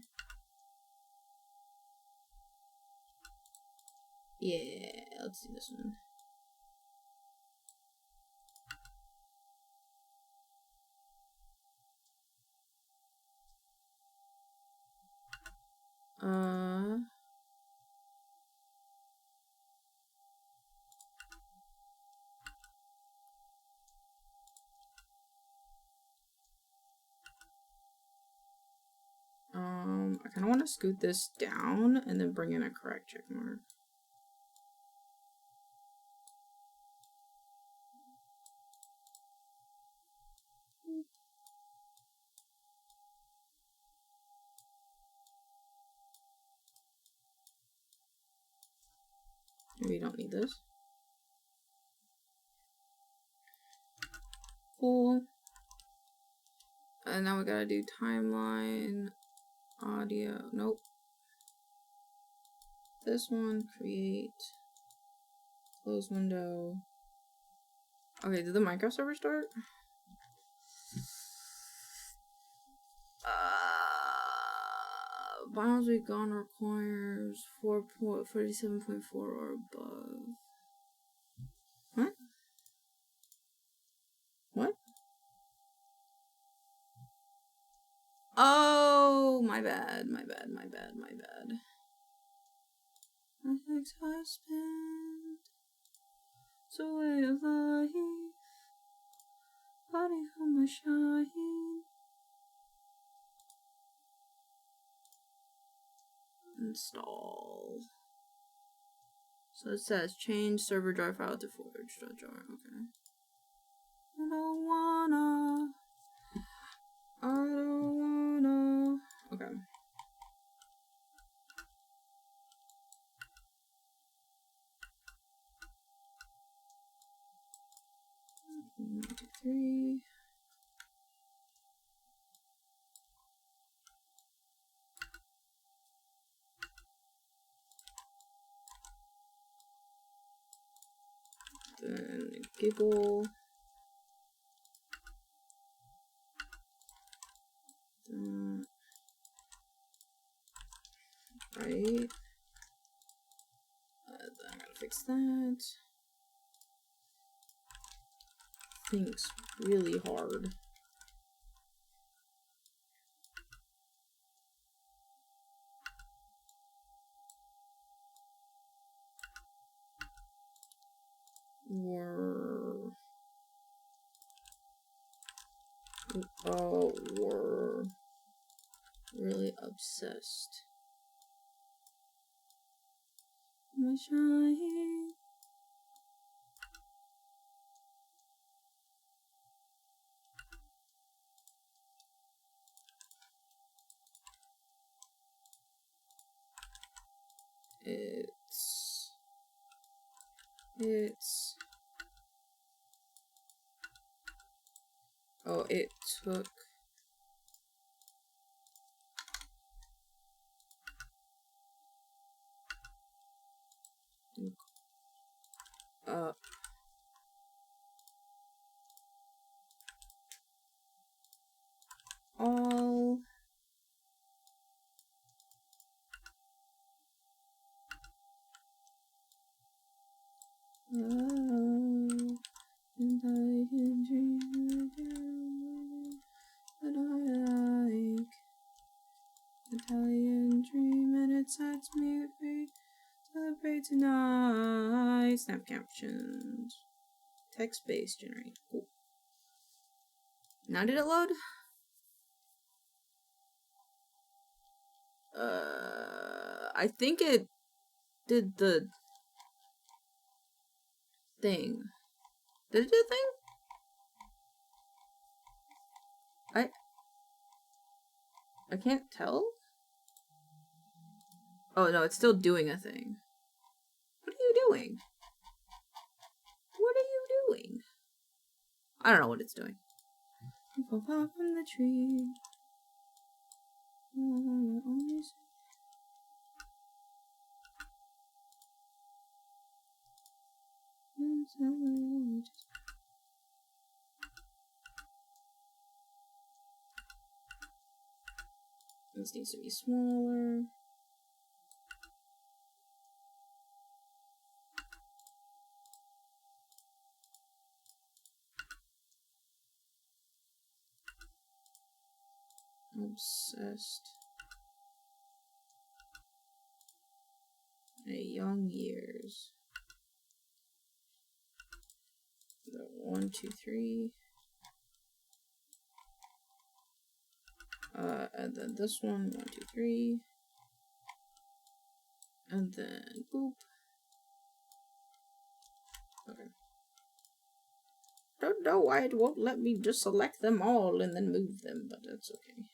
Yeah, let's do this one. I kind of want to scoot this down and then bring in a correct check mark. Maybe you don't need this. Cool. And now we gotta do timeline, audio, nope. This one, create, close window. Okay, did the Minecraft server start? Biomes we've gone requires 4.47.4 or above. What? What? Oh, my bad, my bad, my bad, my bad. My ex-husband, so way of life, body from my shine. Install. So it says change server drive file to forge.jar. Okay. I don't wanna. Okay. One, two, three. Then giggle. Right. Then I gotta fix that. Thing's really hard. We're really obsessed. My shine. Oh, it took up And I can dream again, but I like Italian dream and it sets me free. Celebrate tonight. Snap captions. Text-based generate. Cool. Now did it load? I think it did the thing. Did it do the thing? I can't tell? Oh no, it's still doing a thing. What are you doing? What are you doing? I don't know what it's doing. Fall from the tree. This needs to be smaller. Obsessed. At young years. So 1, 2, 3. And then this one, 1, 2, 3. And then boop. Okay. Don't know why it won't let me just select them all and then move them, but that's okay.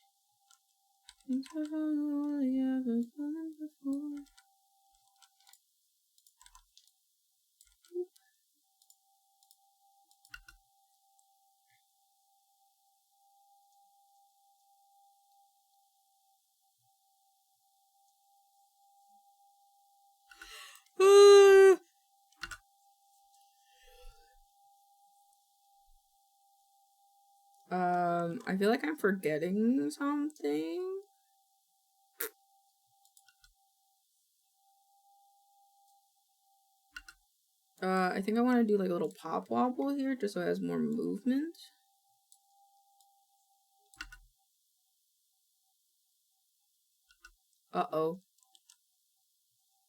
I feel like I'm forgetting something. I think I want to do like a little pop wobble here just so it has more movement. Uh-oh.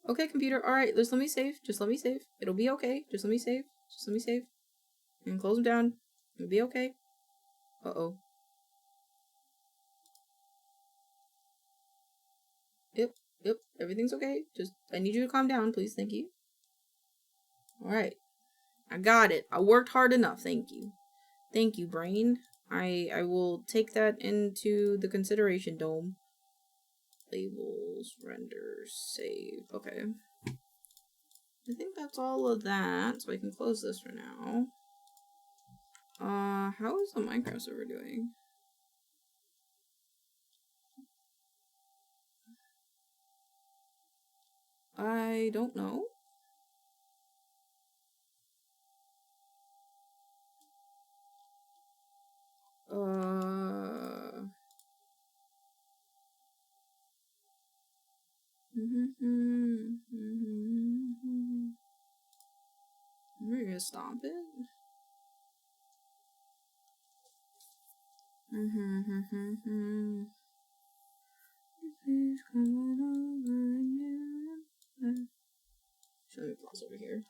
Okay, computer. Alright, just let me save. Just let me save. It'll be okay. Just let me save. Just let me save. And close them down. It'll be okay. Uh-oh. Yep. Everything's okay. Just, I need you to calm down, please. Thank you. Alright. I got it. I worked hard enough. Thank you. Thank you, brain. I will take that into the consideration dome. Labels, render, save. Okay. I think that's all of that, so I can close this for now. How is the Minecraft server doing? I don't know. We're gonna stomp it. Please come on over and show me pause over here.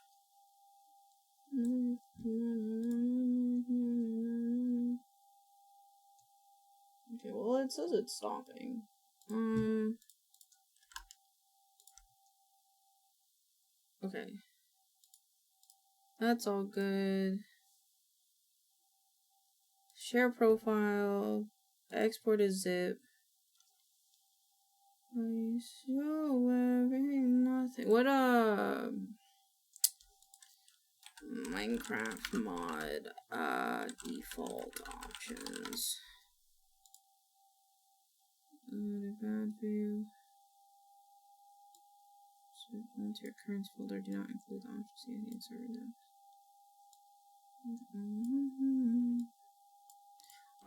Okay, well it says it's stopping. Okay. That's all good. Share profile. Export as zip. I show nothing. What Minecraft mod default options. Bad view. Into your current folder, do not include the options you need to server them.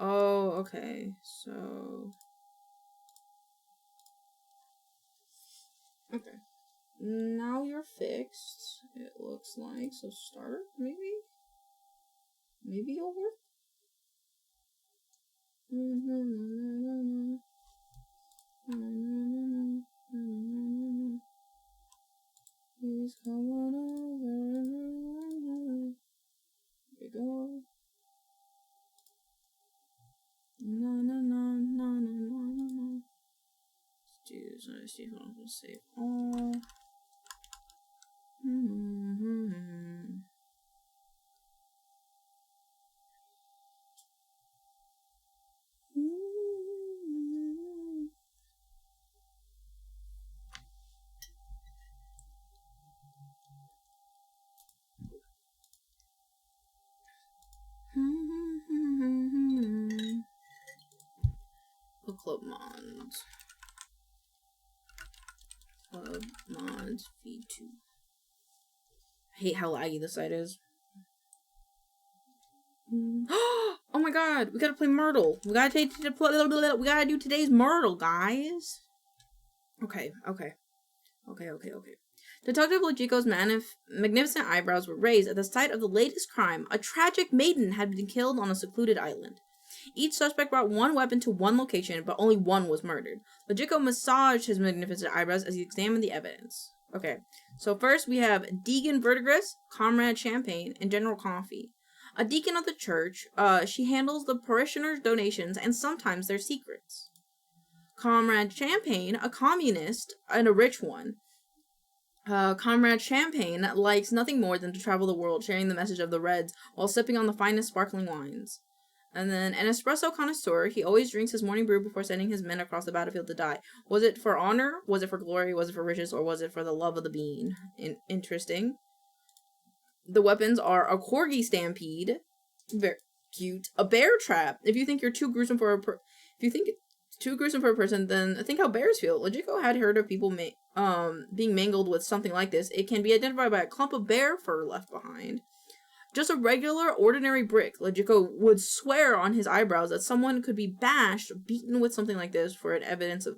Oh, okay. So okay. Now you're fixed, it looks like. So start, maybe? Maybe it'll work. Please come on over. Here we go. No, no, no, no, no, no, no. Let's do this. Let's see if I'm gonna save all. Book club mods. Club mods v2. I hate how laggy the site is. Oh my god, we gotta play Myrtle. We gotta do today's Myrtle, guys. Okay. Detective Logiko's magnificent eyebrows were raised at the sight of the latest crime. A tragic maiden had been killed on a secluded island. Each suspect brought one weapon to one location, but only one was murdered. Logiko massaged his magnificent eyebrows as he examined the evidence. Okay, so first we have Deacon Verdigris, Comrade Champagne, and General Coffee. A deacon of the church, she handles the parishioners' donations and sometimes their secrets. Comrade Champagne, a communist and a rich one. Comrade Champagne likes nothing more than to travel the world, sharing the message of the Reds while sipping on the finest sparkling wines. And then an espresso connoisseur, he always drinks his morning brew before sending his men across the battlefield to die. Was it for honor? Was it for glory? Was it for riches? Or was it for the love of the bean? Interesting. The weapons are a corgi stampede, very cute. A bear trap. If you think you're too gruesome for a person, then think how bears feel. Logiko had heard of people being mangled with something like this. It can be identified by a clump of bear fur left behind. Just a regular, ordinary brick. Logiko would swear on his eyebrows that someone could be bashed, beaten with something like this. For evidence of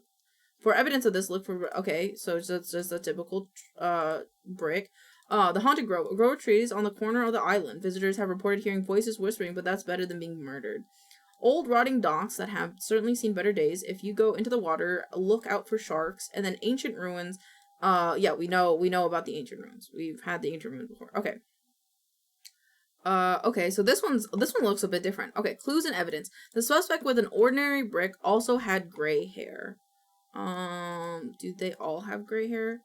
this, look for. Okay, so it's just a typical brick. The haunted grove. A grove of trees on the corner of the island. Visitors have reported hearing voices whispering, but that's better than being murdered. Old rotting docks that have certainly seen better days. If you go into the water, look out for sharks. And then ancient ruins. Yeah, we know about the ancient ruins. We've had the ancient ruins before. Okay. Okay, so this one looks a bit different. Okay, clues and evidence. The suspect with an ordinary brick also had gray hair. Do they all have gray hair?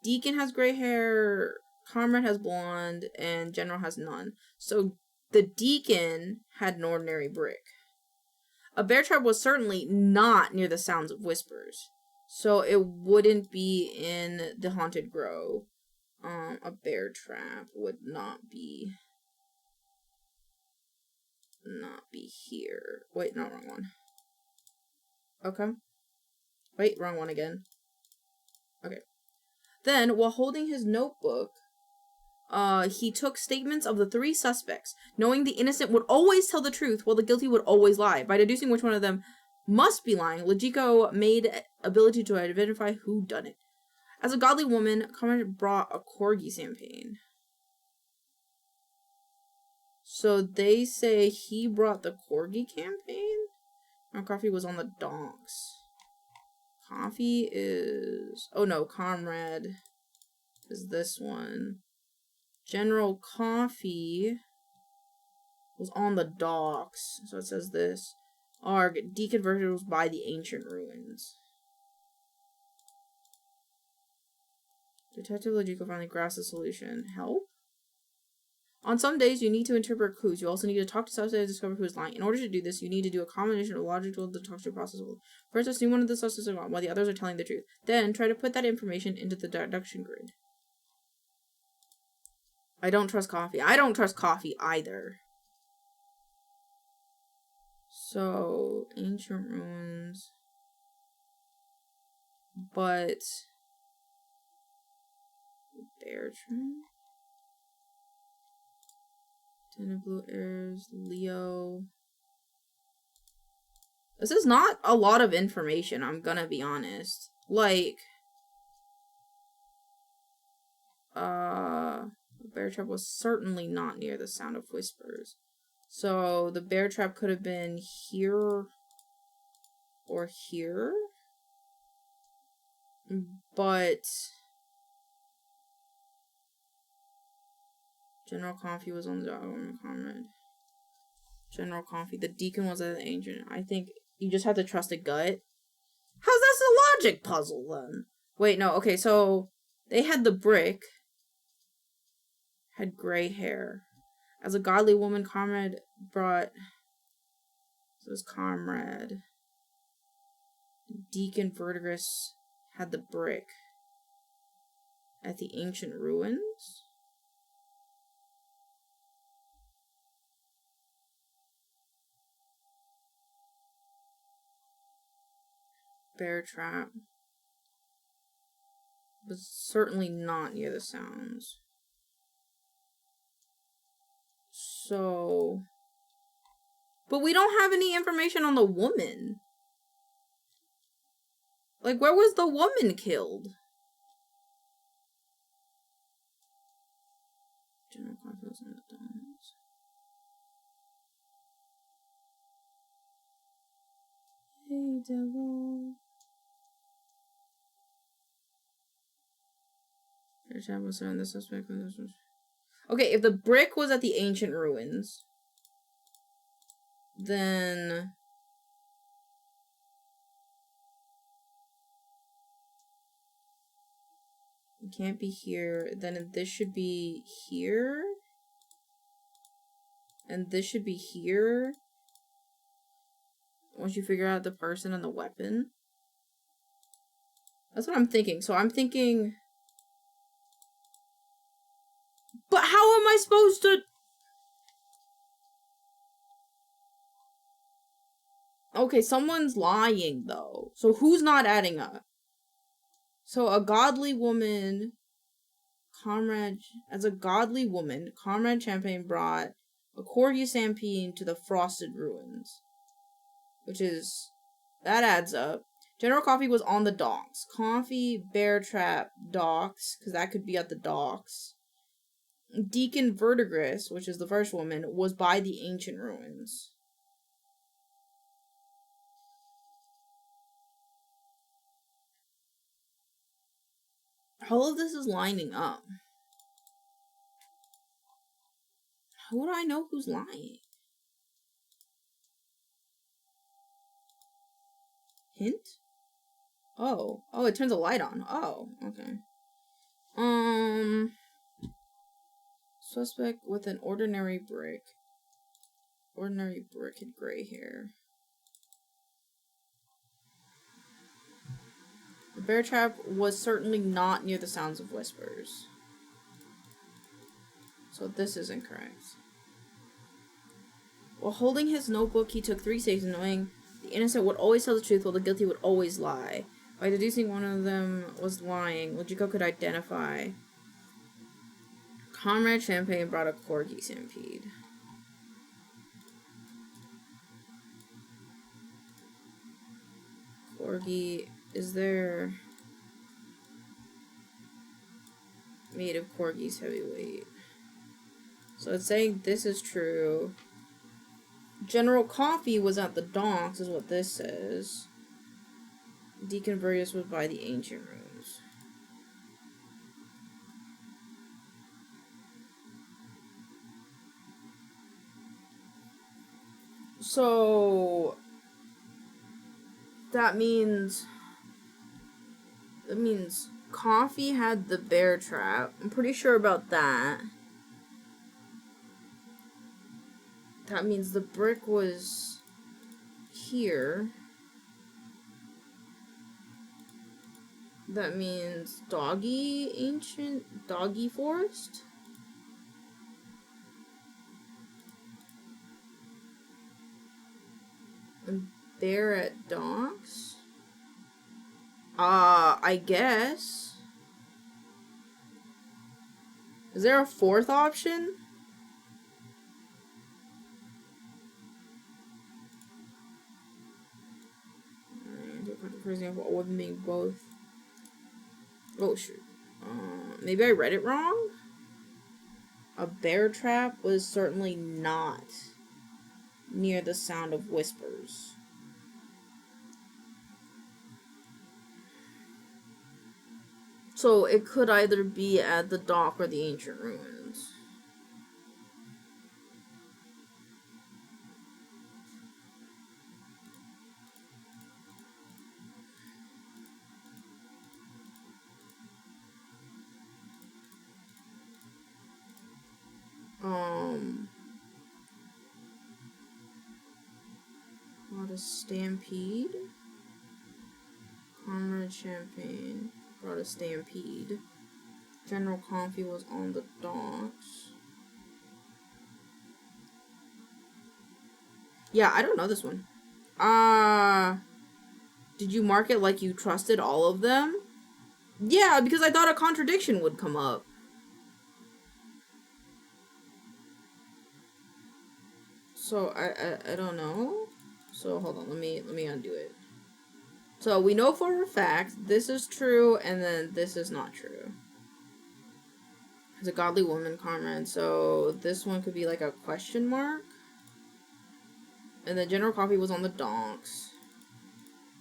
Deacon has gray hair, Comrade has blonde, and General has none. So the Deacon had an ordinary brick. A bear trap was certainly not near the sounds of whispers. So it wouldn't be in the haunted grove. A bear trap would not be here. Wait, no, wrong one. Okay. Wait, wrong one again. Okay. Then, while holding his notebook, he took statements of the three suspects, knowing the innocent would always tell the truth while the guilty would always lie. By deducing which one of them must be lying, Logiko made ability to identify who done it. As a godly woman, Comrade brought a corgi champagne. So they say he brought the corgi campaign? Or Coffee was on the docks. Coffee is... Oh no, Comrade is this one. General Coffee was on the docks. So it says this. Our deconverted was by the ancient ruins. Detective Logiko finally grasped the solution. Help? On some days, you need to interpret clues. You also need to talk to suspects to discover who is lying. In order to do this, you need to do a combination of logical and deductive process. First, assume one of the suspects is wrong, while the others are telling the truth. Then, try to put that information into the deduction grid. I don't trust Coffee. I don't trust Coffee either. So, ancient ruins. But... Bear trap? Ten of Blue Airs, Leo. This is not a lot of information, I'm gonna be honest. Like, Bear Trap was certainly not near the sound of whispers. So the bear trap could have been here or here. But General Coffee was on the comment. General Coffee. The deacon was at the ancient. I think you just have to trust a gut. How's that a logic puzzle then? Wait, no. Okay, so they had the brick. Had gray hair. As a godly woman, comrade brought. So this comrade. Deacon Verdigris had the brick. At the ancient ruins? Bear trap. Was certainly not near the sounds. So... But we don't have any information on the woman. Like, where was the woman killed? General confidence in the dogs. Hey, devil. The suspect. Okay, if the brick was at the ancient ruins, then it can't be here. Then this should be here, and this should be here. Once you figure out the person and the weapon, that's what I'm thinking. So I'm thinking. But how am I supposed to... Okay, someone's lying, though. So who's not adding up? So a godly woman... As a godly woman, Comrade Champagne brought a corgi stampede to the frosted ruins. Which is... That adds up. General Coffee was on the docks. Coffee, Bear Trap, docks. Because that could be at the docks. Deacon Verdigris, which is the first woman, was by the ancient ruins. All of this is lining up. How would I know who's lying? Hint? Oh. Oh, it turns a light on. Oh, okay. Suspect with an ordinary brick. Ordinary brick had gray hair. The bear trap was certainly not near the sounds of whispers. So this is incorrect. While holding his notebook, he took 3 stages, knowing the innocent would always tell the truth while the guilty would always lie. By deducing one of them was lying, Logico could identify. Comrade Champagne brought a corgi stampede. Corgi, is there... Made of corgi's heavyweight. So it's saying this is true. General Coffee was at the docks, is what this says. Deacon Verdigris was by the ancient ruins. So that means Coffee had the bear trap. I'm pretty sure about that. That means the brick was here. That means ancient doggy forest? And bear at docks? I guess. Is there a 4th option? For example, a woman being both. Oh shoot. Maybe I read it wrong? A bear trap was certainly not near the sound of whispers. So it could either be at the dock or the ancient ruins. Brought a stampede. Comrade Champagne brought a stampede. General Coffee was on the docks. Yeah, I don't know this one. Did you mark it like you trusted all of them? Yeah, because I thought a contradiction would come up. So I don't know. So hold on, let me undo it. So we know for a fact this is true and then this is not true. It's a godly woman, comrade. So this one could be like a question mark. And then General Coffee was on the docks.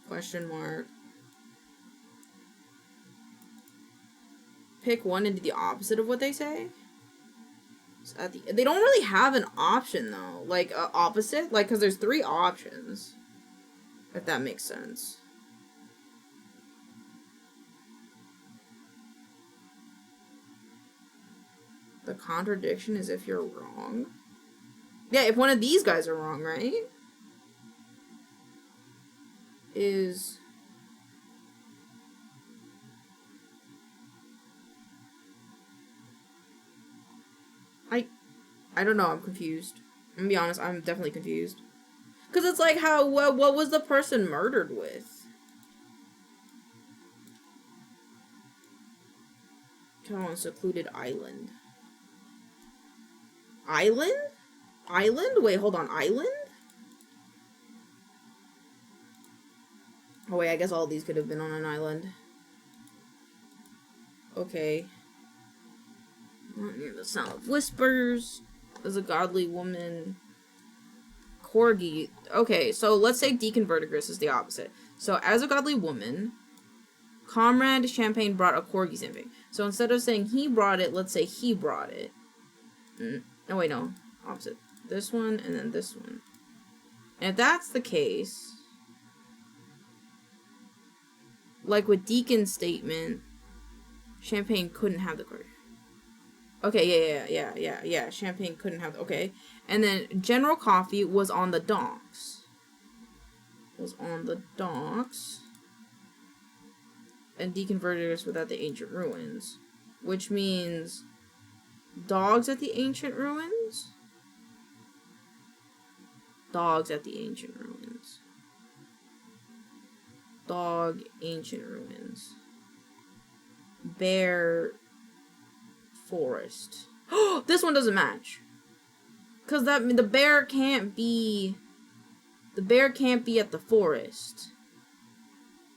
Question mark. Pick one and do the opposite of what they say. So they don't really have an option though. Like opposite, like because there's 3 options. If that makes sense. The contradiction is if you're wrong. Yeah, if one of these guys are wrong, right? I don't know, I'm confused. I'm gonna be honest, I'm definitely confused. Because it's like how, what was the person murdered with? Come on, secluded island. Island? Island? Wait, hold on, island? Oh wait, I guess all of these could have been on an island. Okay. Not near the sound of whispers. There's a godly woman. Corgi. Okay, so let's say Deacon Verdigris is the opposite. So as a godly woman, Comrade Champagne brought a corgi stamping. So instead of saying he brought it, let's say he brought it. Oh wait, no. Opposite. This one and then this one. And if that's the case, like with Deacon's statement, Champagne couldn't have the corgi. Okay, yeah. Champagne couldn't have... Okay. And then General Coffee was on the docks. And deconverted us without the ancient ruins. Which means... Dogs at the ancient ruins? Dogs at the ancient ruins. Dog, ancient ruins. Bear... forest. This one doesn't match. Cause the bear can't be at the forest.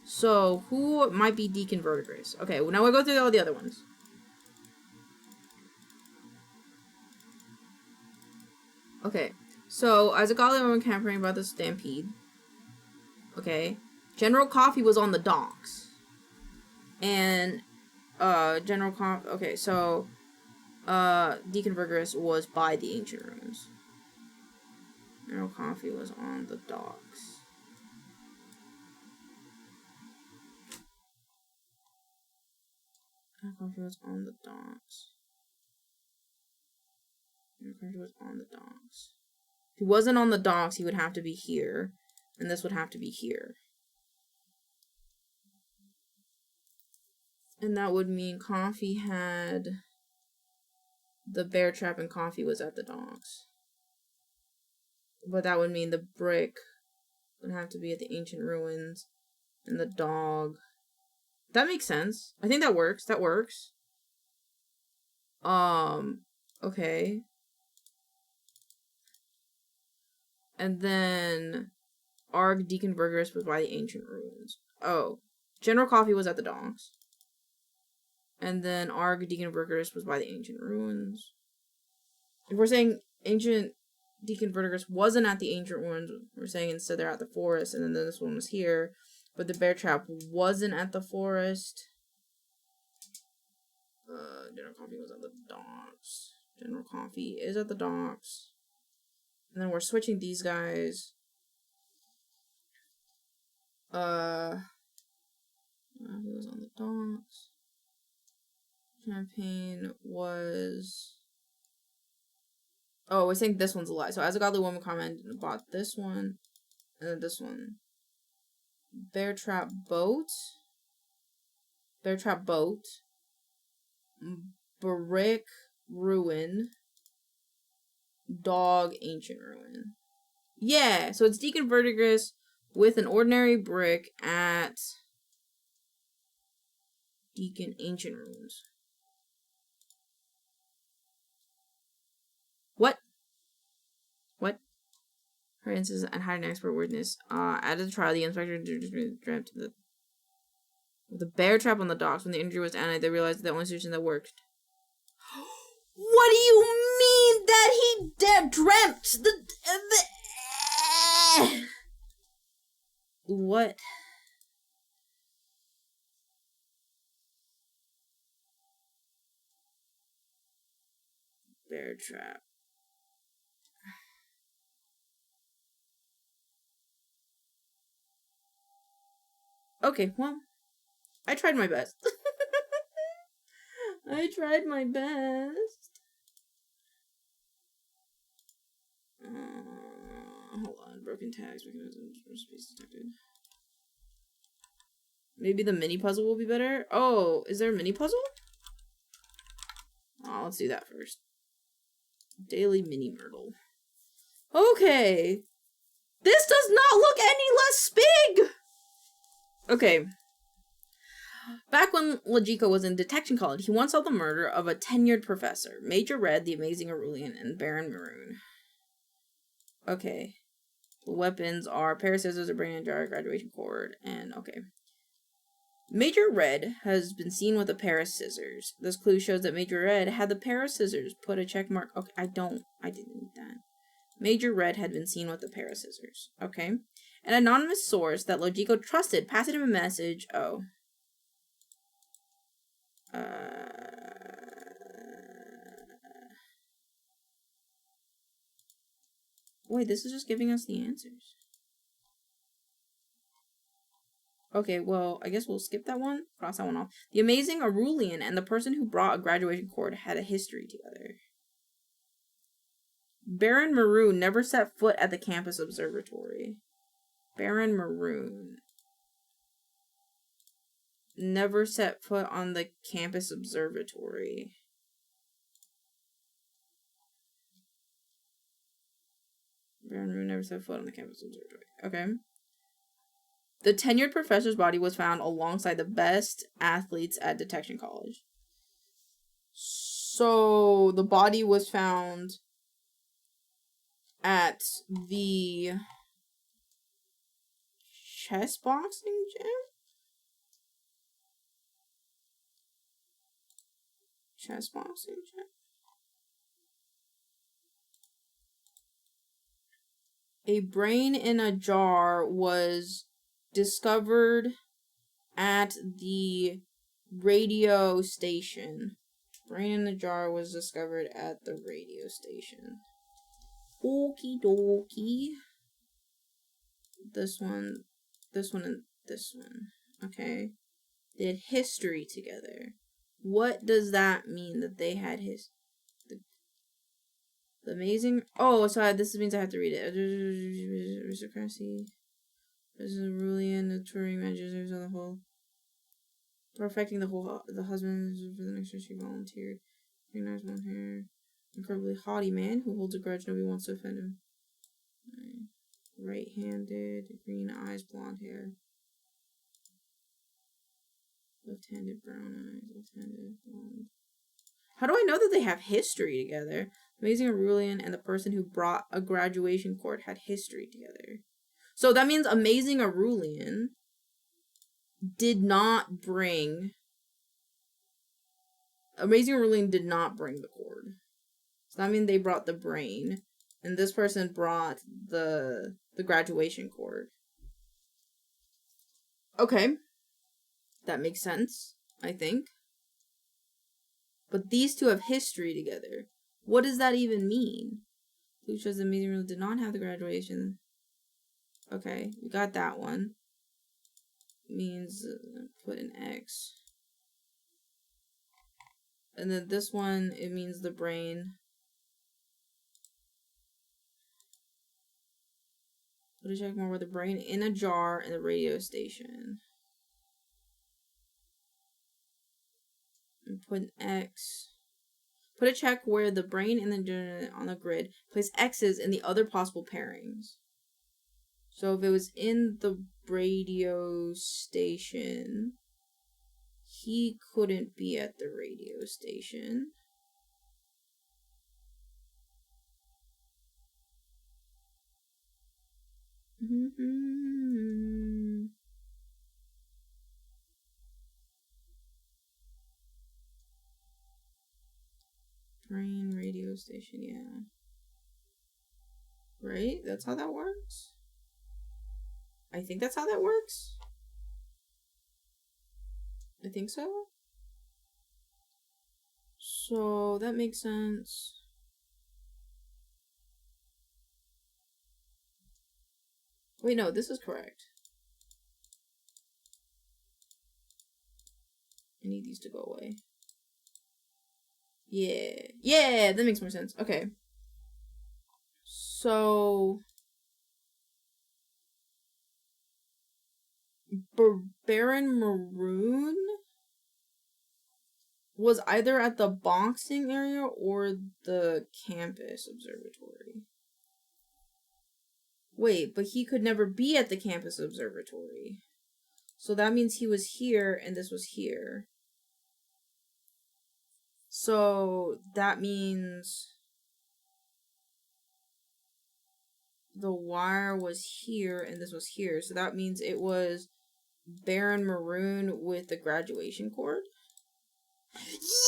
So who might be Deacon Verdigris? Okay, well, now we'll go through all the other ones. Okay, so as a godly woman camping about the stampede. Okay, General Coffee was on the docks. And General Coffee. Okay, so Deacon Verdigris was by the ancient ruins. General Coffee was on the docks. General Coffee was on the docks. General Coffee was on the docks. If he wasn't on the docks, he would have to be here. And this would have to be here. And that would mean Coffee had the bear trap and Coffee was at the docks. But that would mean the brick would have to be at the ancient ruins. And the dog. That makes sense. I think that works. That works. Okay. And then Arg Deacon Verdigris was by the ancient ruins. Oh. General Coffee was at the docks. And then Arg Deacon Verdigris was by the ancient ruins. If we're saying ancient Deacon Vertigus wasn't at the ancient ruins. We're saying instead they're at the forest, and then this one was here. But the bear trap wasn't at the forest. General Coffee was at the docks. General Coffee is at the docks. And then we're switching these guys. He was on the docks. Champagne was... Oh, I think this one's a lie. So as a godly woman commented and bought this one. And then this one. Bear Trap Boat. Bear Trap Boat. Brick Ruin. Dog Ancient Ruin. Yeah, so it's Deacon Vertigus with an ordinary brick at Deacon Ancient Ruins. What? What? Her instance and had an expert witness. At the trial, the inspector dreamt the bear trap on the docks. When the injury was ended, they realized the only solution that worked. What do you mean that he dreamt the what? Bear trap. Okay, well, I tried my best. I tried my best. Hold on. Broken tags. Space detected. Maybe the mini puzzle will be better. Oh, is there a mini puzzle? Oh, let's do that first. Daily mini myrtle. Okay. This does not look any less big! Okay. Back when Logico was in detection college, he once saw the murder of a tenured professor, Major Red, the Amazing Aurelian, and Baron Maroon. Okay. The weapons are pair of scissors, a brain jar, graduation cord, and okay. Major Red has been seen with a pair of scissors. This clue shows that Major Red had the pair of scissors. Put a check mark. Okay, I didn't need that. Major Red had been seen with a pair of scissors. Okay. An anonymous source that Logico trusted passed him a message. Oh. Wait, this is just giving us the answers. Okay, well, I guess we'll skip that one. Cross that one off. The Amazing Aurelian and the person who brought a graduation cord had a history together. Baron Maroon never set foot at the campus observatory. Baron Maroon never set foot on the campus observatory. Baron Maroon never set foot on the campus observatory. Okay. The tenured professor's body was found alongside the best athletes at Detection College. So, the body was found at the chess boxing gym? Chess boxing gym? A brain in a jar was discovered at the radio station. Brain in the jar was discovered at the radio station. Okie dokie. This one, and this one. Okay. They had history together. What does that mean that they had the amazing... Oh, so this means I have to read it. Aristocracy. This is Aurelian, the touring managers on the whole. Perfecting the husband for the next year she volunteered. Recognized blonde hair. Incredibly haughty man who holds a grudge. Nobody wants to offend him. Right-handed, green eyes, blonde hair. Left-handed, brown eyes, left-handed, blonde. How do I know that they have history together? Amazing Aurelian and the person who brought a graduation cord had history together. So that means Amazing Aurelian did not bring... Amazing Aurelian did not bring the cord. So that means they brought the brain. And this person brought the graduation cord. Okay. That makes sense, I think. But these two have history together. What does that even mean? Who shows the meeting room did not have the graduation? Okay, we got that one. Means put an X. And then this one, it means the brain. Put a check mark with the brain in a jar in the radio station. And put an X. Put a check where the brain and the on the grid. Place X's in the other possible pairings. So if it was in the radio station, he couldn't be at the radio station. Brain radio station, yeah. Right? That's how that works? I think that's how that works. I think so. So that makes sense. Wait, no, this is correct. I need these to go away. Yeah. Yeah, that makes more sense. Okay. So Baron Maroon was either at the boxing area or the campus observatory. Wait, but he could never be at the campus observatory. So that means he was here and this was here. So that means the wire was here and this was here. So that means it was Baron Maroon with the graduation cord.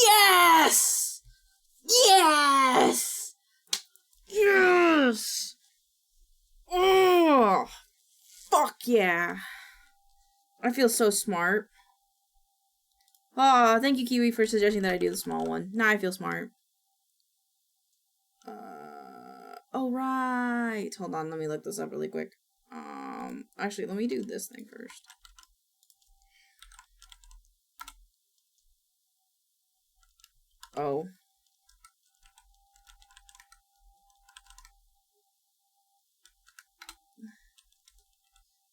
Yes! Yes! Yes! Oh! Fuck yeah! I feel so smart. Oh, thank you, Kiwi, for suggesting that I do the small one. Now I feel smart. Oh, right. Hold on, let me look this up really quick. Actually, let me do this thing first. Oh.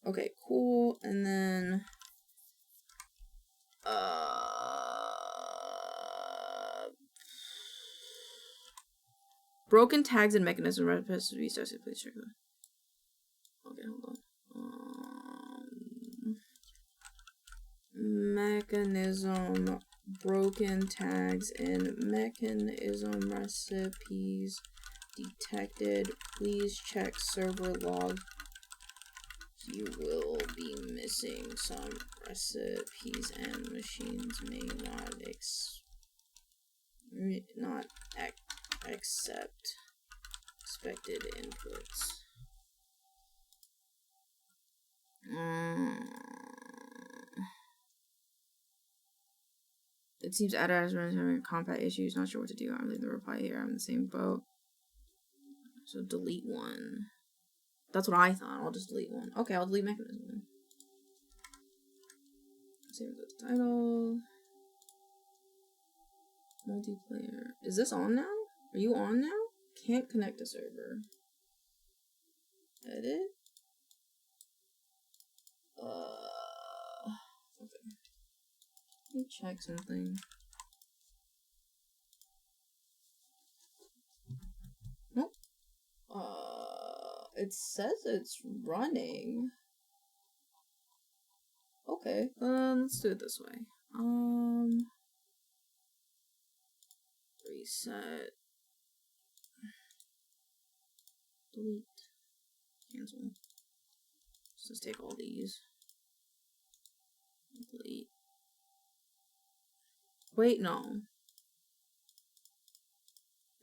Okay, cool. And then broken tags and mechanism recipe starts. Please check that. Okay, hold on. Mechanism, broken tags and mechanism recipes detected. Please check server log. You will be missing some recipes and machines may not accept expected inputs. It seems advertisers are having compat issues. Not sure what to do. I'll leave the reply here. I'm in the same boat. So delete one. That's what I thought. I'll just delete one. Okay, I'll delete mechanism then. Save the title. Multiplayer. Is this on now? Are you on now? Can't connect to server. Edit. Okay. Let me check something. Nope. It says it's running. Okay, let's do it this way. Reset. Delete. Cancel. Let's just take all these. Delete. Wait, no.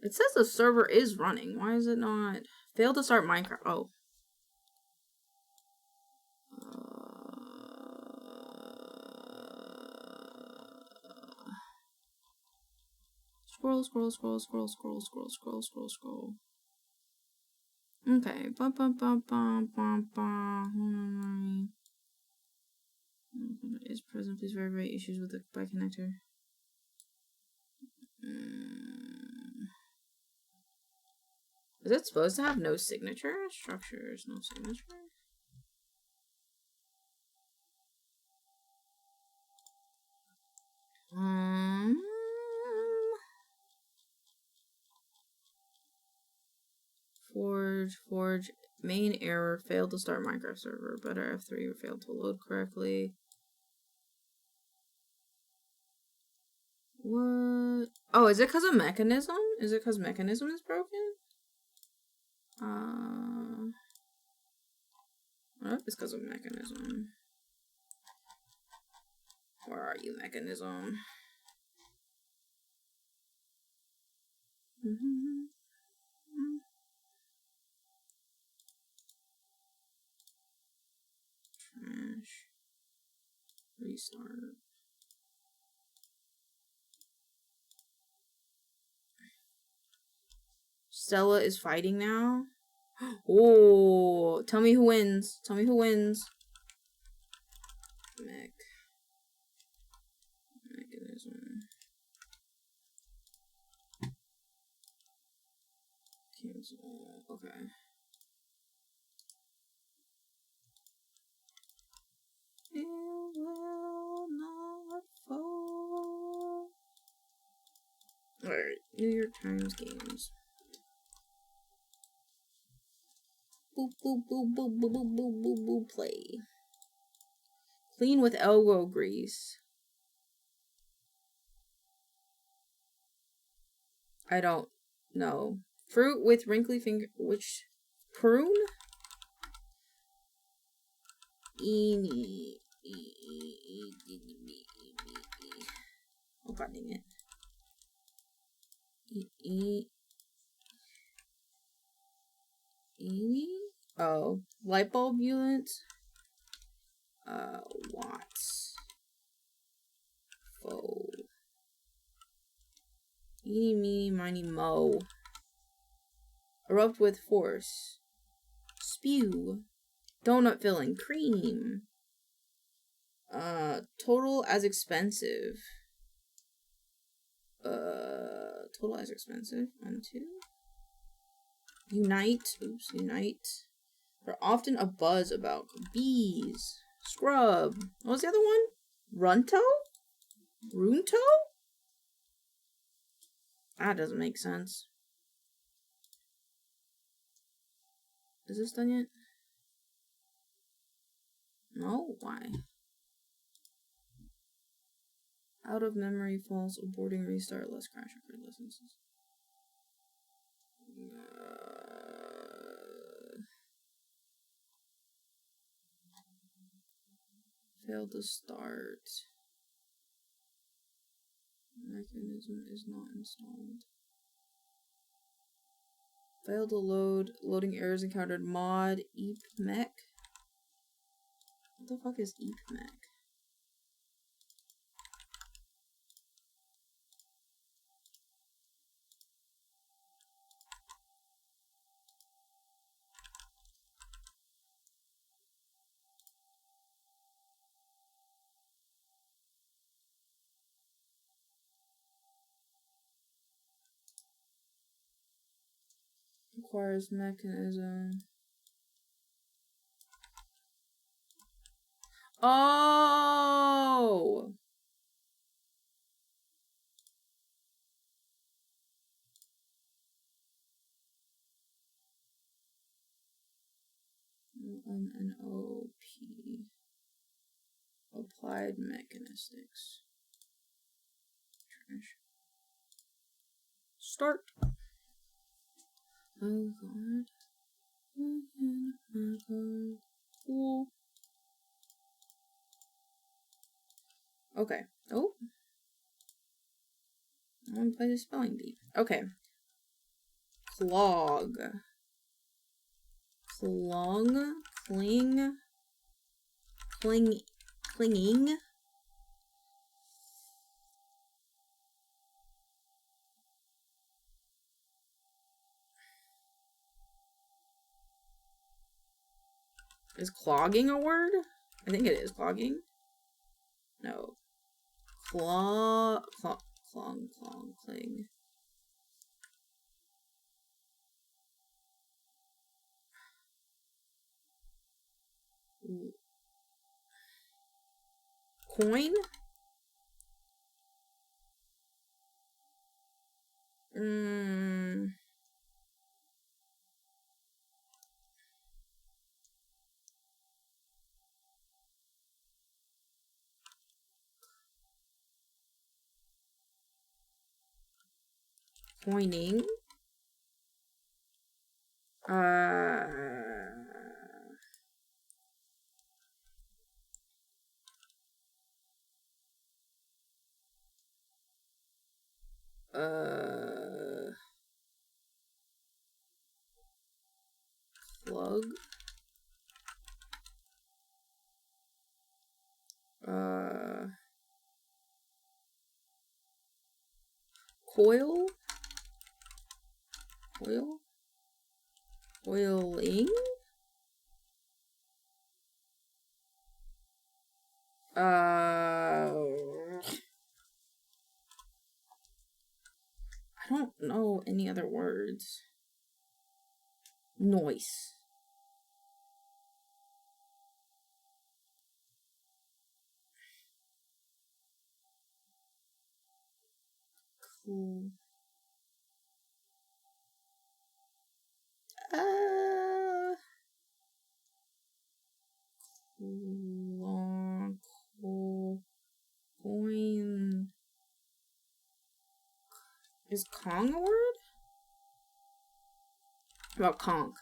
It says the server is running. Why is it not? Failed to start Minecraft. Oh. Scroll, scroll, scroll, scroll, scroll, scroll, scroll, scroll, scroll. Okay. Bum, bum, bum, bum, bum, bum. Is present. Please verify issues with the by connector. Is it supposed to have no signature? Structures, no signature. Forge. Main error. Failed to start Minecraft server. Better F3 failed to load correctly. What? Oh, is it because of mechanism? Is it because mechanism is broken? What if it's because of mechanism? Where are you, mechanism? Trash. Restart. Stella is fighting now. Oh, tell me who wins. Tell me who wins. Mechanism. Cancel. Okay. It will not fall. Alright, New York Times games. Boop, boop, boop, boop, boop, boop, boop, boop, boop, play. Clean with elbow grease. I don't know. Fruit with wrinkly finger. Which? Prune? Oh, god dang it. Oh, light bulb unit. Watts. Faux. Eeny, meeny, miny, mo. Erupt with force. Spew. Donut filling. Cream. Total as expensive. Total as expensive. 1, 2. Unite. Oops, unite. They're often a buzz about bees. Scrub. What was the other one? Runto? Runto? That doesn't make sense. Is this done yet? No? Why? Out of memory, false, aborting, restart, less crash, record licenses. Failed to start. Mechanism is not installed. Failed to load. Loading errors encountered. Mod eepmech. What the fuck is eepmech? Requires mechanism. Oh! N-O-P. Applied mechanistics. Trash. Start. Oh god. Cool. Okay. Oh. I want to play the spelling bee. Okay. Clog. Clong. Cling. Clinging. Is clogging a word? I think it is clogging. No. Clong, cling. Coin? Coining. Plug. Coil. Coil. Coiling. I don't know any other words. Noise. Cool. Long, cool, coin. Is Kong a word? How about conch?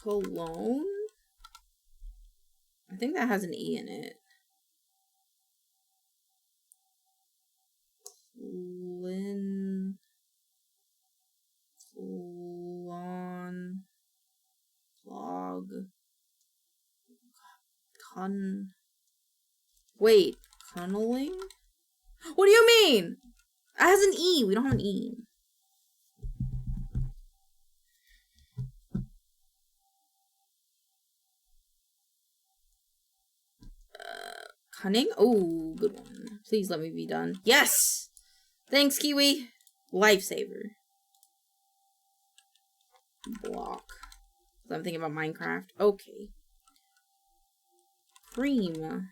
Cologne? I think that has an E in it. Clon. Clog. Wait, tunneling? What do you mean? It has an E. We don't have an E. Cunning? Oh, good one. Please let me be done. Yes! Thanks, Kiwi. Lifesaver. Block. I'm thinking about Minecraft. Okay. Cream.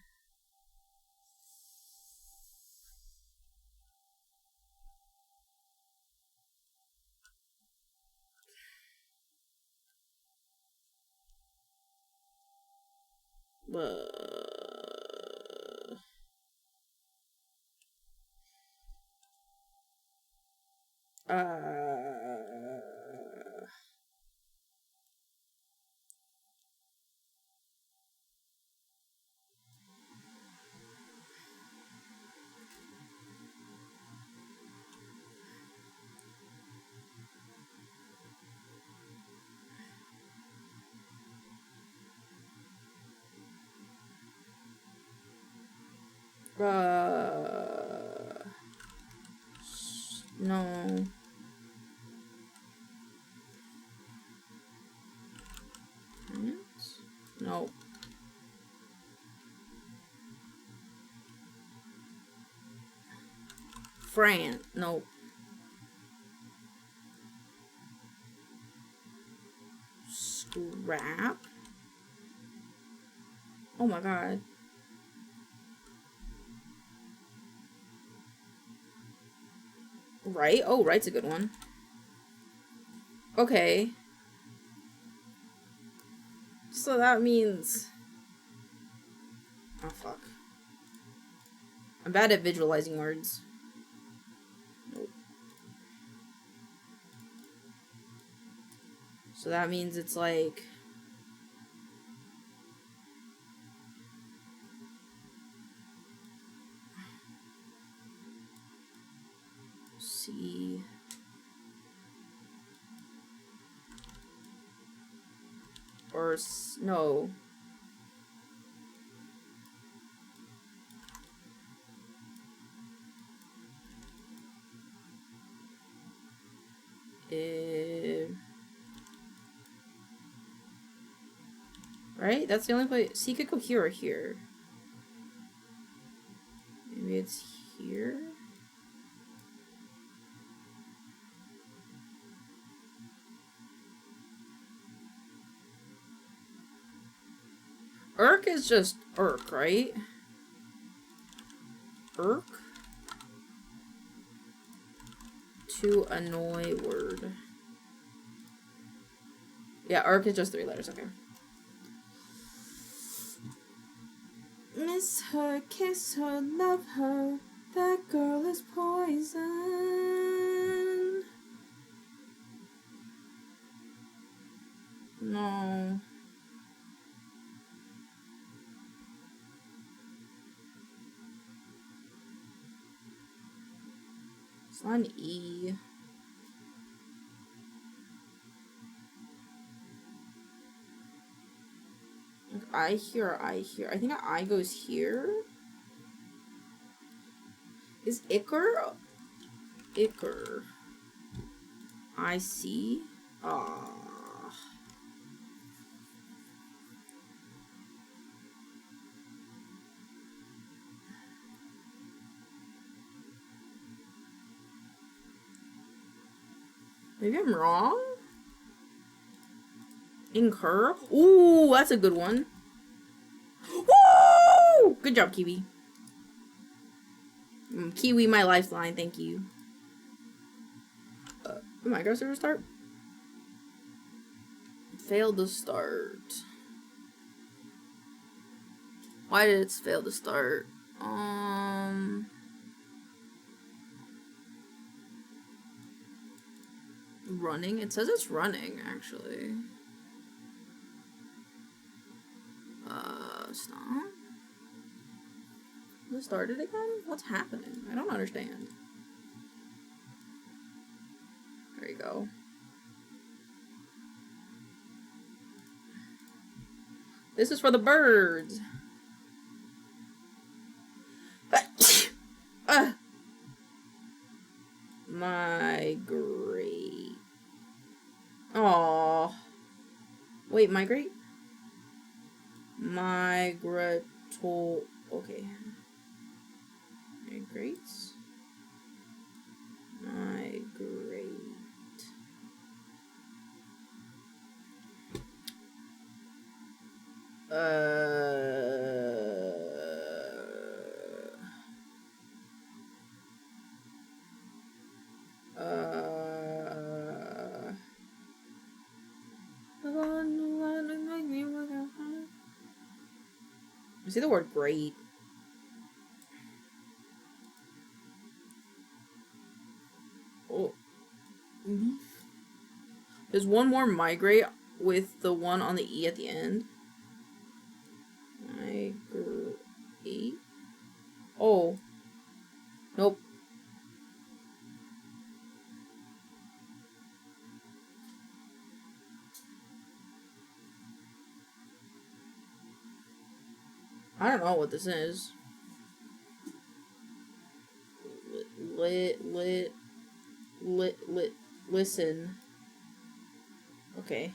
No. No. Fran. No. Scrap. Oh my god. Right? Oh, right's a good one. Okay. So that means... Oh, fuck. I'm bad at visualizing words. Nope. So that means it's like... C... Or... no. Right? That's the only place. C could go here or here. Maybe it's here? Irk is just irk, right? Irk? To annoy word. Yeah, irk is just 3 letters, okay. Miss her, kiss her, love her. That girl is poison. No. It's not an E. I hear. I think I goes here. Is Icker? Icker. I see. Ah. Maybe I'm wrong? Incur? Ooh, that's a good one. Woo! Good job, Kiwi. Kiwi, my lifeline, thank you. Micro server start? Failed to start. Why did it fail to start? Running? It says it's running, actually. Stop. It started again? What's happening? I don't understand. There you go. This is for the birds. Migrate. Aww. Wait, migrate? Migrator. Okay. Migrates. Migrate. I see the word great. Oh. There's one more migrate with the one on the E at the end. Migrate. Oh. Nope. I don't know what this is. Listen. Okay.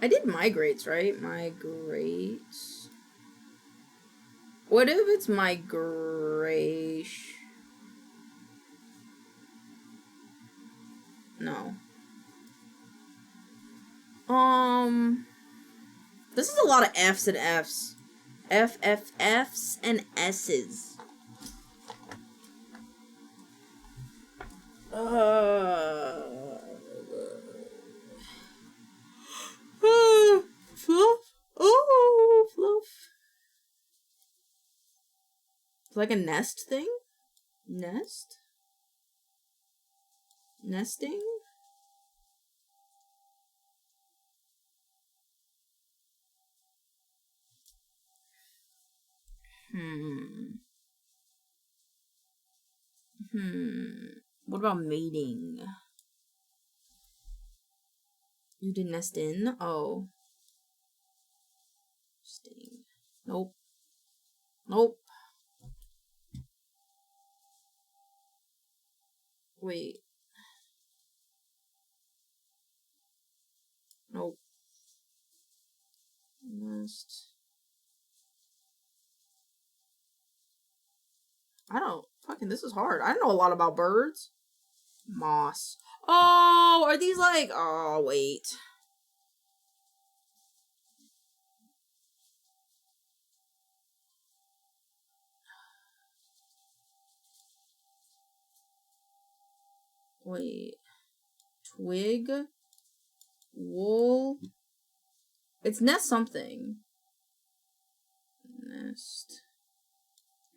I did migrates, right? Migrates. What if it's migration? No. This is a lot of F's and F's. F's and S's. Fluff. Oh, fluff. It's like a nest thing? Nest? Nesting? What about mating? You did nest in? Oh. Sting. Nope. Nope. Wait. Nope. Nest. I don't. Fucking, this is hard. I don't know a lot about birds. Moss. Oh, are these like. Oh, wait. Wait. Twig? Wool? It's nest something. Nest.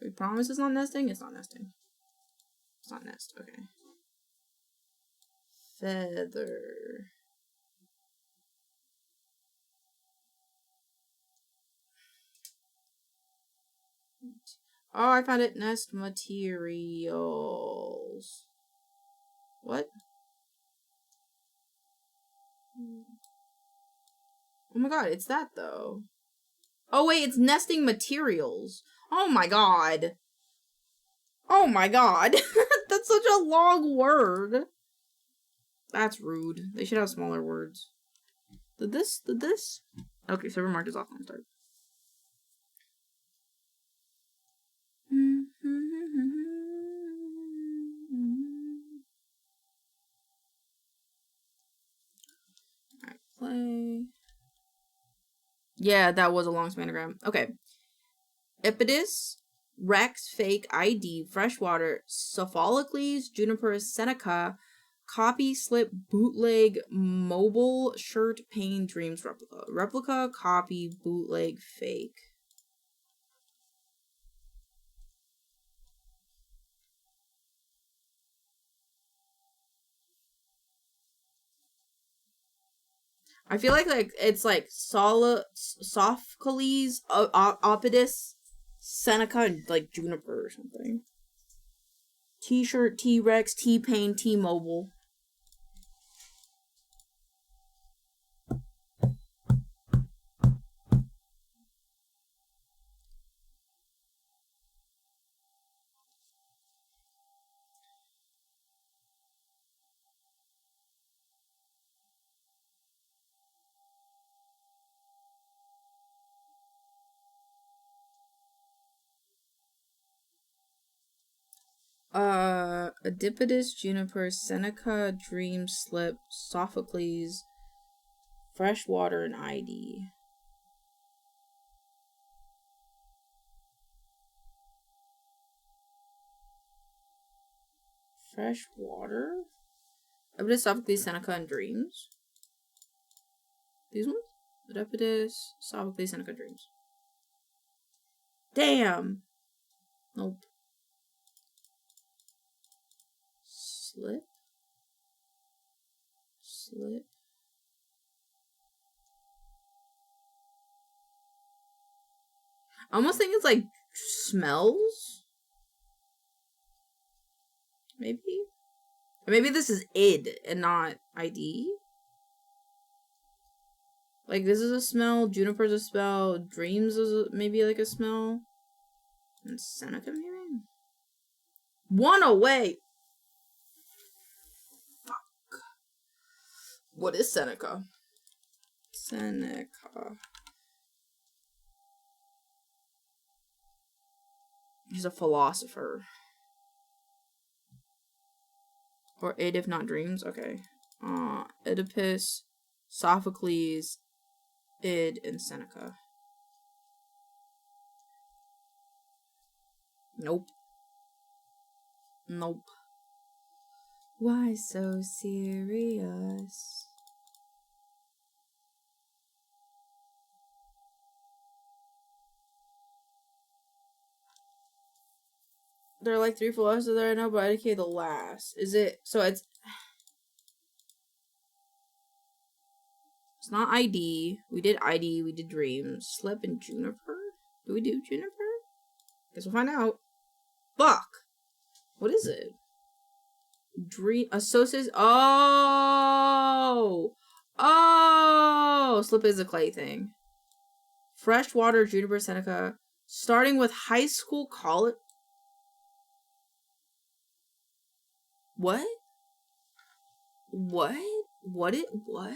We promise it's not nesting? It's not nesting. It's not nest. Okay. Feather. Oh, I found it. Nest materials. What? Oh my god, it's that though. Oh wait, it's nesting materials. Oh my god. Oh my god. That's such a long word. That's rude. They should have smaller words. Did this? Okay, server mark is off. I'm sorry. Alright, play. Yeah, that was a long spanogram. Okay. Ipidus, Rex, Fake, ID, Freshwater, Sophocles, Juniper, Seneca, Copy, Slip, Bootleg, Mobile, Shirt, Pain, Dreams, Replica. Replica, Copy, Bootleg, Fake. I feel like it's like Sophocles, Opidus, Seneca, and like Juniper or something. T-shirt, T-Rex, T-Pain, T-Mobile. Adipidus, Juniper, Seneca, Dream, Slip, Sophocles, Freshwater, and ID. Freshwater? Adipidus, Sophocles, Seneca, and Dreams? These ones? Adipidus, Sophocles, Seneca, Dreams. Damn! Nope. Slip? Slip? I almost think it's like smells? Maybe? Or maybe this is id and not ID? Like, this is a smell, Juniper's a smell, Dreams is maybe like a smell. And Seneca, maybe? One away! Fuck. What is Seneca? Seneca. He's a philosopher. Or id if not dreams? Okay. Oedipus, Sophocles, id, and Seneca. Nope. Nope. Why so serious? There are like 3 philosophers that I know, but I decay the last. Is it, so it's, It's not ID. We did ID. We did dreams. Slip and Juniper. Do we do Juniper? Guess we'll find out. Fuck. What is it? Dream associates. Oh. Oh. Slip is a clay thing. Freshwater, Juniper, Seneca. Starting with high school, college. What? What? What? What?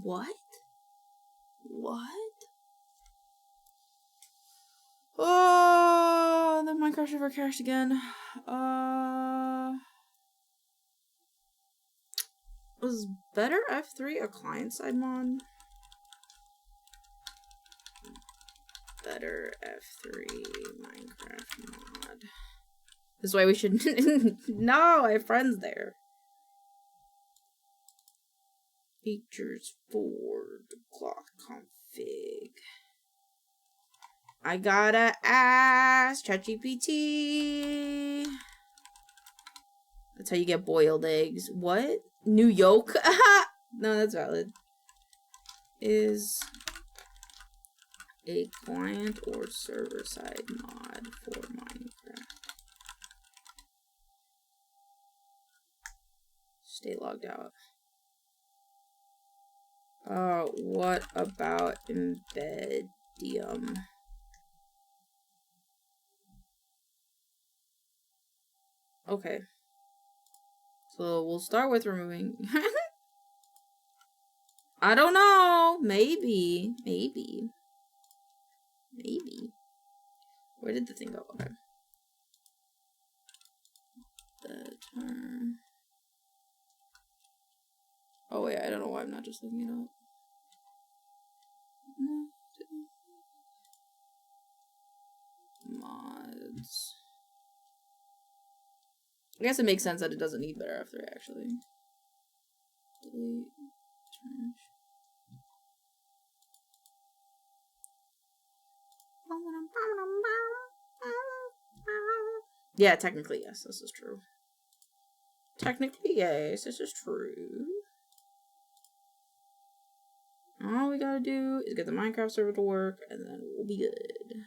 What? What? Oh, the Minecraft server crashed again. Was better F3 a client-side mod? Better F3 Minecraft mod. This way we should. No, I have friends there. Features for the clock config. I gotta ask ChatGPT. That's how you get boiled eggs. What? New York? No, that's valid. Is a client or server side mod for Minecraft. Stay logged out. What about Embedium? Okay. So we'll start with removing. I don't know. Maybe. Maybe. Maybe. Where did the thing go? Okay. The term. Oh wait, I don't know why I'm not just looking it up. Mods. I guess it makes sense that it doesn't need better after actually. Delete. Yeah, technically yes, this is true. Technically yes, this is true. All we gotta do is get the Minecraft server to work, and then we'll be good.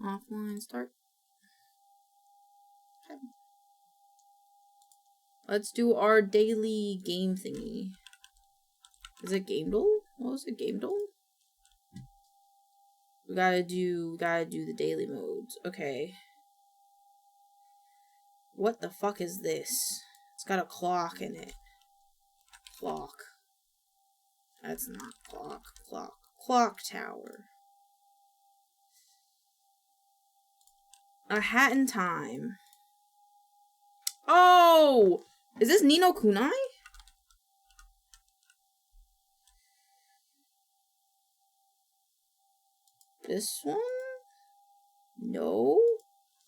Offline start. Okay. Let's do our daily game thingy. Is it Gamedle? What was it? Gamedle? We gotta do the daily modes. Okay. What the fuck is this? It's got a clock in it. Clock. That's not clock. Clock. Clock tower. A hat in time. Oh! Is this Ni no Kunai? This one? No.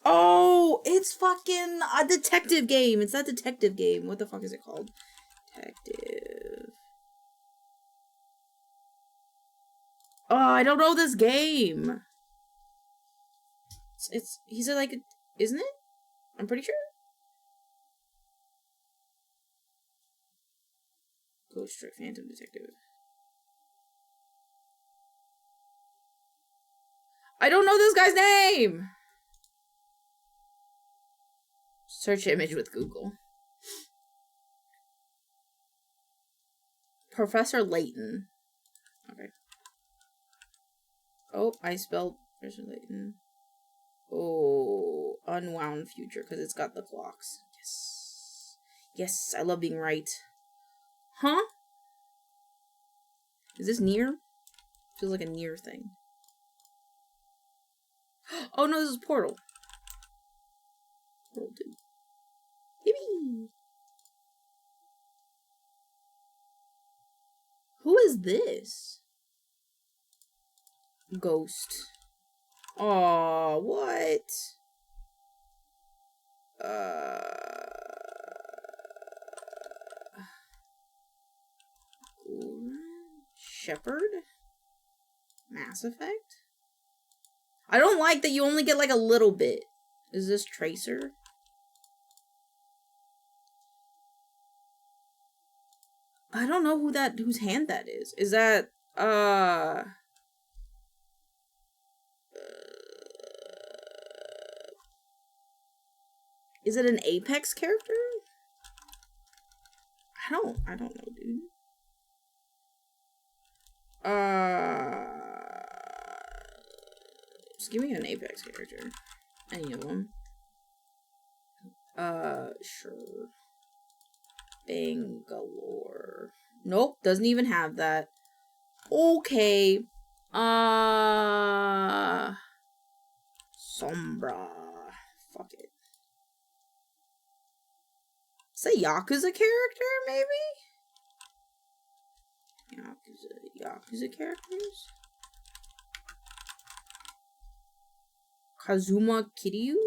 Oh, it's fucking a detective game. It's that detective game. What the fuck is it called? Detective. Oh, I don't know this game. He's like, isn't it? I'm pretty sure. Ghost Trick Phantom Detective. I don't know this guy's name! Search image with Google. Professor Layton. Okay. Oh, I spelled Professor Layton. Oh, unwound future, because it's got the clocks. Yes. Yes, I love being right. Huh? Is this near? Feels like a near thing. Oh no, this is Portal. Portal 2. Yippee! Who is this? Ghost. Aw, what? Shepherd? Mass Effect? I don't like that you only get like a little bit. Is this Tracer? I don't know whose hand that is. Is that is it an Apex character? I don't know, dude. Just give me an Apex character. Any of them. Sure. Bangalore. Nope, doesn't even have that. Okay. Sombra. Fuck it. Is a Yakuza character, maybe? Yakuza characters? Kazuma Kiryu?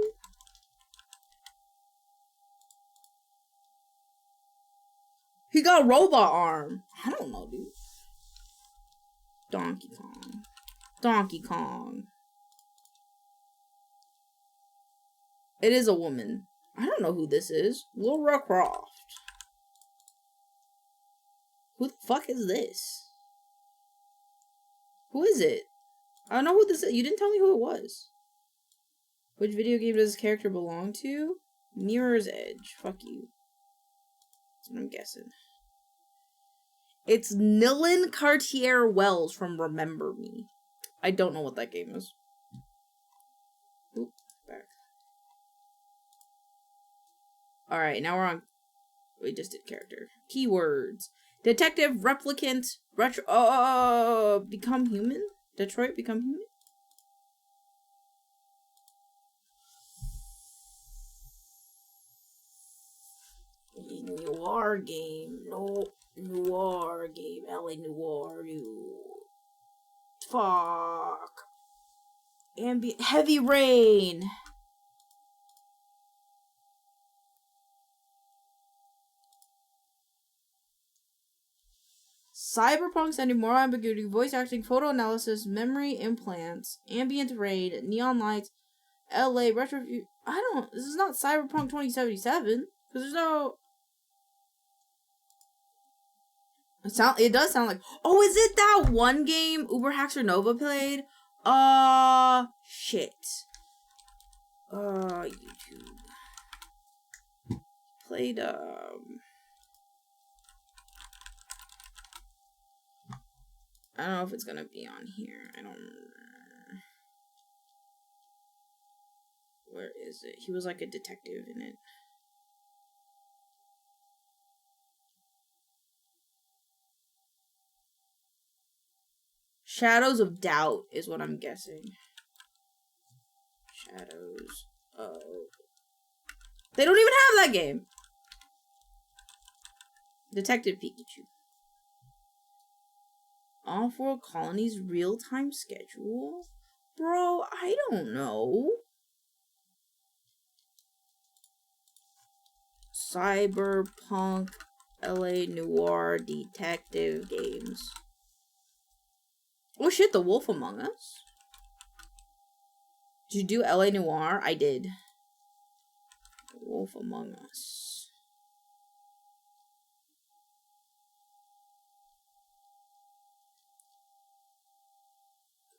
He got a robot arm. I don't know, dude. Donkey Kong. Donkey Kong. It is a woman. I don't know who this is. Laura Croft. Who the fuck is this? Who is it? I don't know who this is. You didn't tell me who it was. Which video game does this character belong to? Mirror's Edge. Fuck you. That's what I'm guessing. It's Nilin Cartier-Wells from Remember Me. I don't know what that game is. Oop, back. Alright, now we're on... We just did character. Keywords. Detective, replicant, retro... become human? Detroit, become human? Noir game. No. Noir game. LA Noir. Fuck. Ambient. Heavy rain. Cyberpunk sending more ambiguity, voice acting, photo analysis, memory implants, ambient rain, neon lights, LA retro. This is not Cyberpunk 2077 because there's no. It does sound like. Oh, is it that one game Uber Haxer Nova played? Shit. YouTube. Played, I don't know if it's gonna be on here. I don't remember. Where is it? He was like a detective in it. Shadows of Doubt is what I'm guessing. Shadows of... They don't even have that game! Detective Pikachu. Off-world colonies real-time schedule? Bro, I don't know. Cyberpunk LA Noir detective games. Oh shit, The Wolf Among Us? Did you do LA Noir? I did. The Wolf Among Us.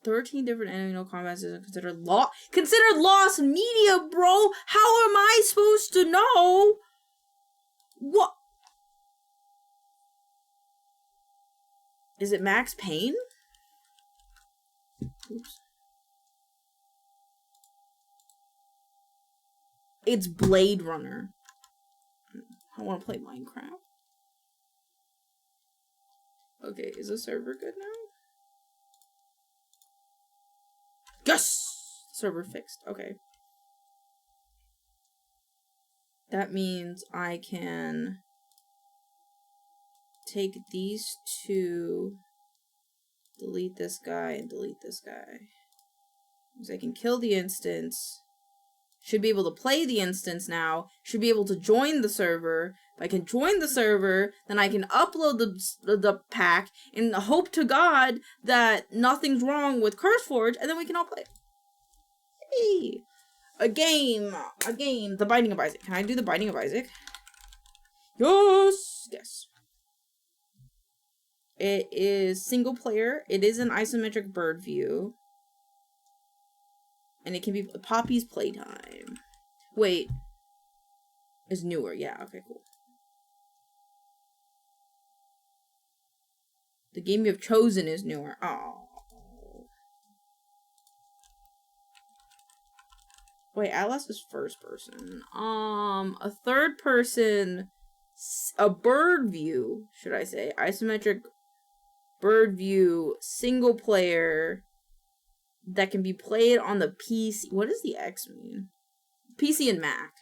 13 different enemy no combat systems considered lost media, bro! How am I supposed to know? What? Is it Max Payne? Oops. It's Blade Runner. I want to play Minecraft. Okay, is the server good now? Yes! Server fixed. Okay. That means I can take these two, delete this guy, and delete this guy. Because I can kill the instance. Should be able to play the instance now. Should be able to join the server. If I can join the server, then I can upload the pack and hope to God that nothing's wrong with CurseForge, and then we can all play. Hey! A game. The Binding of Isaac. Can I do the Binding of Isaac? Yes! Yes. It is single player. It is an isometric bird view. And it can be Poppy's Playtime. Wait. It's newer. Yeah, okay, cool. The game you have chosen is newer. Oh. Wait, Atlas is first person. A third person, a bird view, should I say? Isometric bird view, single player, that can be played on the PC. What does the X mean? PC and Mac.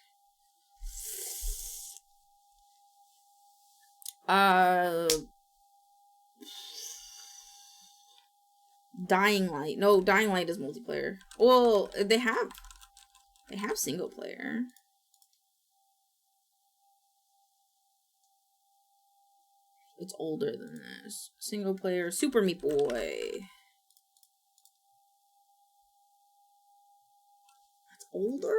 Dying Light. No, Dying Light is multiplayer. Well, they have single player. It's older than this. Single player, Super Meat Boy. That's older?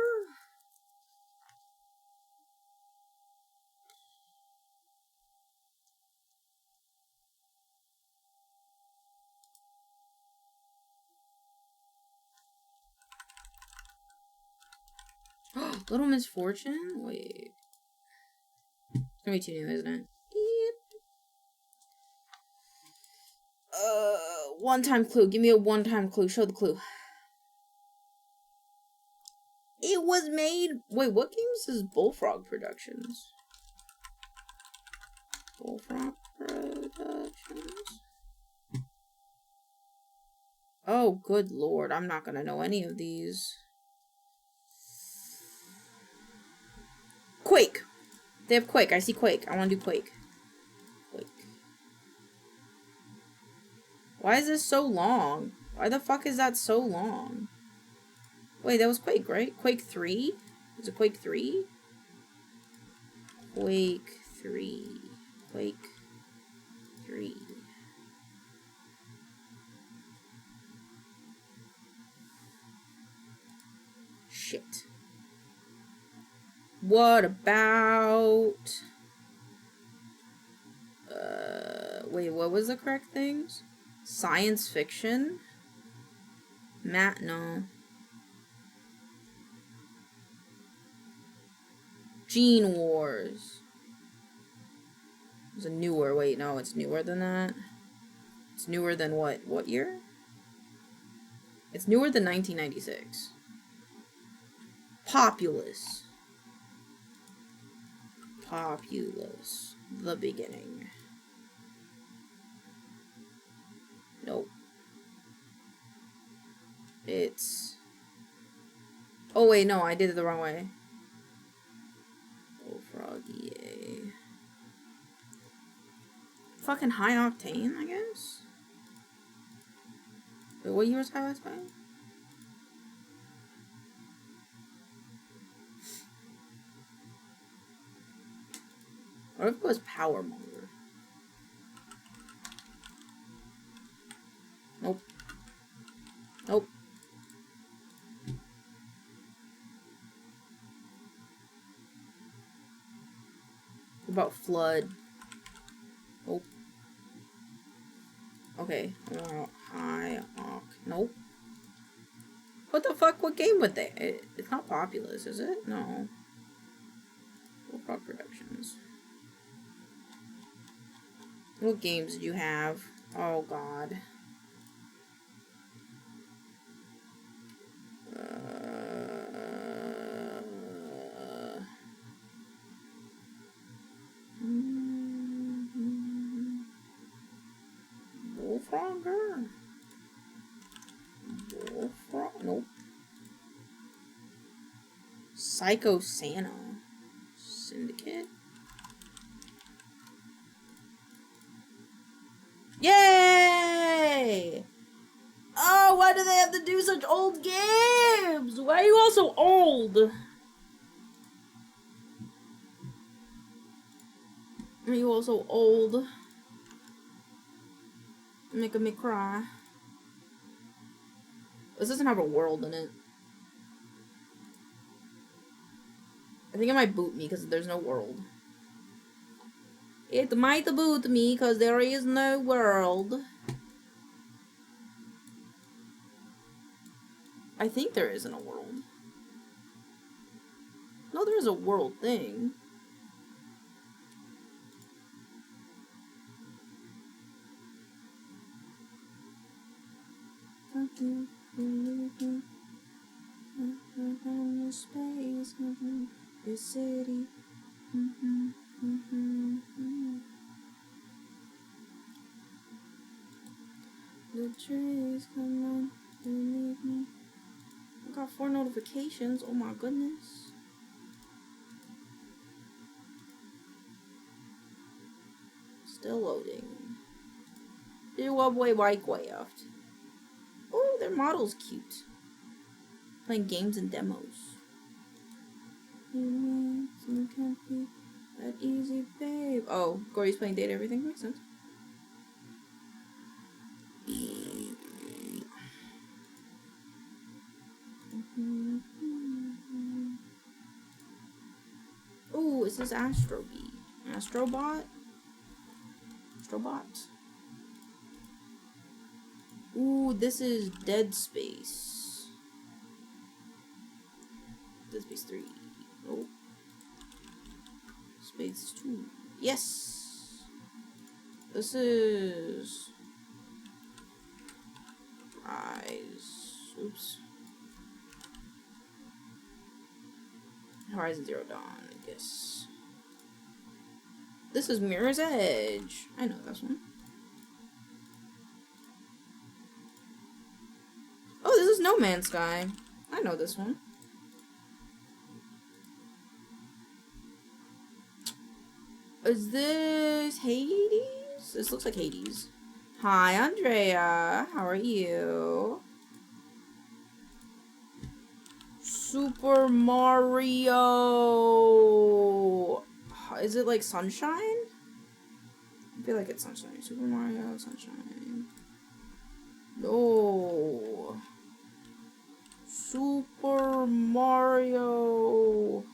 Little Misfortune? Wait. It's gonna be too new, isn't it? Yep. One-time clue. Give me a one-time clue. Show the clue. It was made... Wait, what games is Bullfrog Productions? Bullfrog Productions? Oh, good lord. I'm not gonna know any of these. Quake! They have Quake. I see Quake. I want to do Quake. Quake. Why is this so long? Why the fuck is that so long? Wait, that was Quake, right? Quake 3? Is it Quake 3? Quake 3. Quake 3. Shit. What about... wait, what was the correct things? Science fiction? No. Gene Wars. It's a newer, wait, no, it's newer than that. It's newer than what? What year? It's newer than 1996. Populous. Populous. The beginning. Nope. It's... Oh wait, no, I did it the wrong way. Oh, Froggy. Fucking High Octane, I guess? Wait, what year was High Octane? What if it was Power Monger? Nope. Nope. What about Flood? Nope. Okay. High Ock. Nope. What the fuck? What game would they? It's not Populous, is it? No. Bullfrog Productions. What games did you have? Oh god. Bullfrogger? Bullfrog? Nope. Psycho Santa. Syndicate? such old games? Why are you all so old? Are you all so old? Making me cry. This doesn't have a world in it. I think it might boot me because there's no world. It might boot me because there is no world. I think there isn't a world. No, there is a world thing. Space, your city. The trees come on, they leave me. I got 4 notifications. Oh my goodness. Still loading. Do what boy Minecraft. Oh, their model's cute. Playing games and demos. It can't be that easy, babe. Oh, Gory's playing Date Everything. Makes sense. Oh, it says Astrobee. Astrobot? Astrobot. Ooh, this is Dead Space. Dead Space 3. Oh. Space 2. Yes! This is... Rise. Oops. Horizon Zero Dawn, I guess. This is Mirror's Edge. I know this one. Oh, this is No Man's Sky. I know this one. Is this Hades? This looks like Hades. Hi, Andrea. How are you? Super Mario. Is it like Sunshine? I feel like it's Sunshine. Super Mario, Sunshine. No. Super Mario.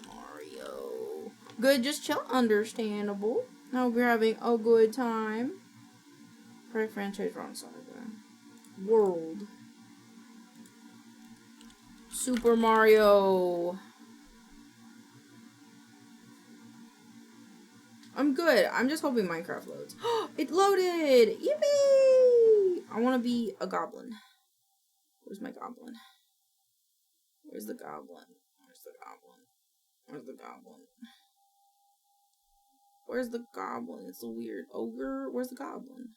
Mario. Good, just chill. Understandable. I hope you're having a good time. Correct franchise, wrong saga. World. Super Mario. I'm good. I'm just hoping Minecraft loads. It loaded! Yippee! I want to be a goblin. Where's my goblin? Where's the goblin? Where's the goblin? Where's the goblin? Where's the goblin? It's a weird ogre. Where's the goblin?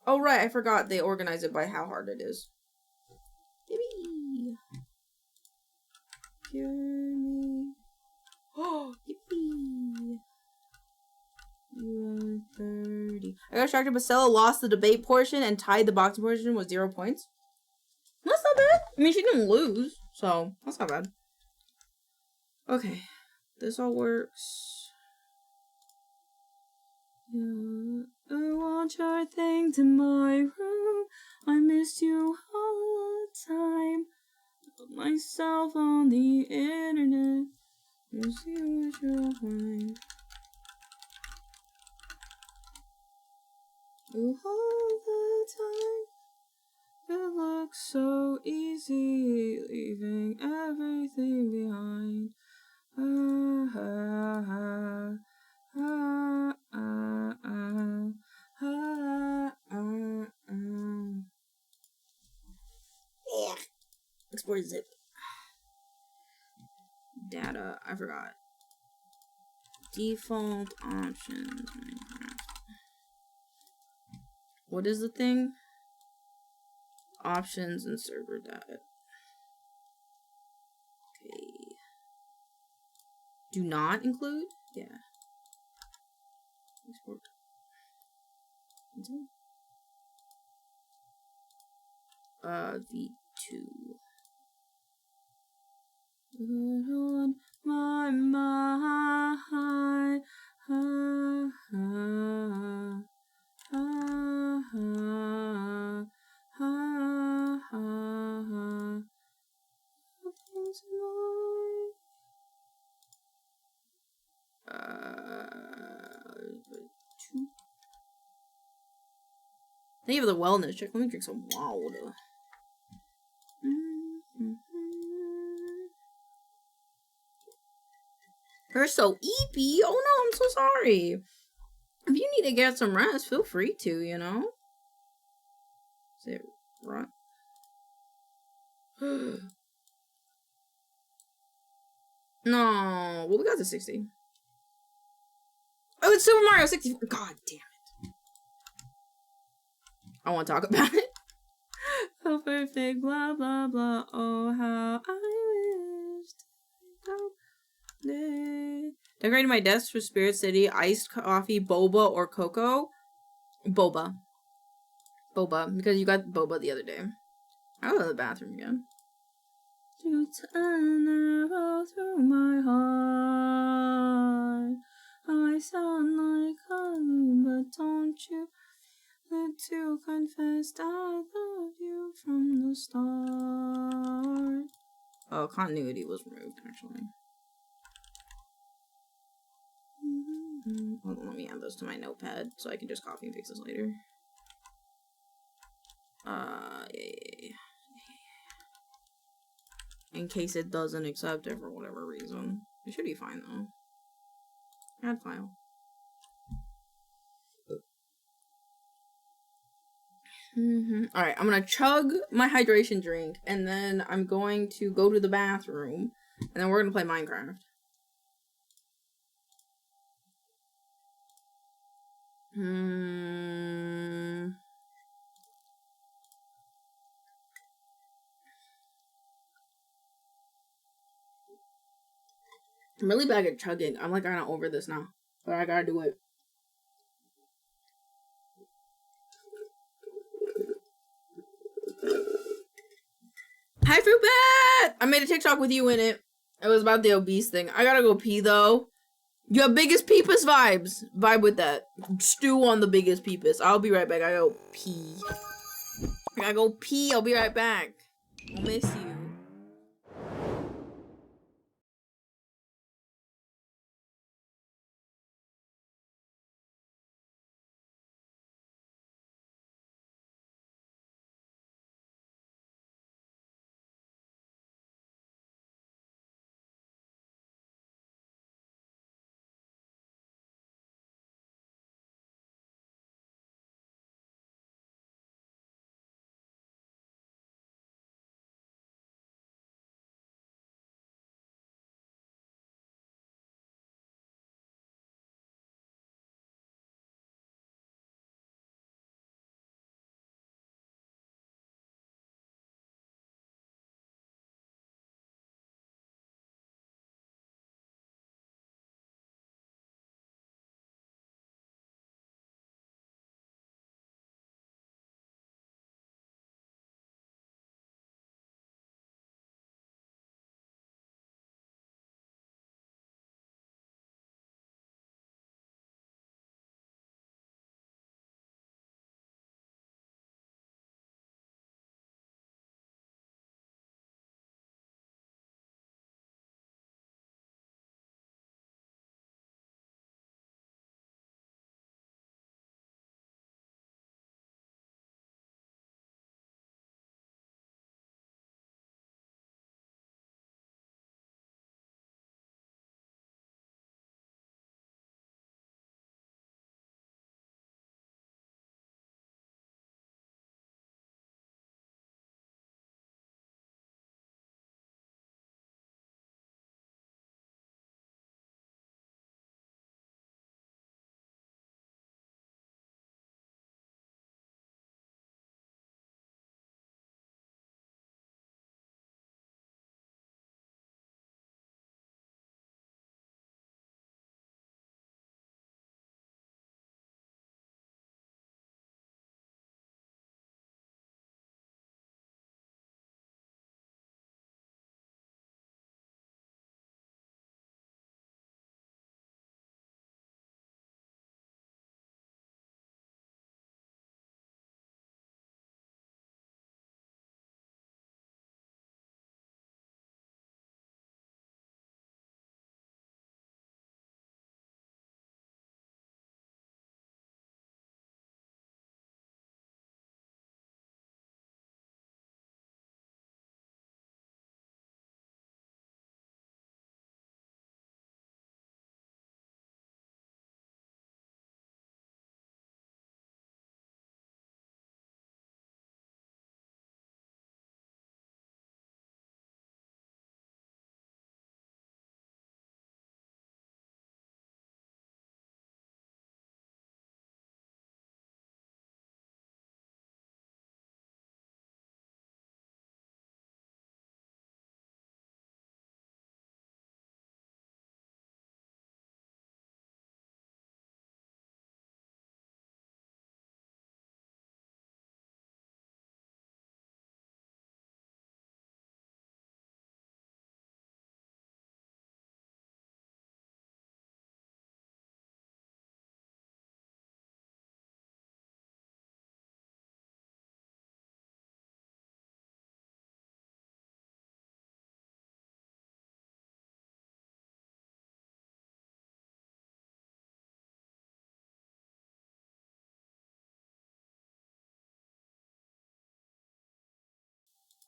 Oh, right. I forgot they organize it by how hard it is. Yippee! Cure me. Oh, yippee! You are 30. I got distracted, but Stella lost the debate portion and tied the boxing portion with 0 points. That's not bad. I mean, she didn't lose, so that's not bad. Okay, this all works. Yeah, I want your things in my room. I missed you all the time. Put myself on the internet. You see what you'll find. You all the time. It looks so easy, leaving everything behind. Ah, ah, ah, ah, ah, ah, ah, ah. Yeah. Export zip. Data, I forgot. Default options. What is the thing? Options and server data. Okay. Do not include? Yeah. Export. V2. Good on my mind. Ha, ha, ha, ha, ha, ha. Thank you for the wellness check. Let me drink some water. You're so eepy. Oh no, I'm so sorry. If you need to get some rest, feel free to, you know? Is it right? No. Well, we got to 60. Oh, it's Super Mario 64. God damn it. I want to talk about it. So perfect, blah, blah, blah. Oh, how I wish. Decorating my desk for Spirit City. Iced coffee, boba, or cocoa? Boba. Boba. Because you got boba the other day. I'll go to the bathroom again. To tunnel through my heart. I sound like a loon, but don't you let to confess I love you from the start. Oh, continuity was removed, actually. Hold on, let me add those to my notepad so I can just copy and fix this later. Yeah. In case it doesn't accept it for whatever reason. It should be fine though. Add file. Alright, I'm gonna chug my hydration drink and then I'm going to go to the bathroom and then we're gonna play Minecraft. I'm really bad at chugging. I'm like kind of over this now, but I gotta do it. Hi, Fruit Bat! I made a TikTok with you in it. It was about the obese thing. I gotta go pee though. You have biggest peepus vibes. Vibe with that. Stew on the biggest peepus. I'll be right back. I gotta go pee. I gotta go pee. I'll be right back. I'll miss you.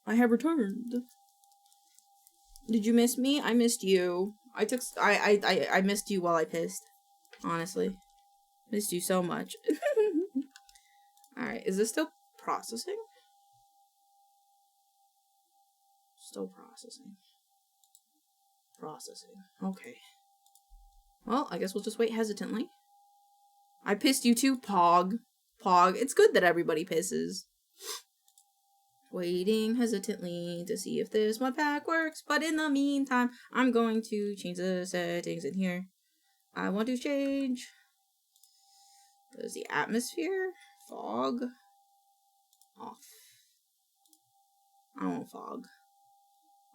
I have returned. Did you miss me? I missed you. I missed you while I pissed. Honestly. Missed you so much. Alright, is this still processing? Still processing. Processing. Okay. Well, I guess we'll just wait hesitantly. I pissed you too, Pog. Pog. It's good that everybody pisses. Waiting hesitantly to see if this modpack works, but in the meantime, I'm going to change the settings in here. I want to change. What is the atmosphere? Fog? Off. I don't want fog.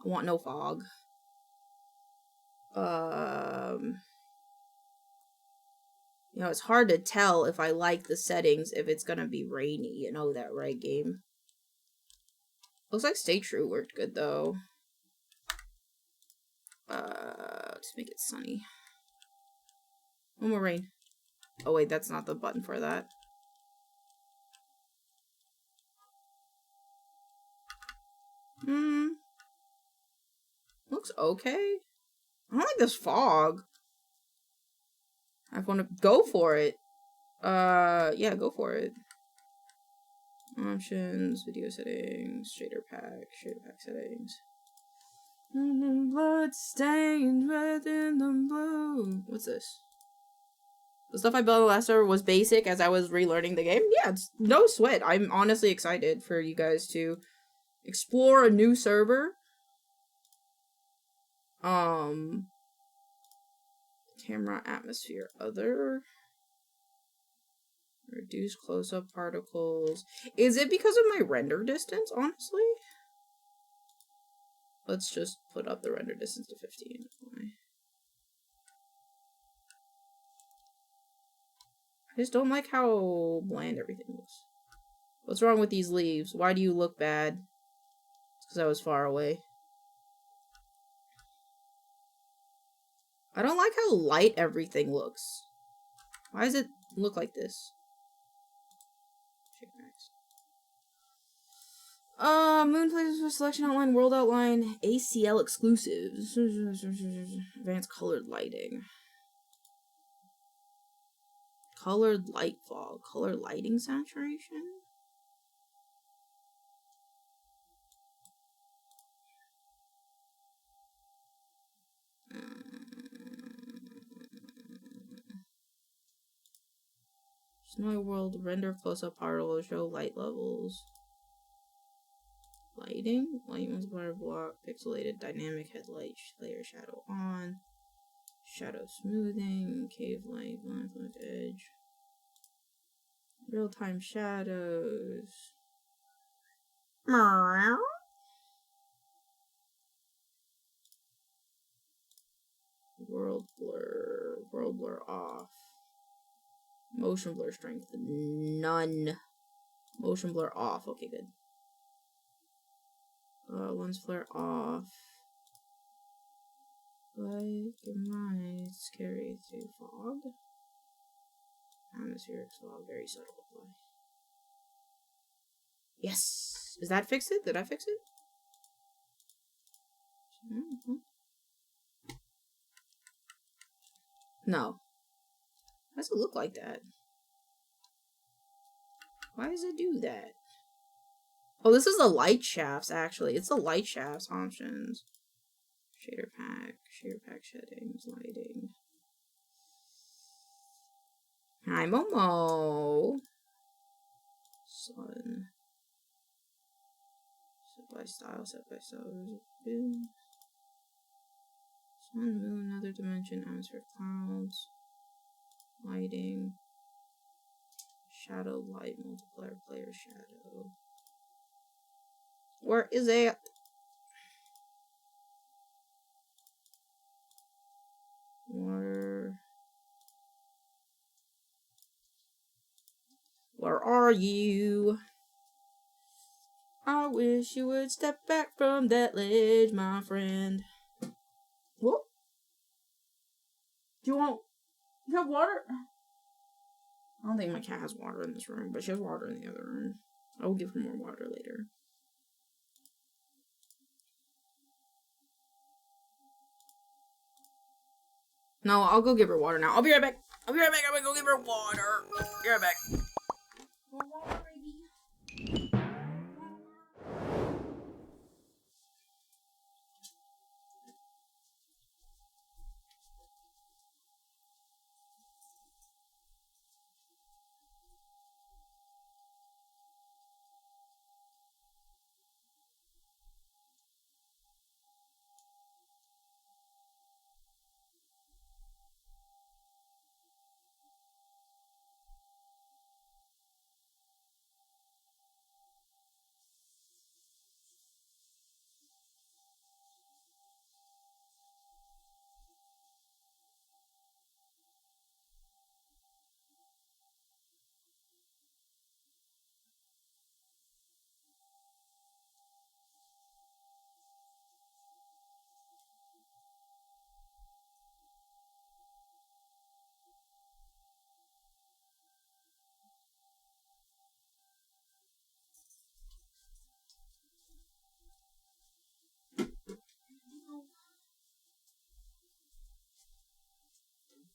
I want no fog. You know, it's hard to tell if I like the settings if it's gonna be rainy. You know that, right, game? Looks like stay true worked good, though. Let's make it sunny. One more rain. Oh, wait, that's not the button for that. Looks okay. I don't like this fog. I want to go for it. Yeah, go for it. Options, video settings, shader pack settings. Blood stained red in the blue. What's this? The stuff I built last server was basic as I was relearning the game. Yeah, it's no sweat. I'm honestly excited for you guys to explore a new server. Camera atmosphere other. Reduce close-up particles. Is it because of my render distance, honestly? Let's just put up the render distance to 15. I just don't like how bland everything looks. What's wrong with these leaves? Why do you look bad? It's because I was far away. I don't like how light everything looks. Why does it look like this? Moon places for selection outline, world outline, ACL exclusives. Advanced colored lighting. Colored light fog. Color lighting saturation. Snowy world render close-up particle show light levels. Lighting. Light multiplier block. Pixelated dynamic headlight layer shadow on. Shadow smoothing. Cave light. Blind edge. Real-time shadows. Meow. World blur off. Motion blur strength none. Motion blur off. Okay, good. Lens flare off. Like my scary through fog. Atmospheric fog, very subtle apply. Yes! Is that fix it? Did I fix it? No. Why does it look like that? Why does it do that? Oh, this is the light shafts, actually. It's the light shafts options. Shader pack settings, lighting. Hi, Momo. Sun. Set by style. Sun, moon, another dimension, atmosphere, clouds. Lighting. Shadow, light, multiplier, player, shadow. Where is it? Where are you? I wish you would step back from that ledge, my friend. What? Do you have water? I don't think my cat has water in this room, but she has water in the other room. I will give her more water later. No, I'll go give her water now. I'll be right back. I'll be right back. I'm gonna go give her water. Be right back. Water, baby.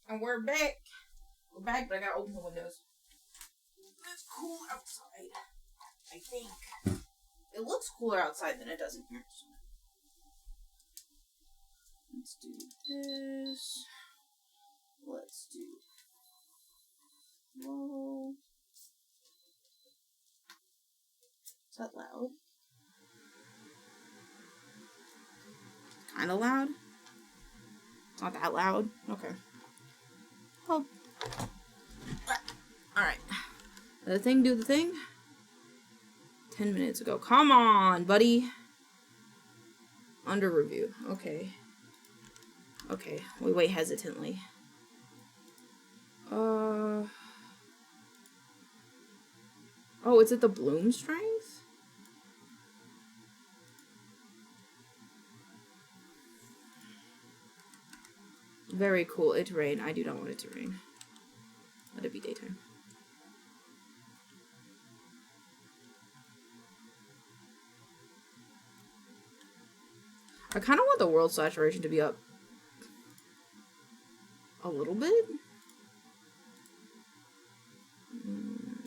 And we're back. We're back, but I gotta open the windows. It's cool outside. I think. It looks cooler outside than it does in here. So. Let's do this. Let's do. Whoa. Is that loud? Kinda loud? It's not that loud? Okay. Oh. Alright. The thing do the thing? 10 minutes ago. Come on, buddy. Under review. Okay. Okay. We wait hesitantly. Oh, is it the bloom strength? Very cool. It to rain. I do not want it to rain. Let it be daytime. I kind of want the world saturation to be up a little bit.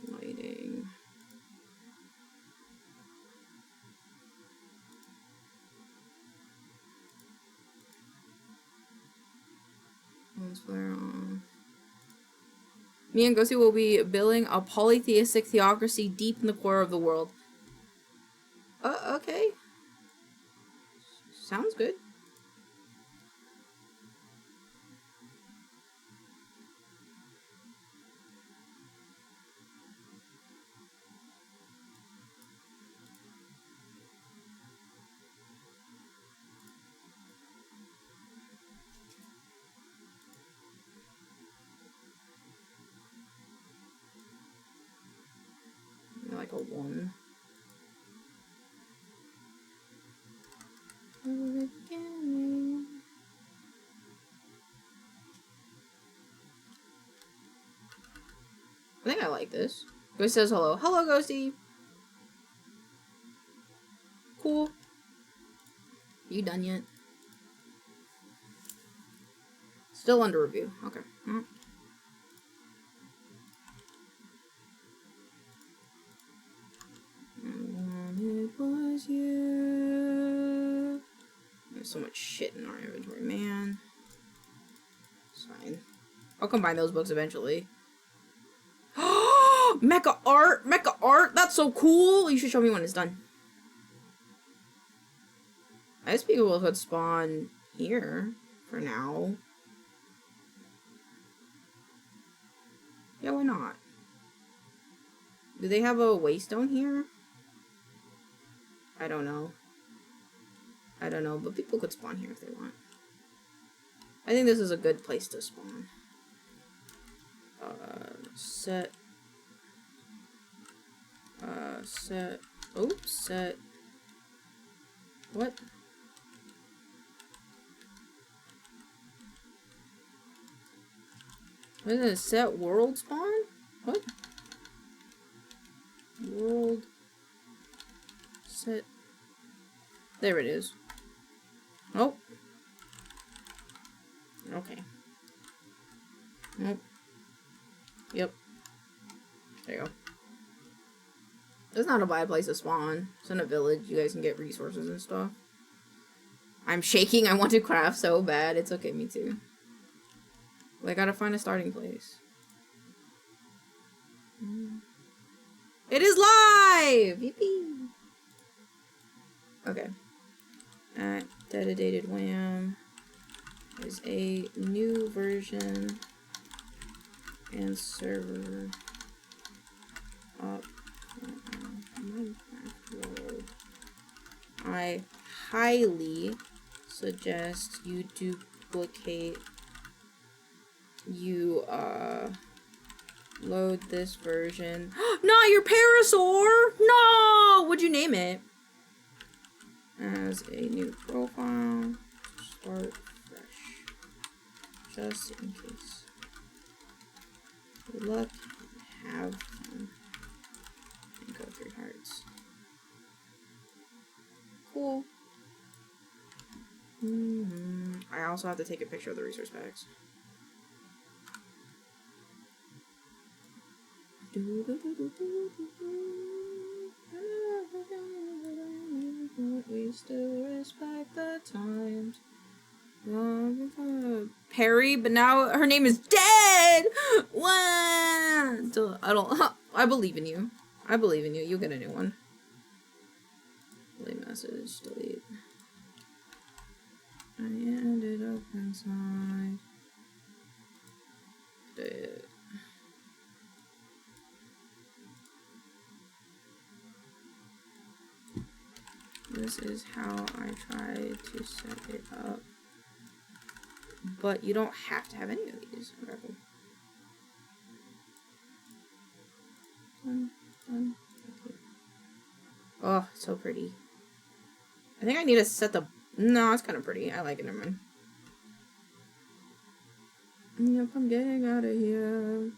Lighting. Let's flare on. Me and Ghosty will be building a polytheistic theocracy deep in the core of the world. Okay. Sounds good. Like a 1. I think I like this. Ghost says hello. Hello, Ghosty. Cool. You done yet? Still under review. Okay. It was you. There's so much shit in our inventory, man. It's fine. I'll combine those books eventually. Mecha art! Mecha art! That's so cool! You should show me when it's done. I guess people could spawn here for now. Yeah, why not? Do they have a waystone here? I don't know. I don't know, but people could spawn here if they want. I think this is a good place to spawn. Set. Oops, set. What? What is it? Set world spawn? What? World. Set. There it is. Oh. Okay. There you go. It's not a bad place to spawn. It's in a village. You guys can get resources and stuff. I'm shaking. I want to craft so bad. It's okay, me too. But I gotta find a starting place. It is live! Yippee! Okay. At dedicated wham is a new version and server up. I highly suggest you duplicate. You load this version. Not your parasaur! No! What'd you name it? As a new profile. Start fresh. Just in case. Good luck. Have fun. And go 3 hearts. Cool. I also have to take a picture of the resource packs. We still respect the times. Perry, but now her name is dead. What? So I don't. I believe in you. I believe in you. You'll get a new one. Delete message. Delete. I ended up inside. Dead. This is how I try to set it up. But you don't have to have any of these. Okay. Done. Done. Okay. Oh, so pretty. I think I need to set the... No, it's kind of pretty. I like it. Never mind. Yep, I'm getting out of here.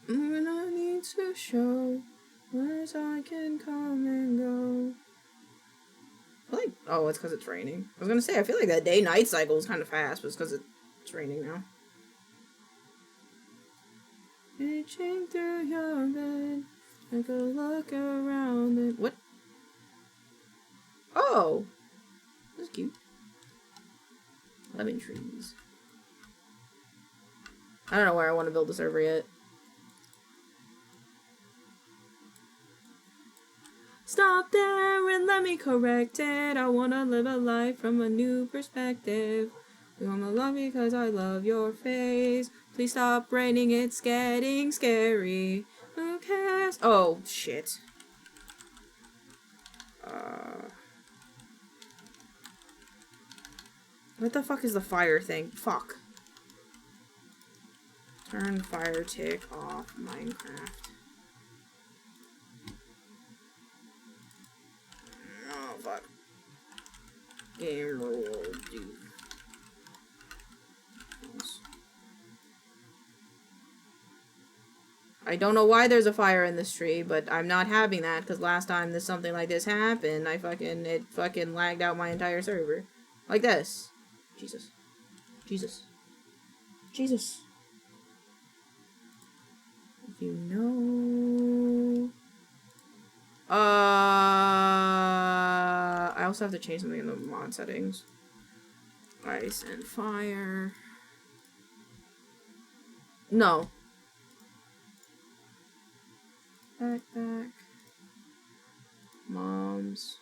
And I need to show where I can come and go. I feel like... Oh, it's because it's raining. I was gonna say, I feel like that day-night cycle is kind of fast, but it's because it's raining now. Reaching through your bed, take a look around it. What? Oh! That's cute. Lemon trees. I don't know where I want to build the server yet. Stop there and let me correct it. I wanna live a life from a new perspective. You wanna love me because I love your face. Please stop raining, it's getting scary. Who cares? Oh, shit. What the fuck is the fire thing? Fuck. Turn fire tick off Minecraft. Oh, fuck. Game rule, dude. I don't know why there's a fire in this tree, but I'm not having that, because last time something like this happened, it fucking lagged out my entire server. Like this. Jesus. Jesus. Jesus. If you know... I also have to change something in the mod settings. Ice and fire. No. Backpack. Moms.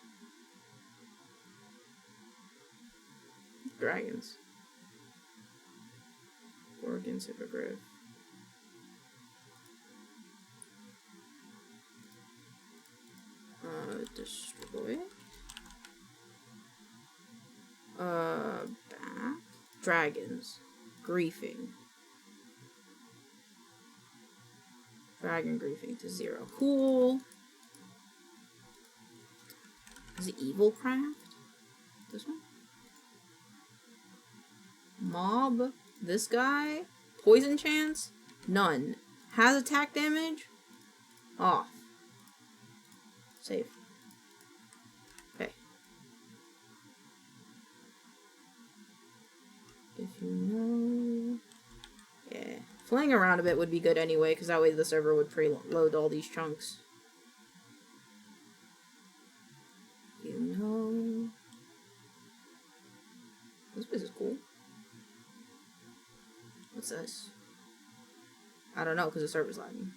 Dragons. Organs, hippogriff. Destroy. Back. Dragons. Griefing. Dragon griefing to 0. Cool. Is it evil craft? This one? Mob. This guy. Poison chance? None. Has attack damage? Off. Save. Okay. If you know... Yeah. Playing around a bit would be good anyway, because that way the server would preload all these chunks. You know... This place is cool. What's this? I don't know, because the server's lagging.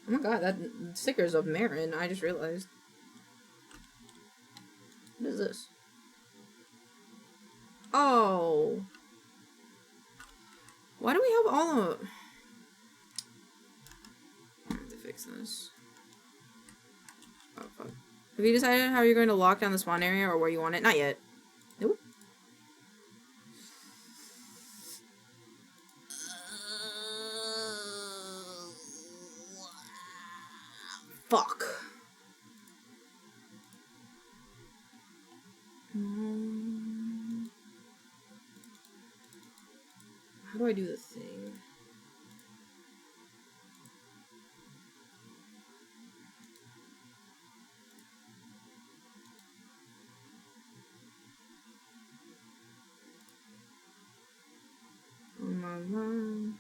Oh my god, that sticker's of Marin, I just realized. What is this? Oh! Why do we have all of... I have to fix this. Oh, fuck. Have you decided how you're going to lock down the spawn area or where you want it? Not yet. Nope. Fuck. How do I do the thing? On my mind.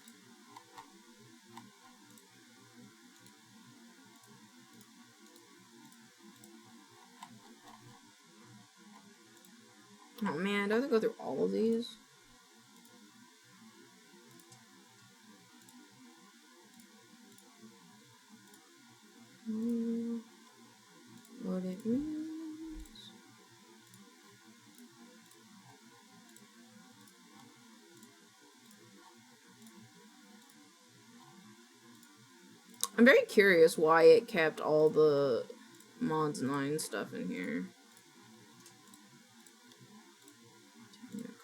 Oh man, do I have to go through all of these? What it means? I'm very curious why it kept all the mods 9 stuff in here.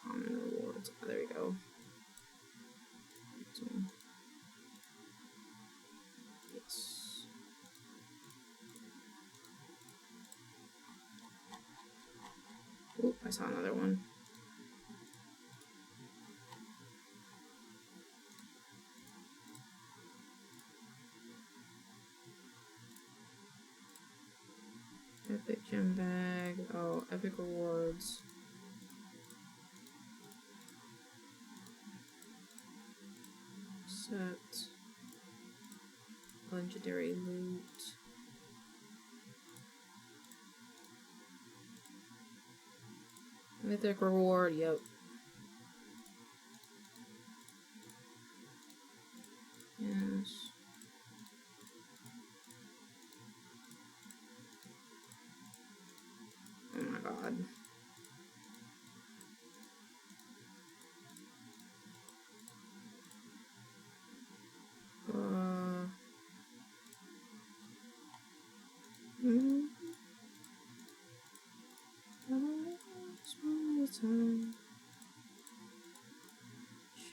Common rewards. Oh, there we go. Yes. Oop, I saw another one. Epic gem bag. Oh, epic rewards. Set. Legendary loot. Mythic reward, yep. Yes. Oh my god.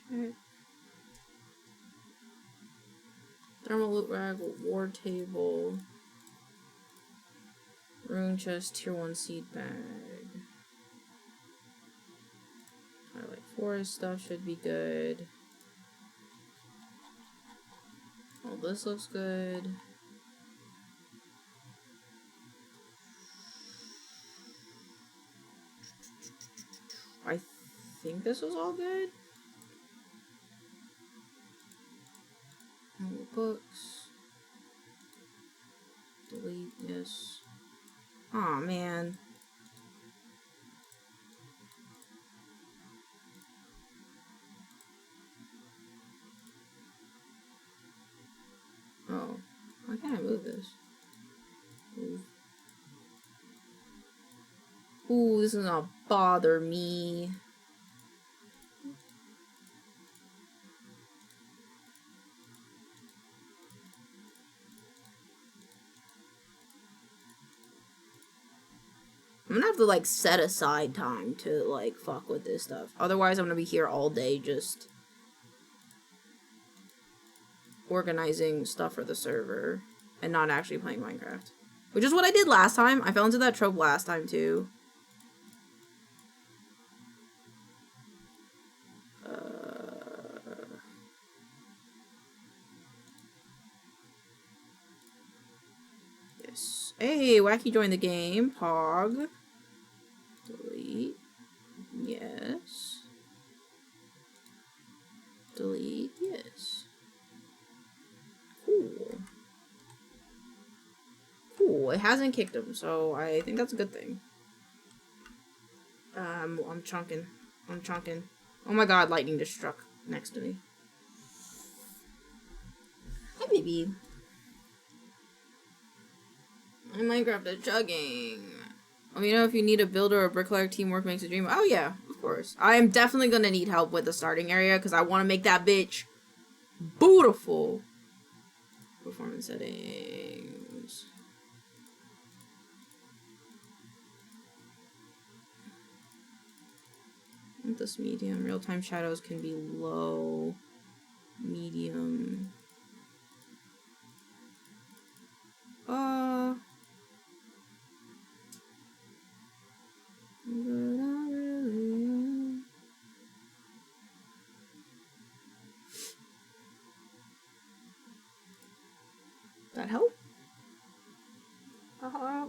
Check. Thermal loot rag, reward table. Rune chest, tier 1 seed bag. Twilight forest stuff should be good. Oh, this looks good. I think this was all good. More books. Delete, yes. Aw, man. Oh, why can't I move this? Move. Ooh, this is gonna bother me. I'm gonna have to, like, set aside time to, like, fuck with this stuff. Otherwise, I'm gonna be here all day just organizing stuff for the server and not actually playing Minecraft. Which is what I did last time. I fell into that trope last time, too. Yes. Hey, Wacky joined the game. Pog. Delete. Yes. Delete. Yes. Cool. Cool. It hasn't kicked him, so I think that's a good thing. I'm chunking. I'm chunking. Oh my god, lightning just struck next to me. Hi, baby. And Minecraft is chugging. You know, if you need a builder or bricklayer, teamwork makes a dream. Oh yeah, of course. I am definitely gonna need help with the starting area because I want to make that bitch beautiful. Performance settings. This medium. Real-time shadows can be low. Medium. That help?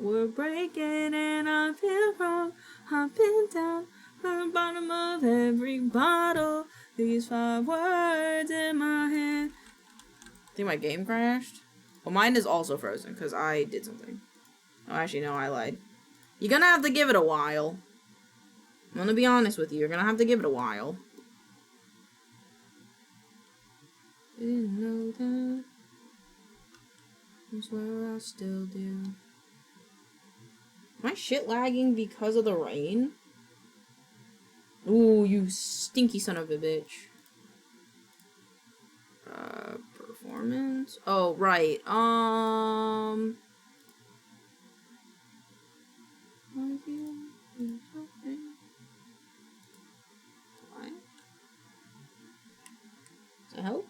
We're breaking and I feel wrong. I've been down at the bottom of every bottle. These 5 words in my hand. I think my game crashed. Well, mine is also frozen because I did something. Oh, actually, no, I lied. You're gonna have to give it a while. I'm gonna be honest with you. You're gonna have to give it a while. Didn't know that. I swear I still do. Am I shit lagging because of the rain? Ooh, you stinky son of a bitch. Performance? Oh, right. What? Does that help?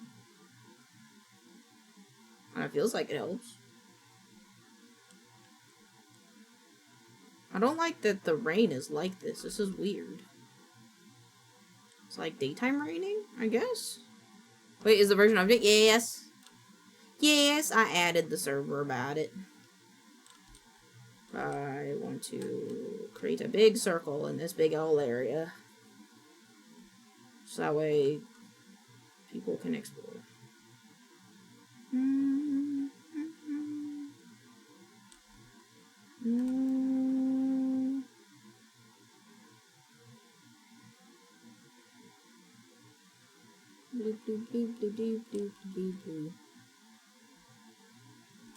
It feels like it helps. I don't like that the rain is like this. This is weird. It's like daytime raining, I guess? Wait, is the version update? Yes. Yes, I added the server about it. I want to create a big circle in this big old area. So that way people can explore.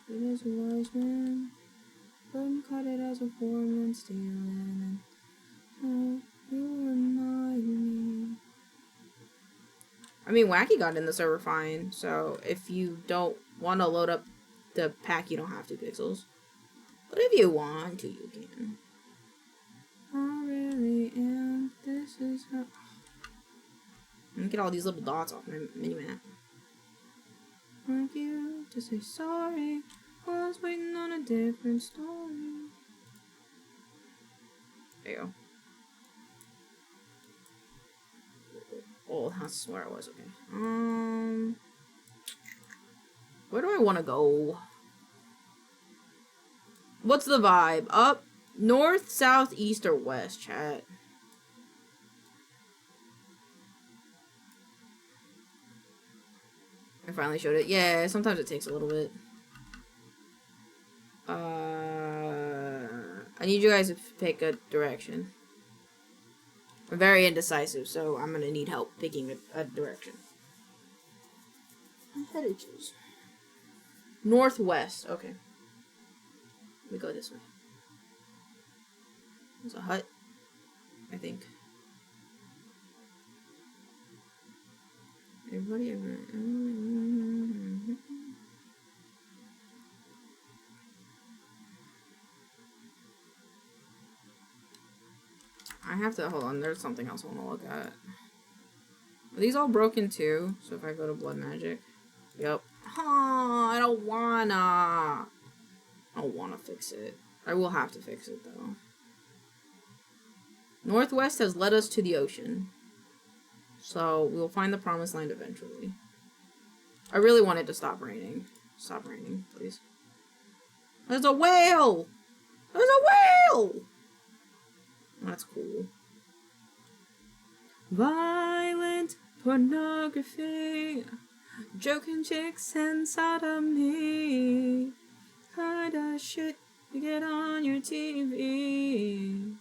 It is a wise man, but caught it as a foreman stealing. Oh, you remind me. I mean, Wacky got in the server fine, so if you don't want to load up the pack, you don't have to, Pixels. But if you want to, you can. I really am. This is how. I'm gonna get all these little dots off my mini-map. Thank you to say sorry. I was waiting on a different story. There you go. Oh, that's where I was. Okay. Where do I want to go? What's the vibe? Up, north, south, east, or west, chat? I finally showed it. Yeah, sometimes it takes a little bit. I need you guys to pick a direction. I'm very indecisive, so I'm gonna need help picking a direction. I'm headed to northwest. Okay. We go this way. There's a hut, I think. Everybody, I have to, hold on, there's something else I want to look at. Are these all broken too? So if I go to blood magic. Yep. Oh, I don't wanna fix it. I will have to fix it though. Northwest has led us to the ocean. So we'll find the promised land eventually. I really want it to stop raining. Stop raining, please. There's a whale! There's a whale! That's cool. Violent pornography, joking chicks and sodomy, kinda shit you get on your TV.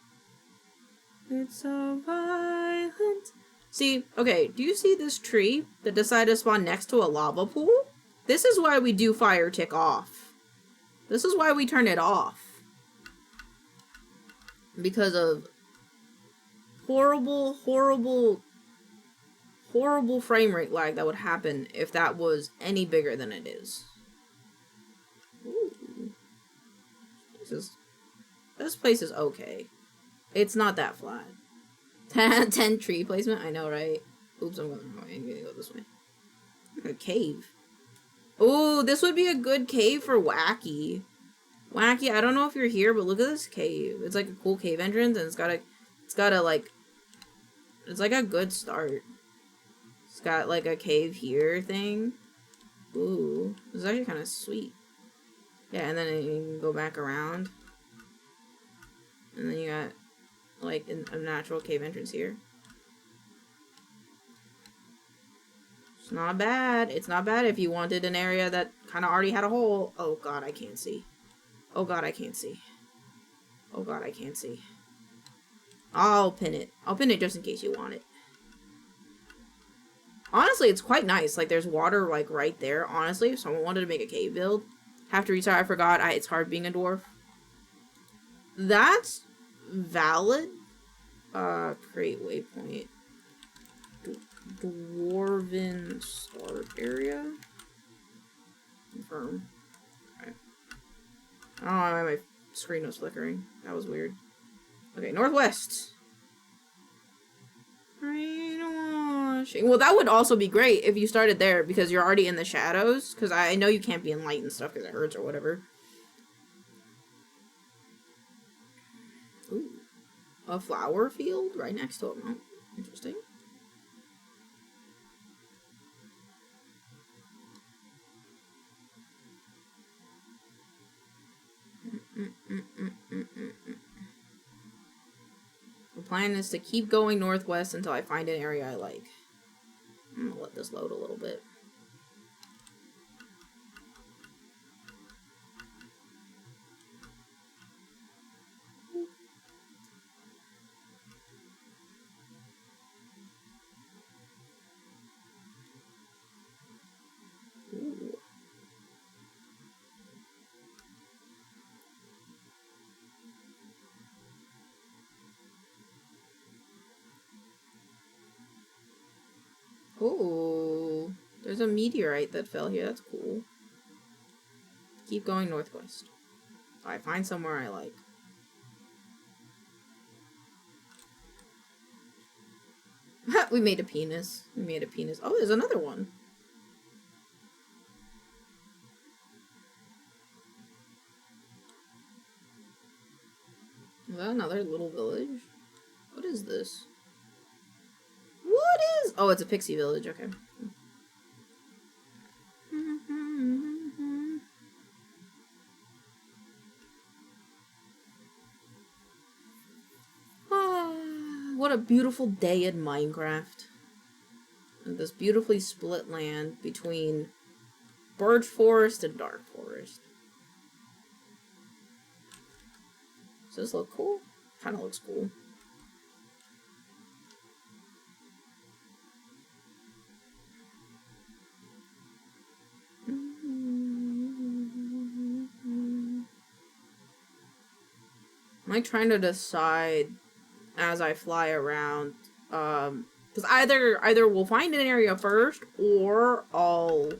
It's so violent. See, okay, do you see this tree that decided to spawn next to a lava pool? This is why we do fire tick off. This is why we turn it off. Because of horrible frame rate lag that would happen if that was any bigger than it is. Ooh. This place is okay. It's not that flat. 10 tree placement? I know, right? Oops, I'm going the wrong way. I'm gonna go this way. Like a cave. Ooh, this would be a good cave for Wacky. Wacky, I don't know if you're here, but look at this cave. It's like a cool cave entrance, and it's got a like, it's like a good start. It's got like a cave here thing. Ooh, this is actually kind of sweet. Yeah, and then you can go back around. And then you got like a natural cave entrance here. It's not bad. It's not bad if you wanted an area that kind of already had a hole. Oh god, I can't see. Oh god, I can't see. Oh god, I can't see. I'll pin it. I'll pin it just in case you want it. Honestly, it's quite nice. Like, there's water, like, right there. Honestly, if someone wanted to make a cave build. Have to restart. I forgot. It's hard being a dwarf. That's valid. Create waypoint. Dwarven start area. Confirm. Alright. I don't know why my screen was flickering. That was weird. Okay, northwest. Brainwashing. Well, that would also be great if you started there because you're already in the shadows. Because I know you can't be in light and stuff because it hurts or whatever. Ooh. A flower field right next to a mountain. Interesting. The plan is to keep going northwest until I find an area I like. I'm gonna let this load a little bit. Ooh. Ooh, there's a meteorite that fell here. That's cool. Keep going northwest. I find somewhere I like. We made a penis. We made a penis. Oh, there's another one. Is that another little village? What is this? What is... Oh, it's a pixie village. Okay. What a beautiful day in Minecraft. And this beautifully split land between birch forest and dark forest. Does this look cool? Kinda looks cool. I'm like trying to decide as I fly around, because either we'll find an area first, or I'll,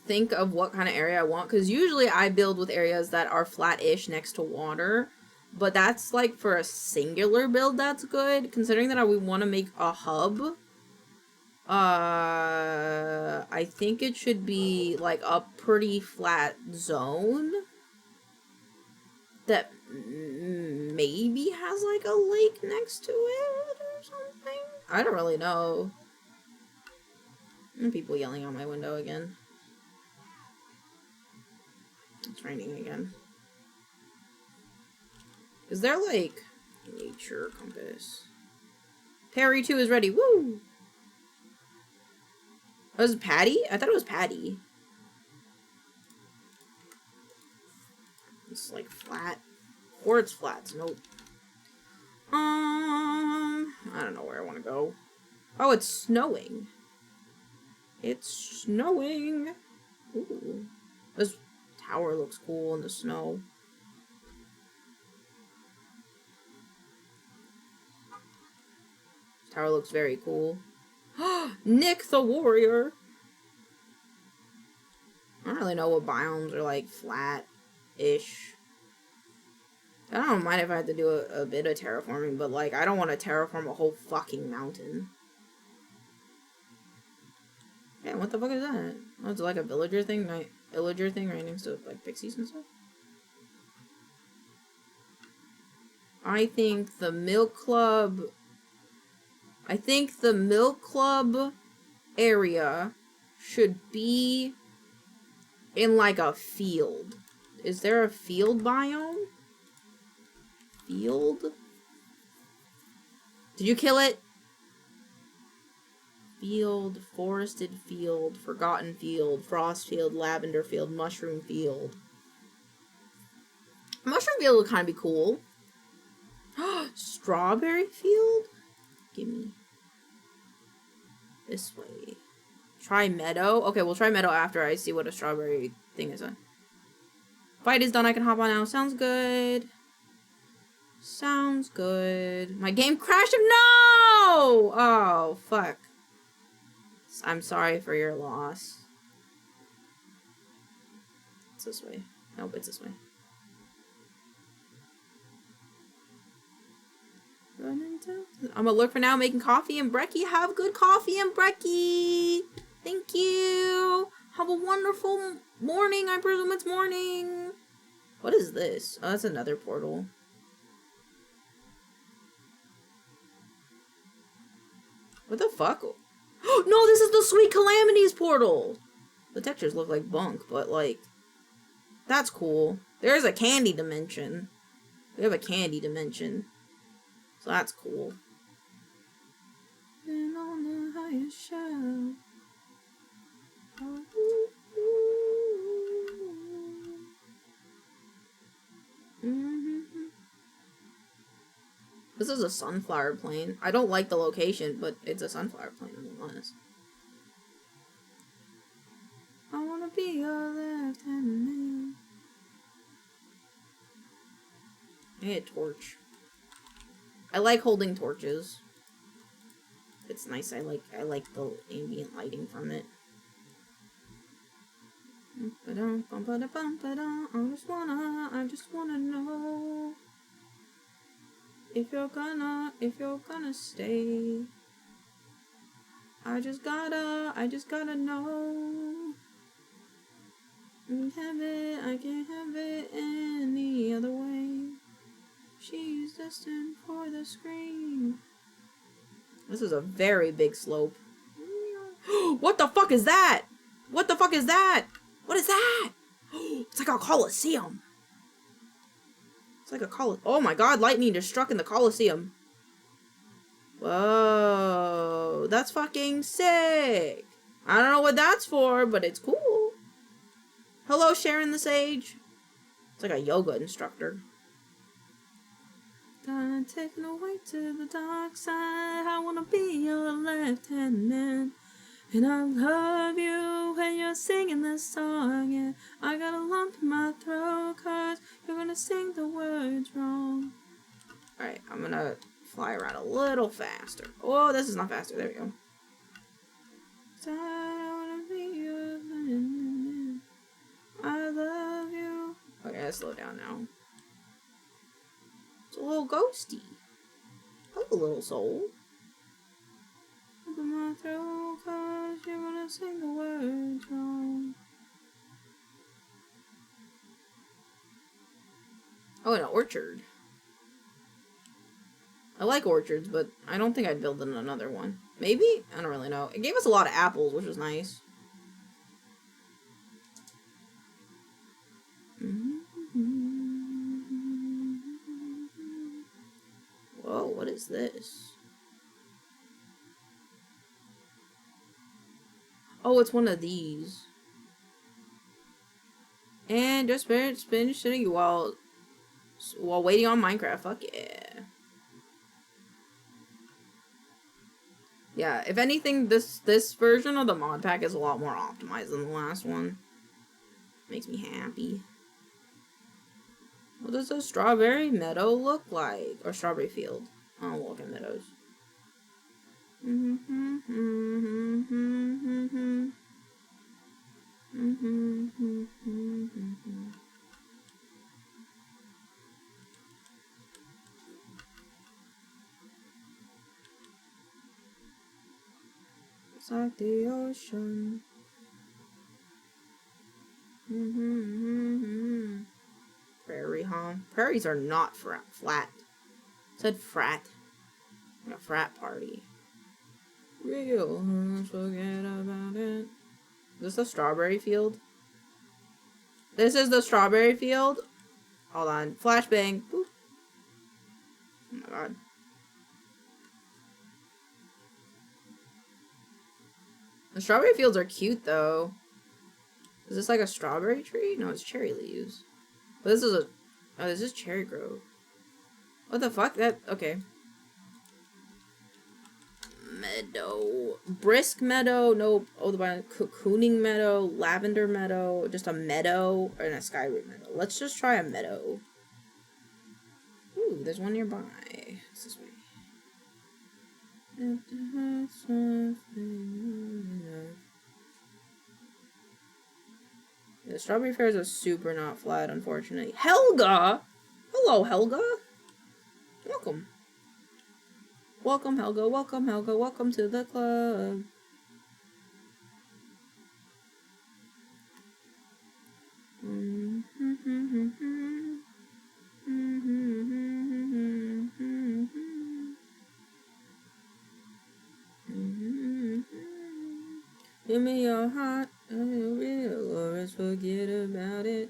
think of what kind of area I want, because usually I build with areas that are flat-ish next to water, but that's, like, for a singular build that's good, considering that we want to make a hub. I think it should be, like, a pretty flat zone that maybe has, like, a lake next to it or something? I don't really know. People yelling out my window again. It's raining again. Is there like nature compass? Perry 2 is ready. Woo! Oh, was it Patty? I thought it was Patty. It's like flat. Or it's flats. Nope. I don't know where I want to go. Oh, it's snowing. It's snowing. Ooh. This tower looks cool in the snow. This tower looks very cool. Nick the Warrior. I don't really know what biomes are like flat-ish. I don't mind if I have to do a bit of terraforming, but like I don't want to terraform a whole fucking mountain. Yeah, what the fuck is that? Oh, it's like a villager thing right next to like pixies and stuff. I think the Milk Club area should be in like a field. Is there a field biome? Field? Did you kill it? Field, forested field, forgotten field, frost field, lavender field, mushroom field. Mushroom field would kind of be cool. Strawberry field? Gimme. This way. Try meadow? Okay, we'll try meadow after I see what a strawberry thing is. Fight is done, I can hop on now. Sounds good. Sounds good. My game crashed. No! Oh, fuck. I'm sorry for your loss. It's this way. Nope, it's this way. I'm gonna look for now making coffee and brekkie. Have good coffee and brekkie. Thank you. Have a wonderful morning. I presume it's morning. What is this? Oh, that's another portal. What the fuck? No, this is the Sweet Calamities portal. The textures look like bunk, but like, that's cool. There's a candy dimension. We have a candy dimension. So that's cool. And on the highest shelf. This is a sunflower plane. I don't like the location, but it's a sunflower plane nonetheless. I wanna be your left-hand man. I need a torch. I like holding torches. It's nice. I like the ambient lighting from it. I just wanna know if you're gonna stay. I just gotta know. I can't have it any other way. She's destined for the screen. This is a very big slope. What the fuck is that? What the fuck is that? What is that? It's like a Colosseum. It's like a Oh my god, lightning just struck in the Colosseum. Whoa, that's fucking sick. I don't know what that's for, but it's cool. Hello, Sharon the Sage. It's like a yoga instructor. Gonna take it away to the dark side. I wanna be your left-hand man. And I love you when you're singing this song. Yeah, I got a lump in my throat 'cause you're gonna sing the words wrong. Alright, I'm gonna fly around a little faster. Oh, this is not faster. There we go. I wanna be your man. I love you. Okay, let's slow down now. It's a little ghosty. Hello, little soul. Open my throat 'cause you're gonna sing the words wrong. Oh, an orchard. I like orchards, but I don't think I'd build in another one. Maybe? I don't really know. It gave us a lot of apples, which was nice. is this? Oh, it's one of these. And just spin shitting while waiting on Minecraft. Fuck yeah. Yeah, if anything, this version of the mod pack is a lot more optimized than the last one. Makes me happy. What does a strawberry meadow look like? Or strawberry field? I don't look at meadows. It's like the ocean. Prairie, huh? Prairies are not flat. It said frat. Like a frat party. Real, forget about it. Is this the strawberry field? This is the strawberry field? Hold on. Flashbang. Boop. Oh my god. The strawberry fields are cute though. Is this like a strawberry tree? No, it's cherry leaves. But this is a... Oh, this is cherry grove. What the fuck? Okay. Meadow. Brisk meadow. Nope. Oh, the cocooning meadow. Lavender meadow. Just a meadow. Or a skyroot meadow. Let's just try a meadow. Ooh, there's one nearby. It's this way. The strawberry fairs are super not flat, unfortunately. Helga! Hello, Helga. Welcome. Welcome, Helga. Welcome, Helga. Welcome to the club. Give me your heart, and real, or else forget about it.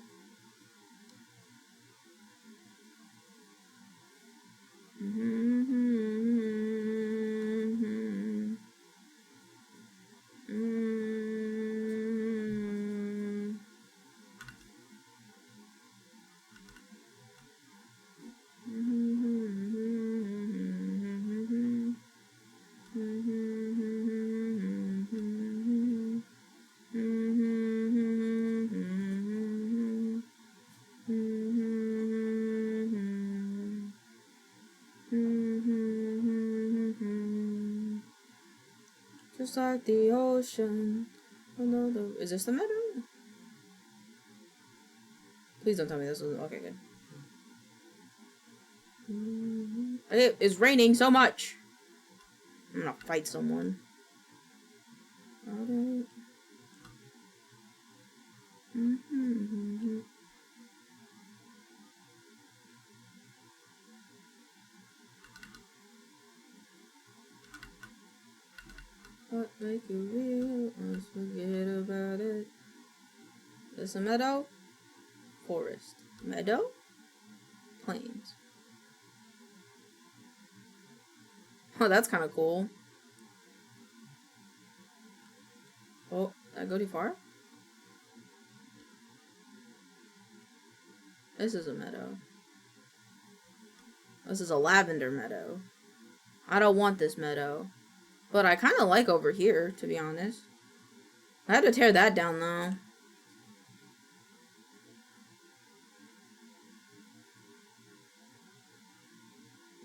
Just like the ocean. Oh no, is this the meadow? Please don't tell me this is okay. Good. It is raining so much. I'm gonna fight someone. Alright. What make you real? Let's forget about it. This a meadow? Forest. Meadow? Plains. Oh, that's kind of cool. Oh, did I go too far? This is a meadow. This is a lavender meadow. I don't want this meadow. But I kind of like over here, to be honest. I had to tear that down, though.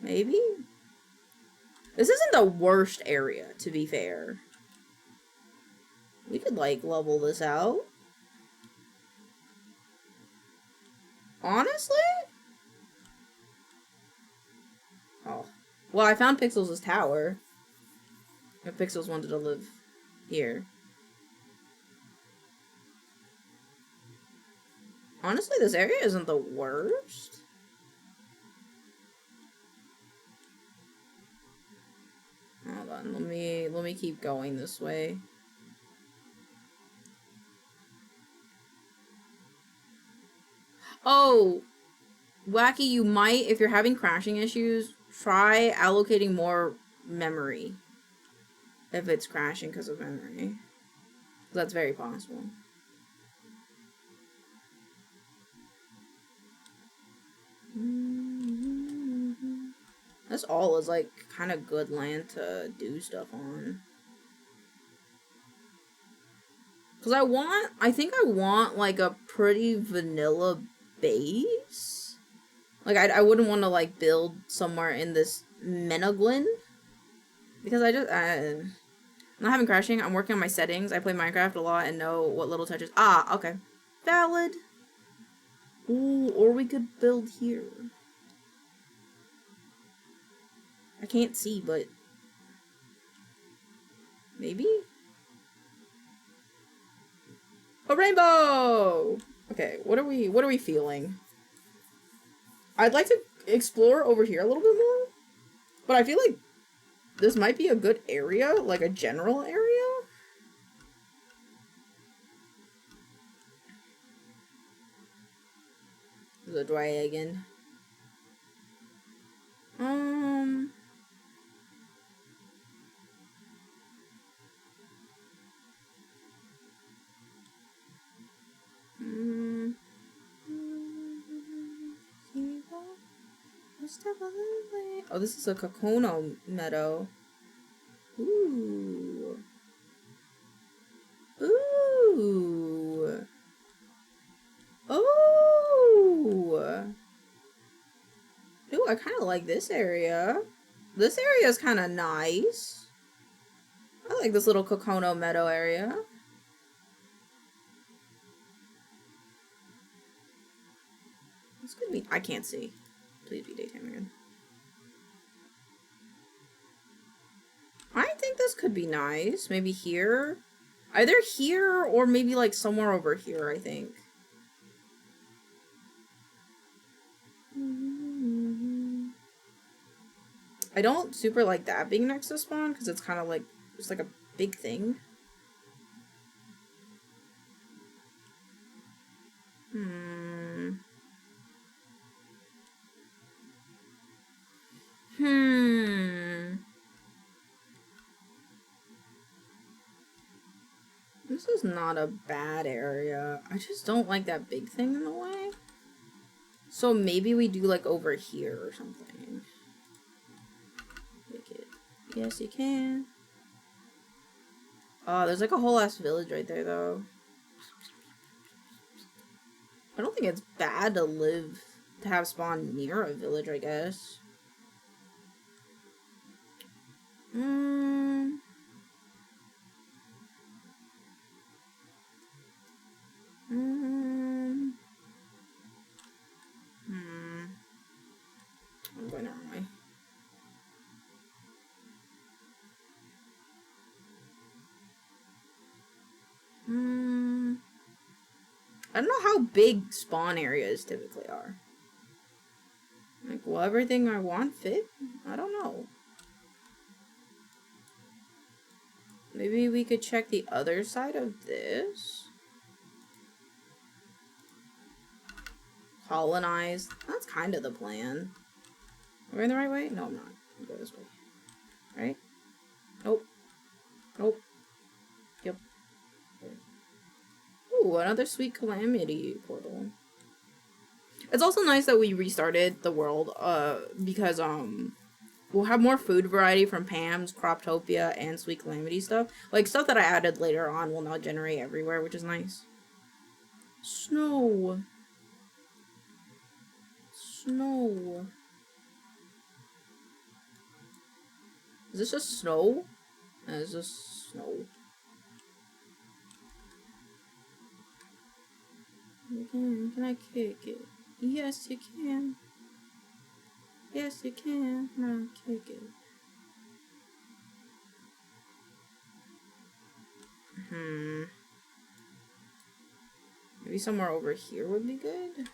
Maybe? This isn't the worst area, to be fair. We could, like, level this out. Honestly? Oh. Well, I found Pixels' tower. If Pixels wanted to live here. Honestly, this area isn't the worst. Hold on, let me keep going this way. Oh, Wacky, you might, if you're having crashing issues, Try allocating more memory if it's crashing because of memory. That's very possible. This all is like kind of good land to do stuff on. Cause I think I want like a pretty vanilla base. Like I wouldn't want to like build somewhere in this Menaglin. Because I'm not having crashing. I'm working on my settings. I play Minecraft a lot and know what little touches. Ah, okay. Valid. Ooh, or we could build here. I can't see, but maybe? A rainbow! Okay, what are we feeling? I'd like to explore over here a little bit more, but I feel like this might be a good area, like a general area. The dragon. Oh, this is a Kokono meadow. Ooh. Ooh. Oh. Ooh, I kind of like this area. This area is kind of nice. I like this little Kokono meadow area. This could be... I can't see. Please be daytime again. I think this could be nice. Maybe here. Either here or maybe like somewhere over here, I think. I don't super like that being next to spawn because it's kind of like, it's like a big thing. This is not a bad area. I just don't like that big thing in the way. So maybe we do like over here or something. Make it. Yes, you can. Oh, there's like a whole ass village right there though. I don't think it's bad to have spawn near a village, I guess. I'm going the wrong way. I don't know how big spawn areas typically are. Like, will everything I want fit? I don't know. Maybe we could check the other side of this. Colonize. That's kind of the plan. Are we in the right way? No, I'm not. I'll go this way. Right? Nope. Nope. Yep. Ooh, another sweet calamity portal. It's also nice that we restarted the world, because, we'll have more food variety from Pam's, Croptopia, and Sweet Calamity stuff. Like, stuff that I added later on will now generate everywhere, which is nice. Snow. Snow. Is this just snow? Is this snow? Can I kick it? Yes, you can. Yes, you can. Now kick it. Maybe somewhere over here would be good.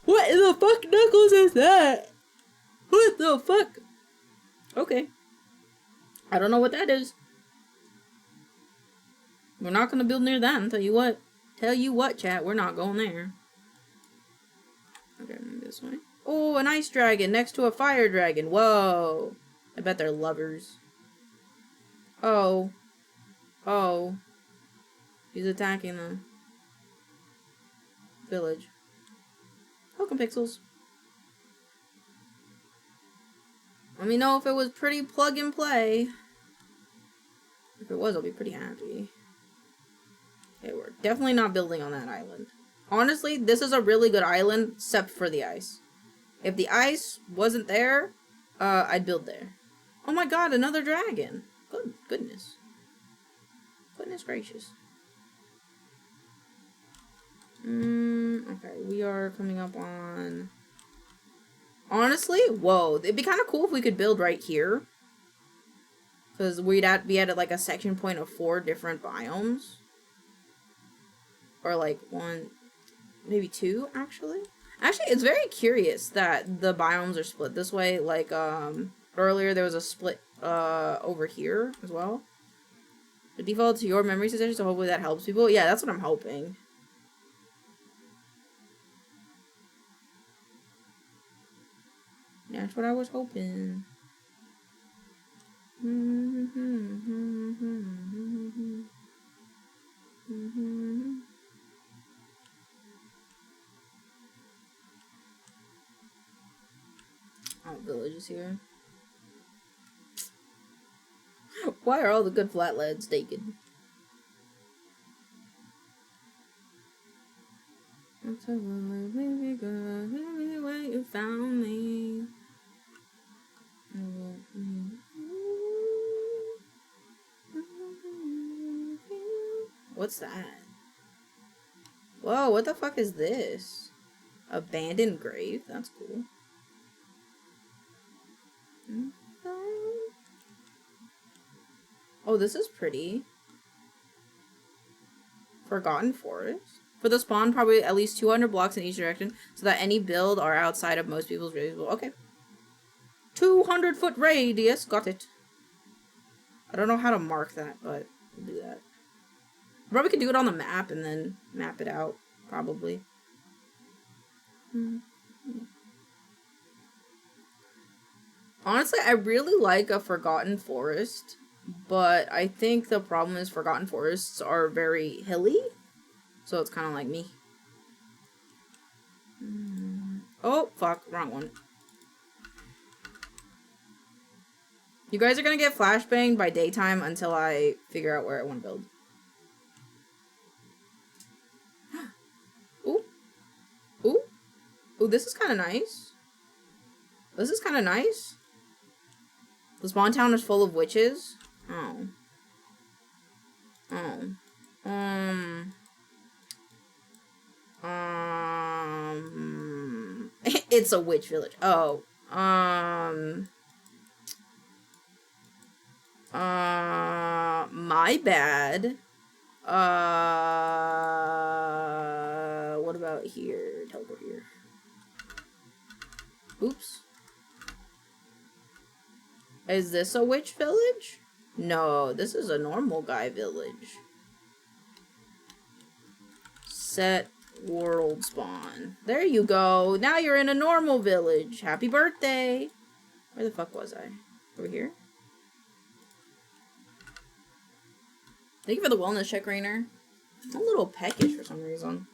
What in the fuck knuckles is that? What the fuck? Okay. I don't know what that is. We're not gonna build near them, tell you what. Tell you what, chat, we're not going there. Okay, maybe this way. Oh, an ice dragon next to a fire dragon. Whoa. I bet they're lovers. Oh. Oh. He's attacking the village. Welcome, Pixels. Let me know if it was pretty plug and play. If it was, I'll be pretty happy. Okay, we're definitely not building on that island. Honestly, this is a really good island, except for the ice. If the ice wasn't there, I'd build there. Oh my god, another dragon. Goodness. Goodness gracious. Okay, we are coming up on... Honestly, whoa, it'd be kind of cool if we could build right here. Because we'd be at like a section point of 4 different biomes. Or like 1, maybe 2, actually. Actually, it's very curious that the biomes are split this way. Like, earlier there was a split, over here as well. The default to your memory suggestion, so hopefully that helps people. Yeah, that's what I'm hoping. That's what I was hoping. Oh, village is here. Why are all the good flat lads taken? Baby girl, tell me where you found me. What's that? Whoa, what the fuck is this? Abandoned grave? That's cool. Oh, this is pretty. Forgotten Forest. For the spawn, probably at least 200 blocks in each direction, so that any build are outside of most people's radius. Okay. 200-foot radius. Got it. I don't know how to mark that, but we'll do that. Probably could do it on the map and then map it out. Probably. Honestly, I really like a Forgotten Forest, but I think the problem is Forgotten Forests are very hilly, so it's kind of like me. Oh, fuck. Wrong one. You guys are gonna get flashbanged by daytime until I figure out where I want to build. Ooh. Ooh. Ooh, this is kind of nice. This is kind of nice. The spawn town is full of witches. Oh. Oh. It's a witch village. Oh. My bad. What about here? Teleport here. Oops. Is this a witch village? No, this is a normal guy village. Set world spawn. There you go. Now you're in a normal village. Happy birthday. Where the fuck was I? Over here? Thank you for the wellness check, Rainer. I'm a little peckish for some reason.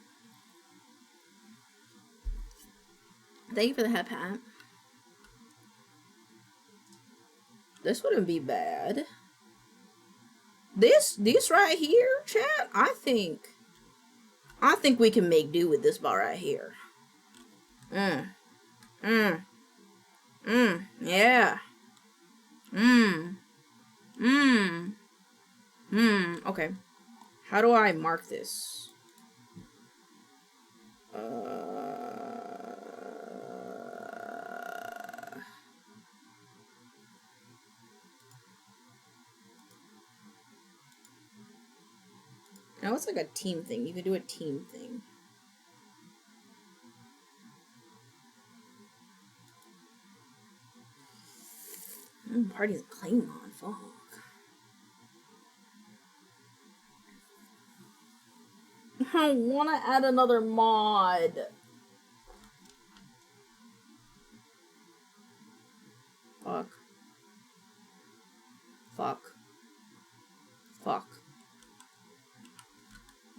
Thank you for the hep hat. This wouldn't be bad. This right here, chat, I think we can make do with this bar right here. Yeah. Okay. How do I mark this? Now it's like a team thing. You can do a team thing. Party's Claymon, fuck. don't want to add another mod. Fuck. Fuck. Fuck.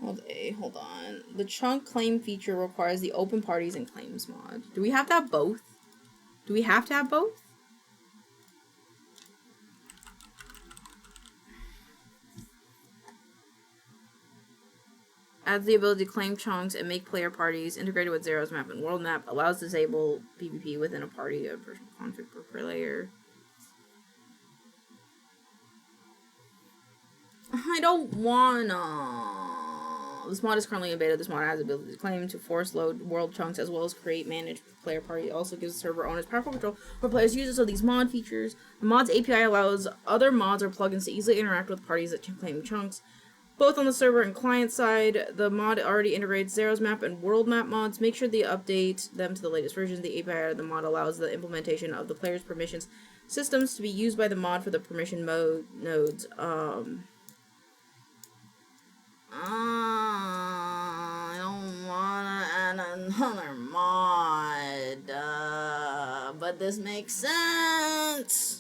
Hold on. The chunk claim feature requires the open parties and claims mod. Do we have to have both? Do we have to have both? Adds the ability to claim chunks and make player parties, integrated with Zero's map and world map, allows disable PvP within a party of version config per player. I don't wanna. This mod is currently in beta. This mod has the ability to claim, to force load world chunks, as well as create, manage player party. It also gives the server owners powerful control for players' uses of these mod features. The mod's API allows other mods or plugins to easily interact with parties that can claim chunks, both on the server and client side. The mod already integrates Zero's map and world map mods. Make sure to update them to the latest versions. The API of the mod allows the implementation of the player's permissions systems to be used by the mod for the permission mode nodes. I don't wanna add another mod, but this makes sense.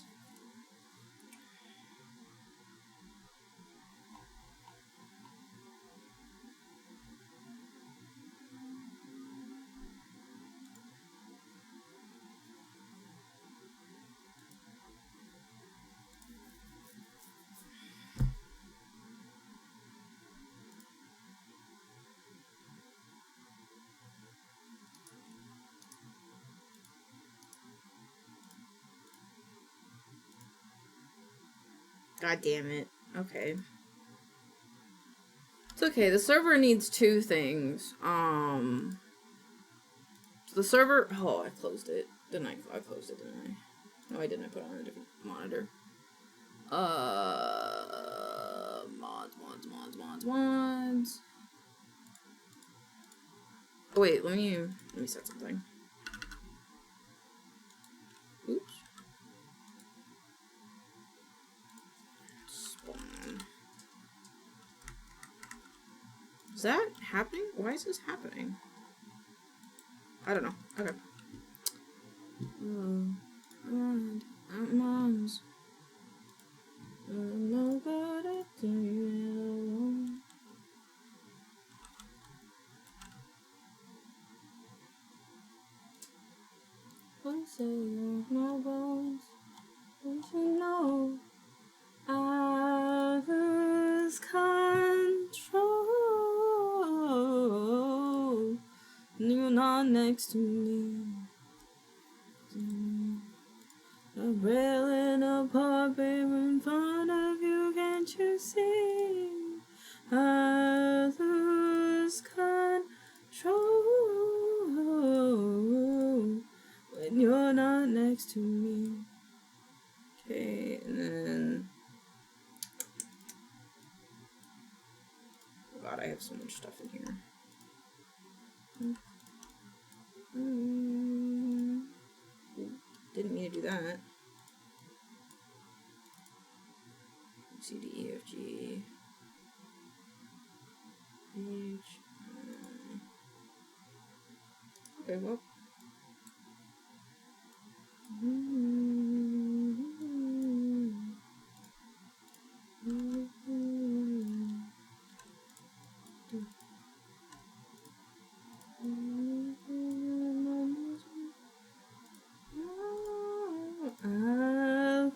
God damn it. Okay. It's okay. The server needs two things. The server... Oh, I closed it. Didn't I? I closed it, didn't I? No, I didn't. I put it on a different monitor. Mods. Oh, wait, let me set something. Oops. Is that happening? Why is this happening? I don't know. Okay. Moms. No good at doing alone. Say no bones. Don't you know I lose control? You're not next to me. A railing apart, baby, in front of you, can't you see? I lose control when you're not next to me. Okay, and then... Oh God, I have so much stuff in here. Didn't mean to do that. C, D, E, F, G, H, okay, well. I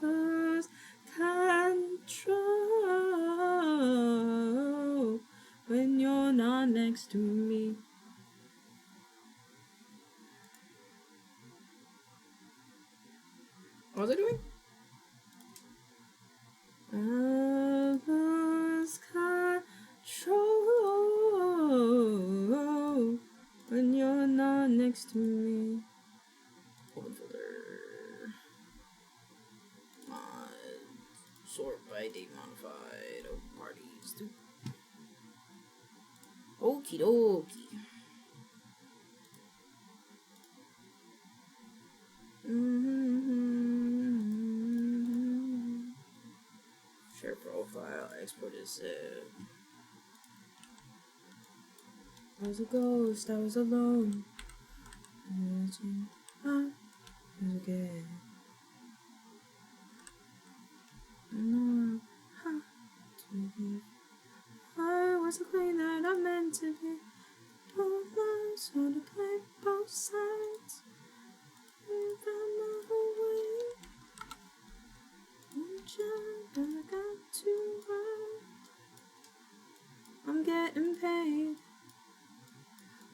lose control when you're not next to me. What was I doing? I lose control when you're not next to me. Open folder. Mod. Sort by date modified. Open parties. Okie dokie. Share profile. Export as zip. I was a ghost, I was alone. I was again. I was a queen that I meant to be. Both lives want to play both sides. I found my whole way. One job and I got to run. I'm getting paid.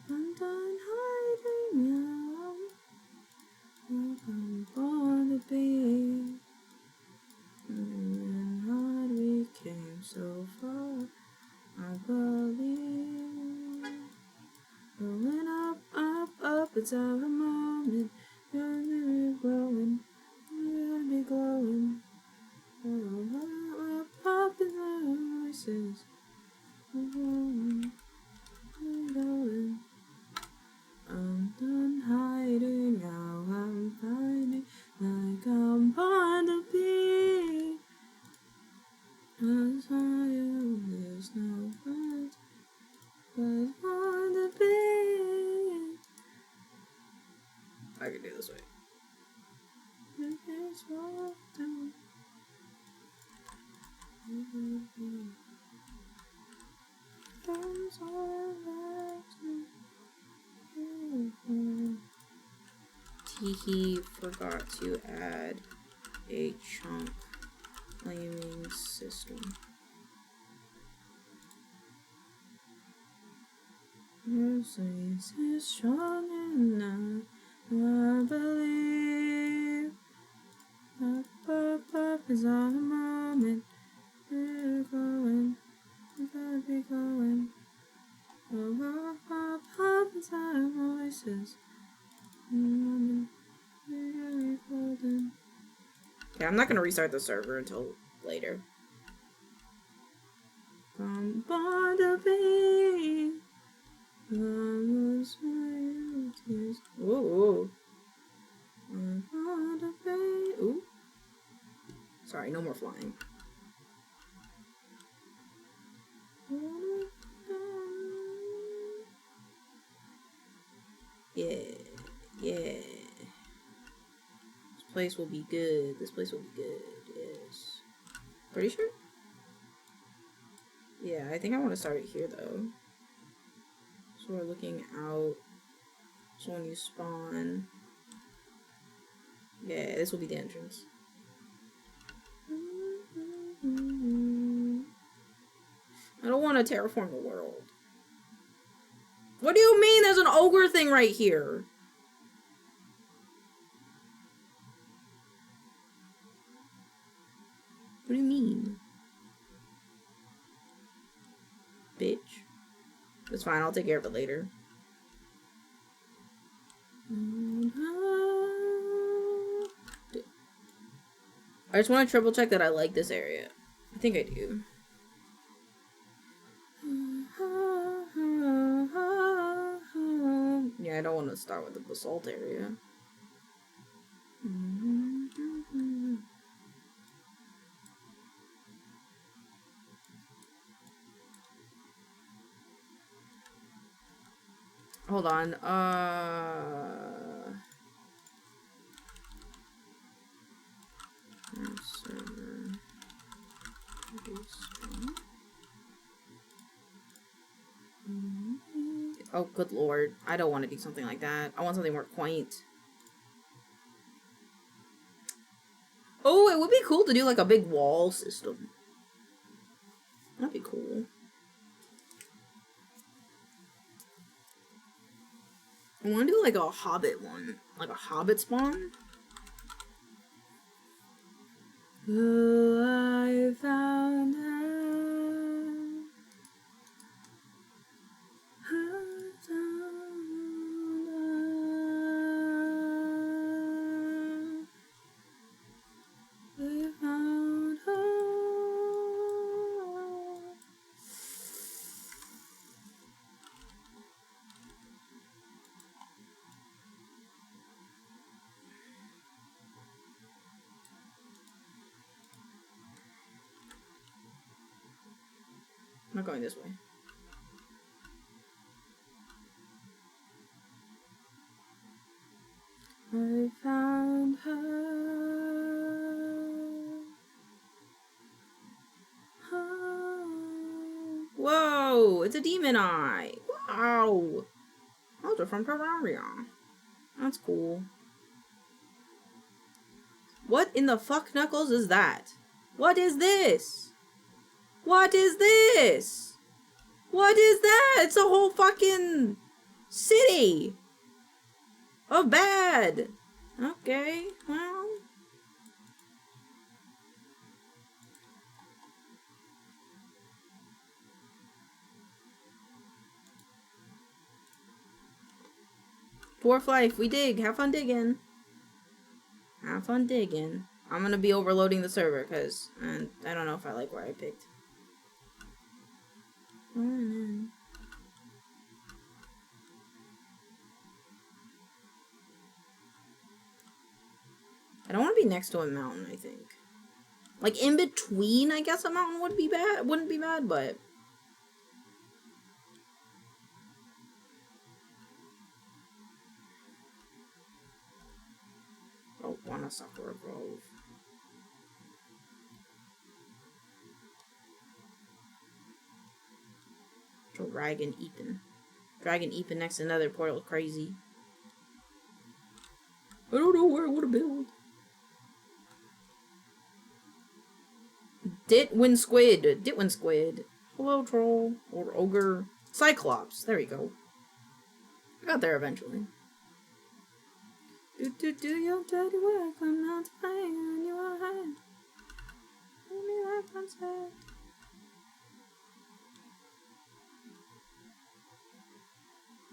I'm done hiding now. I'm born to be. And hard we came so far. I believe. Going up, up, up, it's our moment. You're gonna be growing, you're gonna be glowing. Up, up in our voices. We're going, we're going. I'm done hiding now, I'm finding like I'm born to be. 'Cause for you there's no words. 'Cause born to be. I can do this way. It's all done. Teehee forgot to add a chunk claiming system. Your sense is strong enough, I believe. Up, up, up is all the moment. We're going, we're gonna be going. Up, up, up is our voices. We're gonna be golden. Okay, I'm not gonna restart the server until later. I'm born to be. Ooh. I'm born to be. Ooh. Sorry, no more flying. Yeah, yeah. This place will be good. This place will be good. Yes. Pretty sure? Yeah, I think I want to start it here though. So we're looking out. So when you spawn. Yeah, this will be the entrance. I don't want to terraform the world. What do you mean there's an ogre thing right here? What do you mean? Bitch. It's fine, I'll take care of it later. I just want to triple check that I like this area. I think I do. Yeah, I don't want to start with the basalt area. Hold on. Server. Oh, good lord. I don't want to do something like that. I want something more quaint. Oh, it would be cool to do like a big wall system. That'd be cool. I want to do like a hobbit one. Like a hobbit spawn. Oh, I found her. I'm not going this way. it's a demon eye. Wow. Those are from Terraria. That's cool. What in the fuck, Knuckles, is that? What is this? What is this? What is that? It's a whole fucking city of bad. Okay, well. Dwarf life, we dig. Have fun digging. Have fun digging. I'm gonna be overloading the server because I don't know if I like where I picked. I don't want to be next to a mountain, I think. Like in between, I guess a mountain would be bad. Wouldn't be bad, but I don't want to suffer a grove. Dragon Eepin next to another portal, crazy. I don't know where I want to build. Ditwin squid. Hello, troll. Or ogre. Cyclops. There we go. I got there eventually. Do your dirty work. I'm not playing on your hand. Give me that concept.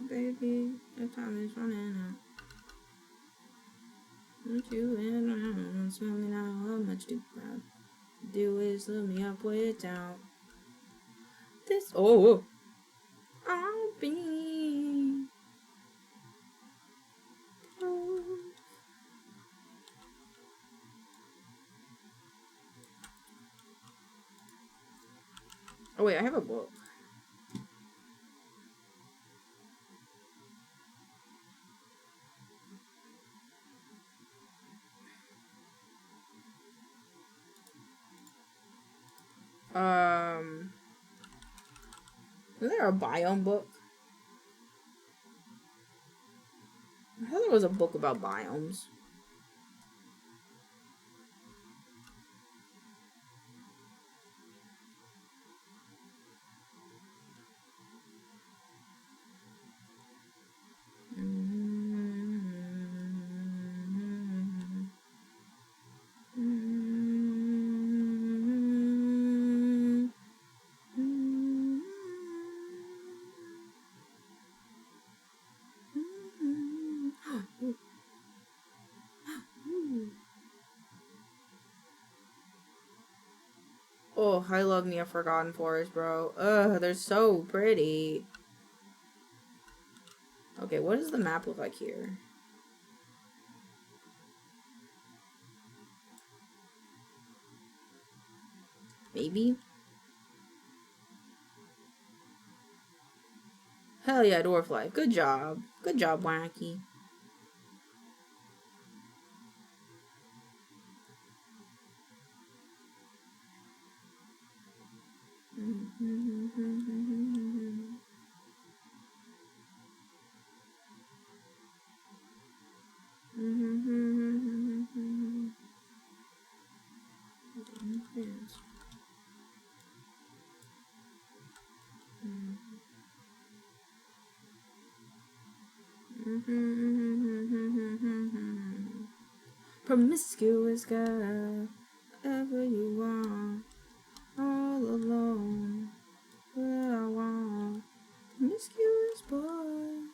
Baby, your time is running out. Don't you and smell me now? I'm much too proud. Do is look me up without this. Oh, I'll be. Oh wait, I have a book. Is there a biome book? I thought there was a book about biomes. Oh, I love Nia Forgotten Forest, bro. Ugh, they're so pretty. Okay, what does the map look like here? Maybe? Hell yeah, dwarf life. Good job. Good job, Wacky. Promiscuous girl, whatever you want, all alone, what I want. Promiscuous boy,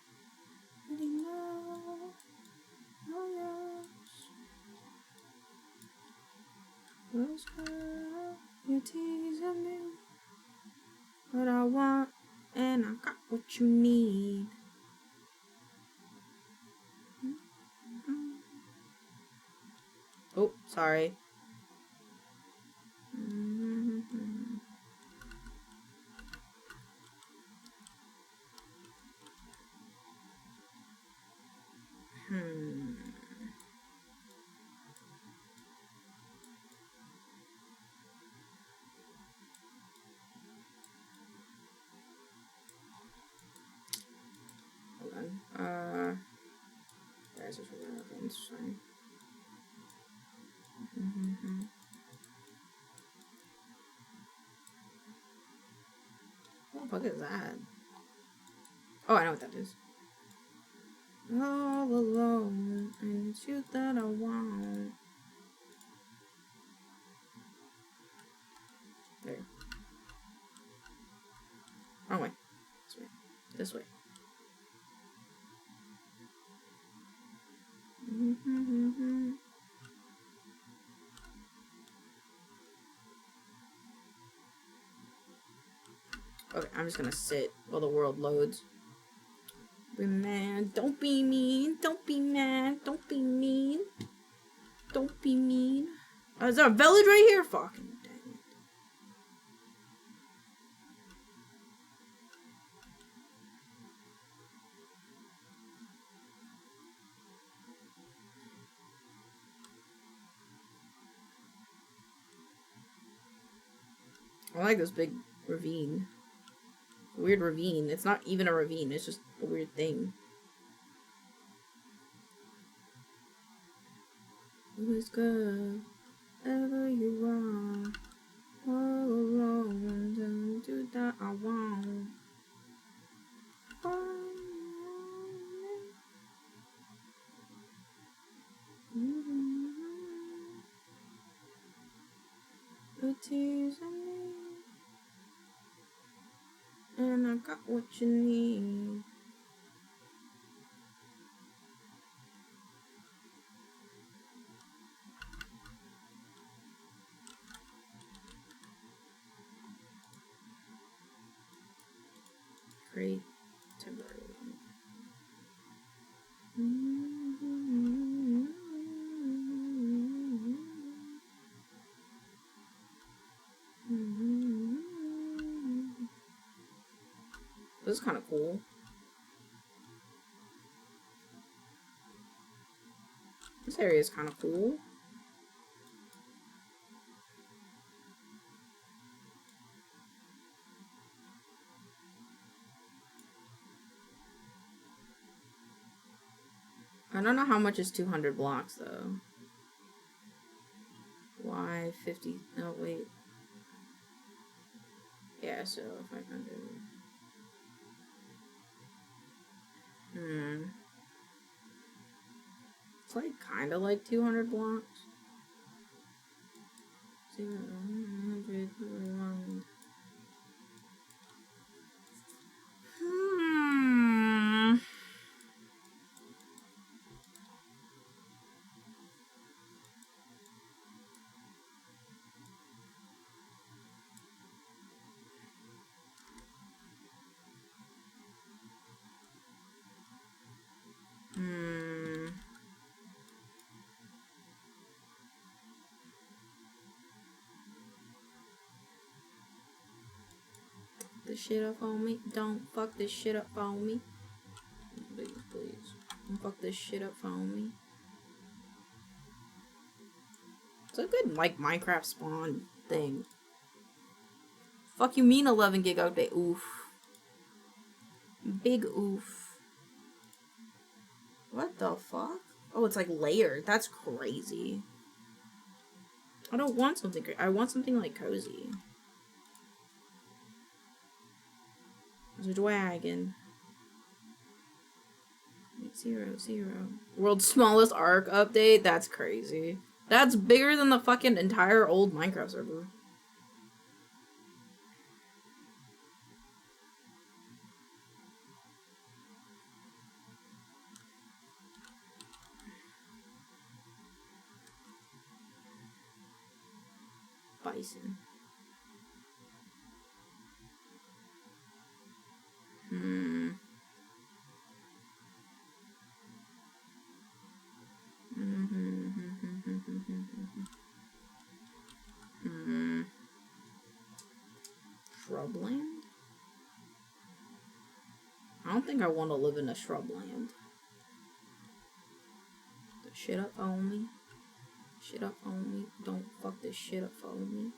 pretty love, oh yes. Rose girl, you're teasing me, what I want, and I got what you need. Oh, sorry. this is really looking interesting. What the fuck is that? Oh, I know what that is. All alone, and it's you that I want. There. Wrong way. This way. This way. Okay, I'm just gonna sit while the world loads. Be mad, don't be mean, don't be mad, don't be mean. Don't be mean. Oh, is there a village right here? Fucking dang it. I like this big ravine. Weird ravine. It's not even a ravine, it's just a weird thing. Who's good? Ever you are. All alone, don't do that I want. The tears I need, and I got what you need. Great temporary. This is kind of cool. This area is kind of cool. I don't know how much is 200 blocks though. Why 50? No, wait. Yeah, so 500. It's like kind of like 200 blocks. 100, 1. This shit up on me. Don't fuck this shit up on me. Please, please. Don't fuck this shit up on me. It's a good, like, Minecraft spawn thing. Fuck you mean 11 gig update? Oof. Big oof. What the fuck? Oh, it's like layered. That's crazy. I don't want something great. I want something like cozy. There's a dragon. 800. World's smallest arc update? That's crazy. That's bigger than the fucking entire old Minecraft server. Bison. Shrubland? I don't think I want to live in a shrubland. The shit up on me. Shit up on me. Don't fuck this shit up on me.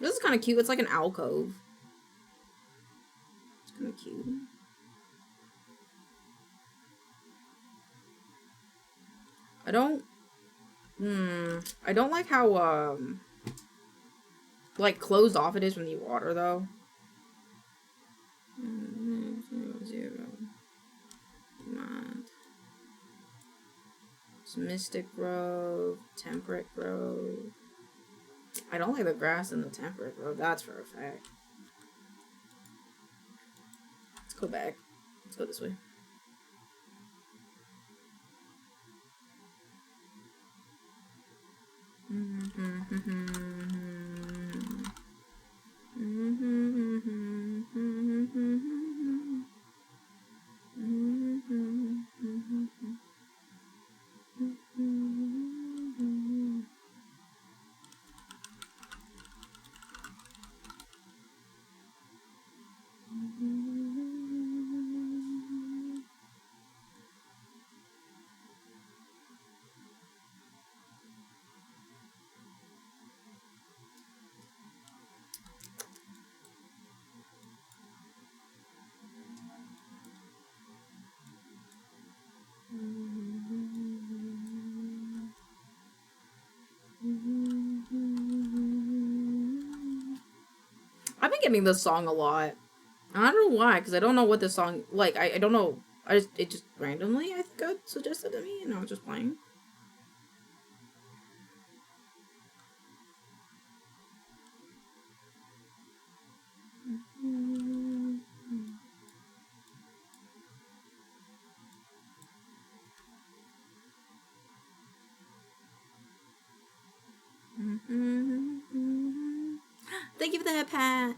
This is kind kind of cute. It's like an alcove. It's kind of cute. I don't like how, like, closed off it is when you water, though. 0. It's Mystic Grove, Temperate Grove. I don't like the grass in the Temperate Grove, that's for a fact. Let's go back. Let's go this way. I've been getting this song a lot. I don't know why, because I don't know what this song, like, I don't know. It just randomly, I think, got suggested to me, and I was just playing. Thank you for that, Pat.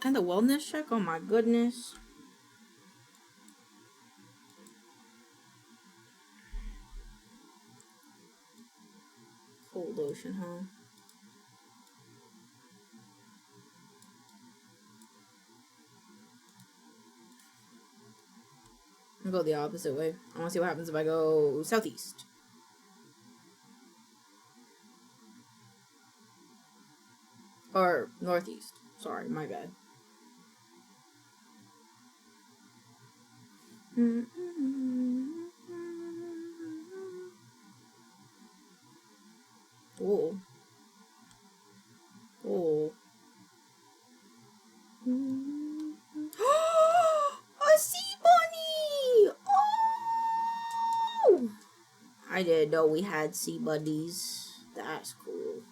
And the wellness check? Oh my goodness. Cold ocean, huh? I'm gonna go the opposite way. I wanna see what happens if I go southeast. Or northeast. Sorry, my bad. Oh. Oh. A sea bunny! Oh! I didn't know we had sea bunnies. That's cool.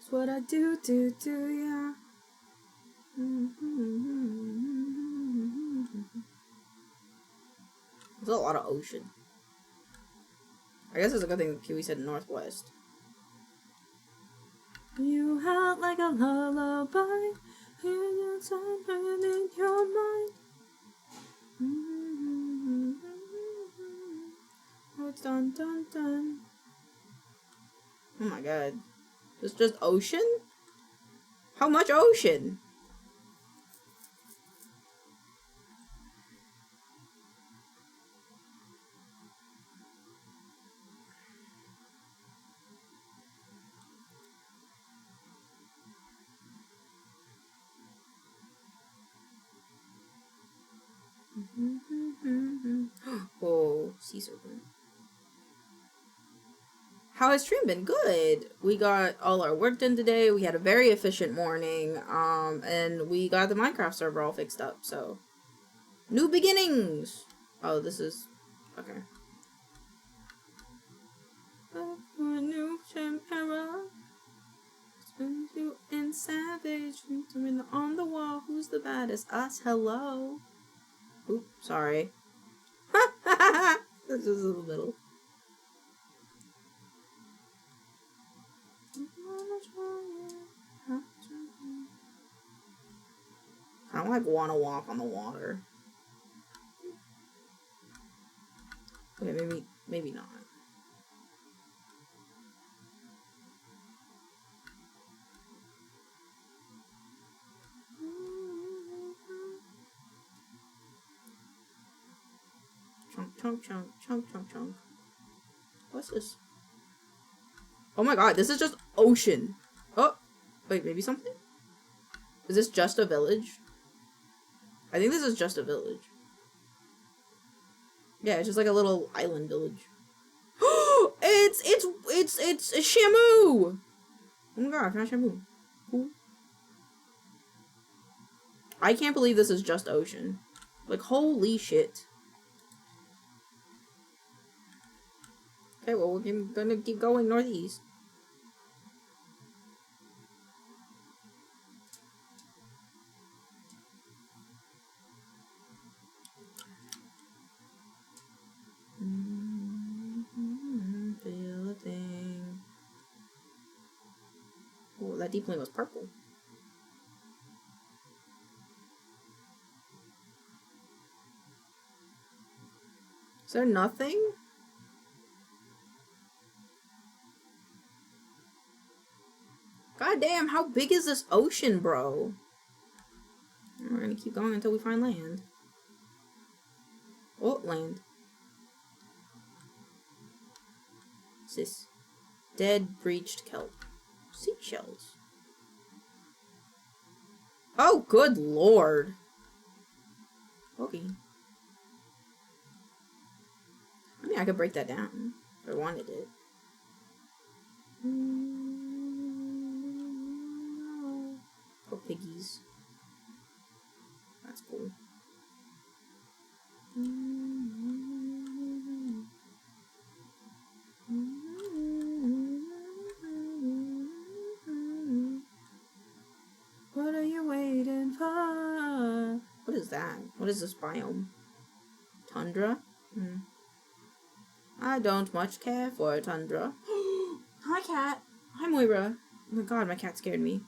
It's what I do, yeah. There's a lot of ocean. I guess it's a good thing Kiwi said northwest. You had like a lullaby in your time and in your mind. Oh, it's done, done, done. Oh my god. It's just ocean? How much ocean? Oh, sea serpent. How has stream been? Good. We got all our work done today. We had a very efficient morning. And we got the Minecraft server all fixed up, so. New beginnings! Oh, this is... okay. New era. You and savage. On the wall. Who's the baddest? Us. Hello. Oop, sorry. This is in the middle. I don't like want to walk on the water. Okay, maybe not. Chunk. What's this? Oh my god, this is just ocean. Oh, wait, maybe something? Is this just a village? I think this is just a village. Yeah, it's just like a little island village. it's a Shamu! Oh my god, can I Shamu? Cool. I can't believe this is just ocean. Like, holy shit. Okay, well, we're gonna keep going northeast. Feel a thing. Oh, that deep lane was purple. Is there nothing? God damn, how big is this ocean, bro? We're gonna keep going until we find land. Oh, land. What's this? Dead, breached kelp. Seashells. Oh, good lord. Okay. I mean, I could break that down if I wanted it. Oh, piggies. That's cool. What are you waiting for? What is that? What is this biome? Tundra? I don't much care for tundra. Hi, cat. Hi, Moira. Oh my god, my cat scared me.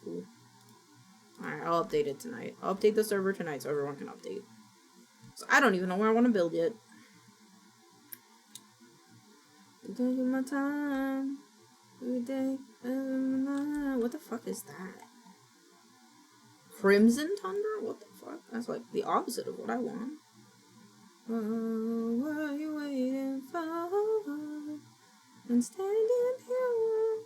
Cool. Alright, I'll update it tonight. I'll update the server tonight so everyone can update. So I don't even know where I want to build yet. Taking my time. Every day. What the fuck is that? Crimson Tundra? What the fuck? That's like the opposite of what I want. Oh, what are you waiting for? I'm standing here.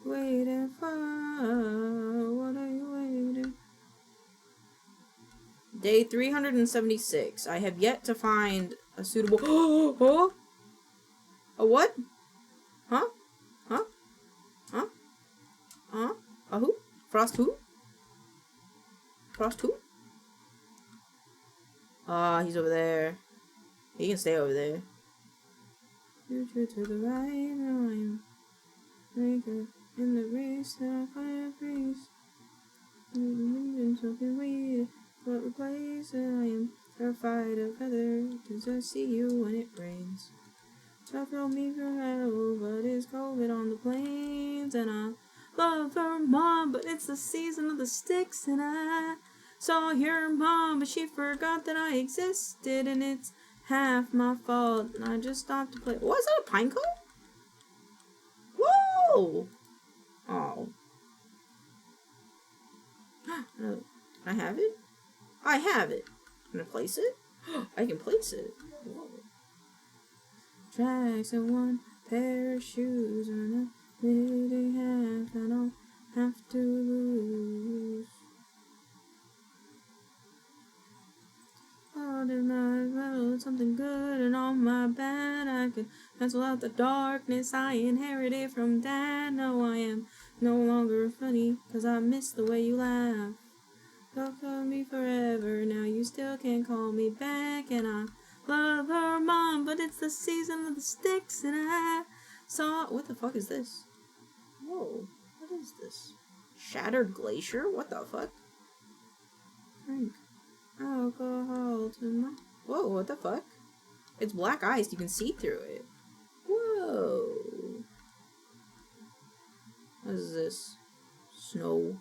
Waiting for. What are you waiting? Day 376. I have yet to find a suitable. Oh! A what? Huh? Huh? Huh? Huh? A who? Frost who? Frost who? Ah, he's over there. He can stay over there. Future to the right, now I'm maker in the race, now I find a race. And something weird, what replace I am terrified of weather, cause I see you when it rains. Tough on me for hell, but it's COVID on the plains, and I love her mom, but it's the season of the sticks, and I saw your mom, but she forgot that I existed, and it's half my fault, and I just stopped to play. What is that, a pine cone? Whoa! Oh. Can I have it? I have it. Can I place it? I can place it. Whoa. Tracks and one pair of shoes, and a little half, I don't have to lose. Oh, did my well, something good and on my bad. I could cancel out the darkness I inherited from dad. No, I am no longer funny, cause I miss the way you laugh. Don't call me forever, now you still can't call me back, and I love her mom, but it's the season of the sticks, and I saw. What the fuck is this? Whoa, what is this? Shattered glacier? What the fuck? Drink alcohol to my. Whoa, what the fuck? It's black ice. You can see through it. Whoa. What is this? Snow.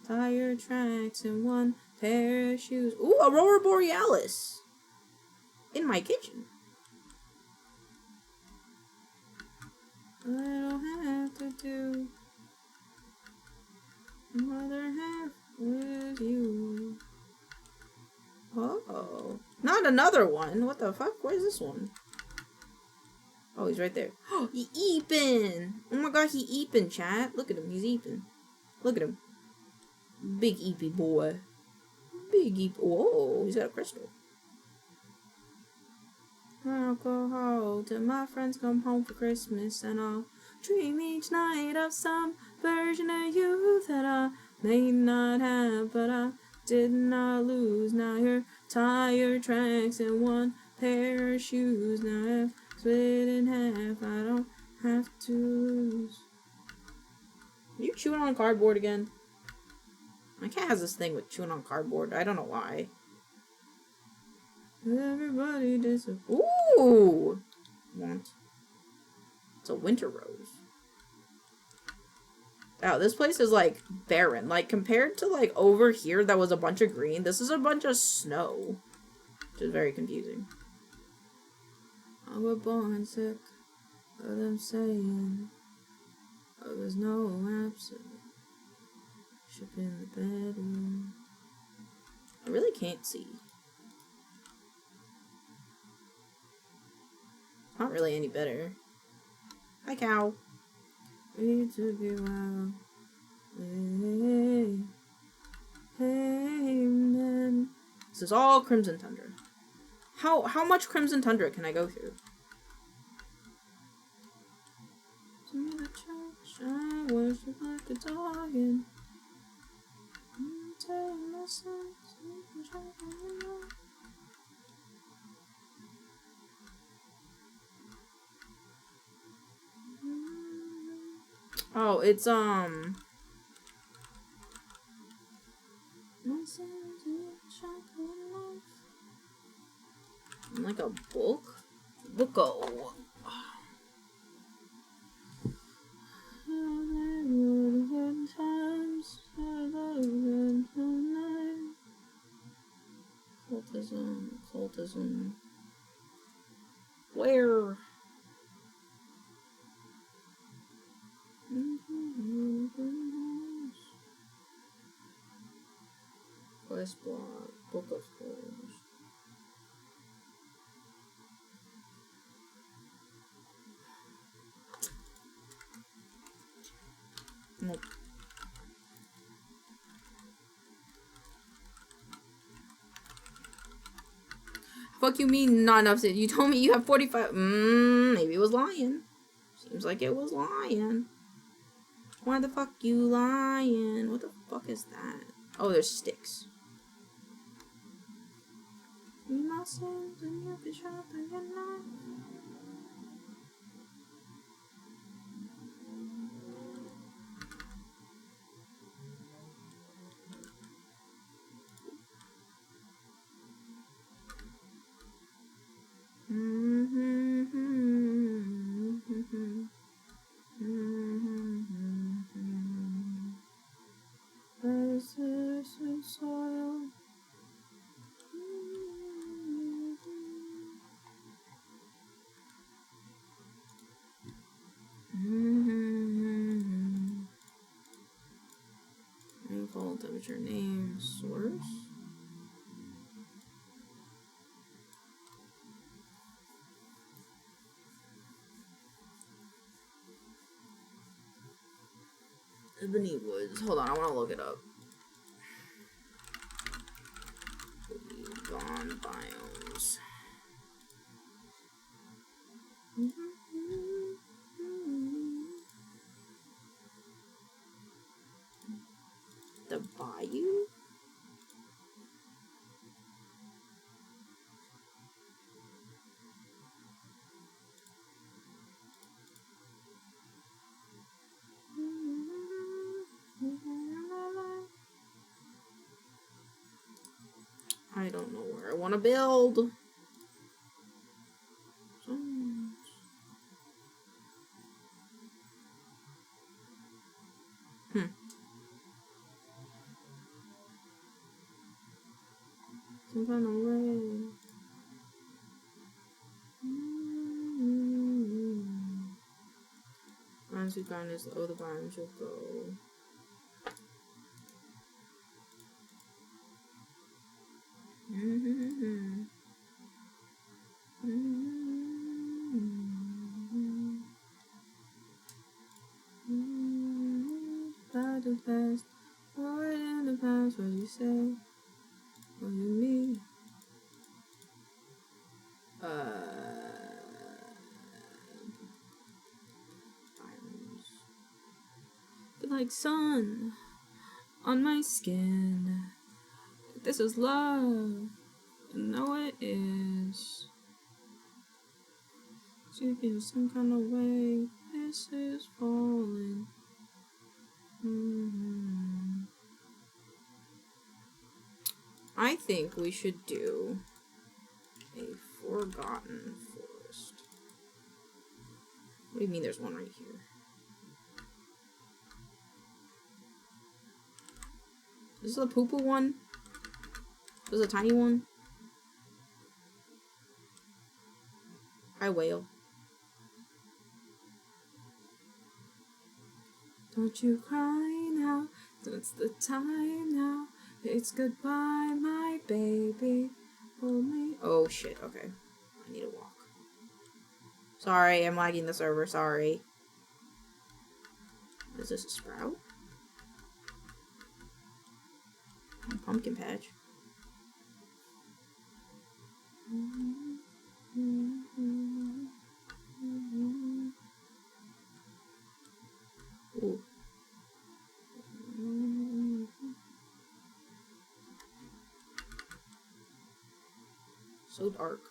Tire tracks and one pair of shoes. Ooh, Aurora Borealis. In my kitchen. I don't have to do another half with you. Oh. Not another one. What the fuck? Where's this one? Oh, he's right there. Oh, he eeping. Oh my god, he eeping, chat. Look at him. He's eeping. Look at him. Big eepy boy. Big eep. Whoa, he's got a crystal. Alcohol till my friends come home for Christmas, and I'll dream each night of some version of you that I may not have, but I did not lose. Now your tire tracks and one pair of shoes. Now I've split in half. I don't have to lose. Are you chewing on cardboard again? My cat has this thing with chewing on cardboard. I don't know why. Everybody Ooh! Want. It's a winter rose. Wow, this place is like barren. Like compared to like over here that was a bunch of green, this is a bunch of snow. Which is very confusing. I was born sick, but I'm saying I was no absent. Ship in the bedroom. I really can't see. Not really any better. Hi, cow. We took it wild. Hey, hey, man. This is all Crimson Tundra. How much Crimson Tundra can I go through? To the church, I worship like a dog, and tell my sons, oh, it's like a book? Booko. Cultism. Where? Quest block. Book of Scrolls. Nope. Fuck you mean not enough? You told me you have 45. Maybe it was lying. Seems like it was lying. Why the fuck you lying? What the fuck is that? Oh, there's sticks. Soil. Rainfall, temperature, name, source. Ebony Woods. Hold on, I want to look it up. Gone biomes. The bayou? I don't know where I want to build. Some kind of way. Honestly, kindness, oh, the biome should go. About the past, forward in the past, what you say, what you mean. Feel like sun on my skin. This is love. No, it is. You feel some kind of way. This is falling. I think we should do a forgotten forest. What do you mean there's one right here? This is a poo-poo one? This is a tiny one? Hi, whale. Don't you cry now, it's the time now. It's goodbye, my baby. Hold me. Oh shit, okay. I need to walk. Sorry, I'm lagging the server, sorry. What is this, a sprout? Oh, pumpkin patch. Ooh. So dark.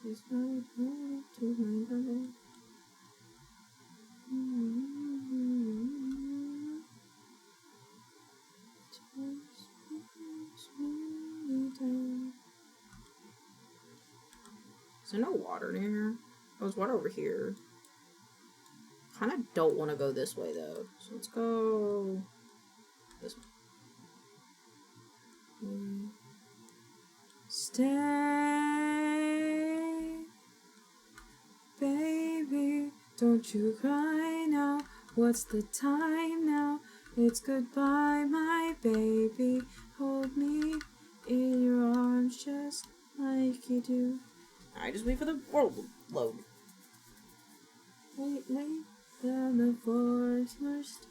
Is there no water near here? Oh, there's water over here. Kinda don't want to go this way though. So let's go this way. Stay, baby, don't you cry now. What's the time now? It's goodbye, my baby. Hold me in your arms just like you do. Alright, just wait for the world to load. Wait, down the forest first.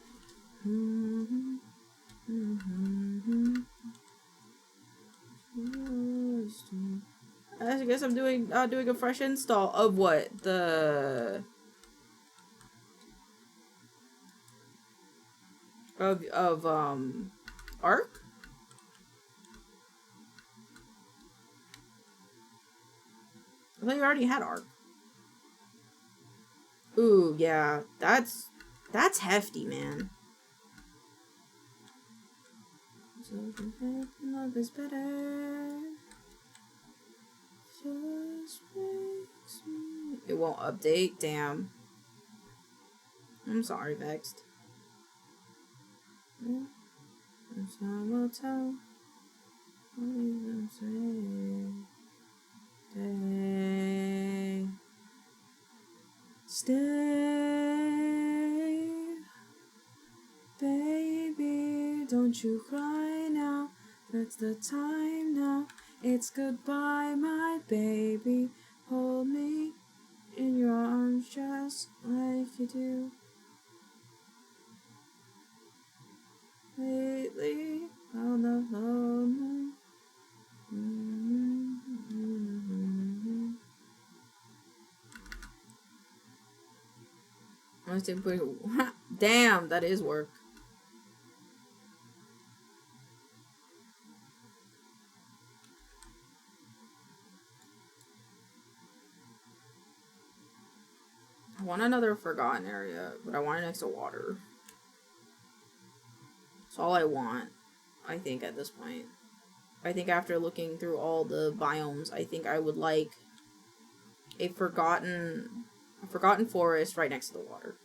I guess I'm doing a fresh install of what? Of Arc? I thought you already had Arc. Ooh, yeah. That's hefty, man. Love is better. Just makes me... It won't update? Damn. I'm sorry, Vexed. Time will tell. What you stay. Stay. Baby, don't you cry now. That's the time now. It's goodbye, my baby. Hold me in your arms just like you do. Lately, on the phone. Damn, that is work. I want another forgotten area, but I want it next to water. That's all I want, I think, at this point. I think after looking through all the biomes, I think I would like a forgotten forest right next to the water.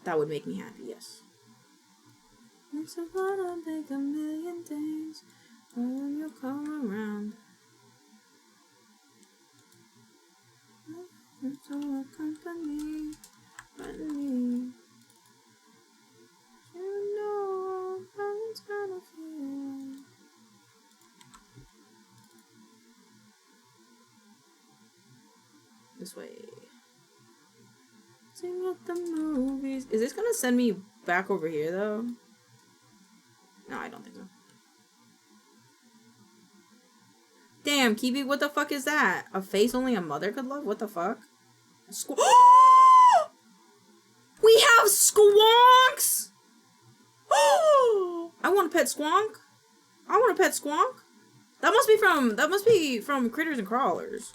That would make me happy, yes. It's a lot of big a million things when you come around. It's all a company, but me. You know how it's gonna feel. This way. Sing at the movies. Is this gonna send me back over here though? No, I don't think so. Damn, Kiwi, what the fuck is that? A face only a mother could love? What the fuck? We have squonks! I want a pet squonk. I want a pet squonk. That must be from Critters and Crawlers.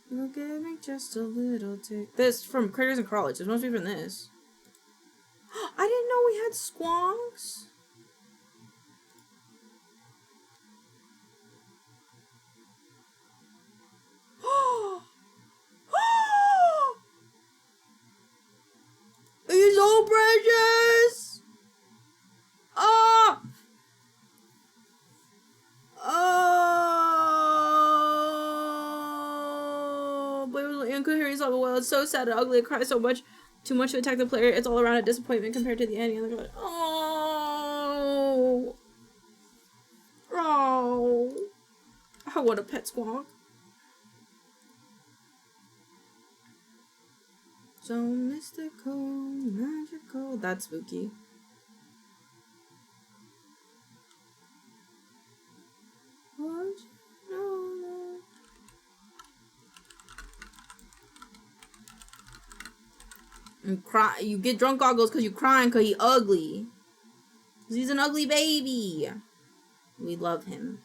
Look at me just a little tick. This from Critters and Crawlers. This must be from this. I didn't know we had squonks. He's so precious. Could hear yourself. Well, it's so sad and ugly. It cries so much, too much to attack the player. It's all around a disappointment compared to the ending. Oh, I want a pet squonk. So mystical, magical. That's spooky. What you know? And cry. You get drunk goggles because you crying because he ugly. Cause he's an ugly baby. We love him.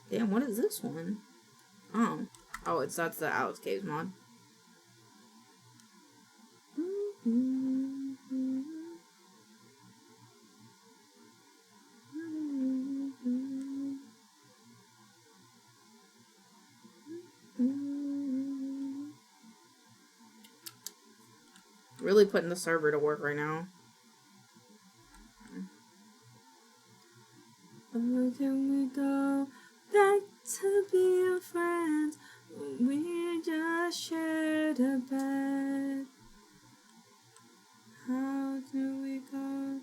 Damn, what is this one? Oh, that's the Alex Caves mod. Really putting the server to work right now. Oh, can we go back to being friends? We just shared a bed. How do we go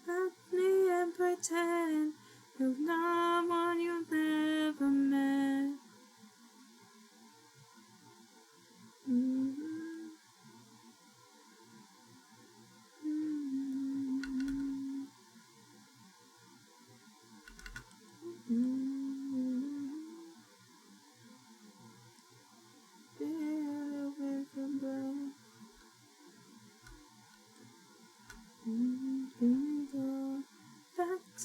back me and pretend you're not one you never met?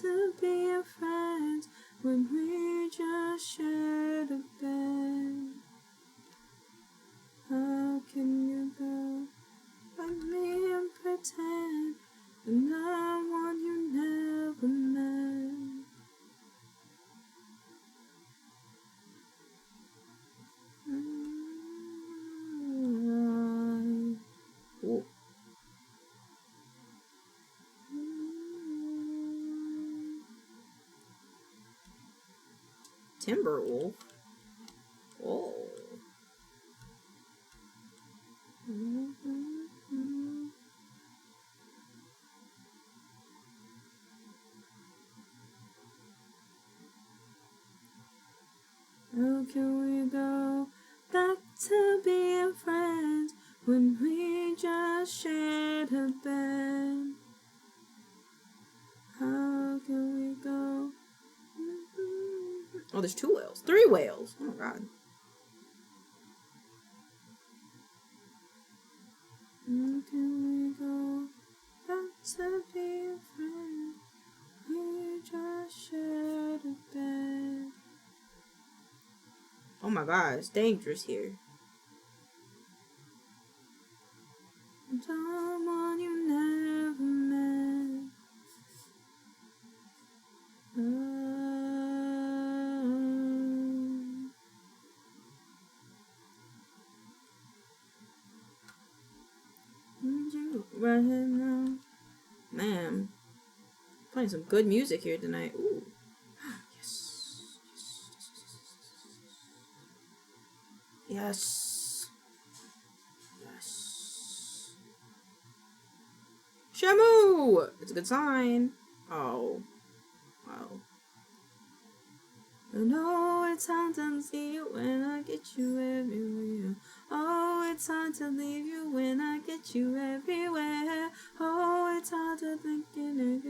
To be a friend when we just shared a bed. How can you go like me and pretend you're not one you never met? Ooh. Timberwolf. Oh. How can we go back to being friends when we just shared a bed? How can we go? Oh, there's 2 whales. 3 whales. Oh, God. How can we go back to being friends? We just share the bed. Oh my god, it's dangerous here. Someone you never met. Right now. Man, playing some good music here tonight. Ooh. Yes. Yes. Yes. Shamu! It's a good sign. Oh. Wow. I know it's hard to see you when I get you everywhere. Oh, it's hard to leave you when I get you everywhere. Oh, it's hard to thinking and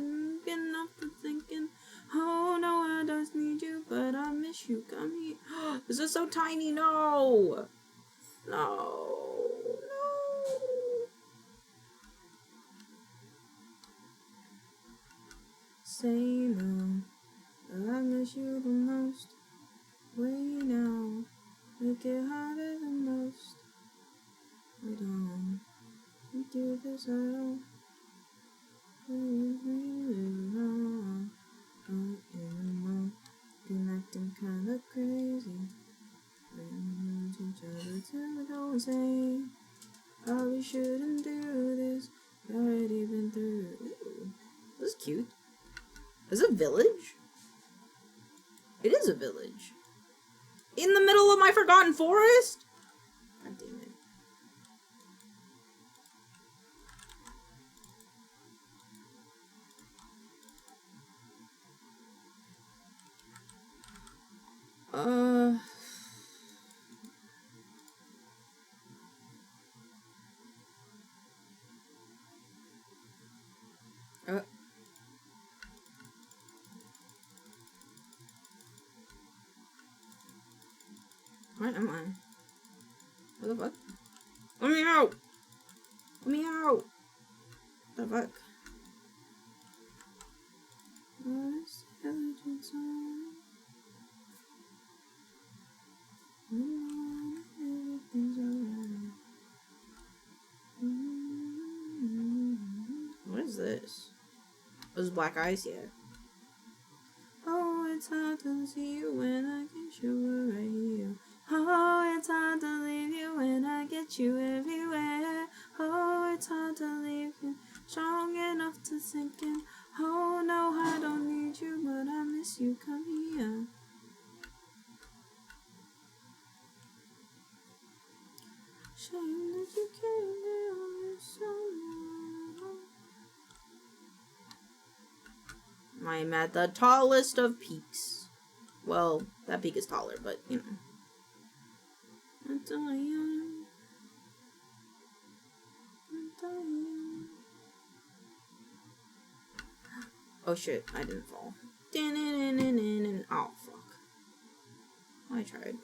get enough to thinking. Oh, no, I just need you, but I miss you. Come here. This is so tiny. No. No. No. Say no. I miss you the most. Way now, make it harder than most. We don't do this at all. Been acting kinda crazy. We each other till we don't say. Probably shouldn't do this. Already been through. Ooh, this is cute. Is it a village? It is a village. In the middle of my forgotten forest? God damn it. Where am I? What the fuck? Let me out! Let me out! What the fuck? What's the evidence on? Everything's alright. What is this? Those black eyes, yeah. Oh, it's hard to see you when I get you right here. Oh, it's hard to leave you when I get you everywhere. Oh, it's hard to leave you strong enough to sink in. Oh, no, I don't need you, but I miss you. Come here. Shame that you can't be with someone. I'm at the tallest of peaks. Well, that peak is taller, but you know. I'm dying. I'm dying. Oh shit, I didn't fall. Oh fuck. I tried.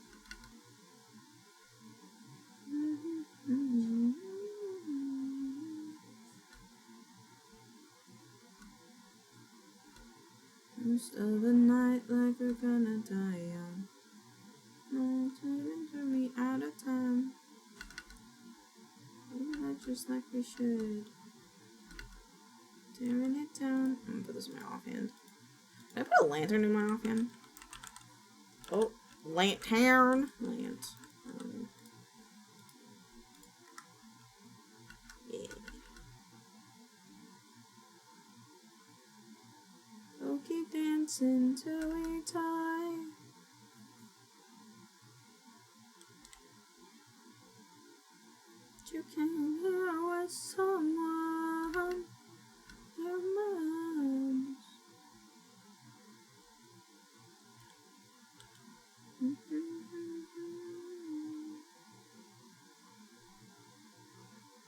Most of the night like we're gonna die young. No, turning to me out of time. Maybe not just like we should. Tearing it down. I'm gonna put this in my offhand. Can I put a lantern in my offhand? Oh, lantern. Yeah. We'll keep dancing till we die. You came here with someone. Your mind.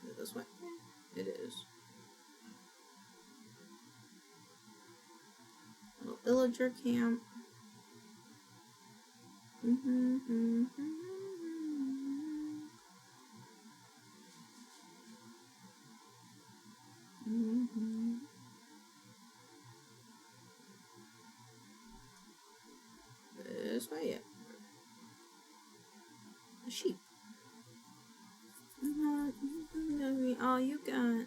Is it this way? It is. Little villager camp. sheep. All you got.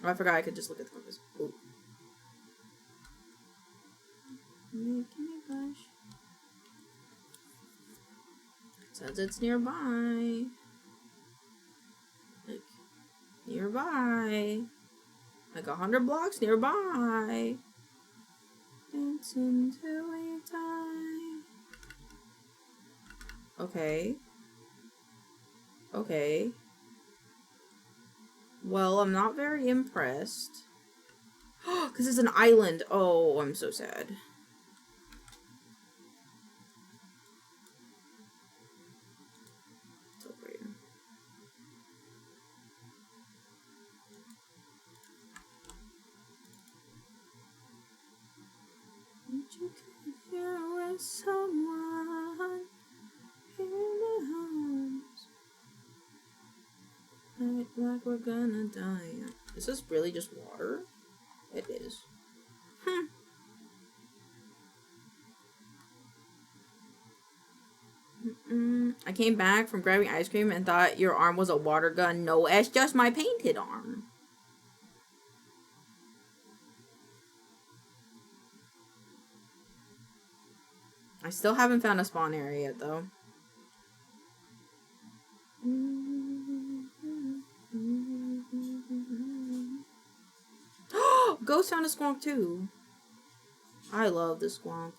Oh, I forgot I could just look at the compass. Ooh. Making me blush. Says it's nearby. Like, nearby. Like 100 blocks nearby. It's until we die. Okay. Okay. Well, I'm not very impressed. Because it's an island. Oh, I'm so sad. So great. You can hear with someone in the house. Like we're gonna die. Is this really just water? It is. I came back from grabbing ice cream and thought your arm was a water gun. No, it's just my painted arm. I still haven't found a spawn area yet, though. Ghost found a squonk, too. I love the squonk.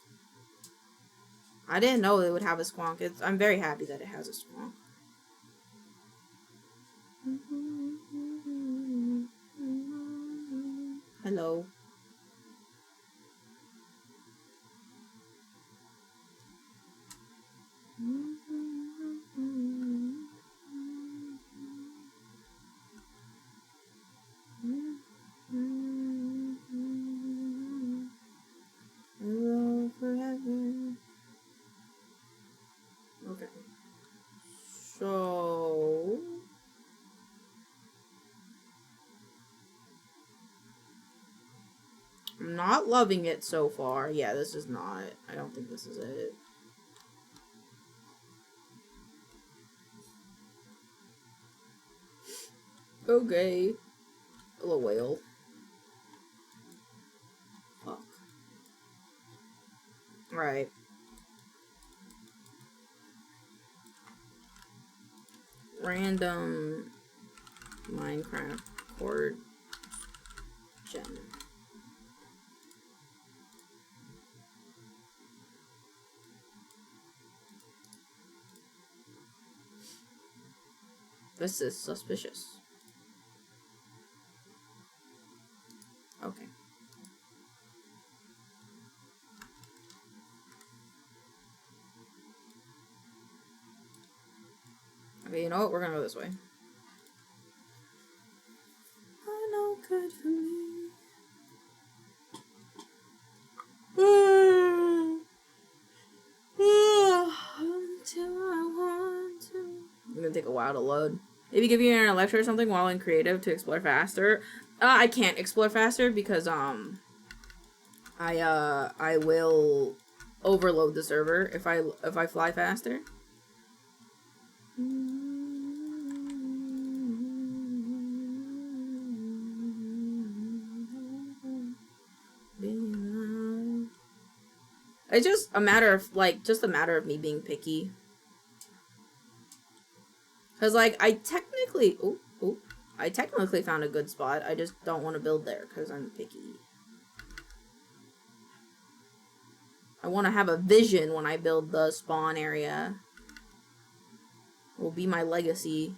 I didn't know it would have a squonk. I'm very happy that it has a squonk. Hello. Hello forever. Okay. So I'm not loving it so far. Yeah, this is not. I don't think this is it. Okay. A little whale. Fuck. Right. Random Minecraft cord gem. This is suspicious. Okay. Okay, you know what? We're gonna go this way. I know good for me. Until I want to. It's gonna take a while to load. Maybe give you an lecture or something while in creative to explore faster. I can't explore faster because I will overload the server if I fly faster. It's just a matter of me being picky. Cause like I technically found a good spot. I just don't want to build there because I'm picky. I want to have a vision when I build the spawn area. It will be my legacy.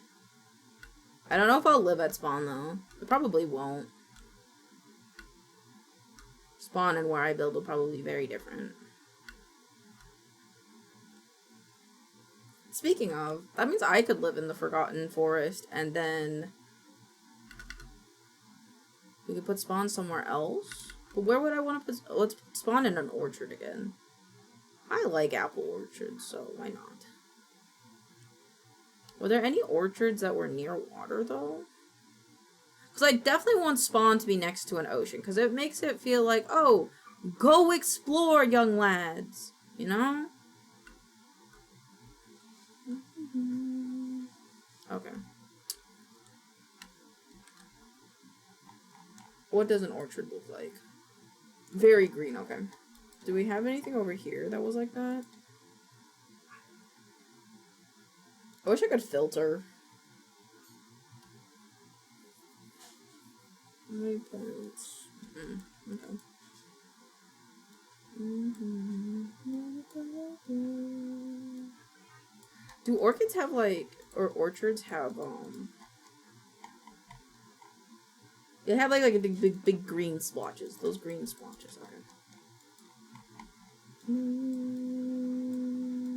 I don't know if I'll live at spawn though. I probably won't. Spawn and where I build will probably be very different. Speaking of, that means I could live in the Forgotten Forest and then we could put spawn somewhere else. But where would I want to put? Let's spawn in an orchard again. I like apple orchards, so why not? Were there any orchards that were near water though? Because I definitely want spawn to be next to an ocean because it makes it feel like, oh, go explore, young lads. You know? What does an orchard look like? Very green, okay. Do we have anything over here that was like that? I wish I could filter. Points. Okay. Do orchids have like, or orchards have they have like a big green splotches. Those green splotches, okay.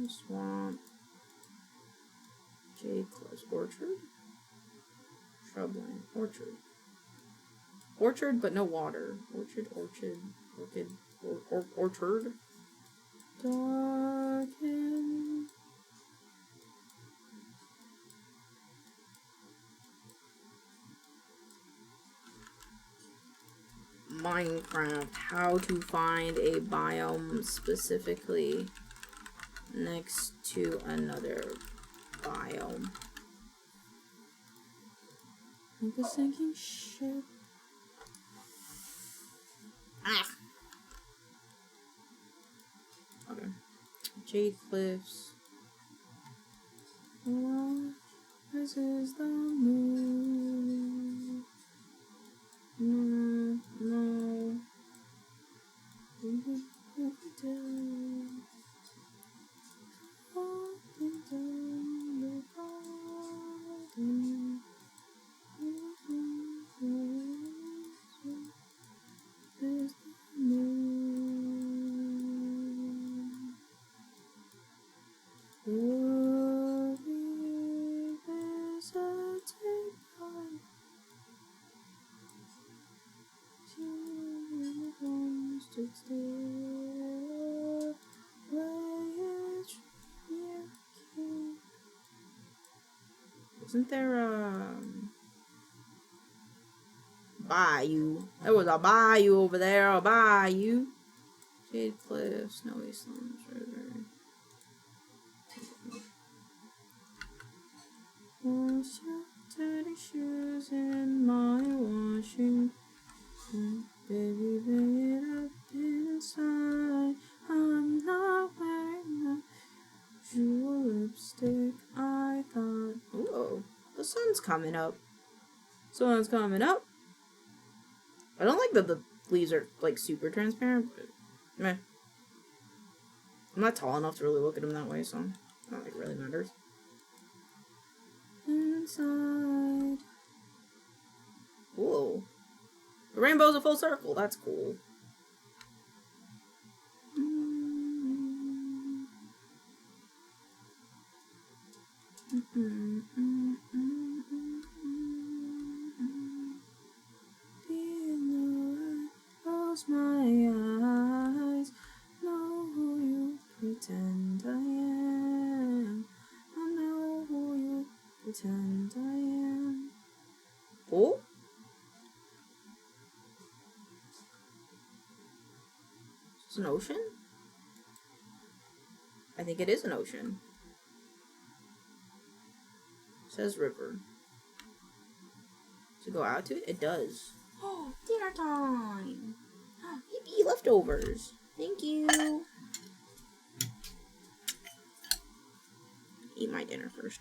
Swamp. Jade close. Orchard? Shrubland. Orchard. Orchard, but no water. Orchard, orchid, orchard. Darken. Minecraft, how to find a biome specifically next to another biome. Like a sinking ship. Ah. Okay. Jade cliffs. This is the moon. No. Isn't there a bayou? There was a bayou over there, a bayou. Jade cliff, snowy slums, river. Wash your dirty shoes in my washing. Baby, bring it up inside. I'm not wearing a jewel lipstick. I thought, ooh, the sun's coming up. Sun's coming up. I don't like that the leaves are like super transparent, but meh. I'm not tall enough to really look at them that way, so not like it really matters. Inside. Whoa. The rainbow's a full circle. That's cool. Close my eyes. Know who you pretend I am. I know who you pretend I am. Oh? It's an ocean? I think it is an ocean. It says river. To go out to it? It does. Oh, dinner time! Yippee, leftovers. Thank you. Eat my dinner first.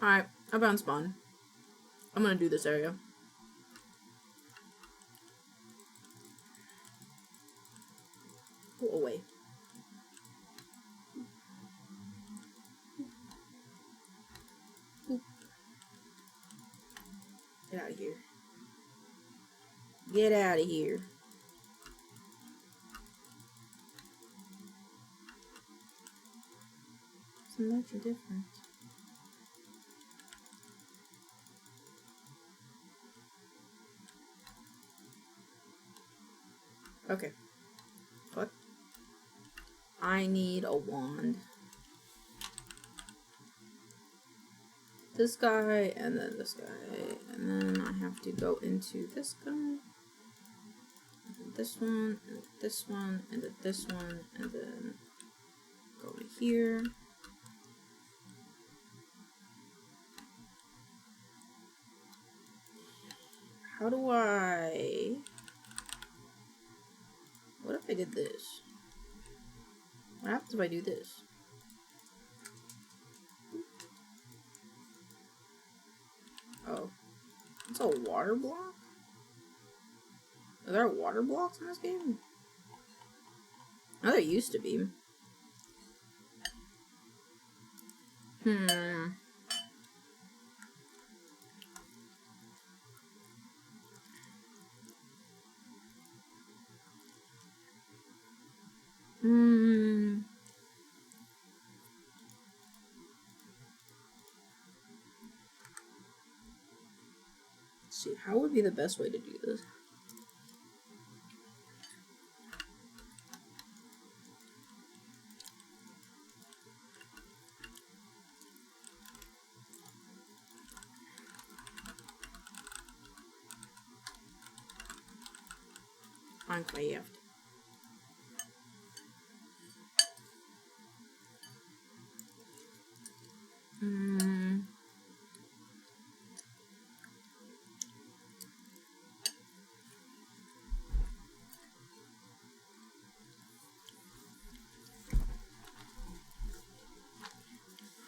Alright, I found spawn. I'm gonna do this area. Go away. Get out of here. Get out of here. Isn't that your difference? Okay. What? I need a wand. This guy, and then this guy, and then I have to go into this guy. this one, and this one, and then this one, and then go to here. How do I... What if I did this? What happens if I do this? Oh. It's a water block? Are there water blocks in this game? Oh, there used to be. Let's see, how would be the best way to do this? Minecraft.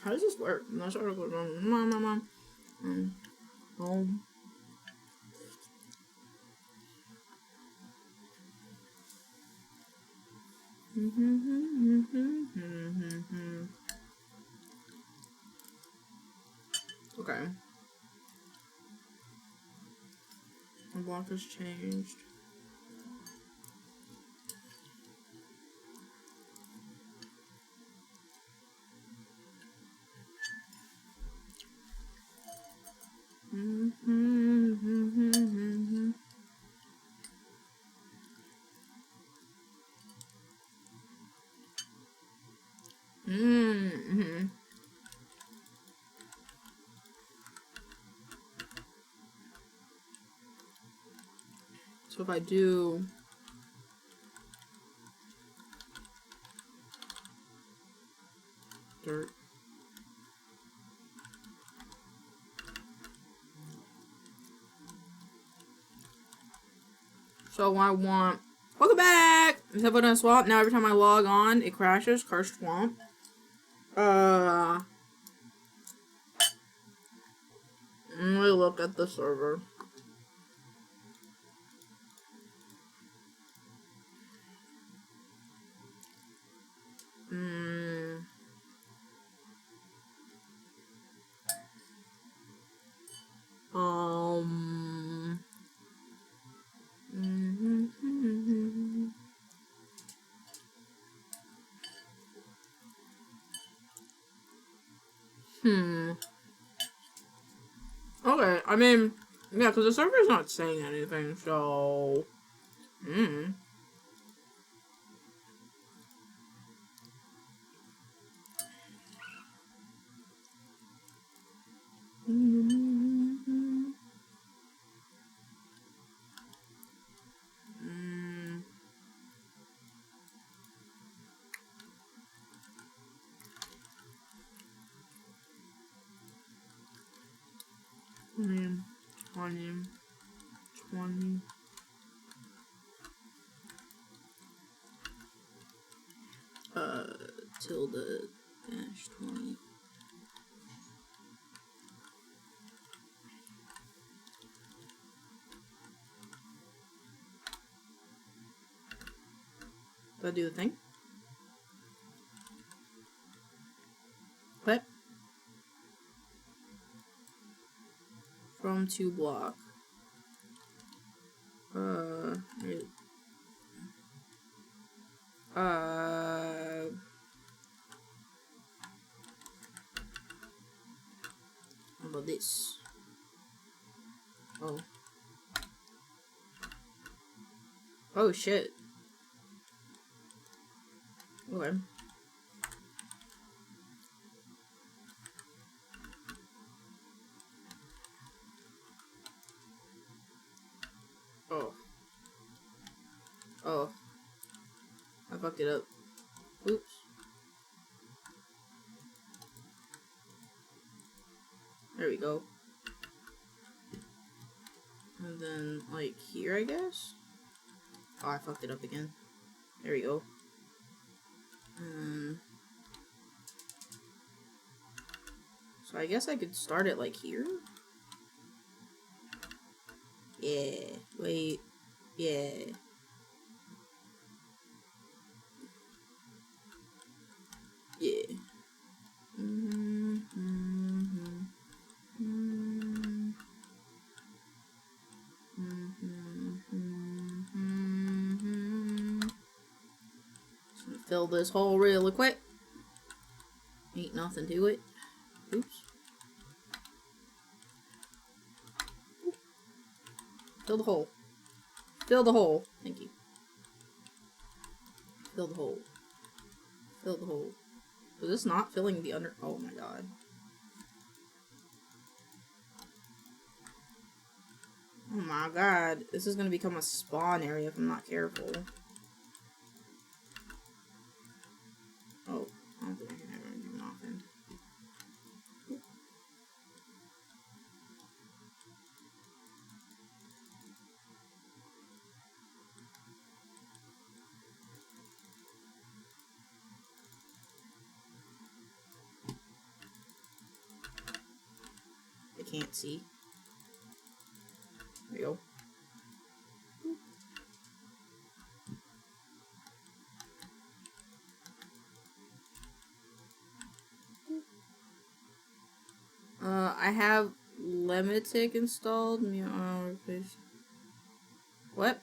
How does this work? I'm not sure what's going on. Home. Okay. My block has changed. So if I do dirt, so I want, welcome back! Is that button a swamp? Now every time I log on, it crashes. Cursed swamp. Let me look at the server. Okay, I mean, yeah, because the server's not saying anything, so... $20. Tilde dash 20. Did I do the thing? What? From to block. How about this? Oh. Oh shit. Okay. Oh. Oh. I fucked it up. Oops. There we go. And then, like, here, I guess? Oh, I fucked it up again. There we go. So I guess I could start it, like, here? Yeah. Wait. Yeah. Yeah. Just gonna fill this hole really quick. Ain't nothing to it. Oops. Fill the hole. Fill the hole. Thank you. Fill the hole. Fill the hole. Was this not filling the under... Oh my god. Oh my god. This is gonna become a spawn area if I'm not careful. Oh. I don't think I can ever do nothing. I can't see. There we go. I have Limitic installed. What?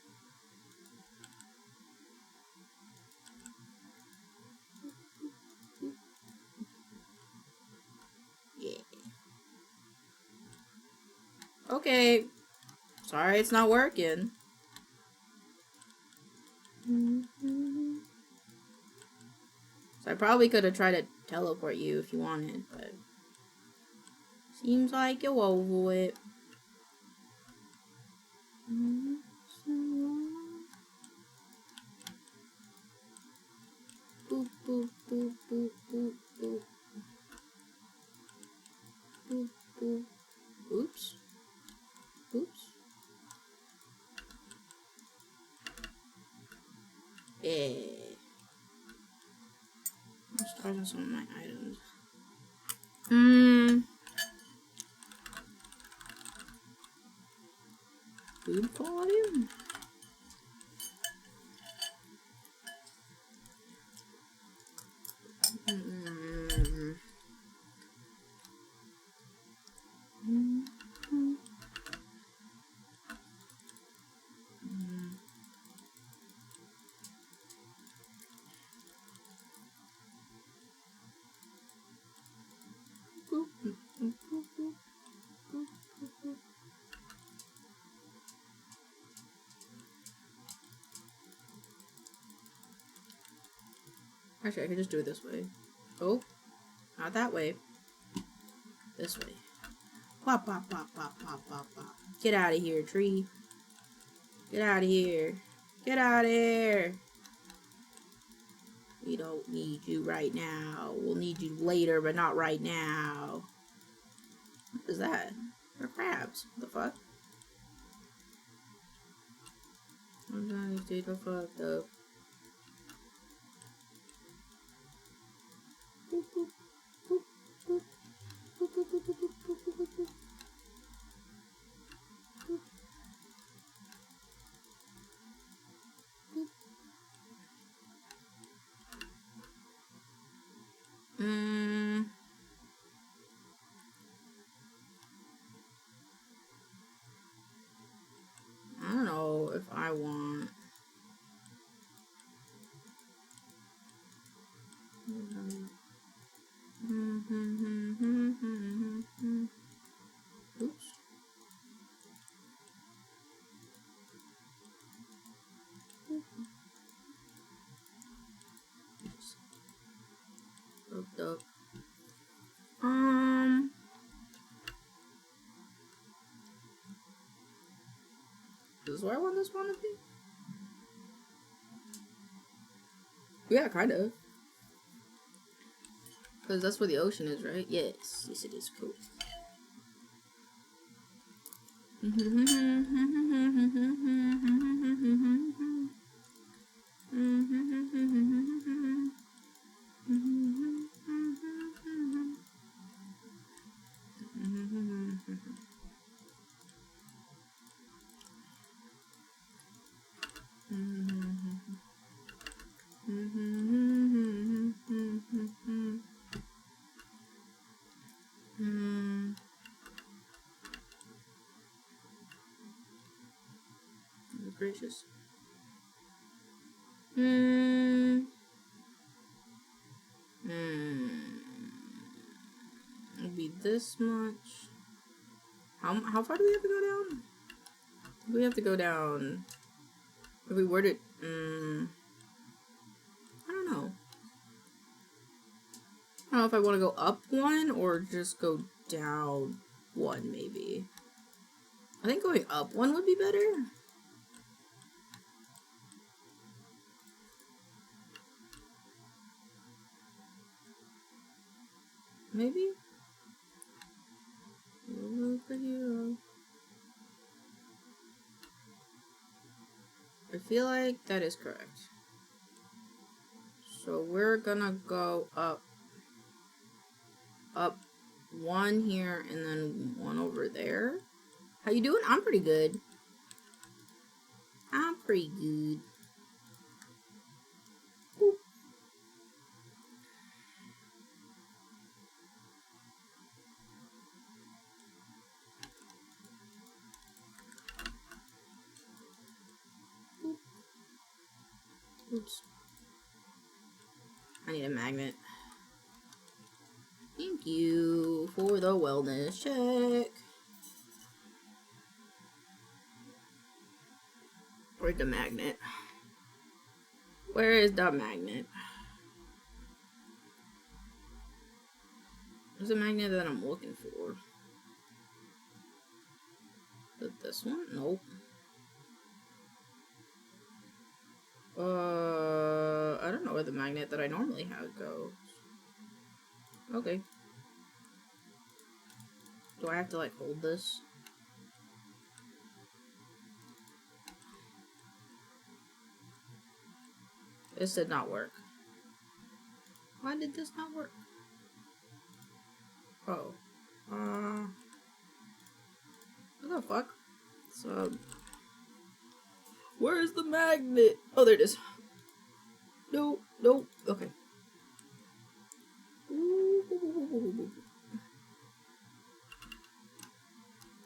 Yeah. Okay. Sorry it's not working. So I probably could have tried to teleport you if you wanted, but seems like you're over it. Boop, boop, boop, boop, boop, boop. Boop, boop. Oops. Oops. Yeah. I'm starting some of my items. Food volume? Actually, I could just do it this way. Oh, not that way. This way. Pop, pop, pop, pop, pop, pop, pop. Get out of here, tree. Get out of here. Get out of here. We don't need you right now. We'll need you later, but not right now. What is that? They're crabs. What the fuck? Sometimes they don't fuck up. Boop, boop, boop, boop. Boop, boop, boop, boop, boop, boop, boop, boop, boop. I don't know if I want. Oops. Hooked up. Is this where I want this one to be? Yeah, kind of. Because that's where the ocean is, right? Yes. Yes, it is. Cool. Gracious. It'll be this much. How far do we have to go down? We have to go down. If we were to, I don't know. I don't know if I want to go up one or just go down one, maybe. I think going up one would be better. Maybe? Superhero. I feel like that is correct. So we're gonna go up one here and then one over there. How you doing? I'm pretty good. I'm pretty good. Boop. Boop. Oops. I need a magnet. Thank you for the wellness check. Where's the magnet? Where is the magnet? There's a magnet that I'm looking for. Is it this one? Nope. I don't know where the magnet that I normally have goes. Okay. Do I have to, like, hold this? This did not work. Why did this not work? Oh. What the fuck? So, where's the magnet? Oh, there it is. No, no. Okay.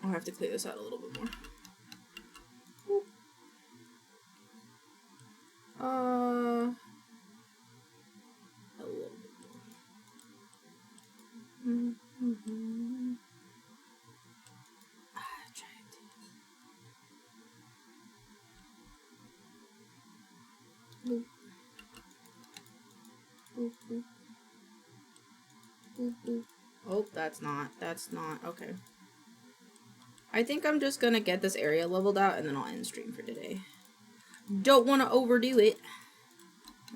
I'll have to clear this out a little bit more. A little bit more. Boop. Boop, boop. Boop, boop. Oh, that's not, okay. I think I'm just gonna get this area leveled out and then I'll end stream for today. Don't want to overdo it.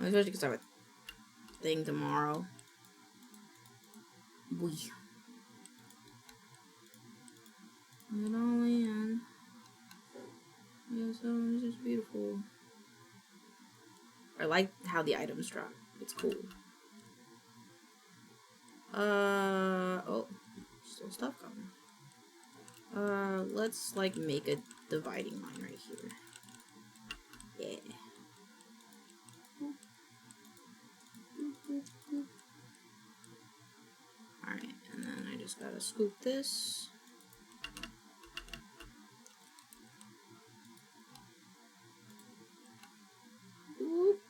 Especially because I have a thing tomorrow. Boy. Get all in. Yes, this is beautiful. I like how the items drop. It's cool. Oh, still stuff coming. Let's like make a dividing line right here. Yeah. Alright, and then I just gotta scoop this. Oop.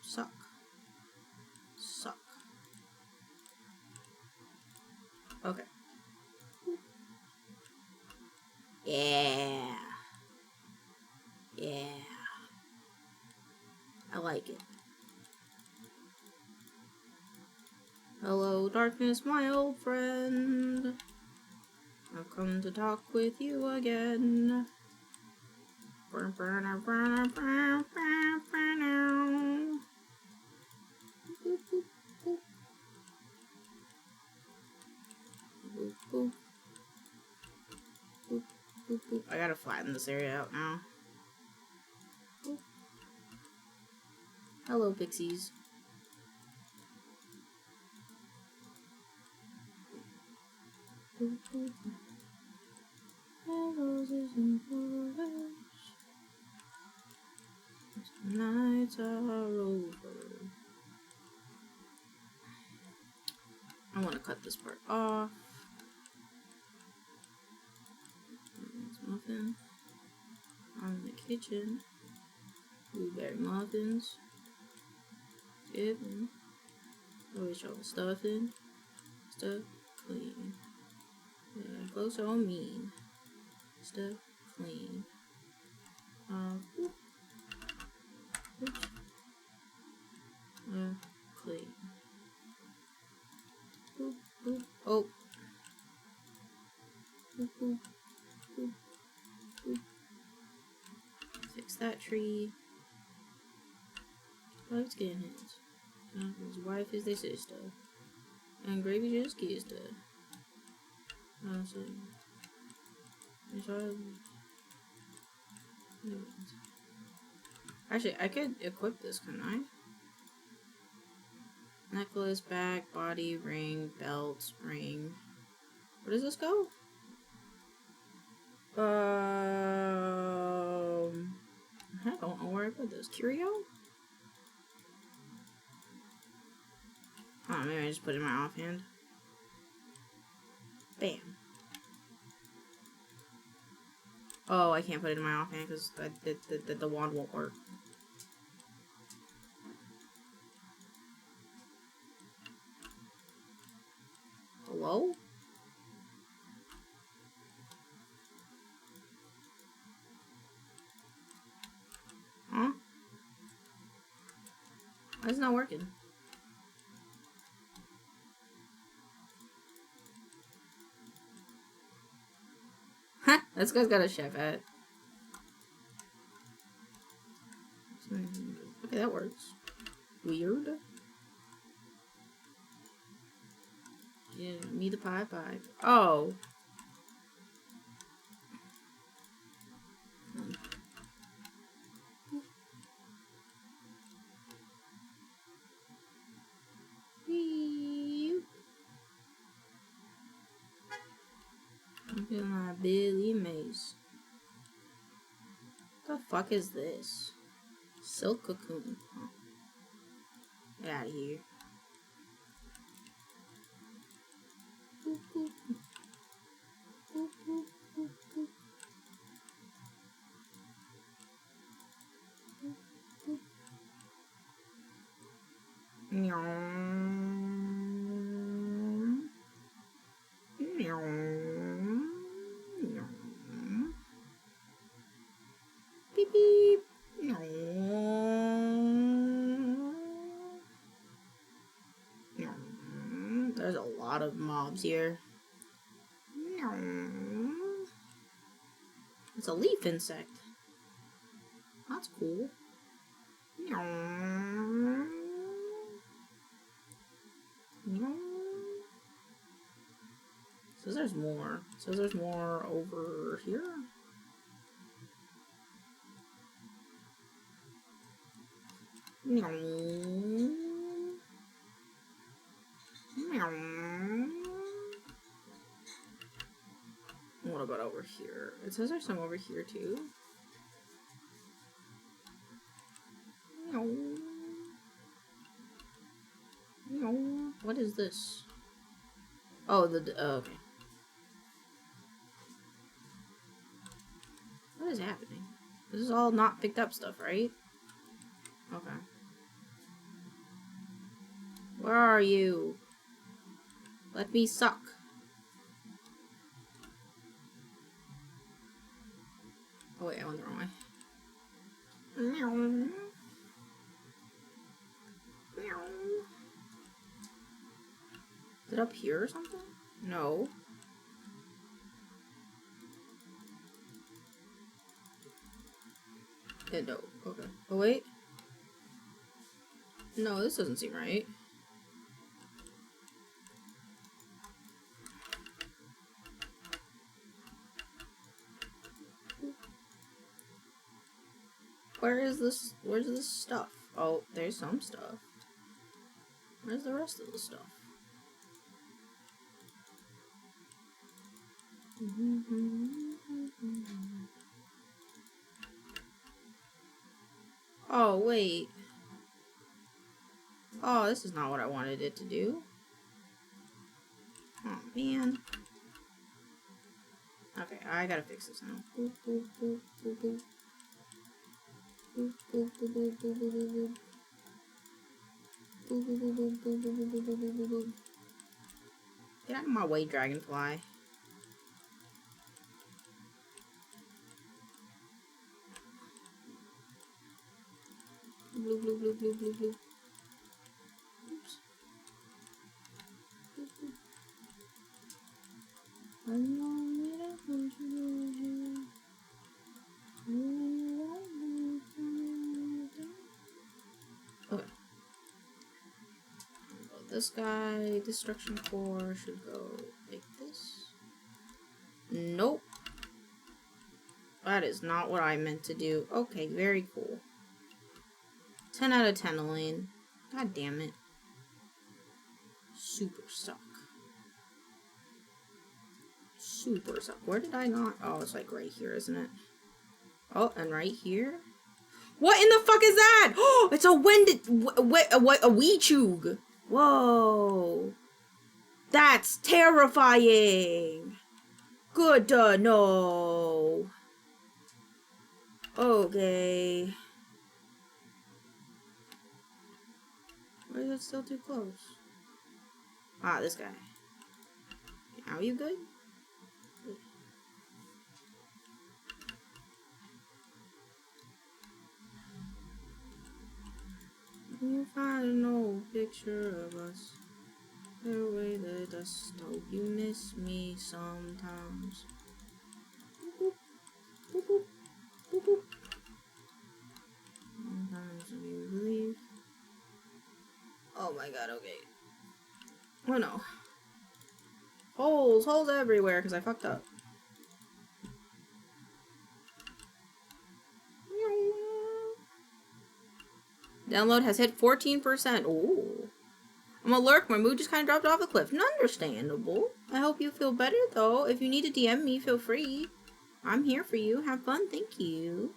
Suck. Suck. Okay. Yeah. Yeah. I like it. Hello, darkness, my old friend. I've come to talk with you again. I gotta flatten this area out now. Ooh. Hello, pixies. Roses and flowers. Nights are over. I want to cut this part off. Muffin. I'm in the kitchen. Blueberry muffins. Skip. Always all the stuff in. Stuff clean. Yeah, close on mean. Stuff clean. Oops. Clean. Boop, boop. Oh. Boop, boop, boop, boop. Fix that tree. Wife's getting hands. His wife is their sister. And Gravy just kissed her. So. Actually, I could equip this, couldn't I? Necklace, bag, body, ring, belt, ring. Where does this go? I don't know where I put this. Curio? Oh, maybe I just put it in my offhand. Bam. Oh, I can't put it in my offhand because the wand won't work. Hello? Huh? Why is it not working? Ha! This guy's got a chef hat. Okay, that works. Weird. Yeah, me the pie. Oh. I'm feeling like Billy Mays. What the fuck is this? Silk cocoon. Oh. Get out of here. Boop, boop. Boop, boop, boop, boop. Boop, boop. Nyong. Nyong. Nyong. Beep beep. Nyong. Nyong. There's a lot of mobs here. It's a leaf insect. That's cool. Says there's more. Says there's more over here. What about over here? It says there's some over here too. What is this? Oh, okay. What is happening? This is all not picked up stuff, right? Okay. Where are you? Let me suck. Oh wait, I went the wrong way. Is it up here or something? No. Yeah, no. Okay. Oh wait. No, this doesn't seem right. Where is this? Where's this stuff? Oh, there's some stuff. Where's the rest of the stuff? Oh, wait. Oh, this is not what I wanted it to do. Oh, man. Okay, I gotta fix this now. Boop, boop, boop, boop, boop. Boop, boop, boop, boop, boop, boop, boop, boop. Boop, boop, boop, boop, boop, boop, boop, boop, boop, boop, boop. Get out of my way, dragonfly. Bloop, bloop, bloop, bloop, bloop, bloop. Oops. Bloop, bloop. I know that I want to lose you. Okay. This guy, destruction core should go like this. Nope. That is not what I meant to do. Okay, very cool. 10 out of 10, Elaine. God damn it. Super suck. Super suck. Where did I not? Oh, it's like right here, isn't it? Oh, and right here? What in the fuck is that? Oh, it's a a Weechug. Whoa. That's terrifying. Good to know. Okay. Why is it still too close? Ah, this guy. Now you good? You find an old picture of us. Away the dust. Oh, you miss me sometimes. Boop, boop, boop, boop, boop. Sometimes you believe. Oh my god, okay. Oh no. Holes everywhere because I fucked up. Download has hit 14%. Ooh. I'm a lurk. My mood just kind of dropped off a cliff. Understandable. I hope you feel better though. If you need to DM me, feel free. I'm here for you. Have fun. Thank you.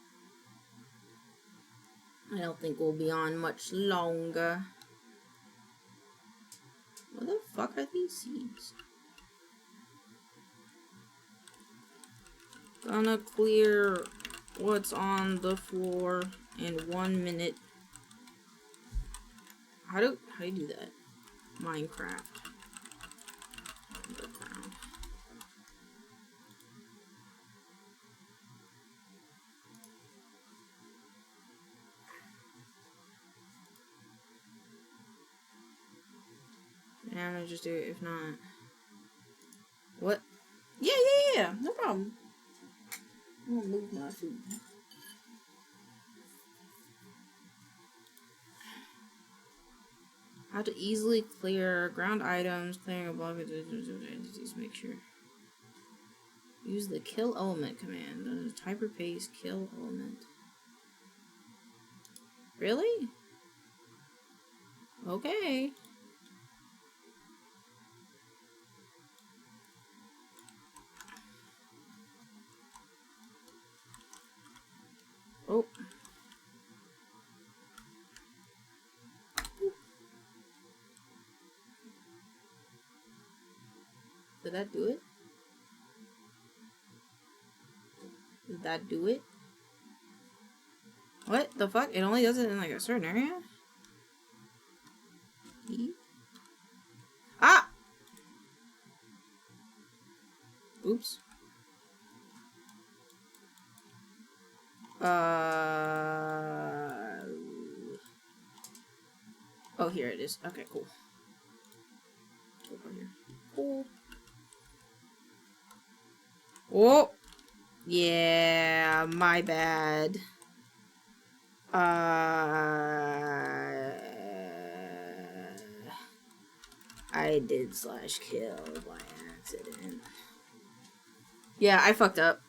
I don't think we'll be on much longer. What the fuck are these seeds? Gonna clear what's on the floor in 1 minute. How do you do that? Minecraft. Underground. Yeah, I'm gonna just do it. If not, what? Yeah. No problem. I'm gonna move my food. How to easily clear ground items, clearing a block of entities, make sure. Use the kill element command. Hyperpaste kill element. Really? Okay. Oh. Did that do it? Did that do it? What the fuck? It only does it in like a certain area? Ah! Oops. Oh, here it is. Okay, cool. Over here. Cool. Oh! Yeah, my bad. I did /kill by accident. Yeah, I fucked up.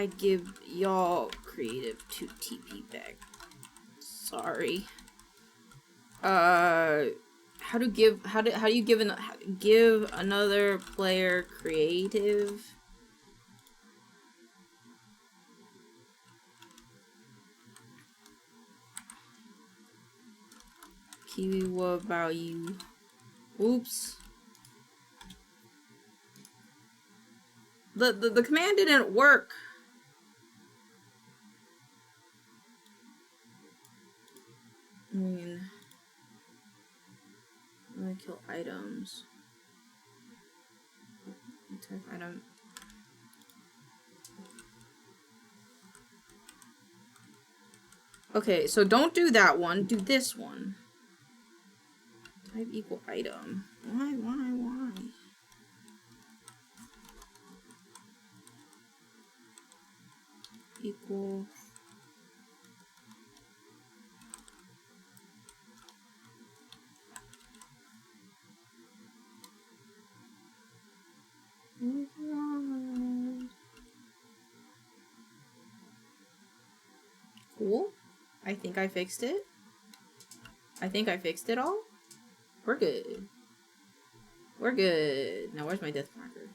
I'd give y'all creative 2 TP back. Sorry. How do you give another player creative? Kiwi, what about you? Oops. The command didn't work. I mean, I'm gonna kill items. Type item. Okay, so don't do that one. Do this one. Type equal item. Why? Equal. Cool. I think I fixed it. I think I fixed it all. We're good. We're good. Now where's my death marker?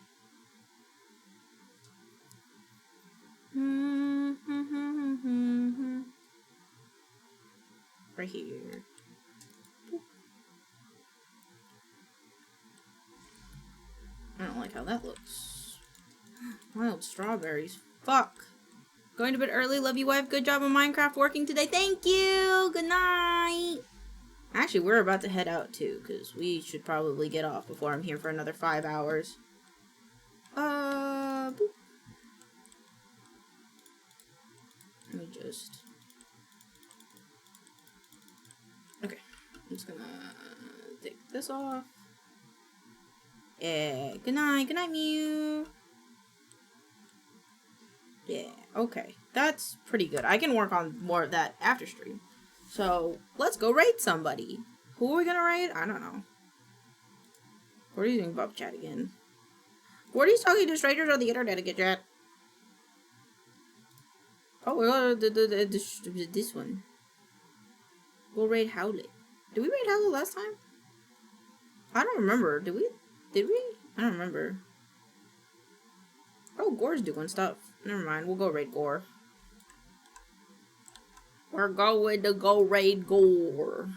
Right here. I don't like how that looks. Wild strawberries. Fuck. Going to bed early. Love you, wife. Good job on Minecraft working today. Thank you. Good night. Actually, we're about to head out too, because we should probably get off before I'm here for another 5 hours. Boop. Let me just... Okay. I'm just gonna take this off. Yeah. Good night. Good night, Mew. Yeah, okay. That's pretty good. I can work on more of that after stream. So, let's go raid somebody. Who are we gonna raid? I don't know. Gordy's doing bub chat again. Gordy's talking to strangers on the internet again, chat. Oh, we'll go this one. We'll raid Howlet. Did we raid Howlet last time? I don't remember. Did we? I don't remember. Oh, Gore's doing stuff. Never mind, we'll go raid Gore. We're going to go raid Gore.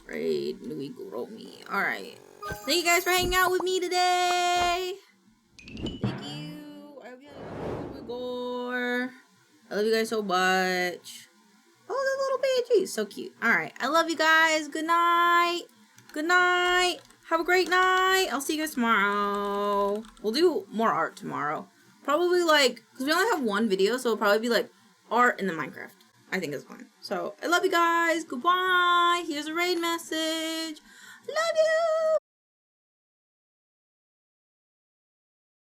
Raid Nuigoromi. Alright. Thank you guys for hanging out with me today. Thank you. I hope you had fun with Gore. I love you guys so much. Oh, that little baby. So cute. Alright. I love you guys. Good night. Good night. Have a great night. I'll see you guys tomorrow. We'll do more art tomorrow. Probably like, because we only have one video, so it'll probably be like art in the Minecraft. I think it's fun. So, I love you guys. Goodbye. Here's a raid message. Love you.